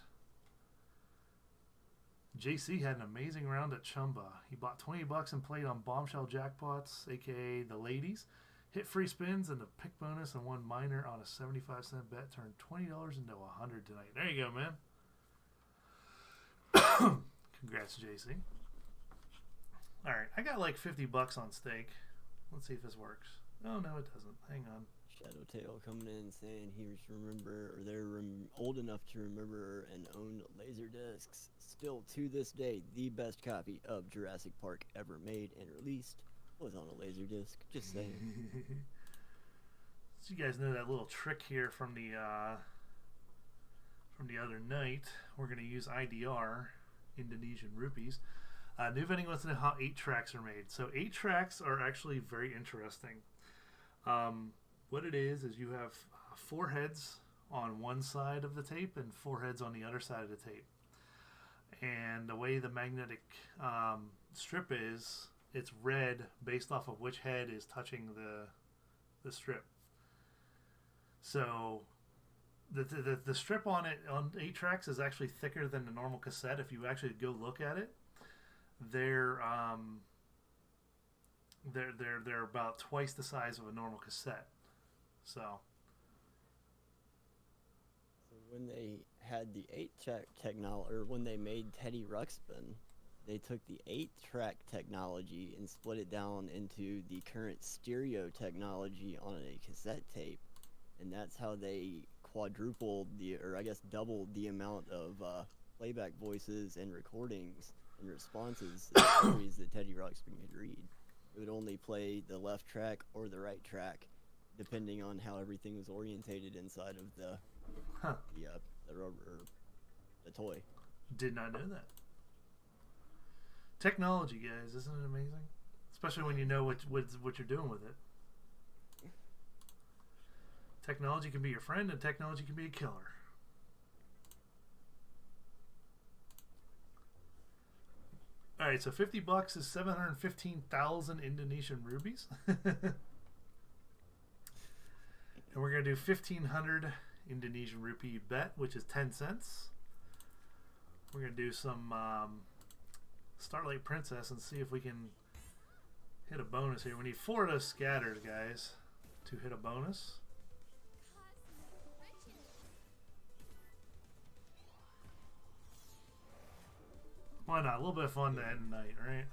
JC had an amazing round at Chumba. He bought $20 and played on bombshell jackpots, aka the ladies. Hit free spins and the pick bonus and won minor on a 75-cent bet. Turned $20 into $100 tonight. There you go, man. Congrats, JC. All right, I got like $50 on stake. Let's see if this works. Oh no, it doesn't. Hang on. Shadowtail coming in saying they're old enough to remember and own Laserdiscs. Still to this day, the best copy of Jurassic Park ever made and released was on a Laserdisc. Just saying. So you guys know that little trick here from the other night. We're gonna use IDR, Indonesian rupees. New Vending wants to know how 8 tracks are made. So 8 tracks are actually very interesting. What it is you have 4 heads on one side of the tape and 4 heads on the other side of the tape. And the way the magnetic strip is, it's red based off of which head is touching the strip. So the strip on it on 8 tracks is actually thicker than the normal cassette. If you actually go look at it, they're about twice the size of a normal cassette. So when they had the 8-track technology, or when they made Teddy Ruxpin, they took the 8-track technology and split it down into the current stereo technology on a cassette tape, and that's how they quadrupled doubled the amount of playback voices and recordings and responses to stories that Teddy Ruxpin could read. It would only play the left track or the right track, depending on how everything was orientated inside of the rubber, the toy. Did not know that. Technology, guys, isn't it amazing? Especially when you know what you're doing with it. Technology can be your friend, and technology can be a killer. All right, so $50 is 715,000 Indonesian rupees. And we're going to do 1,500 Indonesian rupee bet, which is 10 cents. We're going to do some Starlight Princess and see if we can hit a bonus here. We need 4 of those scatters, guys, to hit a bonus. Why not? A little bit of fun to end the night, right?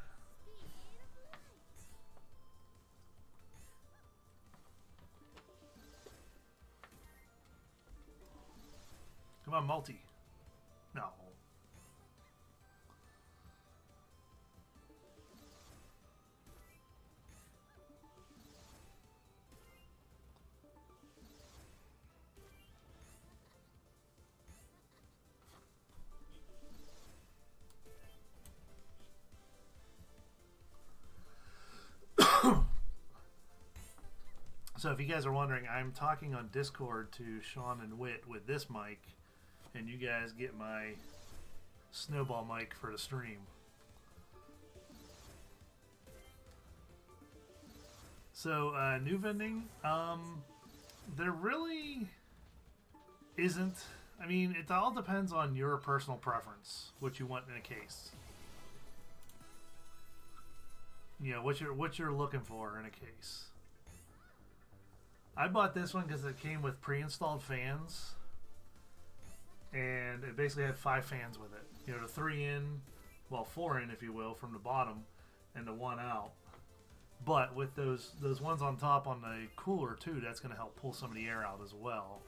Come on, multi. No. So if you guys are wondering, I'm talking on Discord to Sean and Wit with this mic, and you guys get my snowball mic for the stream. So new vending, there really isn't. I mean, it all depends on your personal preference, what you want in a case. You know, what you're looking for in a case. I bought this one because it came with pre-installed fans, and it basically had 5 fans with it. You know, the 3 in, well, 4 in, if you will, from the bottom, and the 1 out. But with those ones on top on the cooler too, that's going to help pull some of the air out as well.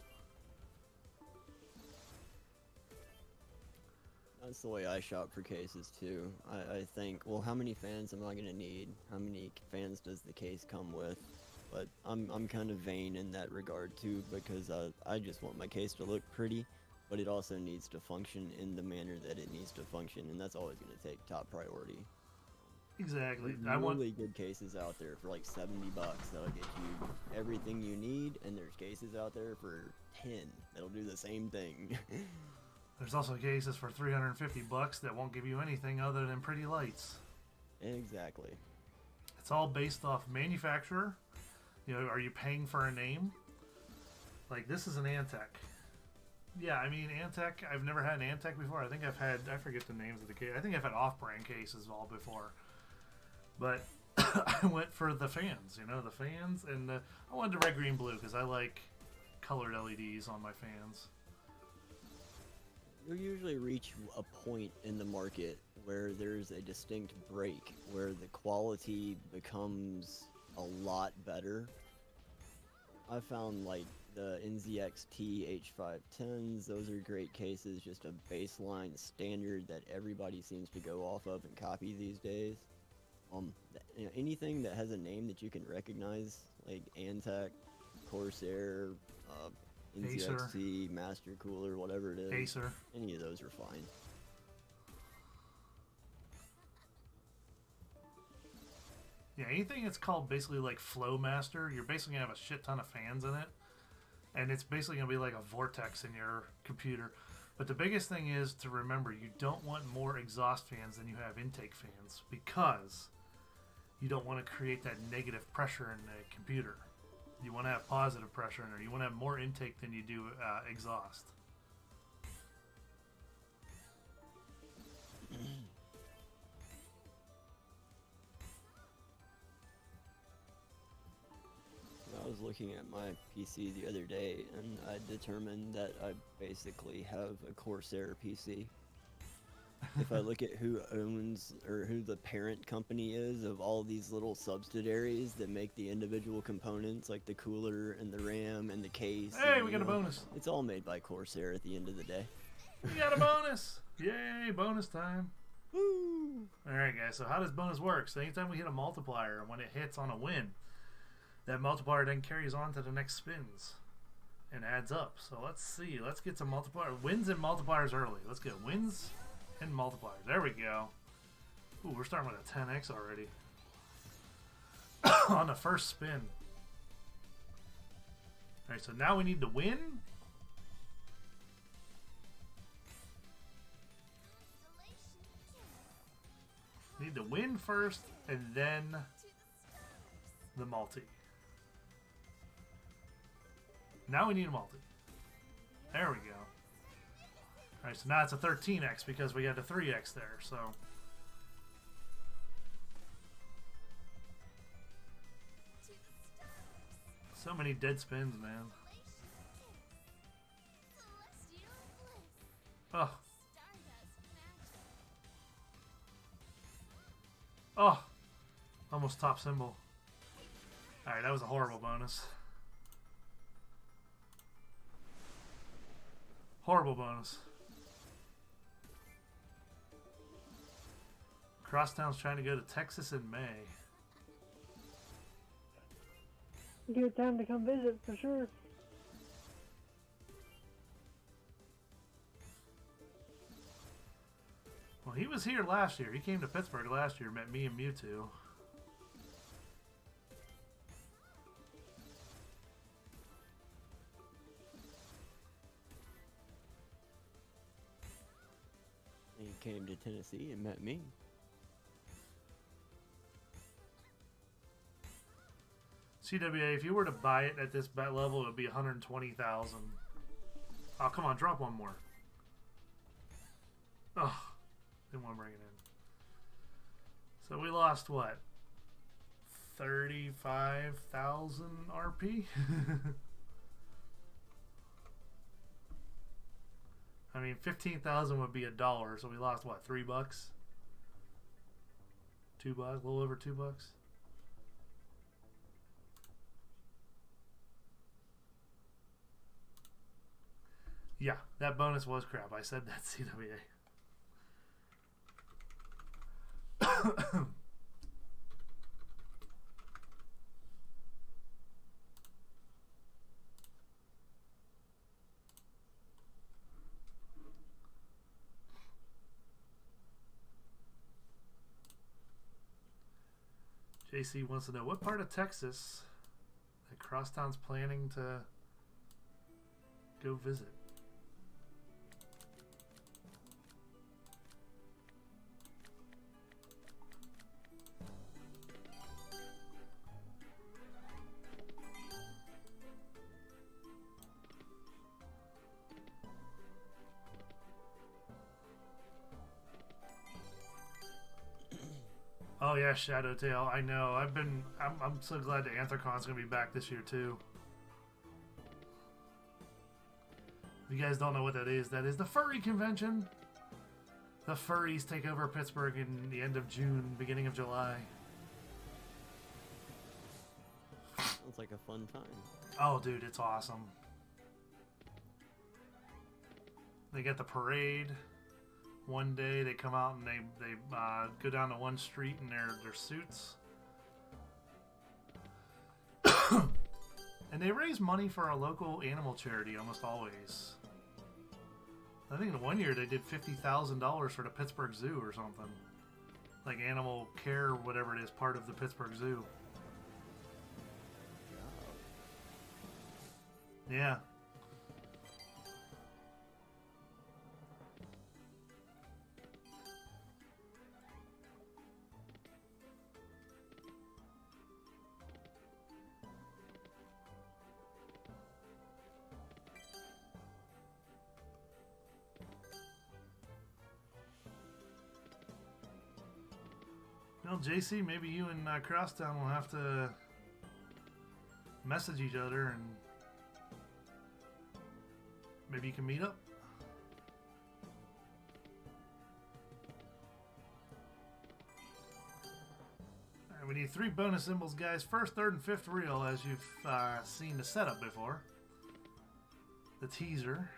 That's the way I shop for cases too. I think, well, how many fans am I going to need? How many fans does the case come with? But I'm kind of vain in that regard too, because I just want my case to look pretty, but it also needs to function in the manner that it needs to function, and that's always going to take top priority. Exactly. There's really good cases out there for like $70 that'll get you everything you need, and there's cases out there for 10 that'll do the same thing. There's also cases for $350 that won't give you anything other than pretty lights. Exactly. It's all based off manufacturer. You know, are you paying for a name? Like, this is an Antec. Yeah, I mean, Antec, I've never had an Antec before. I think I've had, I forget the names of the case. I think I've had off-brand cases all before. But I went for the fans, you know, the fans. And I wanted the red, green, blue because I like colored LEDs on my fans. You'll usually reach a point in the market where there's a distinct break, where the quality becomes a lot better. I found like the NZXT H510s, those are great cases, just a baseline standard that everybody seems to go off of and copy these days. You know, anything that has a name that you can recognize, like Antec, Corsair, NZXT, Master Cooler, whatever it is. Acer. Any of those are fine. Yeah, anything that's called basically like Flowmaster, you're basically going to have a shit ton of fans in it. And it's basically going to be like a vortex in your computer. But the biggest thing is to remember, you don't want more exhaust fans than you have intake fans, because you don't want to create that negative pressure in the computer. You want to have positive pressure in there. You want to have more intake than you do exhaust. I was looking at my PC the other day, and I determined that I basically have a Corsair PC. If I look at who owns, or who the parent company is of all these little subsidiaries that make the individual components, like the cooler and the RAM and the case. Hey, and, we got a bonus. It's all made by Corsair at the end of the day. We got a bonus. Yay, bonus time. Woo! Alright guys, so how does bonus work? So anytime we hit a multiplier, when it hits on a win, that multiplier then carries on to the next spins and adds up. So let's see. Let's get some multiplier wins and multipliers early. Let's get wins and multipliers. There we go. Ooh, we're starting with a 10x already. On the first spin. Alright, so now we need to win. Need to win first and then the multi. Now we need a multi. There we go. Alright, so now it's a 13x because we had a 3x there, so. So many dead spins, man. Oh. Oh. Almost top symbol. Alright, that was a horrible bonus. Horrible bonus. Crosstown's trying to go to Texas in May. Good time to come visit for sure. Well, he was here last year. He came to Pittsburgh last year, met me and Mewtwo. He came to Tennessee and met me. CWA, if you were to buy it at this bet level, it would be 120,000. Oh, come on, drop one more. Oh, didn't want to bring it in. So we lost what? 35,000 RP? I mean, 15,000 would be $1, so we lost what, $3? $2, a little over $2. Yeah, that bonus was crap. I said that, CWA. JC wants to know what part of Texas that Crosstown's planning to go visit. Oh yeah, Shadowtail. I know. I'm so glad that Anthracon's gonna be back this year too. If you guys don't know what that is the furry convention. The furries take over Pittsburgh in the end of June, beginning of July. Sounds like a fun time. Oh dude, it's awesome. They get the parade. One day they come out and they go down to one street in their suits. And they raise money for a local animal charity almost always. I think in one year they did $50,000 for the Pittsburgh Zoo or something. Like animal care, whatever it is, part of the Pittsburgh Zoo. Yeah. Well, JC, maybe you and Crosstown will have to message each other and maybe you can meet up. All right, we need 3 bonus symbols, guys. First, third, and fifth reel, as you've seen the setup before. The teaser.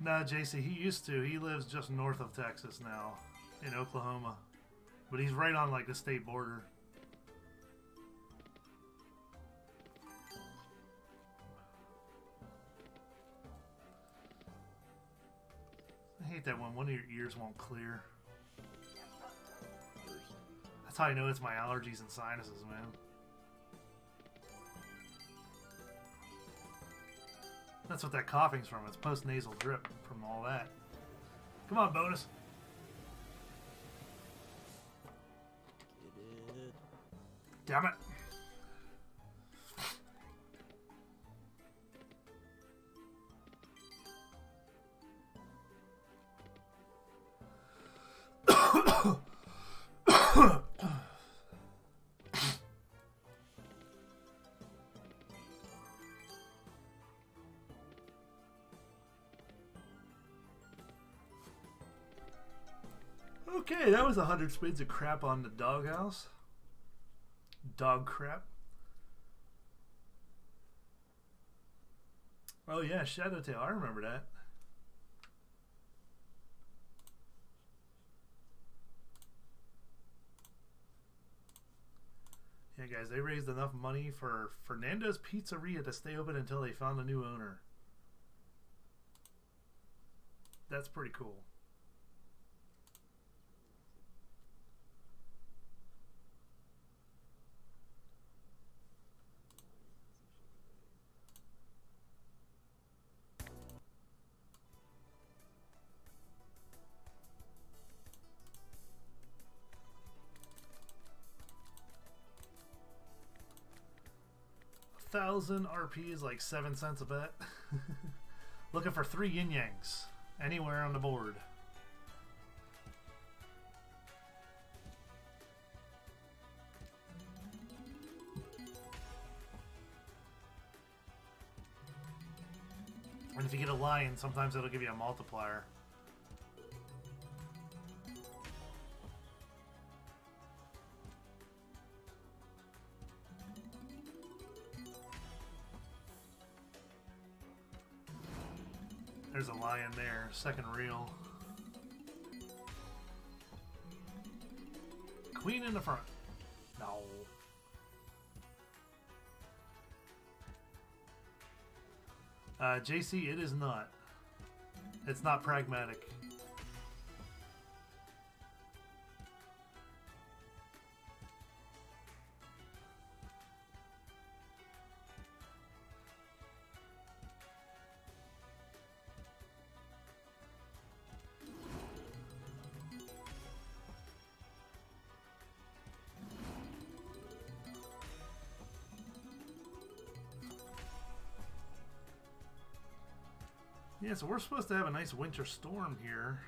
No, JC, he used to. He lives just north of Texas now, in Oklahoma. But he's right on, like, the state border. I hate that when one of your ears won't clear. That's how I know it's my allergies and sinuses, man. That's what that coughing's from. It's post-nasal drip from all that. Come on, bonus. Get it. Damn it. Okay, that was 100 spades of crap on the doghouse. Dog crap. Oh yeah, Shadowtail, I remember that. Yeah, guys, they raised enough money for Fernando's Pizzeria to stay open until they found a new owner. That's pretty cool. 1,000 RP is like 7 cents a bet. Looking for 3 yin yangs anywhere on the board. And if you get a lion, sometimes it'll give you a multiplier. There's a lion there, second reel. Queen in the front. No. JC, it is not. It's not pragmatic. Yeah, so we're supposed to have a nice winter storm here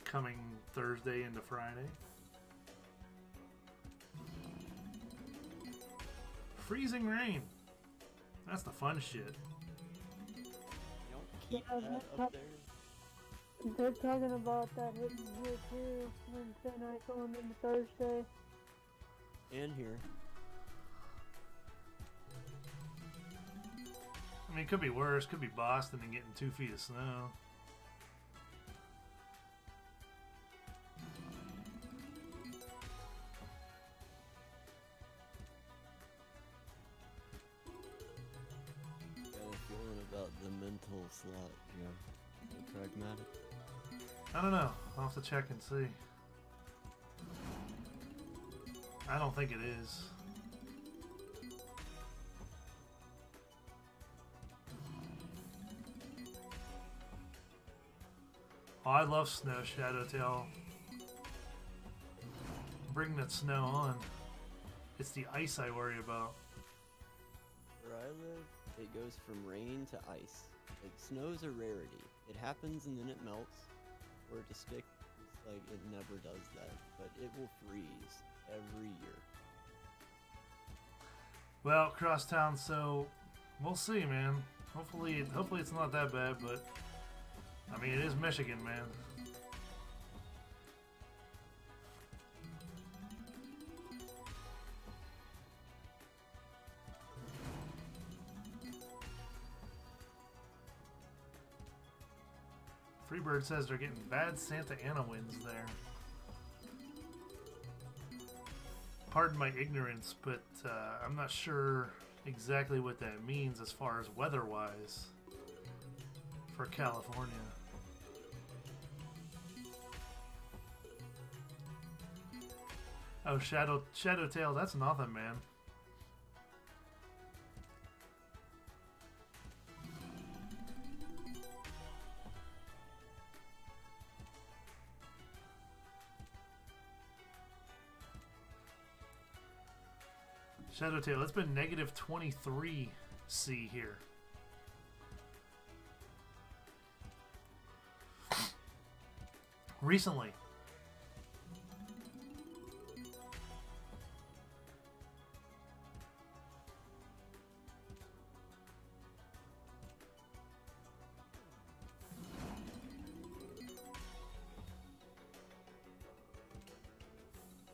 coming Thursday into Friday. Freezing rain. That's the fun shit. You don't keep that up there. They're talking about that hitting here too, Wednesday night going into Thursday. And here. I mean, it could be worse. Could be Boston and getting 2 feet of snow. Got a feeling about the mental slot, yeah. So pragmatic. I don't know. I'll have to check and see. I don't think it is. Oh, I love snow, Shadowtail. Bring that snow on. It's the ice I worry about. Where I live, it goes from rain to ice. Like, snow's a rarity. It happens and then it melts. Or to stick, it's like it never does that. But it will freeze every year. Well, crosstown, so we'll see, man. Hopefully it's not that bad, but I mean, it is Michigan, man. Freebird says they're getting bad Santa Ana winds there. Pardon my ignorance, but I'm not sure exactly what that means as far as weather-wise for California. Oh, Shadowtail, that's nothing, man. Shadowtail, it's been negative 23 C here. Recently.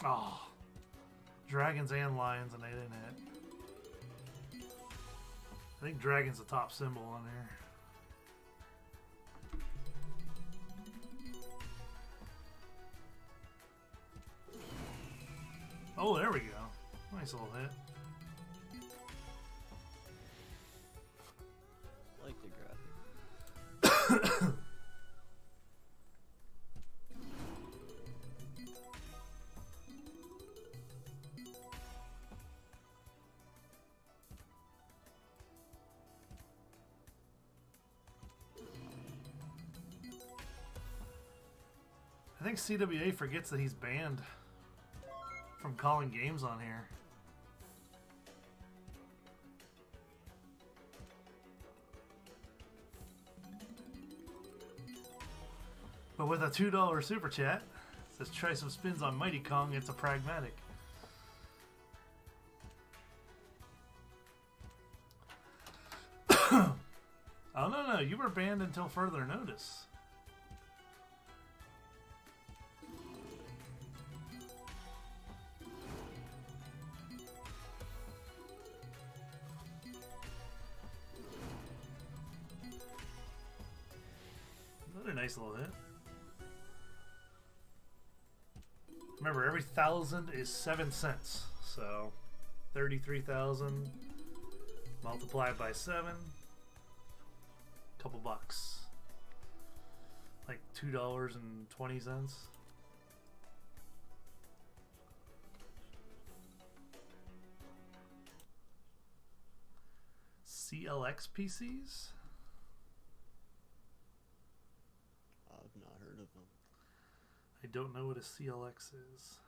Oh. Dragons and lions, and they didn't hit. I think dragon's the top symbol on here. Oh, there we go. Nice little hit. I like the graphic. I think CWA forgets that he's banned from calling games on here. But with a $2 super chat, says try some spins on Mighty Kong. It's a pragmatic. Oh no, you were banned until further notice. Another nice little hit. Remember, every 1,000 is 7 cents. So, 33,000 multiplied by 7. Couple bucks. Like $2.20. CLX PCs? I've not heard of them. I don't know what a CLX is.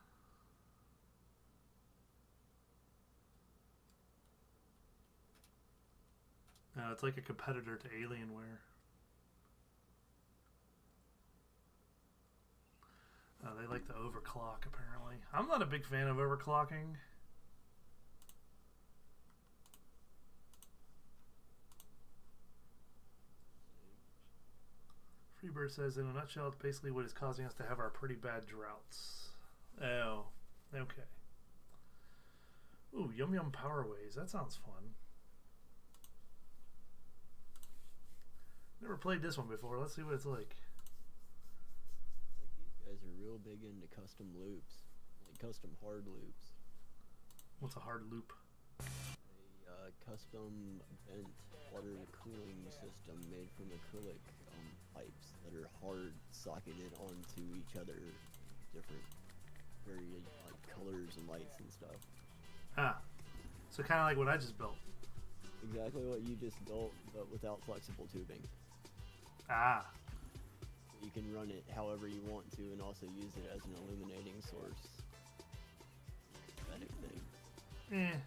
No, it's like a competitor to Alienware. They like to overclock, apparently. I'm not a big fan of overclocking. Freebird says, in a nutshell, it's basically what is causing us to have our pretty bad droughts. Oh, okay. Ooh, Yum Yum Powerways. That sounds fun. Never played this one before. Let's see what it's like. These guys are real big into custom loops, like custom hard loops. What's a hard loop? A custom bent water cooling system made from acrylic pipes that are hard socketed onto each other, different varied like colors and lights and stuff. Ah, so kind of like what I just built. Exactly what you just built, but without flexible tubing. Ah. You can run it however you want to and also use it as an illuminating source. Aesthetic thing.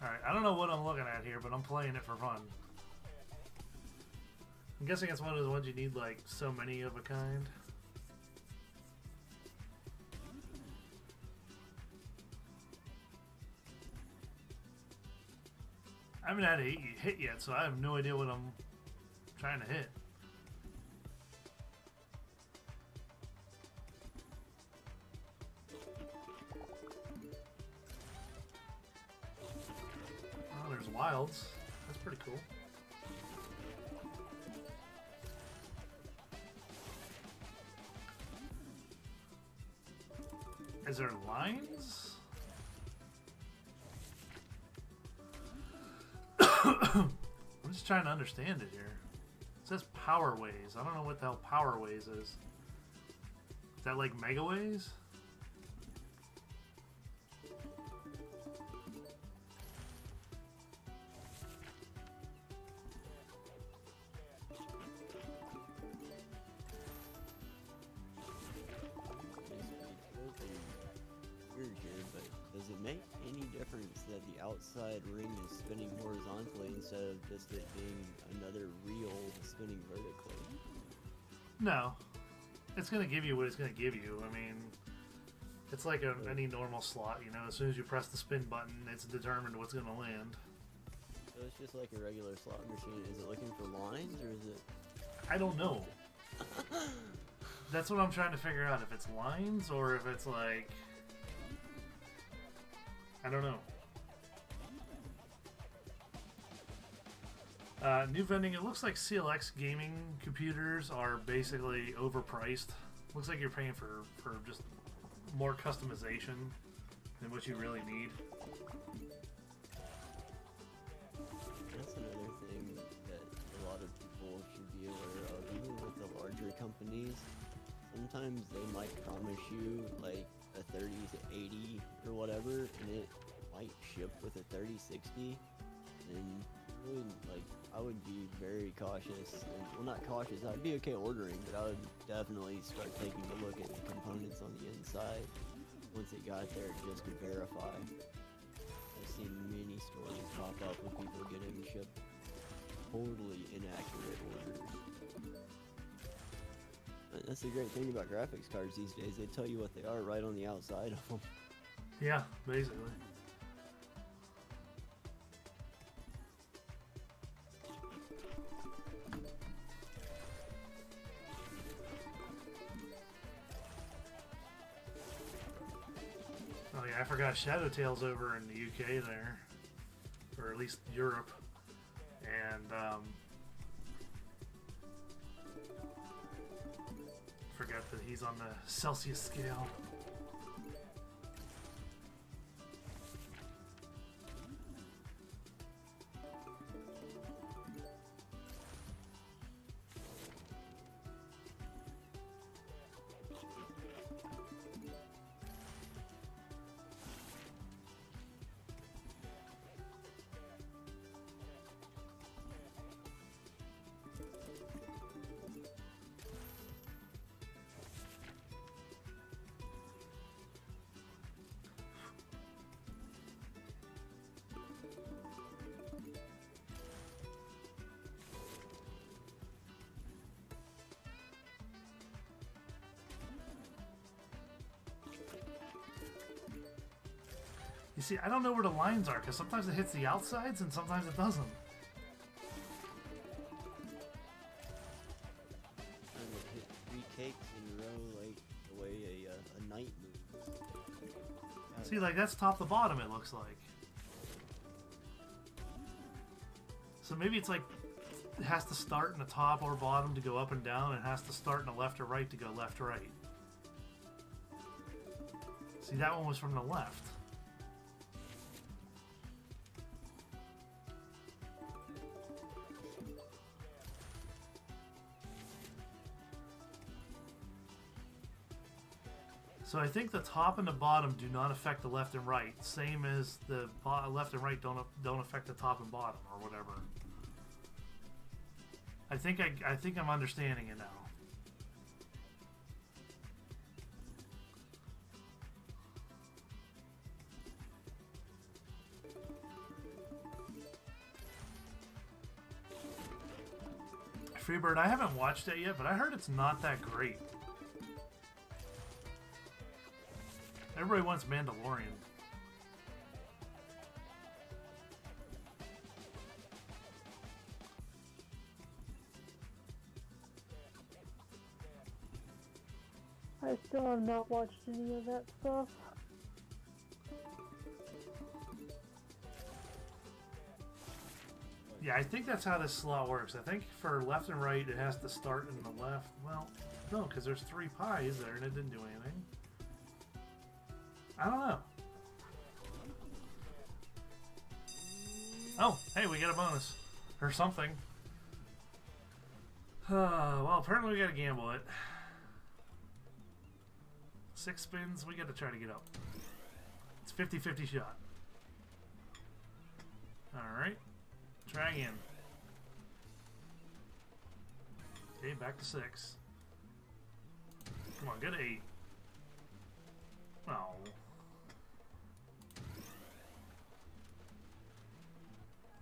Alright, I don't know what I'm looking at here, but I'm playing it for fun. I'm guessing it's one of those ones you need like so many of a kind. I haven't had a hit yet, so I have no idea what I'm trying to hit. Oh, there's wilds. That's pretty cool. Is there lines? I'm just trying to understand it here. It says Powerways. I don't know what the hell Powerways is. Is that like Megaways? Weird here, but does it make any difference that the outside ring is spinning horizontally instead of just it being another reel spinning vertically? No. It's going to give you what it's going to give you. I mean, it's like any normal slot, you know. As soon as you press the spin button, it's determined what's going to land. So it's just like a regular slot machine. Is it looking for lines, or is it... I don't know. That's what I'm trying to figure out. If it's lines, or if it's like... I don't know. New vending. It looks like CLX gaming computers are basically overpriced. Looks like you're paying for just more customization than what you really need. That's another thing that a lot of people should be aware of. Even with the larger companies, sometimes they might promise you like a 30 to 80 or whatever, and it might ship with a 3060, and really, like, I would be very cautious, and, well, not cautious, I'd be okay ordering, but I would definitely start taking a look at the components on the inside once it got there just to verify. I've seen many stories pop up with people getting shipped totally inaccurate orders. That's the great thing about graphics cards these days. They tell you what they are right on the outside of them. Yeah, basically. Oh yeah, I forgot Shadow Tale's over in the UK there, or at least Europe, and forgot that he's on the Celsius scale. You see, I don't know where the lines are, because sometimes it hits the outsides and sometimes it doesn't. And it hit 3 cakes in a row, like the way a knight moves. See, like, that's top to bottom, it looks like. So maybe it's like, it has to start in the top or bottom to go up and down, and it has to start in the left or right to go left or right. See, that one was from the left. So I think the top and the bottom do not affect the left and right, same as the left and right don't affect the top and bottom, or whatever. I think I'm understanding it now. Freebird, I haven't watched it yet, but I heard it's not that great. Everybody wants Mandalorian. I still have not watched any of that stuff. Yeah, I think that's how this slot works. I think for left and right, it has to start in the left. Well, no, because there's 3 pies there and it didn't do anything. I don't know. Oh, hey, we got a bonus. Or something. Well, apparently we gotta gamble it. 6 spins, we gotta try to get up. It's 50-50 shot. Alright. Try again. Okay, back to 6. Come on, go to 8. Oh.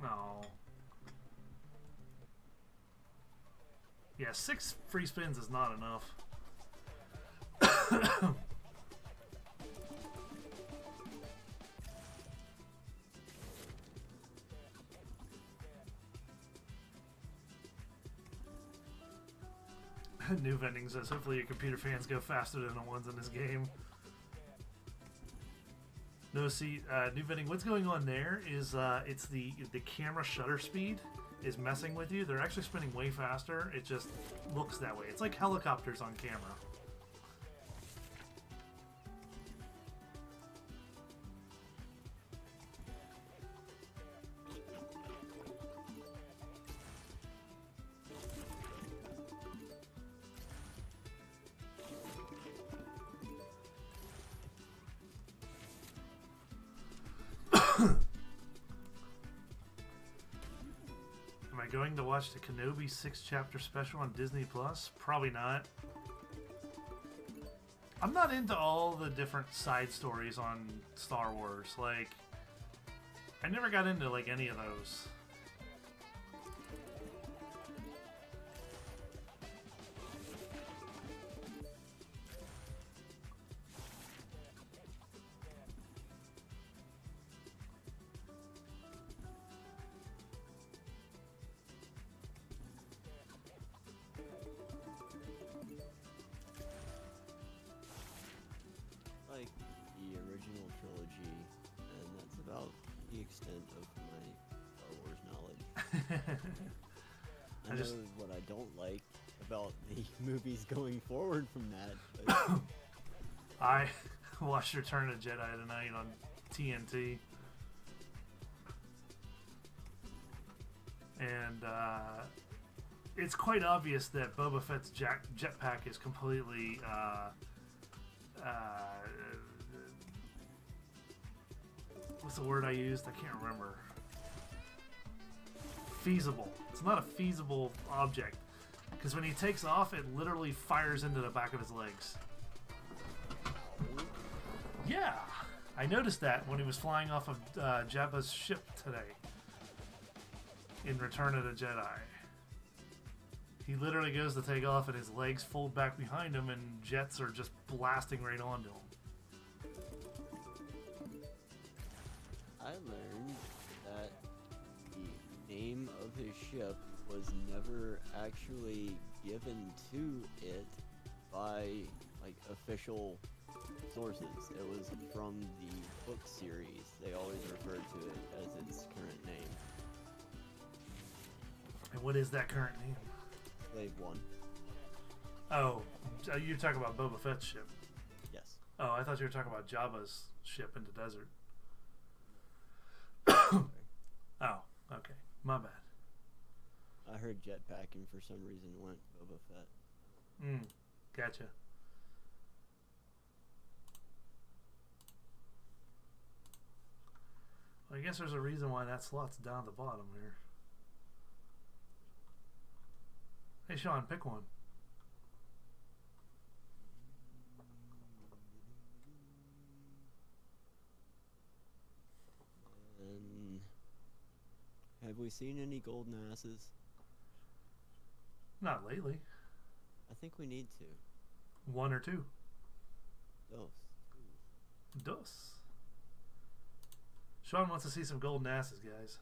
No. Yeah, 6 free spins is not enough. New vending says, hopefully your computer fans go faster than the ones in this game. No, see, new vending, what's going on there is it's the camera shutter speed is messing with you. They're actually spinning way faster. It just looks that way. It's like helicopters on camera. Going to watch the Kenobi 6-chapter special on Disney Plus? Probably not. I'm not into all the different side stories on Star Wars. Like, I never got into like any of those. extent of my Star Wars knowledge. I know what I don't like about the movies going forward from that. But I watched Return of the Jedi tonight on TNT. And it's quite obvious that Boba Fett's jetpack is completely what's the word I used? I can't remember. Feasible. It's not a feasible object. Because when he takes off, it literally fires into the back of his legs. Yeah! I noticed that when he was flying off of Jabba's ship today. In Return of the Jedi. He literally goes to take off and his legs fold back behind him and jets are just blasting right onto him. I learned that the name of his ship was never actually given to it by like official sources. It was from the book series. They always referred to it as its current name. And what is that current name? Slave 1. Oh, you're talking about Boba Fett's ship. Yes. Oh, I thought you were talking about Jabba's ship in the desert. Oh, okay. My bad. I heard jetpack and for some reason went Boba Fett. Gotcha. Well, I guess there's a reason why that slot's down the bottom here. Hey, Sean, pick one. And have we seen any golden asses? Not lately. I think we need to. One or two. Dos. Sean wants to see some golden asses, guys.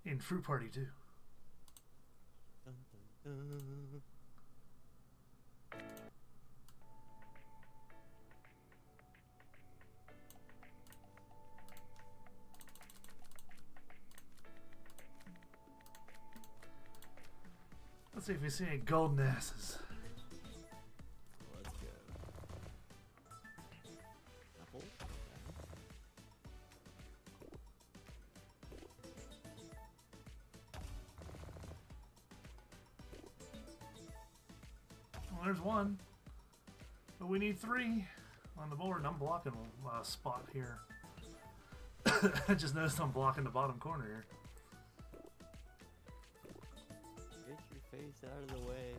In Fruit Party, too. Dun, dun, dun. Let's see if we see any golden asses. Let's go. Apple. Well, there's one. But we need three on the board, and I'm blocking a spot here. I just noticed I'm blocking the bottom corner here. Get your face out of the way.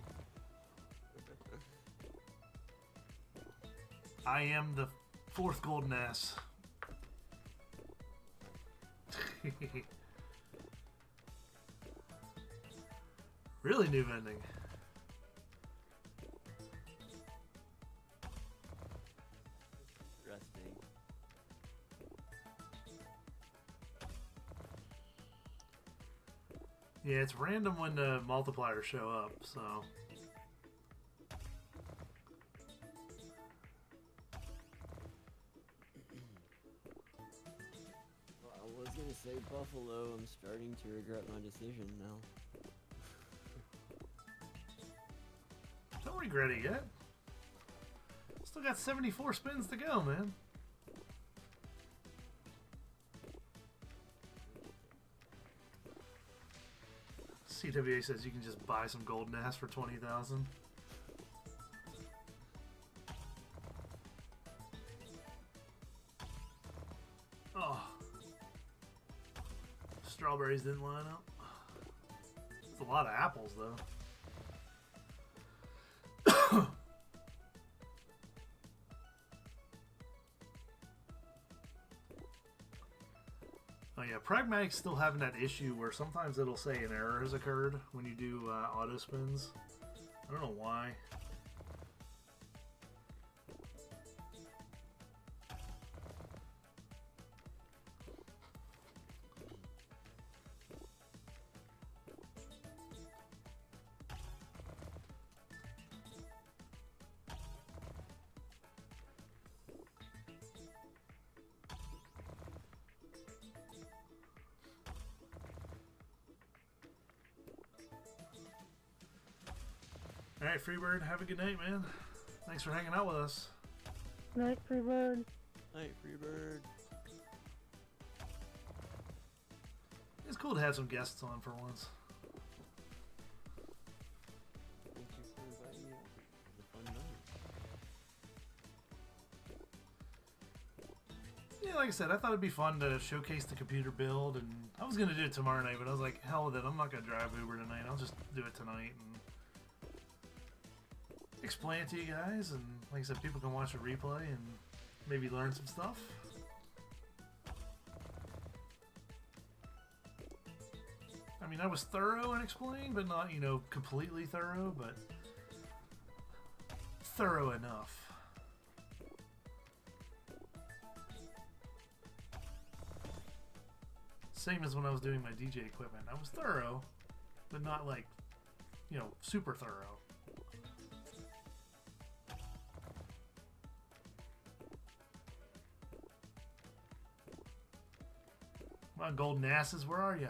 I am the fourth golden ass. Really new vending. Resting. Yeah, it's random when the multipliers show up, so. Well, I was gonna say Buffalo. I'm starting to regret my decision now. Don't regret it yet. Still got 74 spins to go, man. CWA says you can just buy some golden ass for 20,000. Oh. Strawberries didn't line up. It's a lot of apples, though. Oh yeah, Pragmatic's still having that issue where sometimes it'll say an error has occurred when you do auto spins. I don't know why. All right, Freebird, have a good night, man. Thanks for hanging out with us. Night, Freebird. Night, Freebird. It's cool to have some guests on for once. Thank you for inviting me on. It was a fun night. Yeah, like I said, I thought it'd be fun to showcase the computer build, and I was gonna do it tomorrow night, but I was like, hell with it. I'm not gonna drive Uber tonight. I'll just do it tonight and explain it to you guys. And like I said, people can watch a replay and maybe learn some stuff. I mean, I was thorough and explained, but not, you know, completely thorough, but thorough enough. Same as when I was doing my DJ equipment. I was thorough, but not like, you know, super thorough. My golden asses, where are you?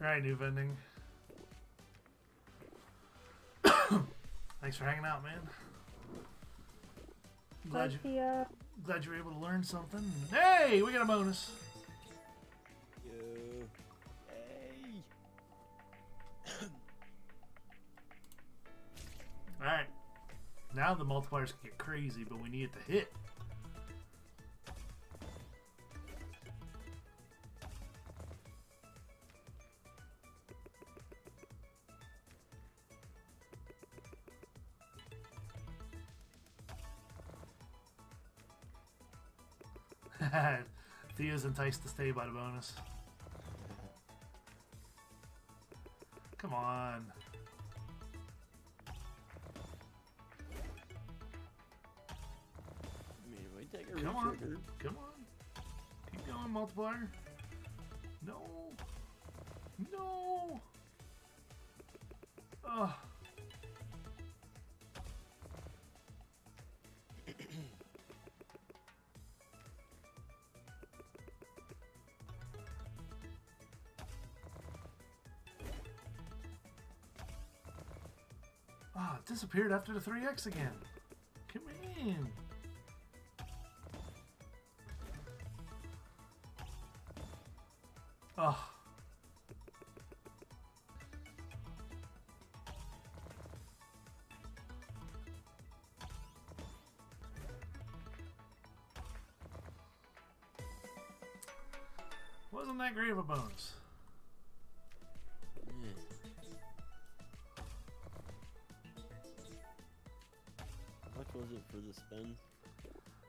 Alright, new vending. Thanks for hanging out, man. Glad you were able to learn something. Hey, we got a bonus. Yo. Hey. Alright. Now the multipliers can get crazy, but we need it to hit. Thea's enticed to stay by the bonus. Come on. I mean, we take a Come on. trigger. Come on. Keep going, multiplier. No. No. Ugh. Ah, it disappeared after the 3x again. Come in. Oh. Wasn't that great of a bonus. Yeah. How much was it for the spin?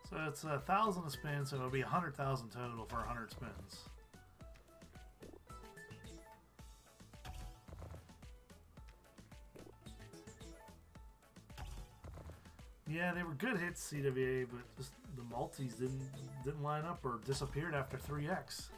So it's 1,000 a spin, so it'll be 100,000 total for 100 spins. Yeah, they were good hits, CWA, but just the multis didn't line up or disappeared after 3x.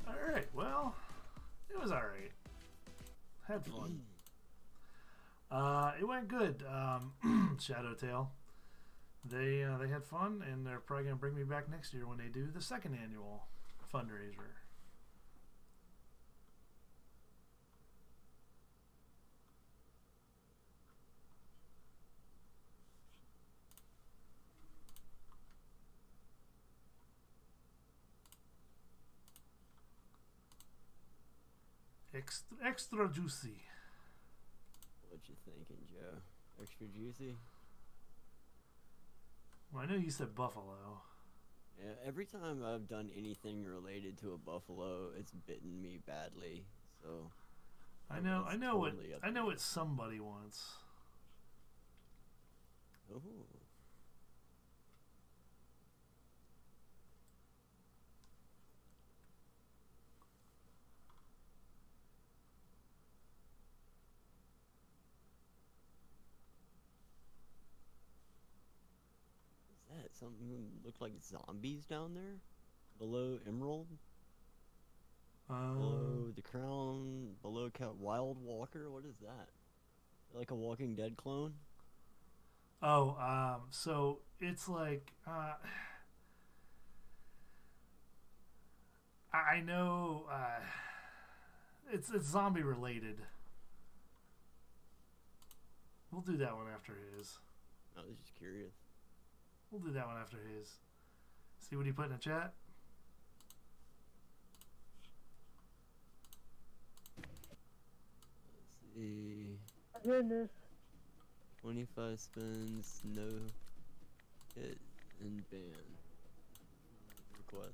Alright, well, it was alright. Had fun. It went good. Shadowtail. They had fun, and they're probably gonna bring me back next year when they do the second annual fundraiser. Extra juicy. What you thinking, Joe? Extra juicy? Well, I know you said buffalo. Yeah, every time I've done anything related to a buffalo, it's bitten me badly. So I know totally up to you. what somebody wants. Oh. something looked like zombies down there, below Emerald, below the Crown, below Wild Walker. What is that? Like a Walking Dead clone? Oh, so it's like I know it's zombie related. We'll do that one after his. I was just curious. We'll do that one after his. See what he put in the chat? Let's see. Goodness. 25 spins, no hit, and ban. Request.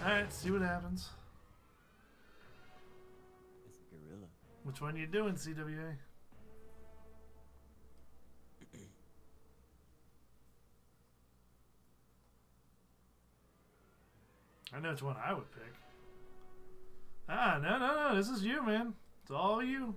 Alright, see what happens. It's a gorilla. Which one you doing, CWA? I know which one I would pick. Ah, no, this is you, man. It's all you.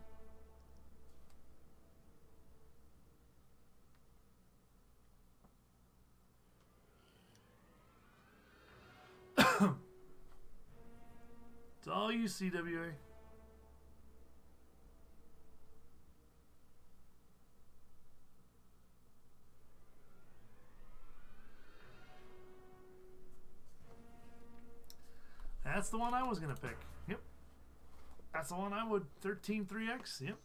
It's all you, CWA. That's the one I was going to pick. Yep. That's the one I would. 13-3X. Yep.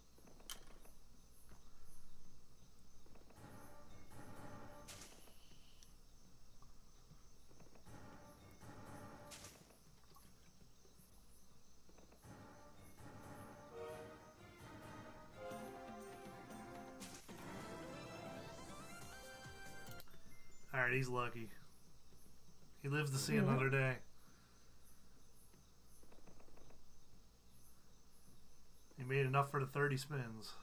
Alright, he's lucky. He lives to see another day. He made enough for the 30 spins.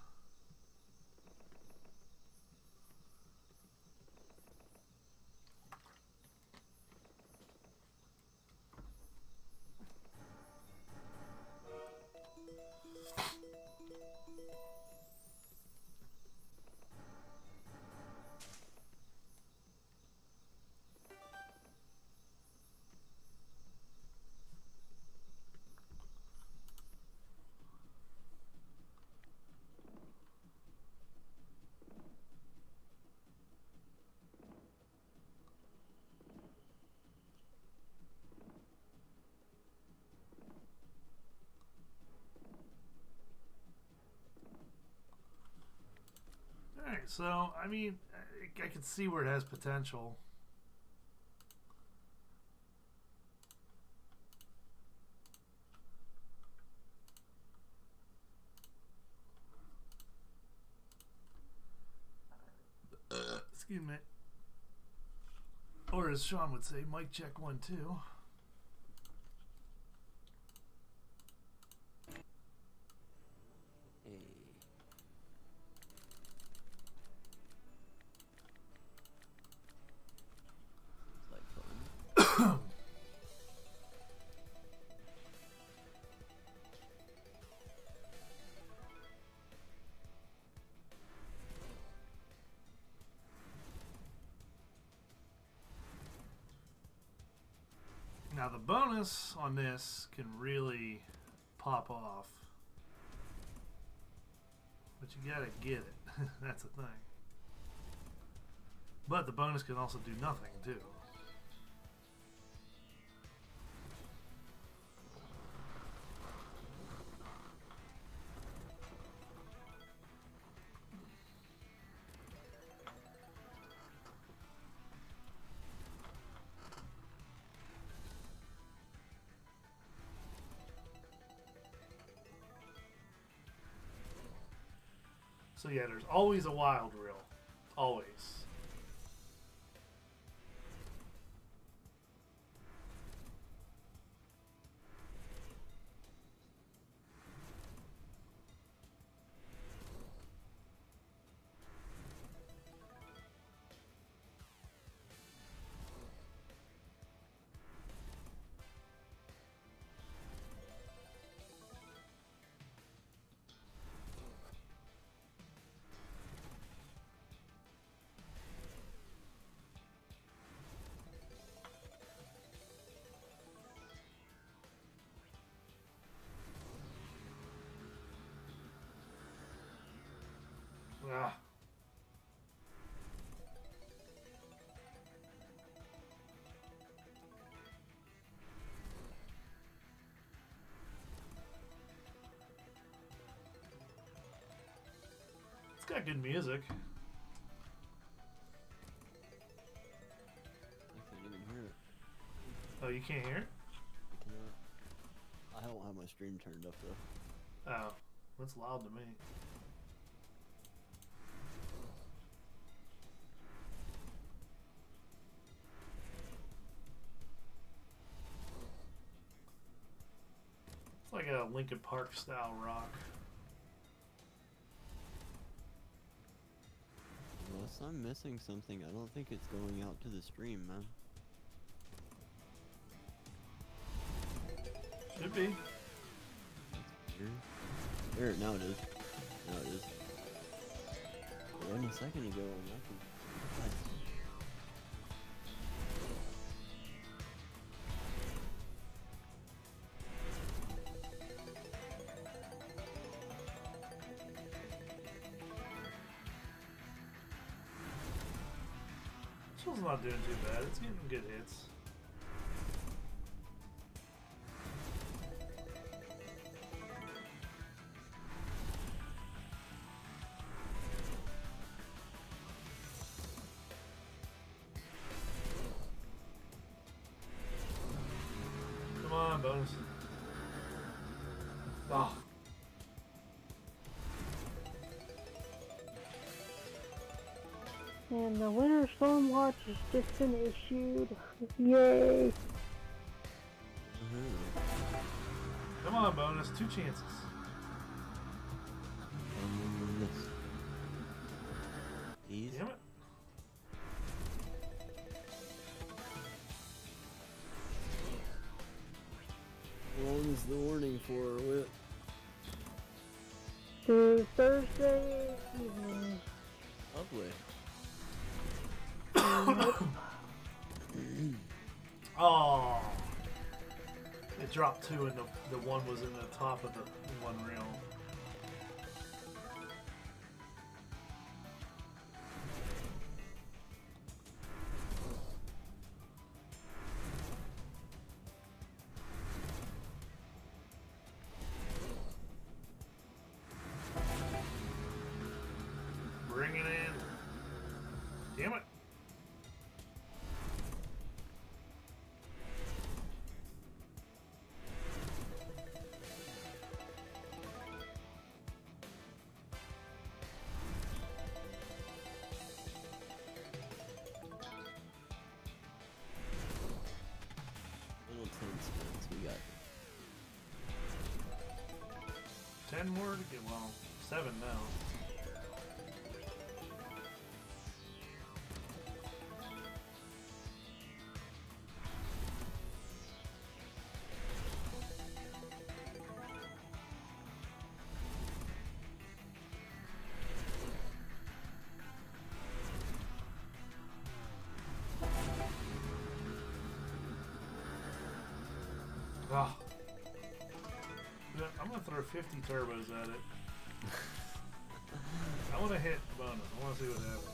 Alright, so, I mean, I can see where it has potential. Excuse me. Or as Sean would say, mic check 1, 2. Hey. It's like fun. Now the bonus on this can really pop off. But you gotta get it. That's the thing. But the bonus can also do nothing, too. So yeah, there's always a wild reel. Always. Ah. It's got good music. I can't even hear it. Oh, you can't hear it? I cannot. I don't have my stream turned up though. Oh, that's loud to me. It's like a Linkin Park style rock. Unless I'm missing something, I don't think it's going out to the stream, man. Should be. There, now it is. Now it is. Only a second ago, nothing. This one's not doing too bad. It's getting good hits. Come on, bonus. Oh. And the winter storm watch has just been issued. Yay! Come on, bonus. 2 chances. Easy. Damn it. How long is the warning for, Whit? Through Thursday evening. Lovely. Oh. It dropped 2 and the 1 was in the top of the 1 reel. Bring it in. Damn it. Little 10 spins, we got 10 more to get, well, 7 now. Oh. I'm gonna throw 50 turbos at it. I want to hit the bonus. I want to see what happens.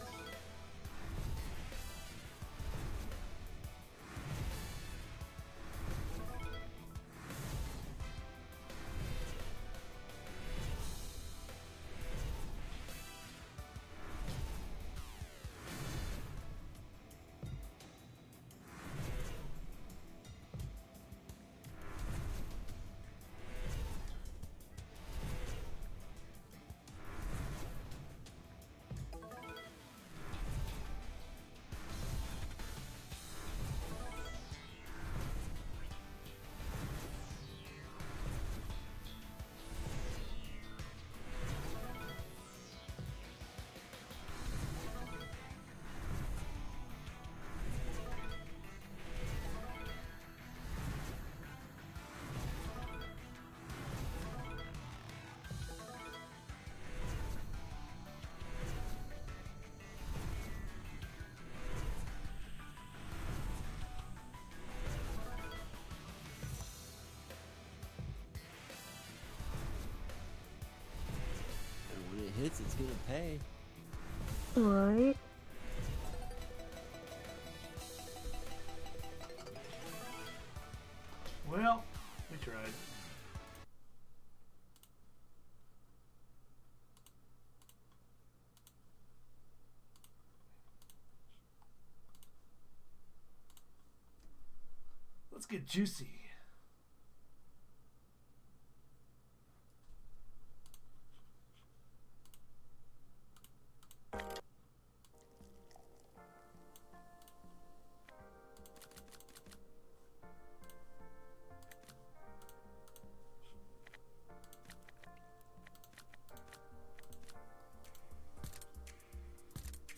Hits, it's gonna pay. Alright. Well, we tried. Let's get juicy.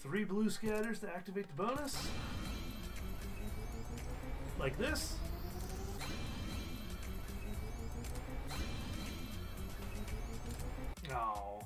Three blue scatters to activate the bonus. Like this. Oh.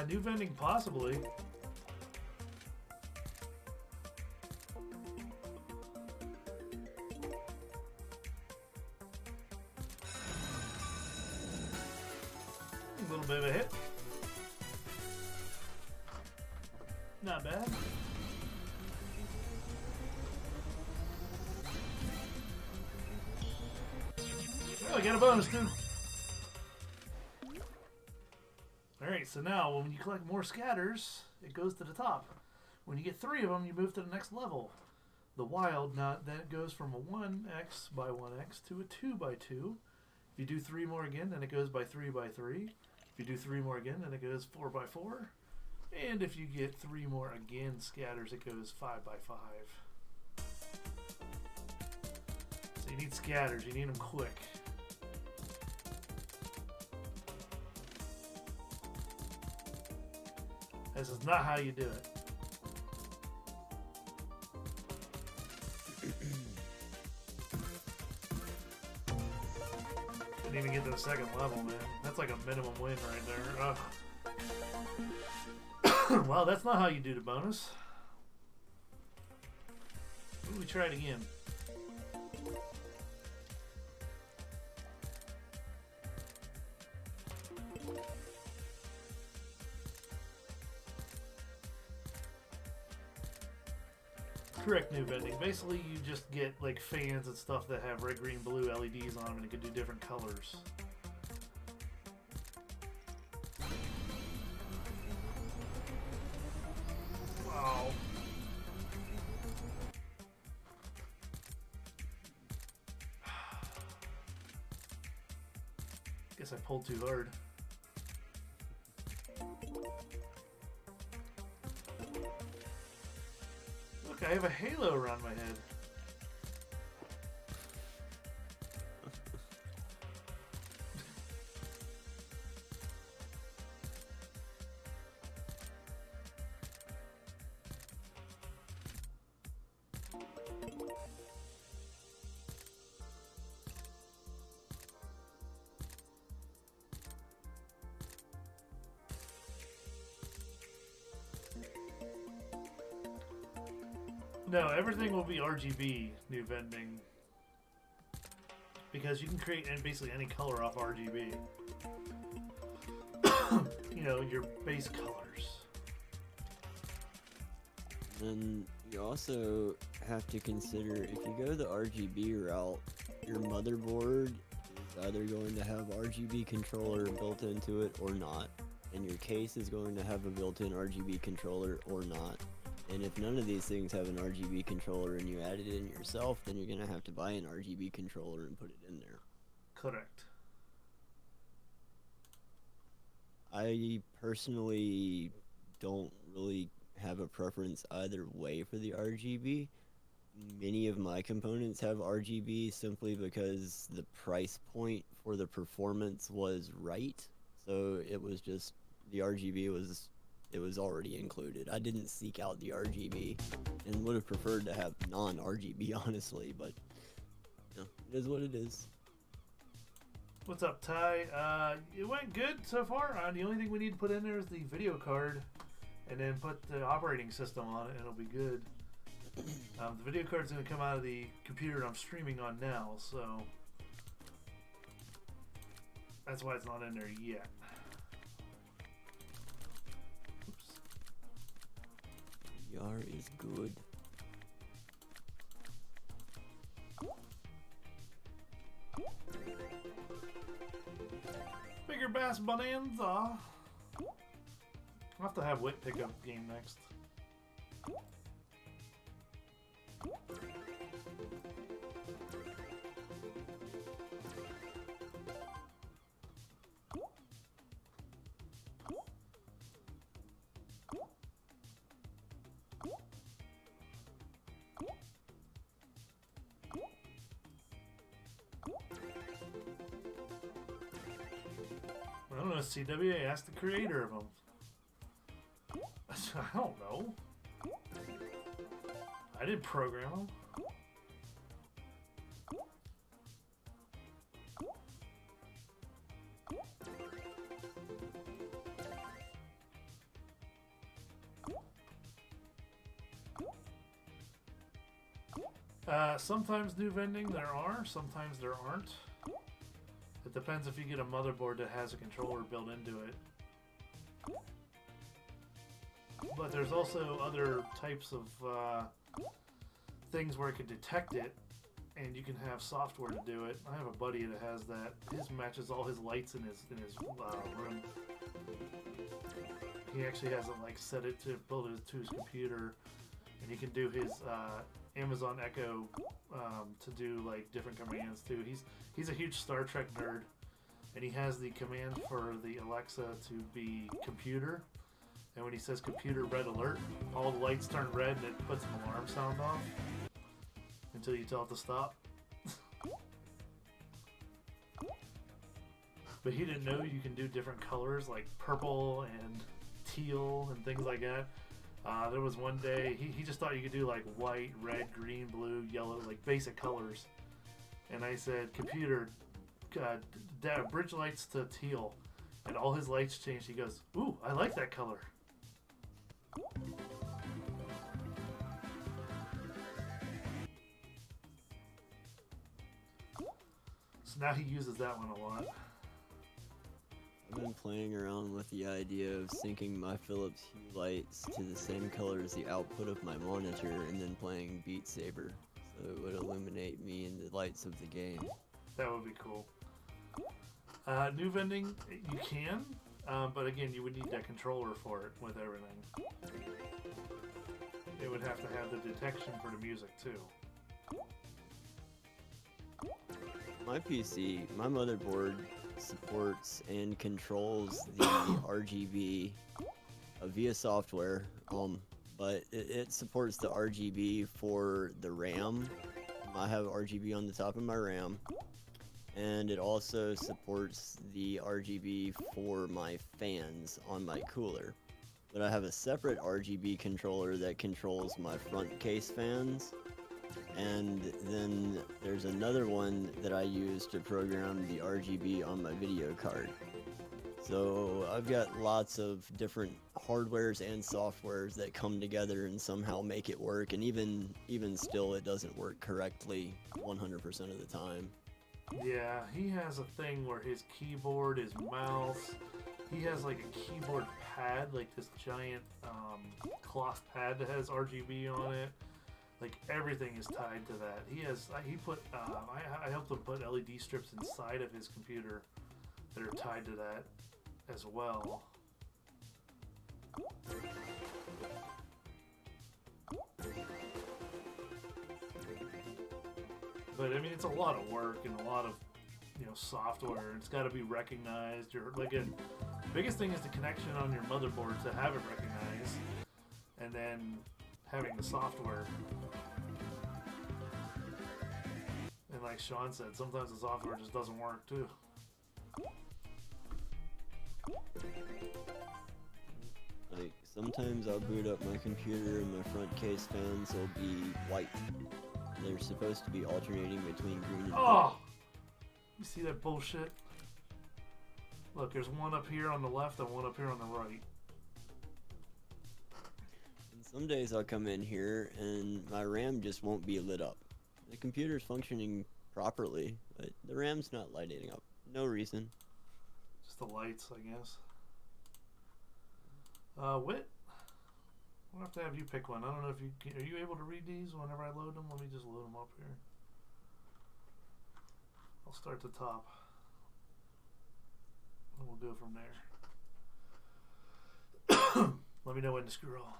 New vending possibly. A little bit of a hit. Not bad. Oh, I got a bonus too. Alright, so now when you collect more scatters, it goes to the top. When you get 3 of them, you move to the next level. The wild, then goes from a 1x by 1x to a 2 by 2. If you do 3 more again, then it goes by 3 by 3. If you do 3 more again, then it goes 4 by 4. And if you get 3 more again scatters, it goes 5 by 5. So you need scatters, you need them quick. This is not how you do it. Didn't even get to the second level, man. That's like a minimum win right there. Well, that's not how you do the bonus. Ooh, we try it again. Correct new vending. Basically, you just get like fans and stuff that have red, green, blue LEDs on them, and it can do different colors. guess I pulled too hard. Look, I have a halo around my head. No, everything will be RGB, new vending. Because you can create basically any color off RGB. You know, your base colors. And you also have to consider, if you go the RGB route, your motherboard is either going to have RGB controller built into it or not. And your case is going to have a built-in RGB controller or not. And if none of these things have an RGB controller and you add it in yourself, then you're going to have to buy an RGB controller and put it in there. Correct. I personally don't really have a preference either way for the RGB. Many of my components have RGB simply because the price point for the performance was right. So it was just, the RGB was... it was already included. I didn't seek out the RGB and would have preferred to have non-RGB, honestly, but you know, it is what it is. What's up, Ty? It went good so far. The only thing we need to put in there is the video card and then put the operating system on it and it'll be good. The video card's going to come out of the computer I'm streaming on now, so that's why it's not in there yet. VR is good. Bigger Bass Bonanza. I'll have to have Wit pick up game next. I don't know, CWA, ask the creator of them. I don't know. I didn't program them. Sometimes new vending there are, sometimes there aren't. It depends if you get a motherboard that has a controller built into it. But there's also other types of things where it can detect it, and you can have software to do it. I have a buddy that has that. His matches all his lights in his room. He actually has it like set it to build it to his computer, and he can do his Amazon Echo to do like different commands too. He's a huge Star Trek nerd, and he has the command for the Alexa to be computer. And when he says computer red alert, all the lights turn red and it puts an alarm sound off until you tell it to stop. But he didn't know you can do different colors like purple and teal and things like that. There was one day, he just thought you could do like white, red, green, blue, yellow, like basic colors. And I said, computer, bridge lights to teal. And all his lights changed. He goes, ooh, I like that color. So now he uses that one a lot. I've been playing around with the idea of syncing my Philips Hue lights to the same color as the output of my monitor and then playing Beat Saber, so it would illuminate me in the lights of the game. That would be cool. New vending, you can, but again, you would need that controller for it with everything. It would have to have the detection for the music too. My PC, my motherboard supports and controls the RGB via software, but it supports the RGB for the RAM. I have RGB on the top of my RAM, and it also supports the RGB for my fans on my cooler. But I have a separate RGB controller that controls my front case fans, and then there's another one that I use to program the RGB on my video card. So I've got lots of different hardwares and softwares that come together and somehow make it work, and even still it doesn't work correctly 100% of the time. Yeah, he has a thing where his keyboard, his mouse, he has like a keyboard pad, like this giant cloth pad that has RGB on it. Like everything is tied to that. I helped him put LED strips inside of his computer that are tied to that as well. But I mean, it's a lot of work and a lot of, software. It's got to be recognized. The biggest thing is the connection on your motherboard to have it recognized, and then having the software. And like Sean said, sometimes the software just doesn't work too. Like, sometimes I'll boot up my computer and my front case fans will be white. They're supposed to be alternating between green and Oh! You see that bullshit? Look, there's one up here on the left and one up here on the right. And some days I'll come in here and my RAM just won't be lit up. The computer's functioning properly, but the RAM's not lighting up. No reason. Just the lights, I guess. Wit? I'll have to have you pick one. I don't know if you can. Are you able to read these whenever I load them? Let me just load them up here. I'll start at the top. And we'll go from there. Let me know when to scroll.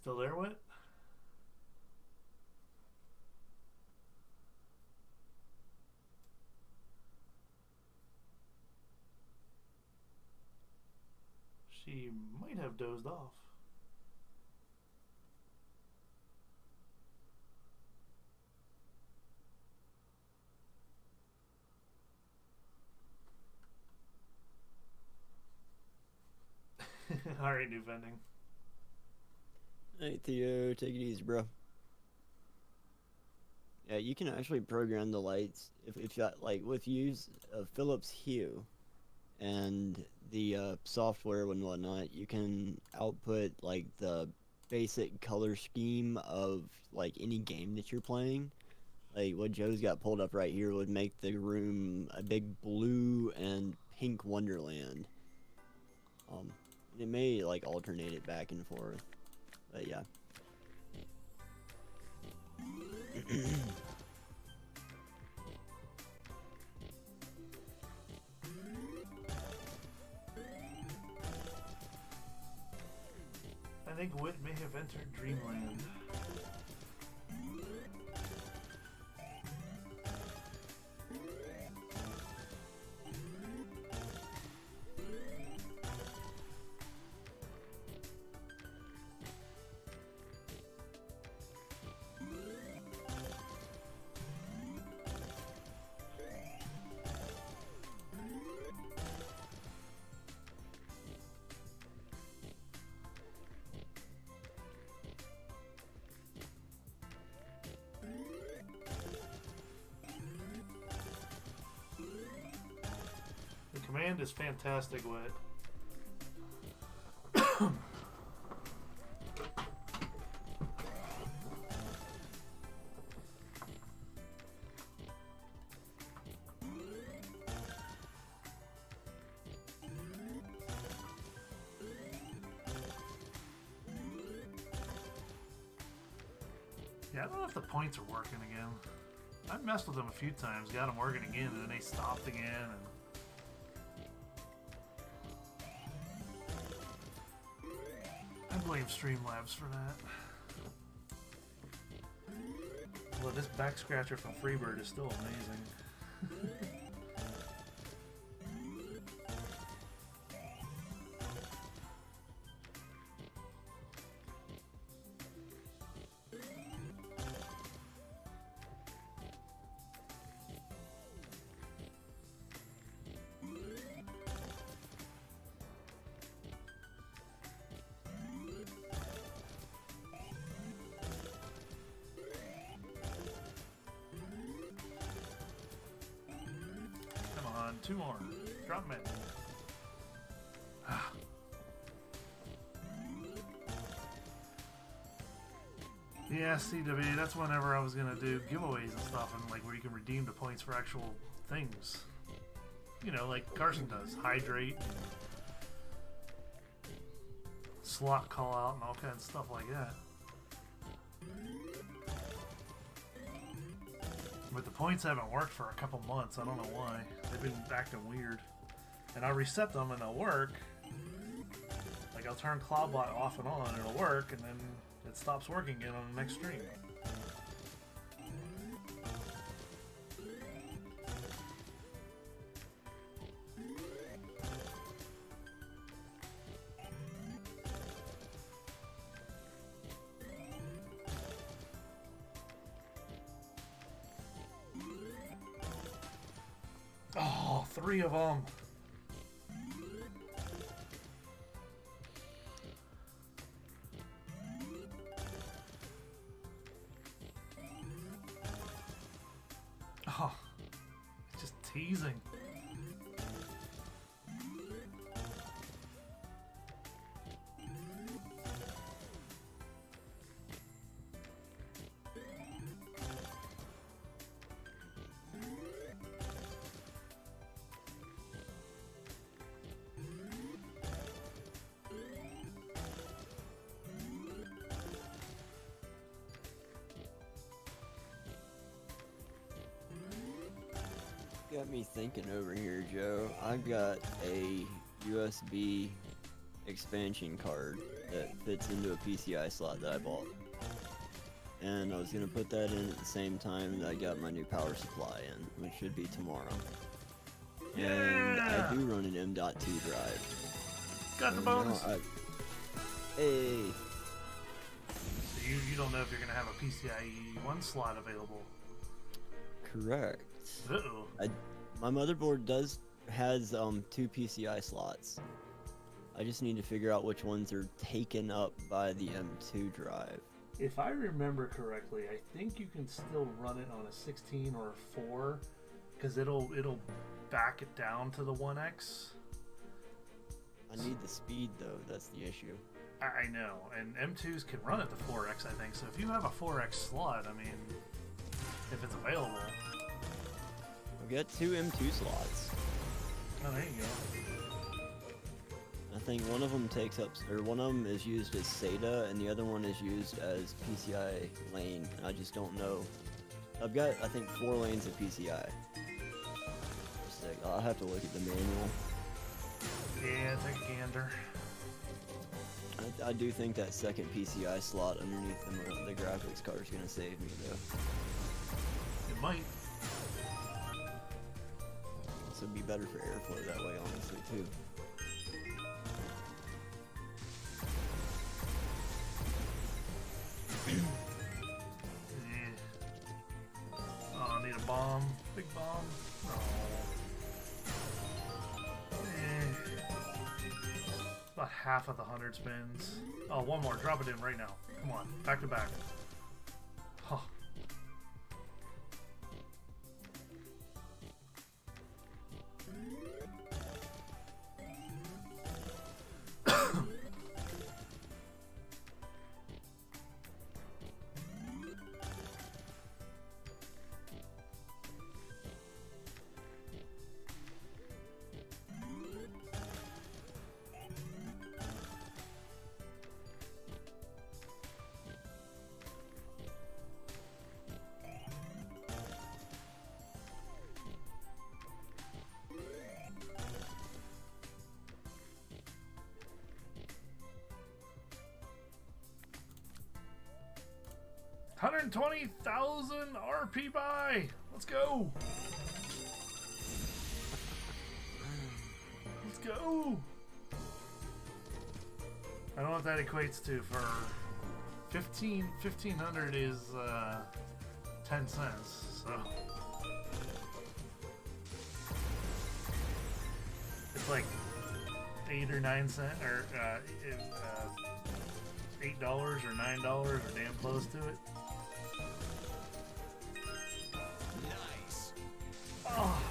Still there, Wit? She might have dozed off. Alright, new vending. Hey Theo, take it easy, bro. Yeah, you can actually program the lights if you got, like, with use of Philips Hue and the software and whatnot. You can output like the basic color scheme of like any game that you're playing. Like what Joe's got pulled up right here would make the room a big blue and pink wonderland. It may like alternate it back and forth. But yeah. I think Wit may have entered Dreamland. Command is fantastic, Wit. Yeah, I don't know if the points are working again. I messed with them a few times, got them working again, and then they stopped again. And blame Streamlabs for that. Well, this back scratcher from Freebird is still amazing. Two more. Drop them in. Yeah, CW, that's whenever I was gonna do giveaways and stuff, and like where you can redeem the points for actual things. You know, like Carson does. Hydrate, slot call out, and all kinds of stuff like that. But the points haven't worked for a couple months. I don't know why. They've been acting weird. And I'll reset them and they'll work. Like I'll turn CloudBot off and on and it'll work, and then it stops working again on the next stream. Oh, 3 of them. Oh, just teasing. Got me thinking over here, Joe. I've got a USB expansion card that fits into a PCI slot that I bought. And I was going to put that in at the same time that I got my new power supply in, which should be tomorrow. And I do run an M.2 drive. Got the bonus. Hey. So you don't know if you're going to have a PCIe 1 slot available. Correct. Uh-oh. My motherboard has 2 PCI slots. I just need to figure out which ones are taken up by the M2 drive. If I remember correctly, I think you can still run it on a 16 or a 4, because it'll back it down to the 1X. I need the speed though, that's the issue. I know, and M2s can run at the 4X, I think, so if you have a 4X slot, I mean, if it's available. I've got 2 M2 slots. Oh, there you go. I think one of them takes up, or one of them is used as SATA, and the other one is used as PCI lane. I just don't know. I've got, I think, 4 lanes of PCI. I'll have to look at the manual. Yeah, take a gander. I do think that second PCI slot underneath the graphics card is going to save me, though. It might. This would be better for airflow that way, honestly, too. Oh, I need a bomb. Big bomb. Oh. About half of the 100 spins. Oh, one more. Drop it in right now. Come on. Back to back. Huh. 120,000 RP buy. Let's go. Let's go. I don't know what that equates to for 1500 is 10 cents. So it's like 8 or 9 cents or $8 or $9 or damn close to it. Nice. Oh.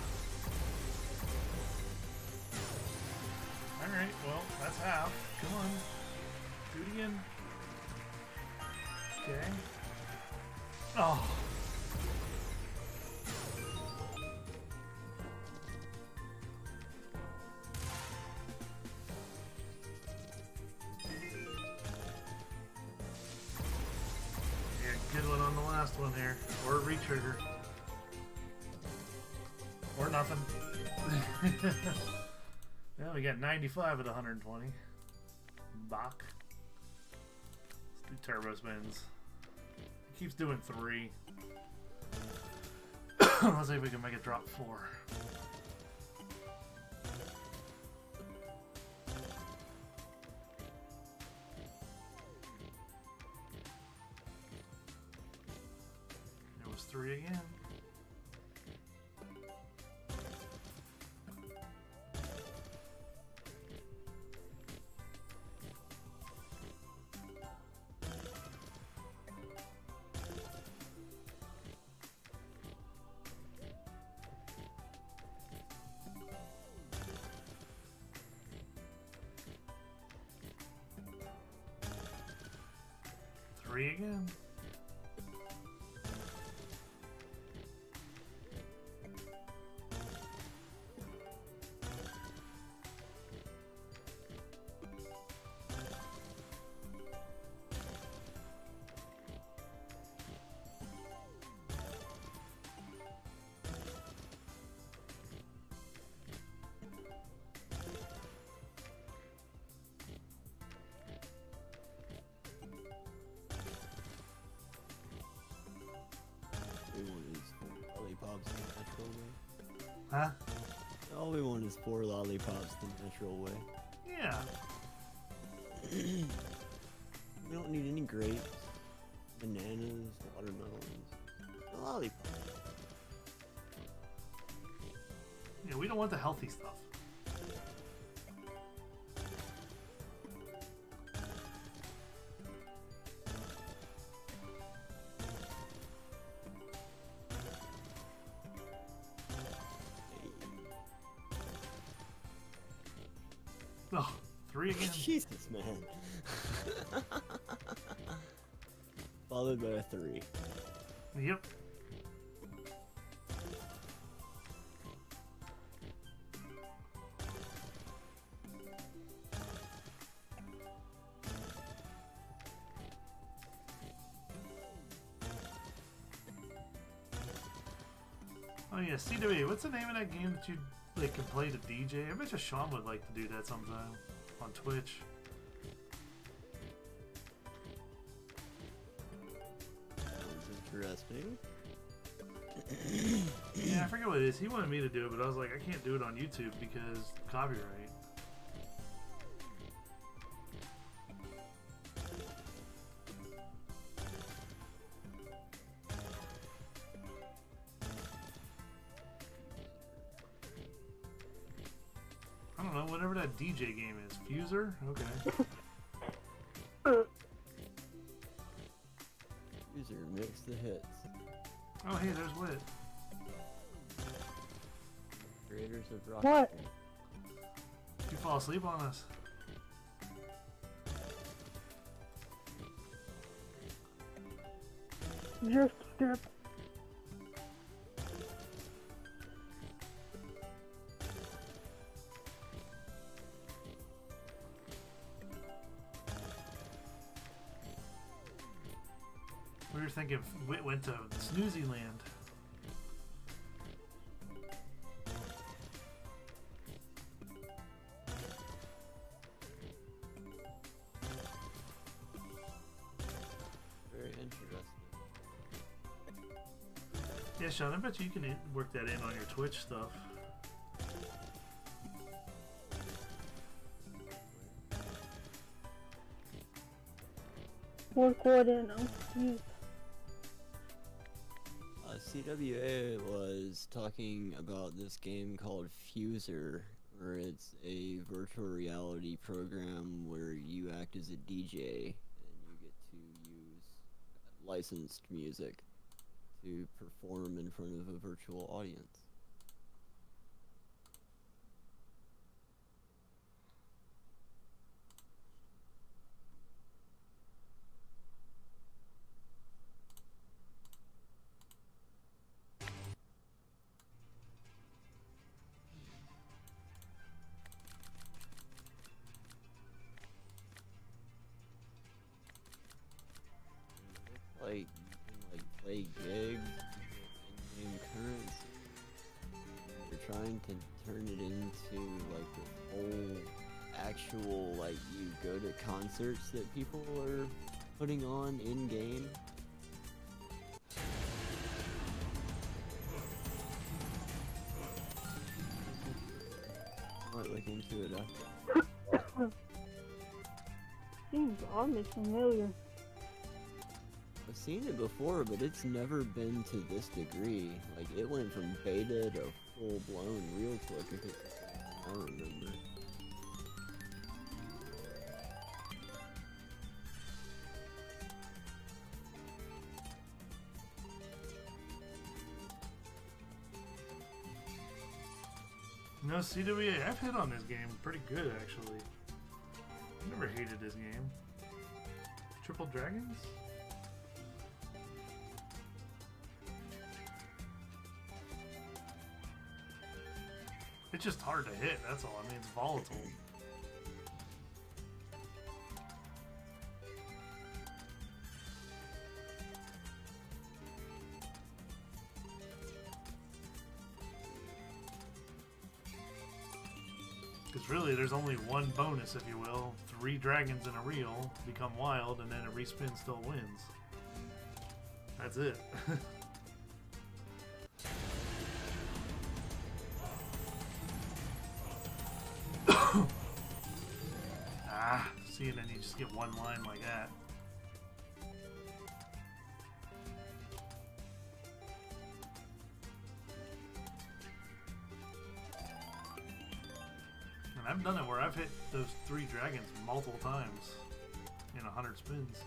Alright, well, that's half. Come on. Do it again. Okay. Oh. Yeah, good one on the last one here. Or a retrigger. Or nothing. Well, we got 95 at 120. Bach. Let's do turbo spins. It keeps doing 3. Let's see if we can make it drop 4. It was 3 again. Again. Lollipops the natural way. Huh? All we want is 4 lollipops the natural way. Yeah. We don't need any grapes, bananas, watermelons, a lollipop. Yeah, we don't want the healthy stuff. Oh, 3 again. Jesus, man. Followed by a 3. Yep. Oh yeah, CW, what's the name of that game that you like can play to DJ? I bet you Sean would like to do that sometime on Twitch. Sounds interesting. Yeah, I forget what it is. He wanted me to do it, but I was like, I can't do it on YouTube because copyright. I don't know, whatever that DJ game is. Fuser? Okay. User mix the hits. Oh, hey, there's Wit. Creators of rock. What? You fall asleep on us. Just skip. We were thinking Wit went to Snoozy Land. Very interesting. Yeah, Sean, I bet you can work that in on your Twitch stuff. Work what in? I'm confused. CWA was talking about this game called Fuser, where it's a virtual reality program where you act as a DJ and you get to use licensed music to perform in front of a virtual audience. Like you can like play gigs, you get in-game currency. They're trying to turn it into like this whole actual, like, you go to concerts that people are putting on in game. I might look into it after. Seems oddly familiar. I've seen it before, but it's never been to this degree. Like, it went from beta to full blown real quick, if it's the same thing I remember. No, CWA, I've hit on this game pretty good, actually. Never hated this game. Triple Dragons? It's just hard to hit, that's all. I mean, it's volatile. Because really, there's only one bonus, if you will. 3 dragons in a reel become wild, and then a respin still wins. That's it. See, and then you just get one line like that. And I've done it where I've hit those 3 dragons multiple times in 100 spins.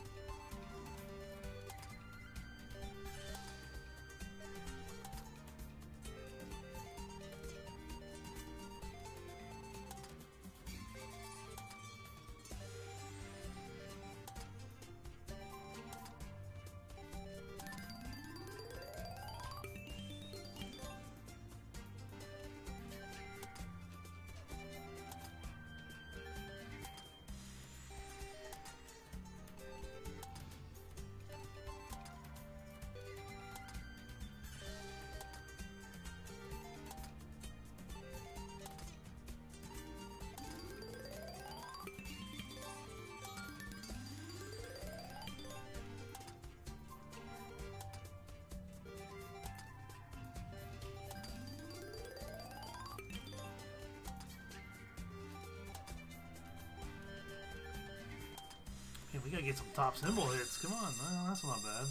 Yeah, we gotta get some top symbol hits. Come on, well, that's not bad.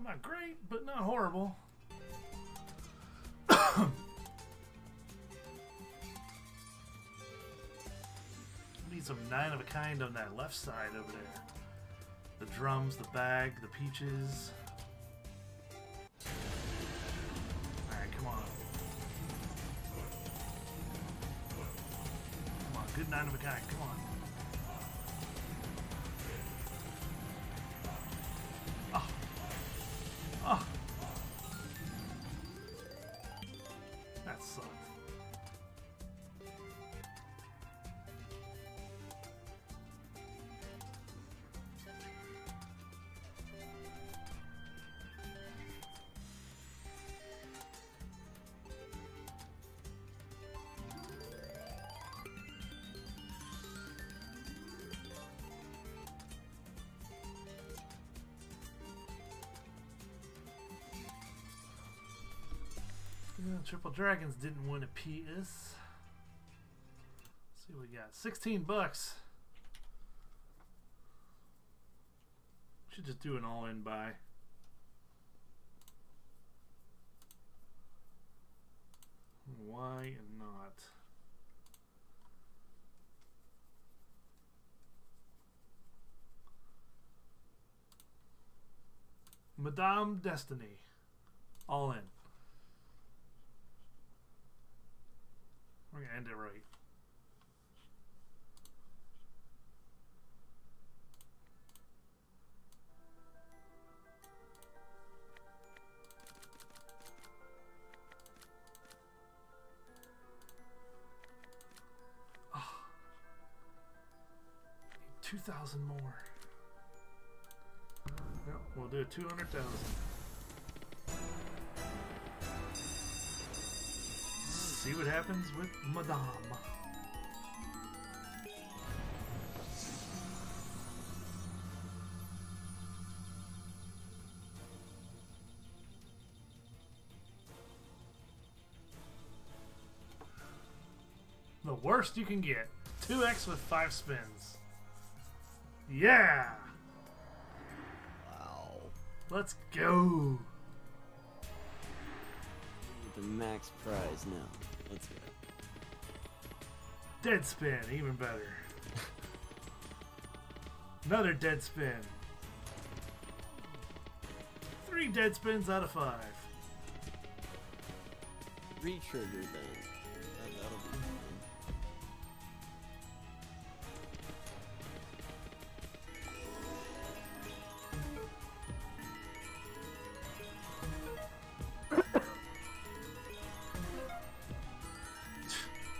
Not great, but not horrible. Need some 9 of a kind on that left side over there. The drums, the bag, the peaches. Alright, come on. Come on, good 9 of a kind, come on. Oh. That sucked. Triple Dragons didn't win a piece. Let's see what we got. 16 bucks. Should just do an all-in buy. Why not? Madame Destiny. All in. We're going to end it right. Oh. 2,000 more. Yep, we'll do 200,000. See what happens with Madame. The worst you can get. 2x with 5 spins. Yeah! Wow. Let's go! The max prize now. Let's go. Dead spin, even better. Another dead spin. 3 dead spins out of 5. Re-trigger then. That'll be fun.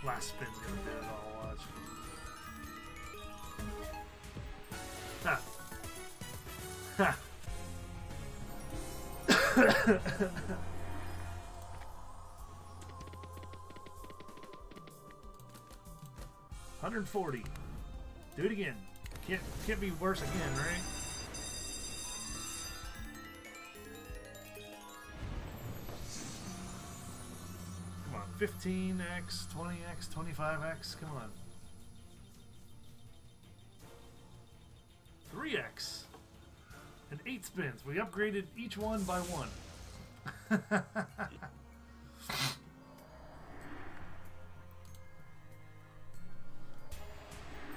Last spin's gonna do it all, watch. Ha! Ha! $140. Do it again. Can't be worse again, right? Come on, 15x, 20x, 25x. Come on. 3x. And 8 spins. We upgraded each one by 1.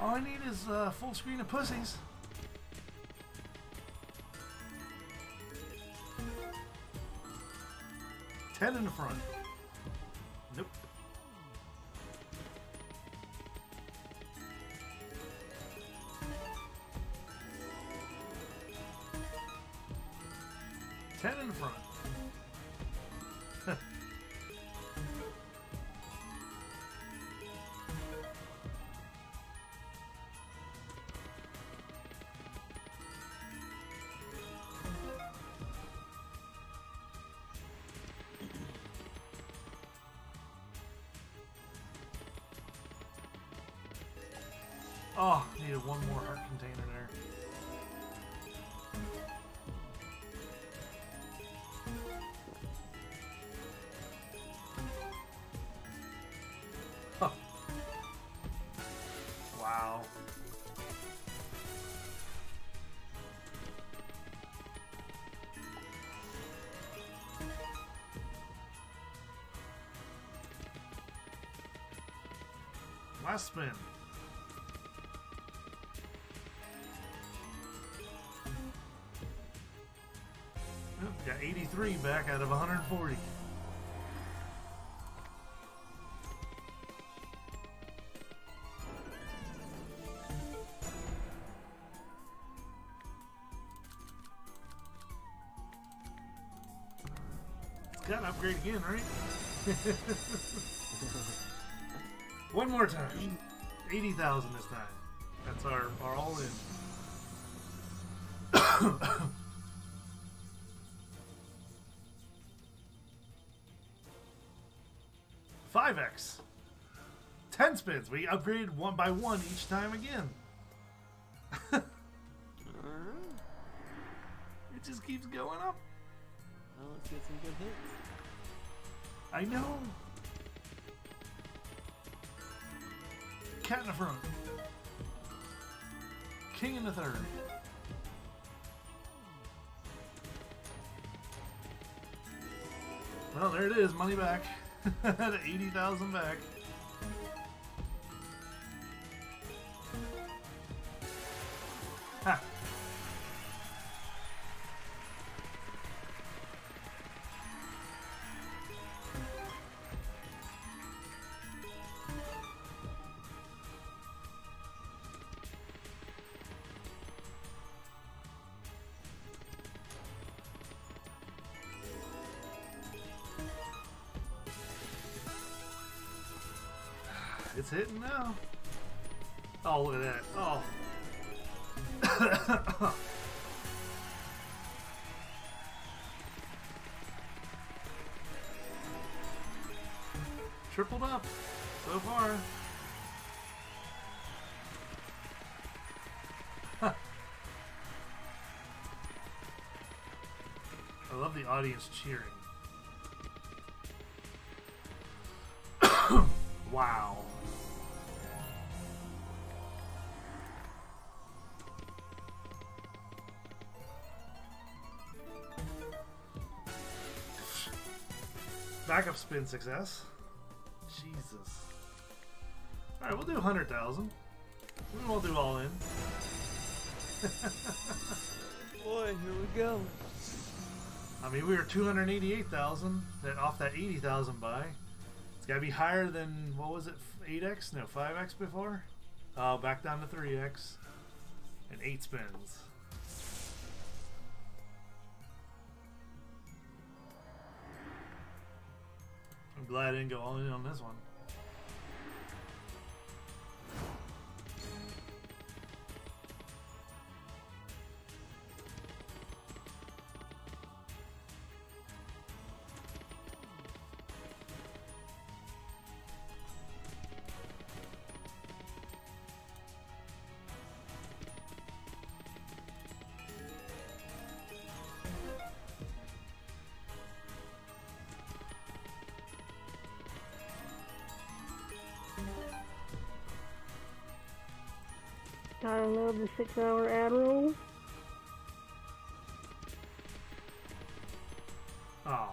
All I need is a full screen of pussies. $10 in the front. Nope. $10 in the front. Oh, needed one more heart container there. Huh. Wow. Last spin. Got 83 back out of 140. It's got to upgrade again, right? One more time. 80,000 this time. That's our all in. 5x. 10 spins. We upgraded one by one each time again. It just keeps going up. Well, let's get some good hits. I know. Cat in the front. King in the third. Well, there it is. Money back. 80,000 back. Ha. It's hitting now. Oh, look at that. Oh. Tripled up so far. I love the audience cheering. Wow. Backup spin success. Jesus. Alright, we'll do 100,000. We won't do all in. Boy, here we go. I mean, we were 288,000 off that 80,000 buy. It's got to be higher than, what was it, 8x? No, 5x before? Oh, back down to 3x. And 8 spins. I'm glad I didn't go all in on this one. I love the 6-hour ad roll. Oh.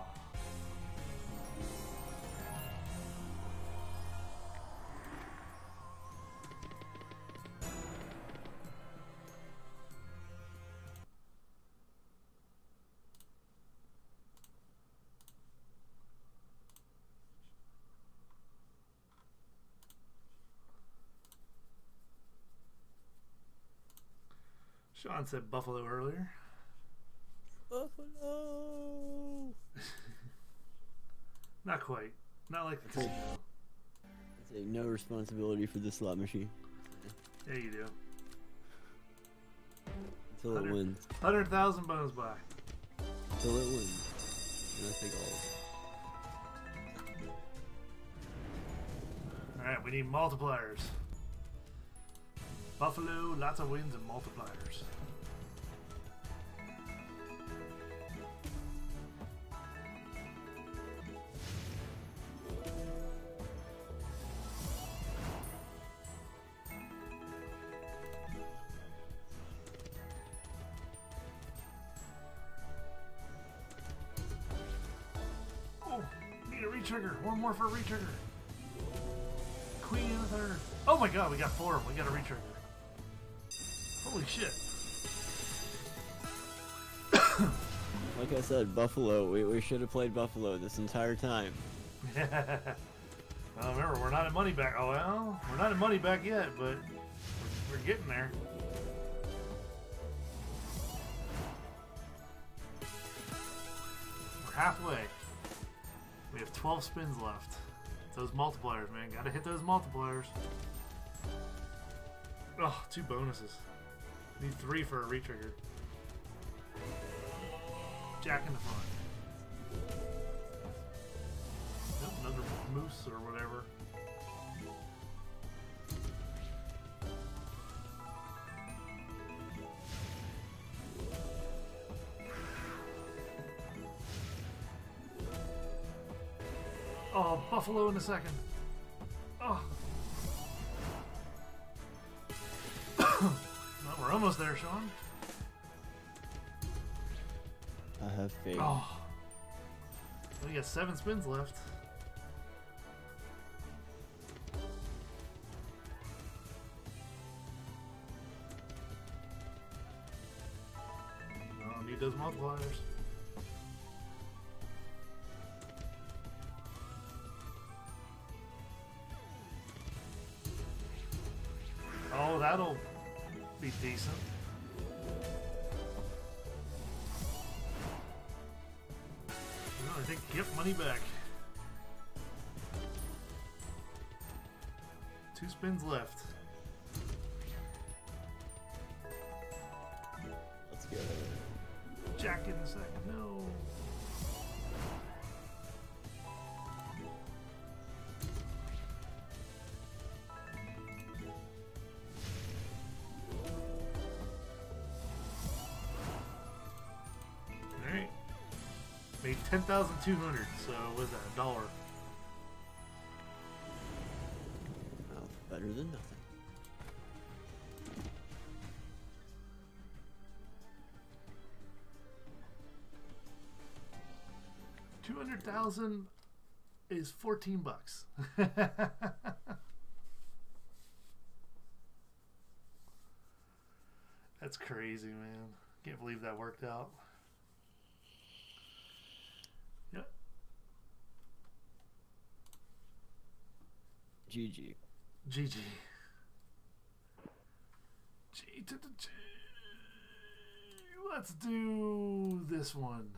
Sean said Buffalo earlier. Buffalo! Not quite. Not like the casino. I take no responsibility for the slot machine. Yeah, you do. Until it wins. 100,000 bonus buy. Until it wins. And I take all of it. Alright, we need multipliers. Buffalo, lots of wins and multipliers. Oh, need a retrigger. One more for a retrigger. Queen in the third. Oh my god, we got 4 of them. We got a retrigger. Holy shit. Like I said, Buffalo. We should have played Buffalo this entire time. Well, remember, we're not at money back. Oh, well, we're not at money back yet, but we're getting there. We're halfway. We have 12 spins left. It's those multipliers, man. Gotta hit those multipliers. Oh, 2 bonuses. Need 3 for a retrigger. Jack in the front. Nope, another moose or whatever. Oh, Buffalo in a second. Oh. Well, we're almost there, Sean. I have faith. Oh. We got 7 spins left. Oh, need those multipliers. Oh, that'll be decent. No, I think get money back. 2 spins left. Let's go. Jack in a second. No. Alright. Made 10,200, so what is that, $1? Well, better than nothing. $200,000 is $14. That's crazy, man. Can't believe that worked out. Yep. GG. GG. G to the G. Let's do this one.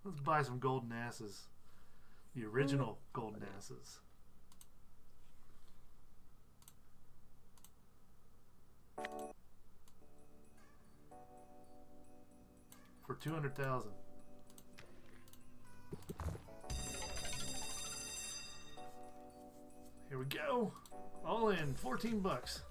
Let's buy some golden asses. The original golden asses. For 200,000. Here we go. All in, $14.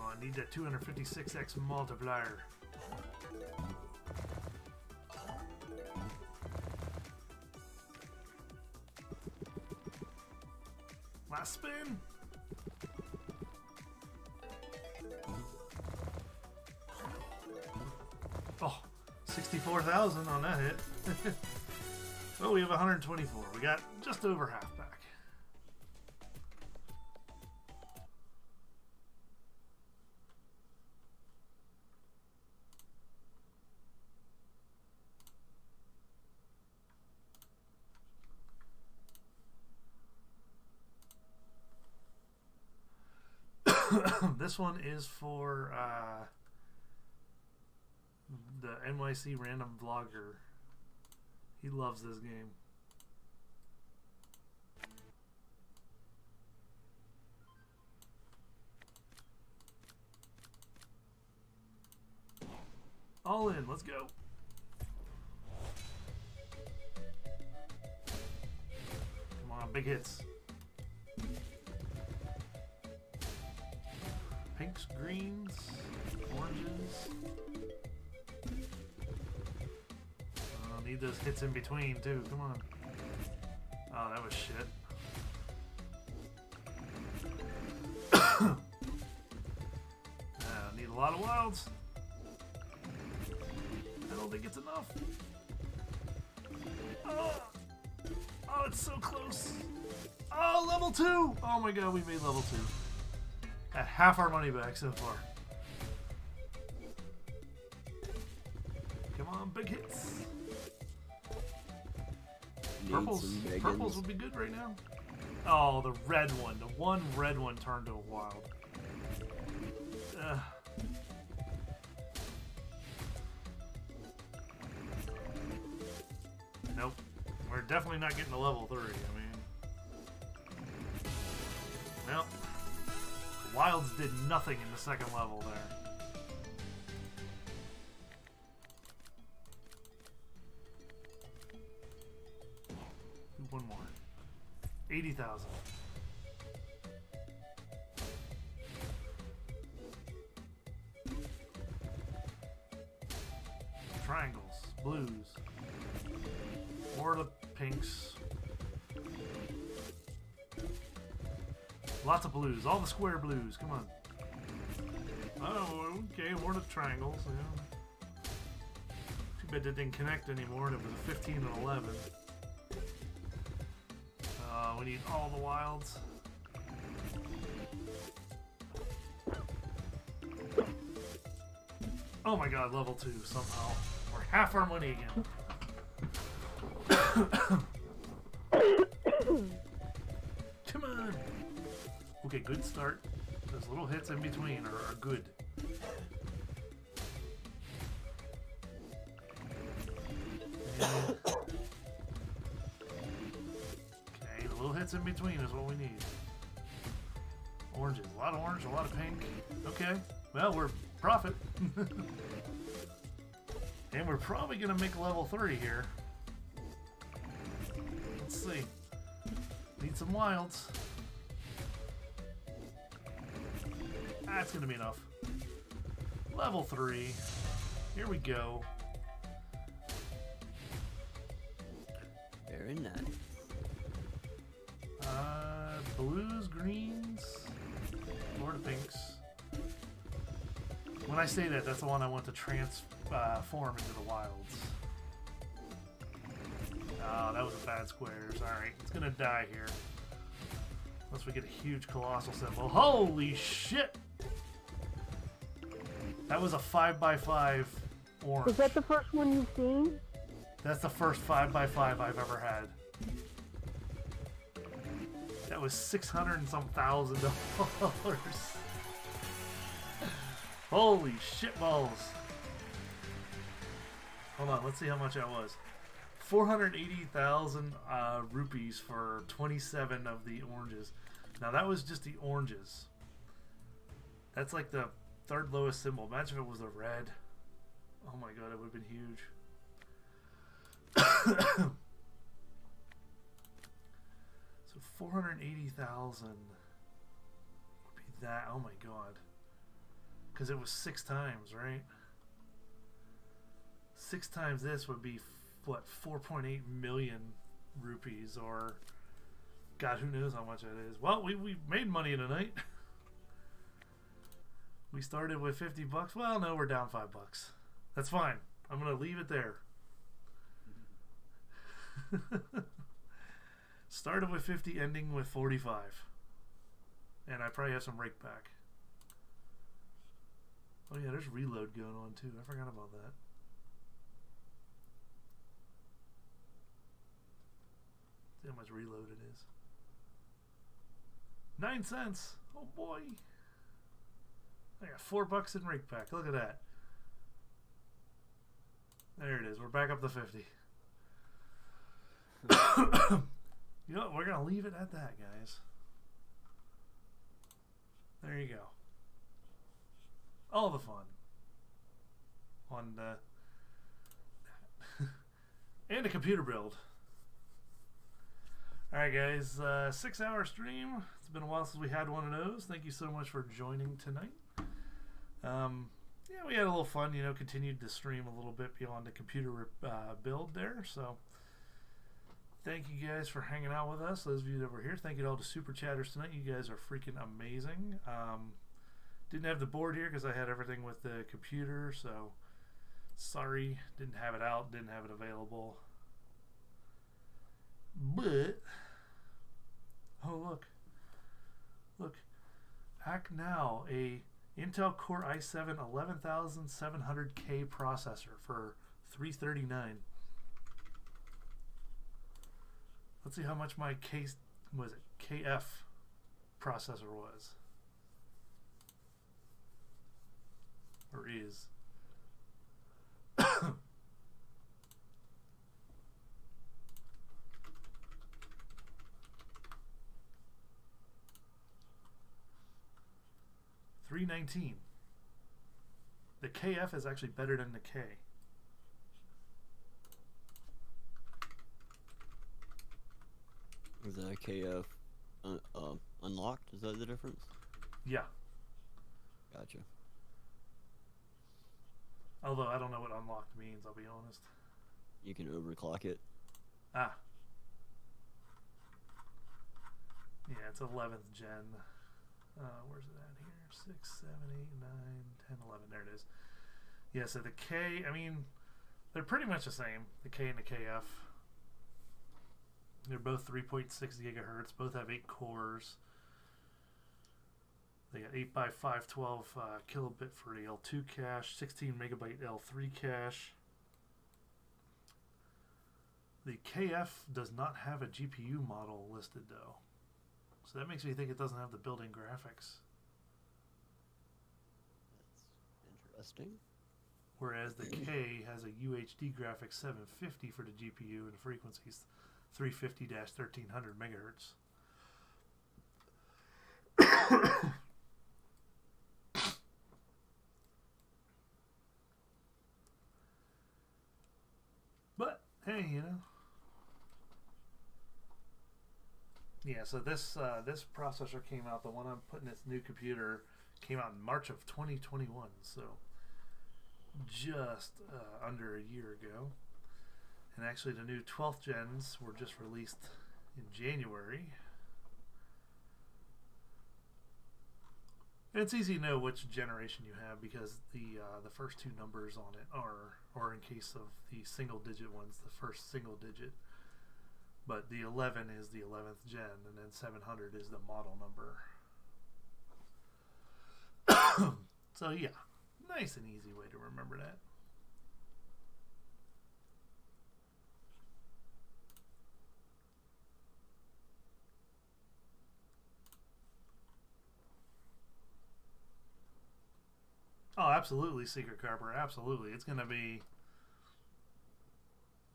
I need that 256x multiplier. Last spin. Oh, 64,000 on that hit. Well, we have 124. We got just over half back. This one is for the NYC random vlogger. He loves this game. All in, let's go. Come on, big hits. Pinks, greens, oranges. I'll need those hits in between too. Come on. Oh, that was shit. I need a lot of wilds. I don't think it's enough. Oh, oh, it's so close. Oh, level 2. Oh my god, we made level 2. At half our money back so far. Come on, big hits. Purples would be good right now. Oh, the red one. The one red one turned to a wild. Ugh. Nope. We're definitely not getting to level 3. I mean... Well, the wilds did nothing in the second level there. One more. 80,000. Triangles, blues, more of the pinks. Lots of blues, all the square blues. Come on. Oh, okay, more of the triangles. Yeah. Too bad that didn't connect anymore. And it was a 15 and 11. We need all the wilds. Oh my god, level 2 somehow. We're half our money again. Come on. Okay, good start. Those little hits in between are good. And little hits in between is what we need. Oranges. A lot of orange, a lot of pink. Okay. Well, we're profit. And we're probably going to make level 3 here. Let's see. Need some wilds. That's going to be enough. Level 3. Here we go. Very nice. Blues, greens, Lord of Pinks. When I say that, that's the one I want to transform into the wilds. Oh, that was a bad squares. Alright, it's gonna die here. Unless we get a huge colossal symbol. Holy shit! That was a 5x5 orange. Is that the first one you've seen? That's the first 5x5 I've ever had. That was $600 and some thousand. Holy shitballs. Hold on, let's see how much that was. 480,000 rupees for 27 of the oranges. Now that was just the oranges. That's like the third lowest symbol. Imagine if it was the red. Oh my god, it would have been huge. So 480,000 would be that. Oh my god. Because it was 6 times, right? 6 times this would be, what, 4.8 million rupees, or god, who knows how much that is. Well, we made money tonight. We started with 50 bucks. Well, no, we're down 5 bucks. That's fine. I'm going to leave it there. Started with 50, ending with 45. And I probably have some rake back. Oh yeah, there's reload going on too. I forgot about that. See how much reload it is. 9 cents. Oh boy. I got 4 bucks in rake pack. Look at that. There it is. We're back up to 50. You know what? We're gonna leave it at that, guys. There you go. All the fun on and a computer build. Alright guys, 6-hour stream. It's been a while since we had one of those. Thank you so much for joining tonight. Yeah, we had a little fun, you know, continued to stream a little bit beyond the computer build there. So thank you guys for hanging out with us. Those of you that were here, thank you to all the super chatters tonight. You guys are freaking amazing. Didn't have the board here because I had everything with the computer, so sorry, didn't have it out, didn't have it available. But oh look, act now, a Intel Core i7 11700K processor for $339. Let's see how much my case was. It KF processor was. Or is. $319. The KF is actually better than the K. Is that KF unlocked? Is that the difference? Yeah. Gotcha. Although I don't know what unlocked means, I'll be honest. You can overclock it. Ah. Yeah, it's 11th gen. Where's it at here? 6, 7, 8, 9, 10, 11. There it is. Yeah, so the K, I mean, they're pretty much the same. The K and the KF. They're both 3.6 gigahertz. Both have 8 cores. They got 8 by 512 kilobit for the L2 cache, 16 megabyte L3 cache. The KF does not have a GPU model listed though. So that makes me think it doesn't have the built-in graphics. That's interesting. Whereas the K has a UHD graphics 750 for the GPU and the frequencies 350-1300 megahertz. But hey, you know. Yeah, so this processor came out, the one I'm putting this new computer came out in March of 2021, so just under a year ago. And actually the new 12th gens were just released in January. And it's easy to know which generation you have because the first two numbers on it are, or in case of the single digit ones, the first single digit. But the 11 is the 11th gen, and then 700 is the model number. So yeah, nice and easy way to remember that. Oh, absolutely, Secret Carper, absolutely. It's going to be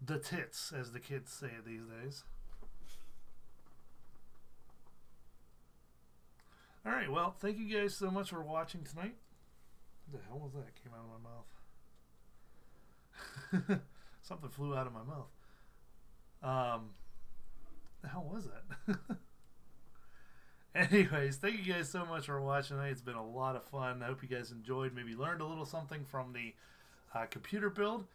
the tits, as the kids say these days. Alright, well, thank you guys so much for watching tonight. What the hell was that? Came out of my mouth. Something flew out of my mouth. The hell was that? Anyways, thank you guys so much for watching tonight. It's been a lot of fun. I hope you guys enjoyed, maybe learned a little something from the computer build.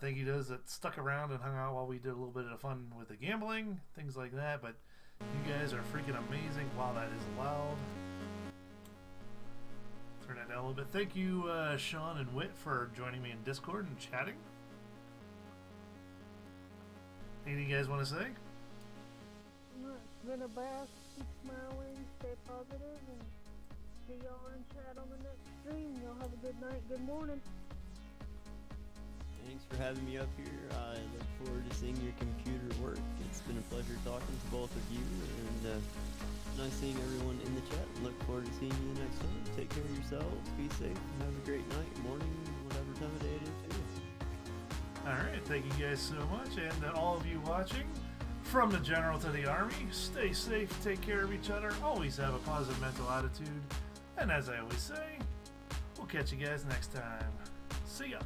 Thank you to those that stuck around and hung out while we did a little bit of fun with the gambling, things like that. But you guys are freaking amazing. Wow, that is loud. Turn that down a little bit. Thank you, Sean and Whit, for joining me in Discord and chatting. Anything you guys want to say? It's been a blast. Keep smiling, stay positive, and see y'all in chat on the next stream. Y'all have a good night, good morning. Thanks for having me up here. I look forward to seeing your computer work. It's been a pleasure talking to both of you, and nice seeing everyone in the chat. Look forward to seeing you next time. Take care of yourselves, be safe, and have a great night, morning, whatever time of day it is to you. Alright, thank you guys so much, and all of you watching, from the General to the Army, stay safe, take care of each other, always have a positive mental attitude, and as I always say, we'll catch you guys next time. See ya!